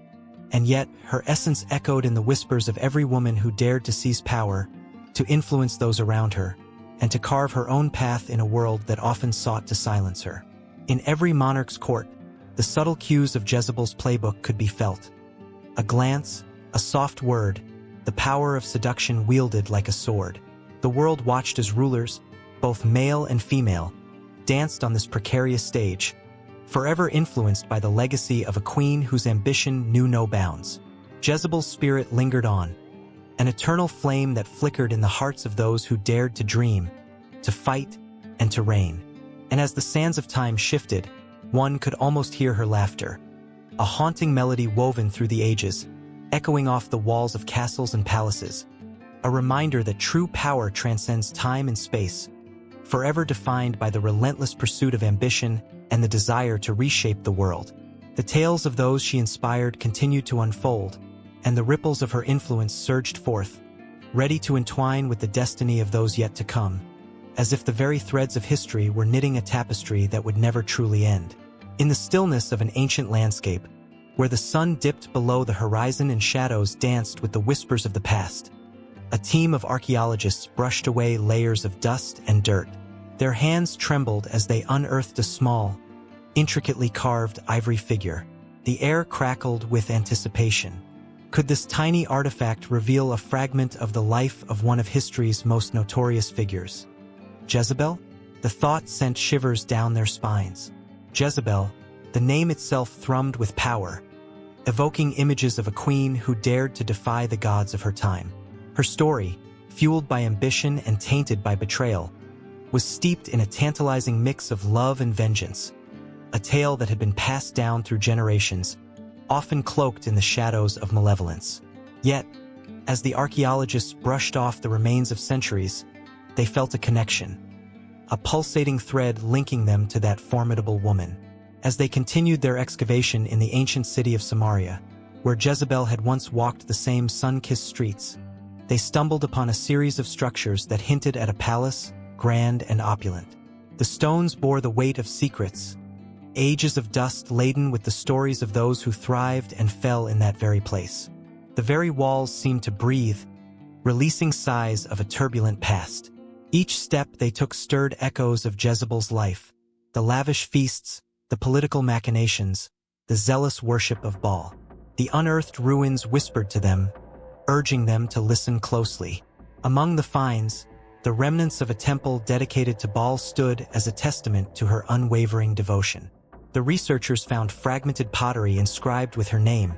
and yet her essence echoed in the whispers of every woman who dared to seize power, to influence those around her, and to carve her own path in a world that often sought to silence her. In every monarch's court, the subtle cues of Jezebel's playbook could be felt. A glance, a soft word, the power of seduction wielded like a sword. The world watched as rulers, both male and female, danced on this precarious stage, forever influenced by the legacy of a queen whose ambition knew no bounds. Jezebel's spirit lingered on, an eternal flame that flickered in the hearts of those who dared to dream, to fight, and to reign. And as the sands of time shifted, one could almost hear her laughter, a haunting melody woven through the ages, echoing off the walls of castles and palaces, a reminder that true power transcends time and space, forever defined by the relentless pursuit of ambition and the desire to reshape the world. The tales of those she inspired continued to unfold, and the ripples of her influence surged forth, ready to entwine with the destiny of those yet to come, as if the very threads of history were knitting a tapestry that would never truly end. In the stillness of an ancient landscape, where the sun dipped below the horizon and shadows danced with the whispers of the past, a team of archaeologists brushed away layers of dust and dirt. Their hands trembled as they unearthed a small, intricately carved ivory figure. The air crackled with anticipation. Could this tiny artifact reveal a fragment of the life of one of history's most notorious figures? Jezebel? The thought sent shivers down their spines. Jezebel, the name itself thrummed with power, evoking images of a queen who dared to defy the gods of her time. Her story, fueled by ambition and tainted by betrayal, was steeped in a tantalizing mix of love and vengeance, a tale that had been passed down through generations, often cloaked in the shadows of malevolence. Yet, as the archaeologists brushed off the remains of centuries, they felt a connection, a pulsating thread linking them to that formidable woman. As they continued their excavation in the ancient city of Samaria, where Jezebel had once walked the same sun-kissed streets, they stumbled upon a series of structures that hinted at a palace, grand and opulent. The stones bore the weight of secrets, ages of dust laden with the stories of those who thrived and fell in that very place. The very walls seemed to breathe, releasing sighs of a turbulent past. Each step they took stirred echoes of Jezebel's life, the lavish feasts, the political machinations, the zealous worship of Baal. The unearthed ruins whispered to them, urging them to listen closely. Among the finds, the remnants of a temple dedicated to Baal stood as a testament to her unwavering devotion. The researchers found fragmented pottery inscribed with her name,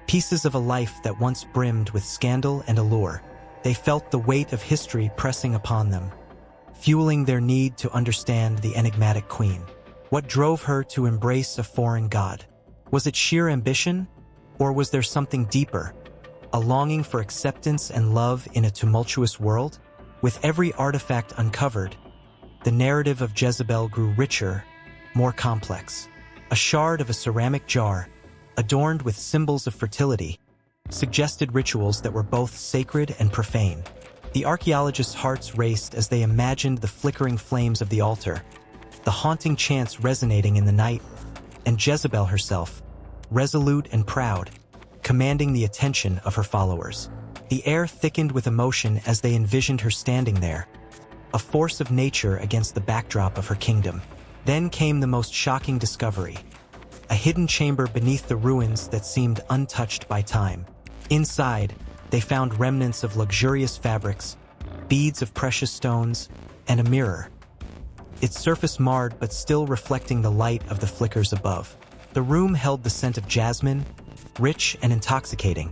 pieces of a life that once brimmed with scandal and allure. They felt the weight of history pressing upon them, fueling their need to understand the enigmatic queen. What drove her to embrace a foreign god? Was it sheer ambition, or was there something deeper, a longing for acceptance and love in a tumultuous world? With every artifact uncovered, the narrative of Jezebel grew richer, more complex. A shard of a ceramic jar, adorned with symbols of fertility, suggested rituals that were both sacred and profane. The archaeologists' hearts raced as they imagined the flickering flames of the altar, the haunting chants resonating in the night, and Jezebel herself, resolute and proud, commanding the attention of her followers. The air thickened with emotion as they envisioned her standing there, a force of nature against the backdrop of her kingdom. Then came the most shocking discovery, a hidden chamber beneath the ruins that seemed untouched by time. Inside, they found remnants of luxurious fabrics, beads of precious stones, and a mirror, its surface marred but still reflecting the light of the flickers above. The room held the scent of jasmine, rich and intoxicating,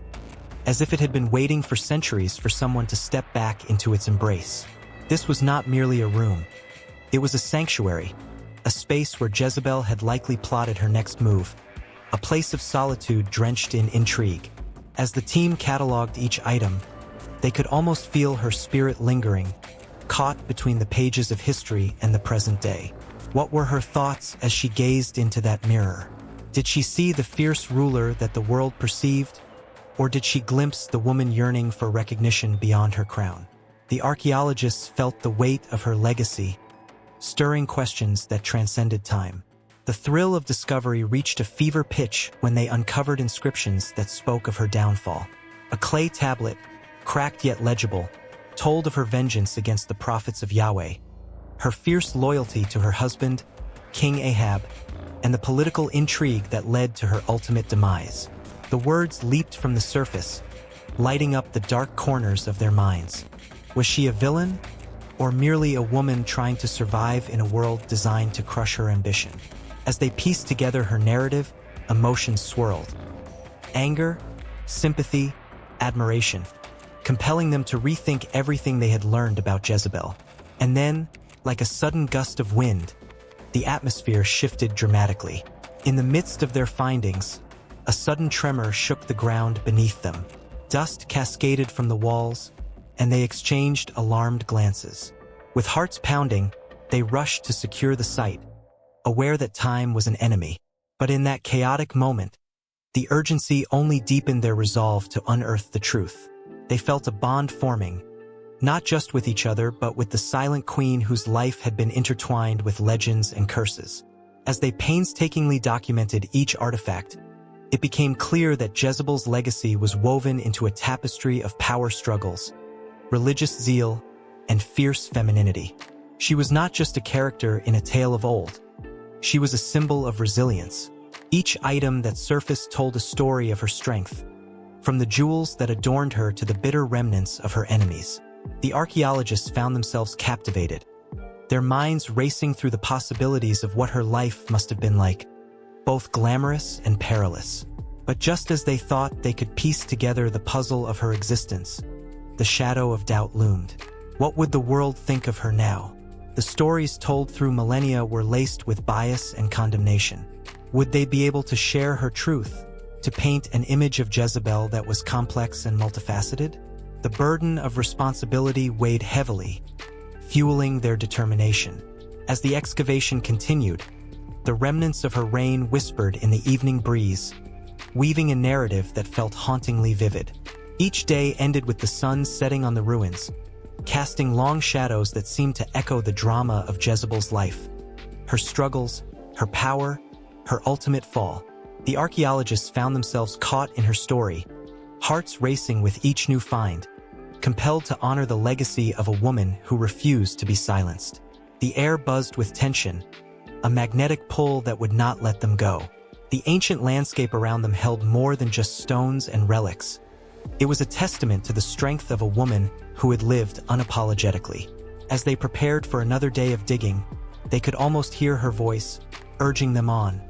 as if it had been waiting for centuries for someone to step back into its embrace. This was not merely a room. It was a sanctuary, a space where Jezebel had likely plotted her next move, a place of solitude drenched in intrigue. As the team cataloged each item, they could almost feel her spirit lingering, caught between the pages of history and the present day. What were her thoughts as she gazed into that mirror? Did she see the fierce ruler that the world perceived, or did she glimpse the woman yearning for recognition beyond her crown? The archaeologists felt the weight of her legacy, stirring questions that transcended time. The thrill of discovery reached a fever pitch when they uncovered inscriptions that spoke of her downfall. A clay tablet, cracked yet legible, told of her vengeance against the prophets of Yahweh, her fierce loyalty to her husband, King Ahab, and the political intrigue that led to her ultimate demise. The words leaped from the surface, lighting up the dark corners of their minds. Was she a villain, or merely a woman trying to survive in a world designed to crush her ambition? As they pieced together her narrative, emotions swirled. Anger, sympathy, admiration, compelling them to rethink everything they had learned about Jezebel. And then, like a sudden gust of wind, the atmosphere shifted dramatically. In the midst of their findings, a sudden tremor shook the ground beneath them. Dust cascaded from the walls, and they exchanged alarmed glances. With hearts pounding, they rushed to secure the site, aware that time was an enemy. But in that chaotic moment, the urgency only deepened their resolve to unearth the truth. They felt a bond forming, not just with each other, but with the silent queen whose life had been intertwined with legends and curses. As they painstakingly documented each artifact, it became clear that Jezebel's legacy was woven into a tapestry of power struggles, religious zeal, and fierce femininity. She was not just a character in a tale of old. She was a symbol of resilience. Each item that surfaced told a story of her strength, from the jewels that adorned her to the bitter remnants of her enemies. The archaeologists found themselves captivated, their minds racing through the possibilities of what her life must have been like, both glamorous and perilous. But just as they thought they could piece together the puzzle of her existence, the shadow of doubt loomed. What would the world think of her now? The stories told through millennia were laced with bias and condemnation. Would they be able to share her truth, to paint an image of Jezebel that was complex and multifaceted? The burden of responsibility weighed heavily, fueling their determination. As the excavation continued, the remnants of her reign whispered in the evening breeze, weaving a narrative that felt hauntingly vivid. Each day ended with the sun setting on the ruins, casting long shadows that seemed to echo the drama of Jezebel's life. Her struggles, her power, her ultimate fall. The archaeologists found themselves caught in her story, hearts racing with each new find, compelled to honor the legacy of a woman who refused to be silenced. The air buzzed with tension, a magnetic pull that would not let them go. The ancient landscape around them held more than just stones and relics. It was a testament to the strength of a woman who had lived unapologetically. As they prepared for another day of digging, they could almost hear her voice, urging them on,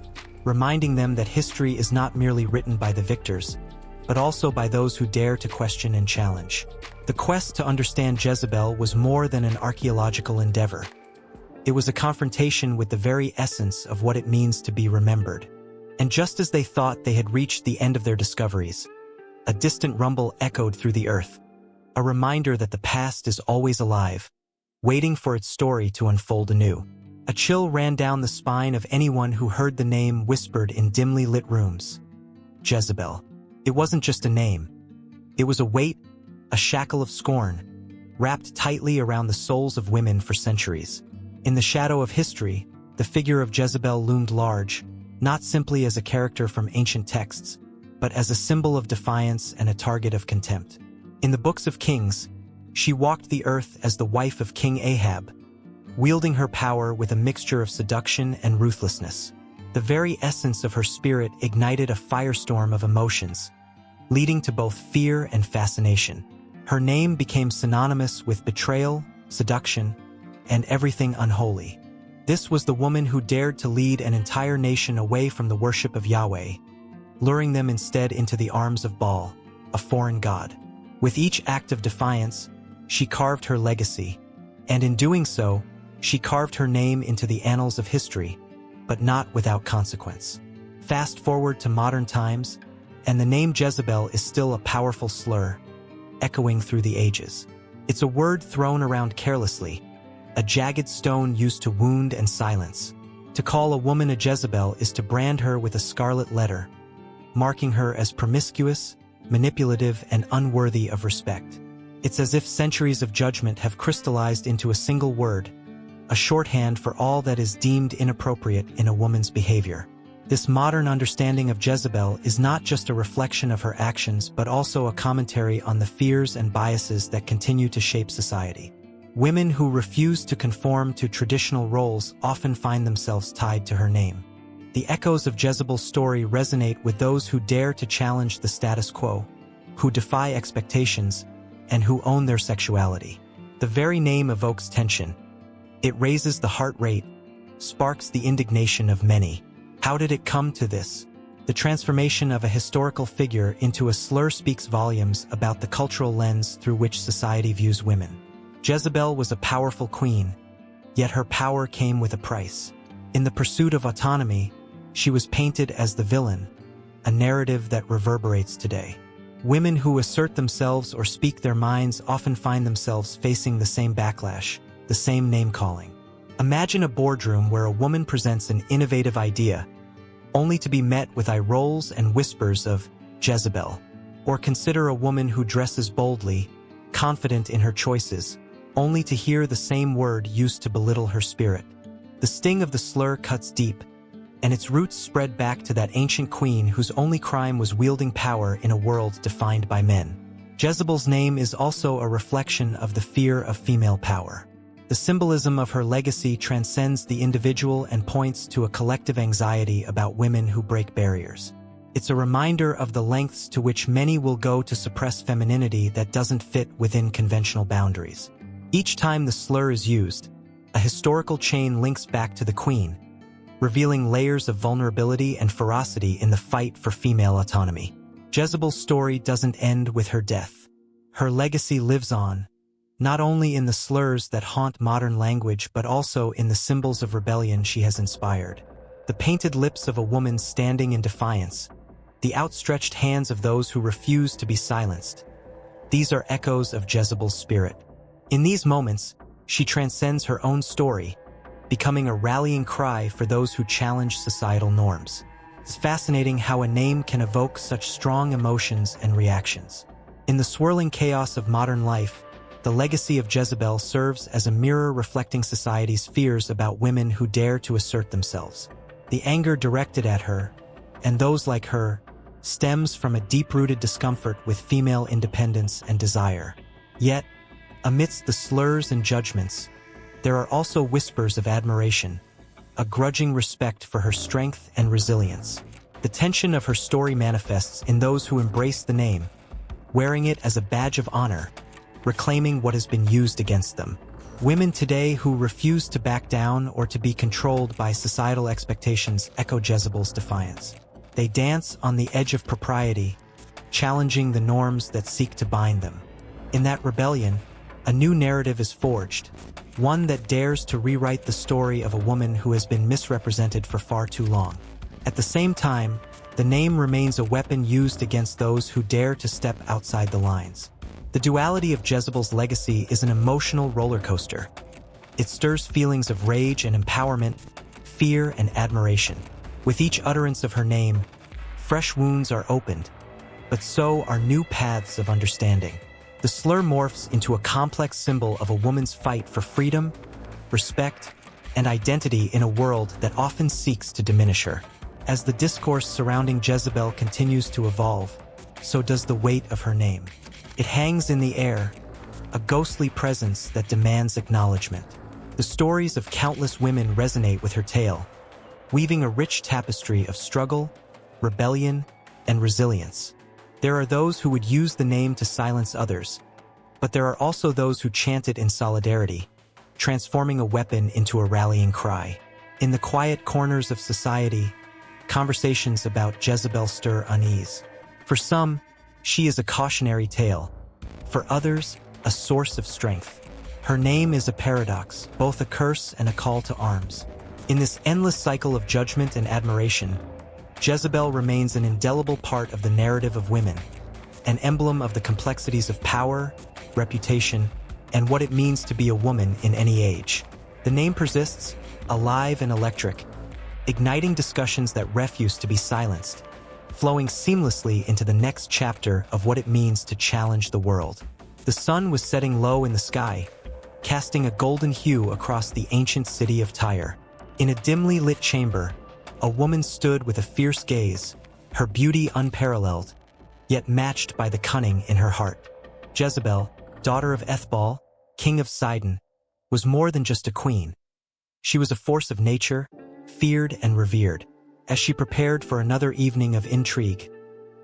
reminding them that history is not merely written by the victors, but also by those who dare to question and challenge. The quest to understand Jezebel was more than an archaeological endeavor. It was a confrontation with the very essence of what it means to be remembered. And just as they thought they had reached the end of their discoveries, a distant rumble echoed through the earth, a reminder that the past is always alive, waiting for its story to unfold anew. A chill ran down the spine of anyone who heard the name whispered in dimly lit rooms. Jezebel. It wasn't just a name. It was a weight, a shackle of scorn, wrapped tightly around the souls of women for centuries. In the shadow of history, the figure of Jezebel loomed large, not simply as a character from ancient texts, but as a symbol of defiance and a target of contempt. In the books of Kings, she walked the earth as the wife of King Ahab, wielding her power with a mixture of seduction and ruthlessness. The very essence of her spirit ignited a firestorm of emotions, leading to both fear and fascination. Her name became synonymous with betrayal, seduction, and everything unholy. This was the woman who dared to lead an entire nation away from the worship of Yahweh, luring them instead into the arms of Baal. a foreign god. With each act of defiance, she carved her legacy, and in doing so, she carved her name into the annals of history, but not without consequence. Fast forward to modern times, and the name Jezebel is still a powerful slur, echoing through the ages. It's a word thrown around carelessly, a jagged stone used to wound and silence. To call a woman a Jezebel is to brand her with a scarlet letter, marking her as promiscuous, manipulative, and unworthy of respect. It's as if centuries of judgment have crystallized into a single word, a shorthand for all that is deemed inappropriate in a woman's behavior. This modern understanding of Jezebel is not just a reflection of her actions but also a commentary on the fears and biases that continue to shape society. Women who refuse to conform to traditional roles often find themselves tied to her name. The echoes of Jezebel's story resonate with those who dare to challenge the status quo, who defy expectations, and who own their sexuality. The very name evokes tension. It raises the heart rate, sparks the indignation of many. How did it come to this? The transformation of a historical figure into a slur speaks volumes about the cultural lens through which society views women. Jezebel was a powerful queen, yet her power came with a price. In the pursuit of autonomy, she was painted as the villain, a narrative that reverberates today. Women who assert themselves or speak their minds often find themselves facing the same backlash, the same name-calling. Imagine a boardroom where a woman presents an innovative idea, only to be met with eye rolls and whispers of Jezebel. Or consider a woman who dresses boldly, confident in her choices, only to hear the same word used to belittle her spirit. The sting of the slur cuts deep, and its roots spread back to that ancient queen whose only crime was wielding power in a world defined by men. Jezebel's name is also a reflection of the fear of female power. The symbolism of her legacy transcends the individual and points to a collective anxiety about women who break barriers. It's a reminder of the lengths to which many will go to suppress femininity that doesn't fit within conventional boundaries. Each time the slur is used, a historical chain links back to the queen, revealing layers of vulnerability and ferocity in the fight for female autonomy. Jezebel's story doesn't end with her death. Her legacy lives on, not only in the slurs that haunt modern language but also in the symbols of rebellion she has inspired. The painted lips of a woman standing in defiance, the outstretched hands of those who refuse to be silenced. These are echoes of Jezebel's spirit. In these moments, she transcends her own story, becoming a rallying cry for those who challenge societal norms. It's fascinating how a name can evoke such strong emotions and reactions. In the swirling chaos of modern life, the legacy of Jezebel serves as a mirror reflecting society's fears about women who dare to assert themselves. The anger directed at her, and those like her, stems from a deep-rooted discomfort with female independence and desire. Yet, amidst the slurs and judgments, there are also whispers of admiration, a grudging respect for her strength and resilience. The tension of her story manifests in those who embrace the name, wearing it as a badge of honor, reclaiming what has been used against them. Women today who refuse to back down or to be controlled by societal expectations echo Jezebel's defiance. They dance on the edge of propriety, challenging the norms that seek to bind them. In that rebellion, a new narrative is forged, one that dares to rewrite the story of a woman who has been misrepresented for far too long. At the same time, the name remains a weapon used against those who dare to step outside the lines. The duality of Jezebel's legacy is an emotional roller coaster. It stirs feelings of rage and empowerment, fear and admiration. With each utterance of her name, fresh wounds are opened, but so are new paths of understanding. The slur morphs into a complex symbol of a woman's fight for freedom, respect, and identity in a world that often seeks to diminish her. As the discourse surrounding Jezebel continues to evolve, so does the weight of her name. It hangs in the air, a ghostly presence that demands acknowledgement. The stories of countless women resonate with her tale, weaving a rich tapestry of struggle, rebellion, and resilience. There are those who would use the name to silence others, but there are also those who chant it in solidarity, transforming a weapon into a rallying cry. In the quiet corners of society, conversations about Jezebel stir unease. For some, She is a cautionary tale. For others, a source of strength. Her name is a paradox, both a curse and a call to arms. In this endless cycle of judgment and admiration, Jezebel remains an indelible part of the narrative of women, an emblem of the complexities of power, reputation, and what it means to be a woman in any age. The name persists, alive and electric, igniting discussions that refuse to be silenced, flowing seamlessly into the next chapter of what it means to challenge the world. The sun was setting low in the sky, casting a golden hue across the ancient city of Tyre. In a dimly lit chamber, a woman stood with a fierce gaze, her beauty unparalleled, yet matched by the cunning in her heart. Jezebel, daughter of Ethbaal, king of Sidon, was more than just a queen. She was a force of nature, feared and revered. As she prepared for another evening of intrigue,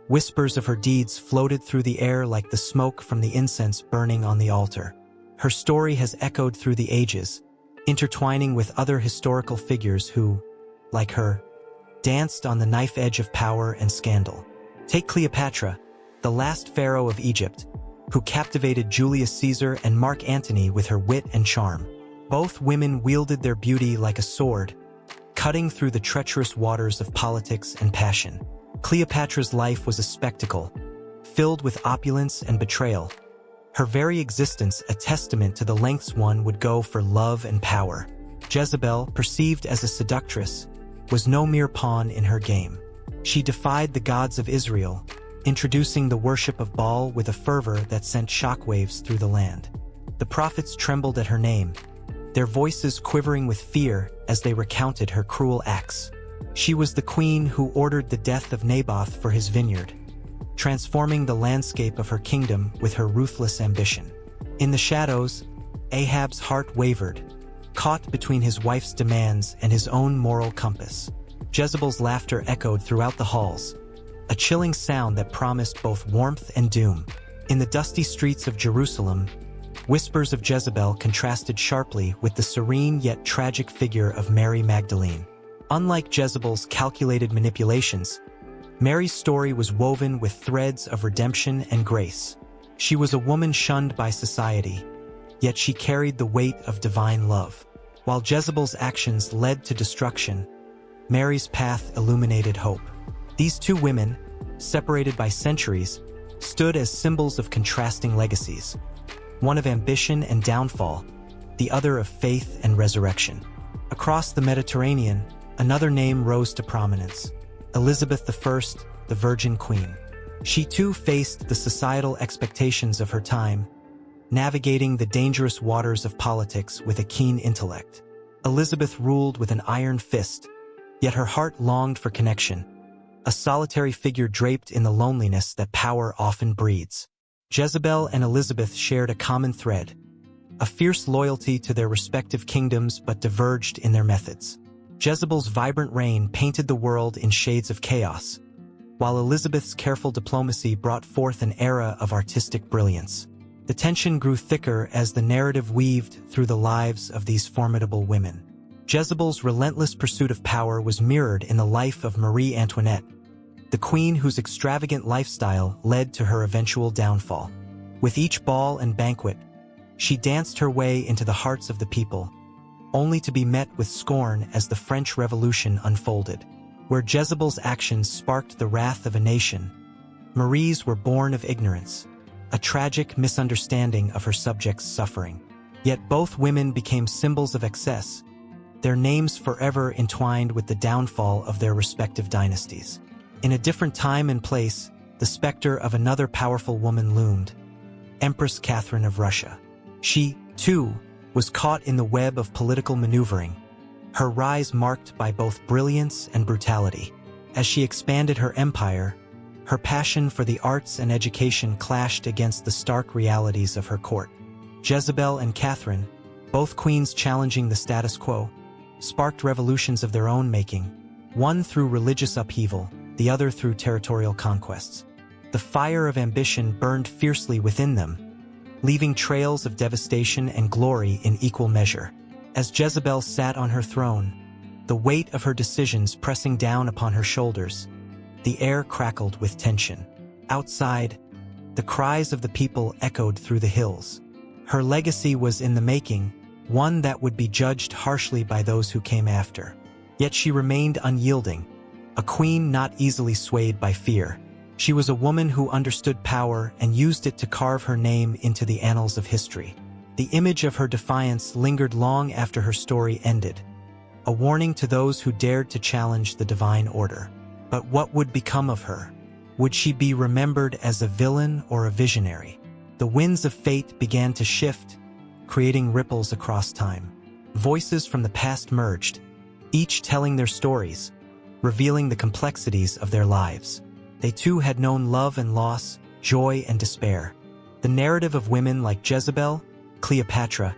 whispers of her deeds floated through the air like the smoke from the incense burning on the altar. Her story has echoed through the ages, intertwining with other historical figures who, like her, danced on the knife edge of power and scandal. Take Cleopatra, the last pharaoh of Egypt, who captivated Julius Caesar and Mark Antony with her wit and charm. Both women wielded their beauty like a sword, cutting through the treacherous waters of politics and passion. Cleopatra's life was a spectacle, filled with opulence and betrayal, her very existence a testament to the lengths one would go for love and power. Jezebel, perceived as a seductress, was no mere pawn in her game. She defied the gods of Israel, introducing the worship of Baal with a fervor that sent shockwaves through the land. The prophets trembled at her name, their voices quivering with fear as they recounted her cruel acts. She was the queen who ordered the death of Naboth for his vineyard, transforming the landscape of her kingdom with her ruthless ambition. In the shadows, Ahab's heart wavered, caught between his wife's demands and his own moral compass. Jezebel's laughter echoed throughout the halls, a chilling sound that promised both warmth and doom. In the dusty streets of Jerusalem, whispers of Jezebel contrasted sharply with the serene yet tragic figure of Mary Magdalene. Unlike Jezebel's calculated manipulations, Mary's story was woven with threads of redemption and grace. She was a woman shunned by society, yet she carried the weight of divine love. While Jezebel's actions led to destruction, Mary's path illuminated hope. These two women, separated by centuries, stood as symbols of contrasting legacies, one of ambition and downfall, the other of faith and resurrection. Across the Mediterranean, another name rose to prominence: Elizabeth I, the Virgin Queen. She too faced the societal expectations of her time, navigating the dangerous waters of politics with a keen intellect. Elizabeth ruled with an iron fist, yet her heart longed for connection, a solitary figure draped in the loneliness that power often breeds. Jezebel and Elizabeth shared a common thread, a fierce loyalty to their respective kingdoms but diverged in their methods. Jezebel's vibrant reign painted the world in shades of chaos, while Elizabeth's careful diplomacy brought forth an era of artistic brilliance. The tension grew thicker as the narrative weaved through the lives of these formidable women. Jezebel's relentless pursuit of power was mirrored in the life of Marie Antoinette, the queen whose extravagant lifestyle led to her eventual downfall. With each ball and banquet, she danced her way into the hearts of the people, only to be met with scorn as the French Revolution unfolded. Where Jezebel's actions sparked the wrath of a nation, Marie's were born of ignorance, a tragic misunderstanding of her subjects' suffering. Yet both women became symbols of excess, their names forever entwined with the downfall of their respective dynasties. In a different time and place, the specter of another powerful woman loomed: Empress Catherine of Russia. She, too, was caught in the web of political maneuvering, her rise marked by both brilliance and brutality. As she expanded her empire, her passion for the arts and education clashed against the stark realities of her court. Jezebel and Catherine, both queens challenging the status quo, sparked revolutions of their own making, one through religious upheaval, the other through territorial conquests. The fire of ambition burned fiercely within them, leaving trails of devastation and glory in equal measure. As Jezebel sat on her throne, the weight of her decisions pressing down upon her shoulders, the air crackled with tension. Outside, The cries of the people echoed through the hills. Her legacy was in the making, one that would be judged harshly by those who came after. Yet she remained unyielding, a queen not easily swayed by fear. She was a woman who understood power and used it to carve her name into the annals of history. The image of her defiance lingered long after her story ended, a warning to those who dared to challenge the divine order. But what would become of her? Would she be remembered as a villain or a visionary? The winds of fate began to shift, creating ripples across time. Voices from the past merged, each telling their stories, revealing the complexities of their lives. They too had known love and loss, joy and despair. The narrative of women like Jezebel, Cleopatra,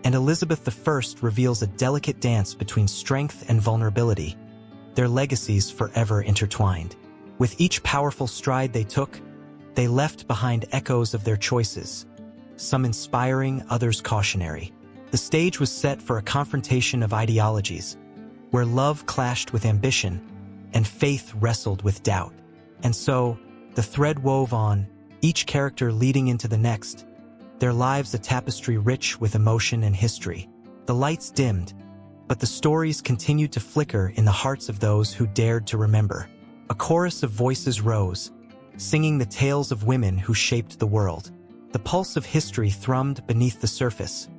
and Elizabeth I reveals a delicate dance between strength and vulnerability, their legacies forever intertwined. With each powerful stride they took, they left behind echoes of their choices, some inspiring, others cautionary. The stage was set for a confrontation of ideologies, where love clashed with ambition and faith wrestled with doubt. And so, the thread wove on, each character leading into the next, their lives a tapestry rich with emotion and history. The lights dimmed, but the stories continued to flicker in the hearts of those who dared to remember. A chorus of voices rose, singing the tales of women who shaped the world. The pulse of history thrummed beneath the surface,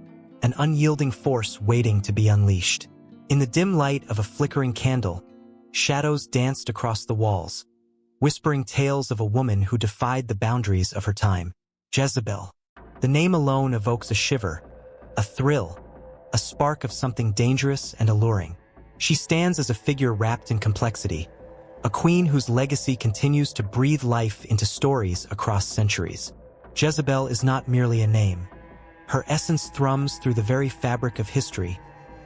an unyielding force waiting to be unleashed. In the dim light of a flickering candle, shadows danced across the walls, whispering tales of a woman who defied the boundaries of her time. Jezebel. The name alone evokes a shiver, a thrill, a spark of something dangerous and alluring. She stands as a figure wrapped in complexity, a queen whose legacy continues to breathe life into stories across centuries. Jezebel is not merely a name. Her essence thrums through the very fabric of history,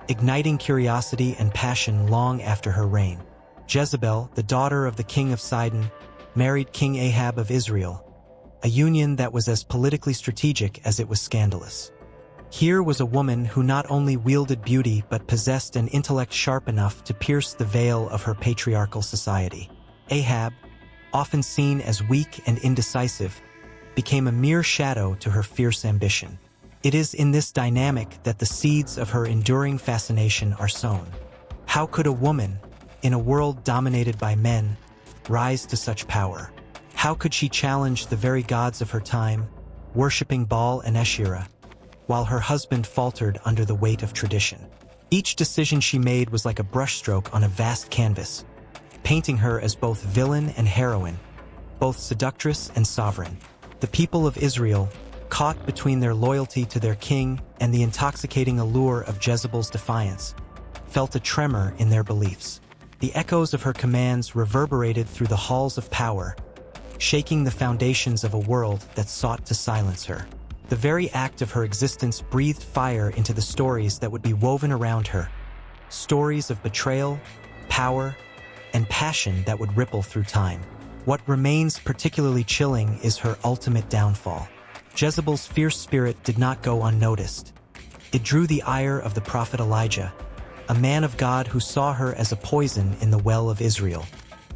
igniting curiosity and passion long after her reign. Jezebel, the daughter of the king of Sidon, married King Ahab of Israel, a union that was as politically strategic as it was scandalous. Here was a woman who not only wielded beauty but possessed an intellect sharp enough to pierce the veil of her patriarchal society. Ahab, often seen as weak and indecisive, became a mere shadow to her fierce ambition. It is in this dynamic that the seeds of her enduring fascination are sown. How could a woman, in a world dominated by men, rise to such power? How could she challenge the very gods of her time, worshipping Baal and Asherah, while her husband faltered under the weight of tradition? Each decision she made was like a brushstroke on a vast canvas, painting her as both villain and heroine, both seductress and sovereign. The people of Israel, caught between their loyalty to their king and the intoxicating allure of Jezebel's defiance, felt a tremor in their beliefs. The echoes of her commands reverberated through the halls of power, shaking the foundations of a world that sought to silence her. The very act of her existence breathed fire into the stories that would be woven around her, stories of betrayal, power, and passion that would ripple through time. What remains particularly chilling is her ultimate downfall. Jezebel's fierce spirit did not go unnoticed. It drew the ire of the prophet Elijah, a man of God who saw her as a poison in the well of Israel.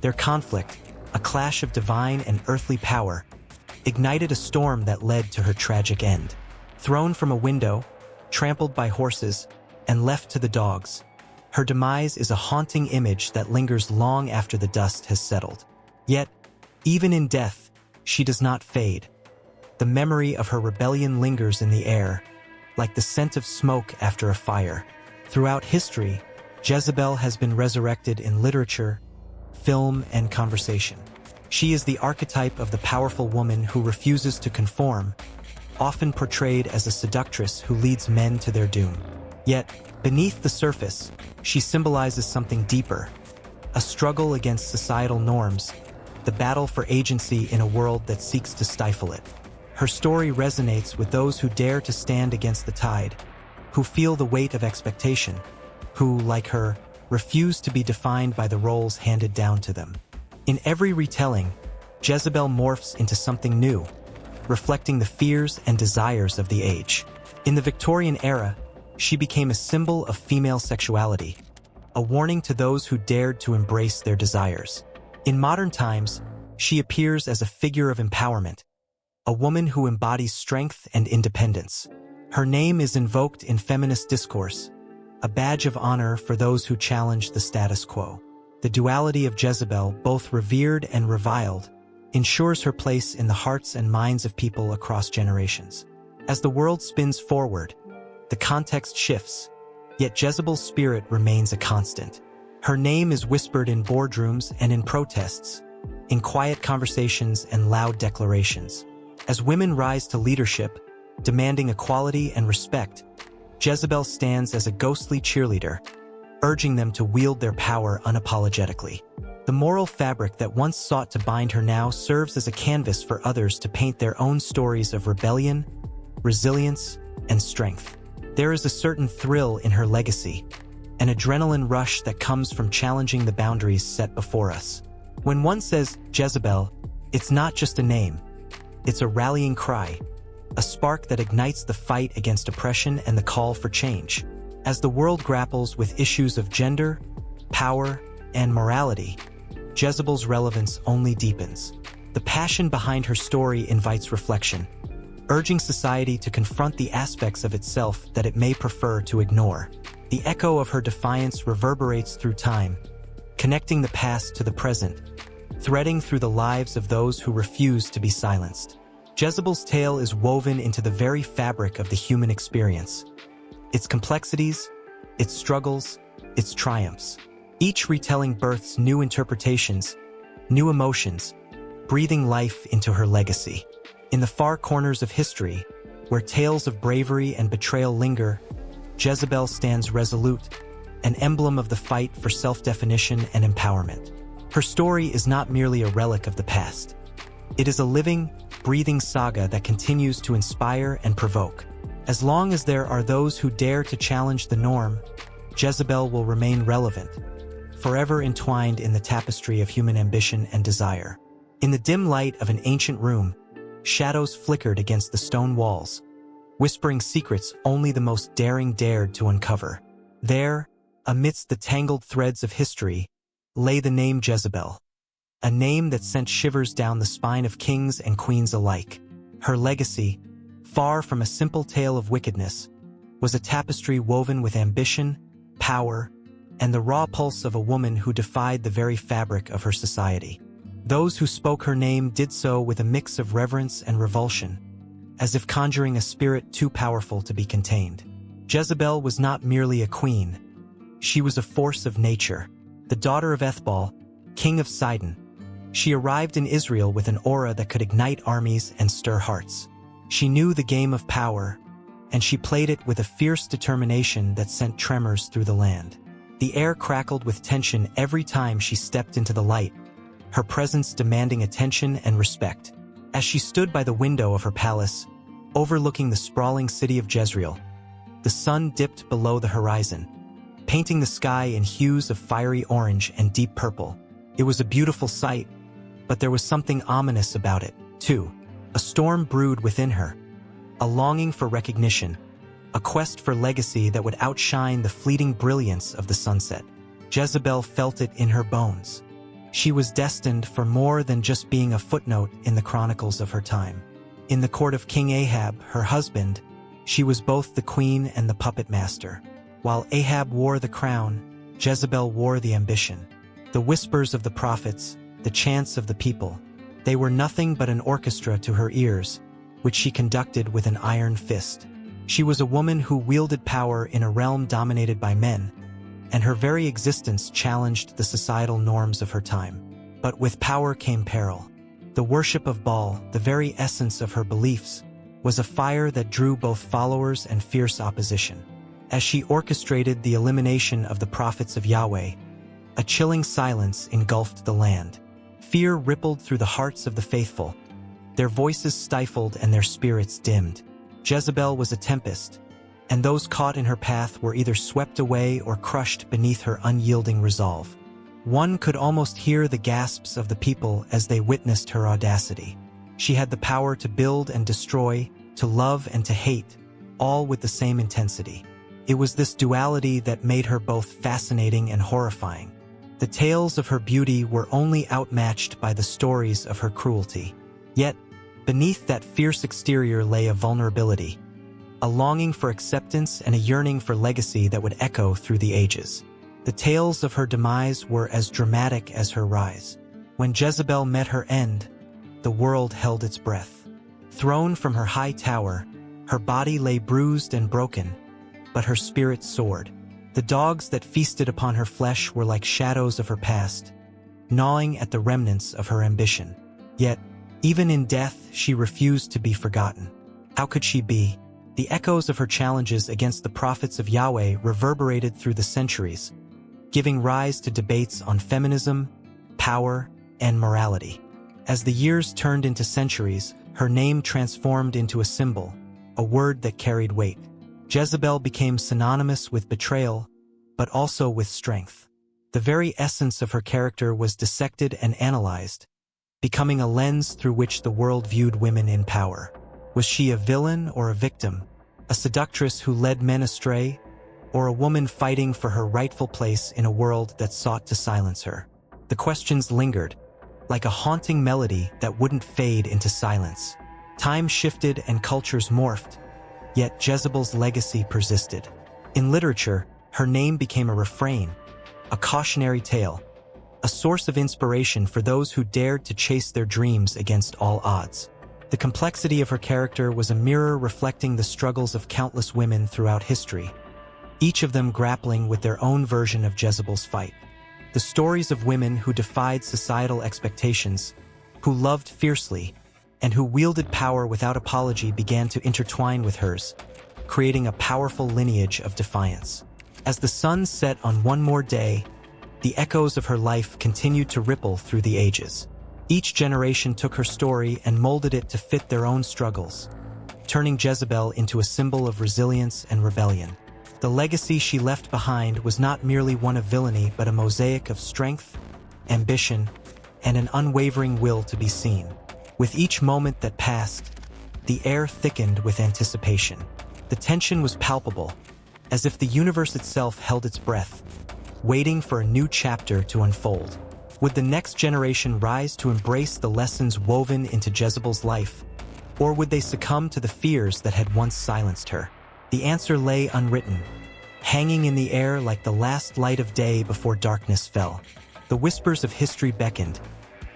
Their conflict, a clash of divine and earthly power, ignited a storm that led to her tragic end. Thrown from a window, trampled by horses, and left to the dogs, her demise is a haunting image that lingers long after the dust has settled. Yet, even in death, she does not fade. The memory of her rebellion lingers in the air, like the scent of smoke after a fire. Throughout history, Jezebel has been resurrected in literature, film, and conversation. She is the archetype of the powerful woman who refuses to conform, often portrayed as a seductress who leads men to their doom. Yet, beneath the surface, she symbolizes something deeper, a struggle against societal norms, the battle for agency in a world that seeks to stifle it. Her story resonates with those who dare to stand against the tide, who feel the weight of expectation, who, like her, refuse to be defined by the roles handed down to them. In every retelling, Jezebel morphs into something new, reflecting the fears and desires of the age. In the Victorian era, she became a symbol of female sexuality, a warning to those who dared to embrace their desires. In modern times, she appears as a figure of empowerment, a woman who embodies strength and independence. Her name is invoked in feminist discourse, a badge of honor for those who challenge the status quo. The duality of Jezebel, both revered and reviled, ensures her place in the hearts and minds of people across generations. As the world spins forward, the context shifts, yet Jezebel's spirit remains a constant. Her name is whispered in boardrooms and in protests, in quiet conversations and loud declarations. As women rise to leadership, demanding equality and respect, Jezebel stands as a ghostly cheerleader, urging them to wield their power unapologetically. The moral fabric that once sought to bind her now serves as a canvas for others to paint their own stories of rebellion, resilience, and strength. There is a certain thrill in her legacy, an adrenaline rush that comes from challenging the boundaries set before us. When one says Jezebel, it's not just a name, it's a rallying cry, a spark that ignites the fight against oppression and the call for change. As the world grapples with issues of gender, power, and morality, Jezebel's relevance only deepens. The passion behind her story invites reflection, urging society to confront the aspects of itself that it may prefer to ignore. The echo of her defiance reverberates through time, connecting the past to the present, threading through the lives of those who refuse to be silenced. Jezebel's tale is woven into the very fabric of the human experience. Its complexities, its struggles, its triumphs. Each retelling births new interpretations, new emotions, breathing life into her legacy. In the far corners of history, where tales of bravery and betrayal linger, Jezebel stands resolute, an emblem of the fight for self-definition and empowerment. Her story is not merely a relic of the past. It is a living, breathing saga that continues to inspire and provoke. As long as there are those who dare to challenge the norm, Jezebel will remain relevant, forever entwined in the tapestry of human ambition and desire. In the dim light of an ancient room, shadows flickered against the stone walls, whispering secrets only the most daring dared to uncover. There, amidst the tangled threads of history, lay the name Jezebel, a name that sent shivers down the spine of kings and queens alike. Her legacy, far from a simple tale of wickedness, was a tapestry woven with ambition, power, and the raw pulse of a woman who defied the very fabric of her society. Those who spoke her name did so with a mix of reverence and revulsion, as if conjuring a spirit too powerful to be contained. Jezebel was not merely a queen. She was a force of nature, the daughter of Ethbaal, king of Sidon. She arrived in Israel with an aura that could ignite armies and stir hearts. She knew the game of power, and she played it with a fierce determination that sent tremors through the land. The air crackled with tension every time she stepped into the light, her presence demanding attention and respect. As she stood by the window of her palace, overlooking the sprawling city of Jezreel, the sun dipped below the horizon, painting the sky in hues of fiery orange and deep purple. It was a beautiful sight, but there was something ominous about it, too. A storm brewed within her, a longing for recognition, a quest for legacy that would outshine the fleeting brilliance of the sunset. Jezebel felt it in her bones. She was destined for more than just being a footnote in the chronicles of her time. In the court of King Ahab, her husband, she was both the queen and the puppet master. While Ahab wore the crown, Jezebel wore the ambition. The whispers of the prophets, the chants of the people, they were nothing but an orchestra to her ears, which she conducted with an iron fist. She was a woman who wielded power in a realm dominated by men, and her very existence challenged the societal norms of her time. But with power came peril. The worship of Baal, the very essence of her beliefs, was a fire that drew both followers and fierce opposition. As she orchestrated the elimination of the prophets of Yahweh, a chilling silence engulfed the land. Fear rippled through the hearts of the faithful, their voices stifled and their spirits dimmed. Jezebel was a tempest, and those caught in her path were either swept away or crushed beneath her unyielding resolve. One could almost hear the gasps of the people as they witnessed her audacity. She had the power to build and destroy, to love and to hate, all with the same intensity. It was this duality that made her both fascinating and horrifying. The tales of her beauty were only outmatched by the stories of her cruelty. Yet, Beneath that fierce exterior lay a vulnerability, a longing for acceptance and a yearning for legacy that would echo through the ages. The tales of her demise were as dramatic as her rise. When Jezebel met her end, the world held its breath. Thrown from her high tower, her body lay bruised and broken, but her spirit soared. The dogs that feasted upon her flesh were like shadows of her past, gnawing at the remnants of her ambition. Yet, even in death, she refused to be forgotten. How could she be? The echoes of her challenges against the prophets of Yahweh reverberated through the centuries, giving rise to debates on feminism, power, and morality. As the years turned into centuries, her name transformed into a symbol, a word that carried weight. Jezebel became synonymous with betrayal, but also with strength. The very essence of her character was dissected and analyzed, becoming a lens through which the world viewed women in power. Was she a villain or a victim, a seductress who led men astray, or a woman fighting for her rightful place in a world that sought to silence her? The questions lingered, like a haunting melody that wouldn't fade into silence. Time shifted and cultures morphed, yet Jezebel's legacy persisted. In literature, her name became a refrain, a cautionary tale, a source of inspiration for those who dared to chase their dreams against all odds. The complexity of her character was a mirror reflecting the struggles of countless women throughout history, each of them grappling with their own version of Jezebel's fight. The stories of women who defied societal expectations, who loved fiercely, and who wielded power without apology began to intertwine with hers, creating a powerful lineage of defiance. As the sun set on one more day, the echoes of her life continued to ripple through the ages. Each generation took her story and molded it to fit their own struggles, turning Jezebel into a symbol of resilience and rebellion. The legacy she left behind was not merely one of villainy, but a mosaic of strength, ambition, and an unwavering will to be seen. With each moment that passed, the air thickened with anticipation. The tension was palpable, as if the universe itself held its breath, waiting for a new chapter to unfold. Would the next generation rise to embrace the lessons woven into Jezebel's life, or would they succumb to the fears that had once silenced her? The answer lay unwritten, hanging in the air like the last light of day before darkness fell. The whispers of history beckoned,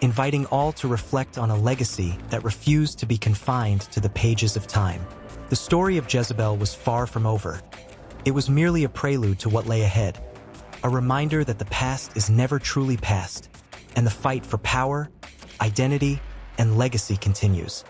inviting all to reflect on a legacy that refused to be confined to the pages of time. The story of Jezebel was far from over. It was merely a prelude to what lay ahead, a reminder that the past is never truly past, and the fight for power, identity, and legacy continues.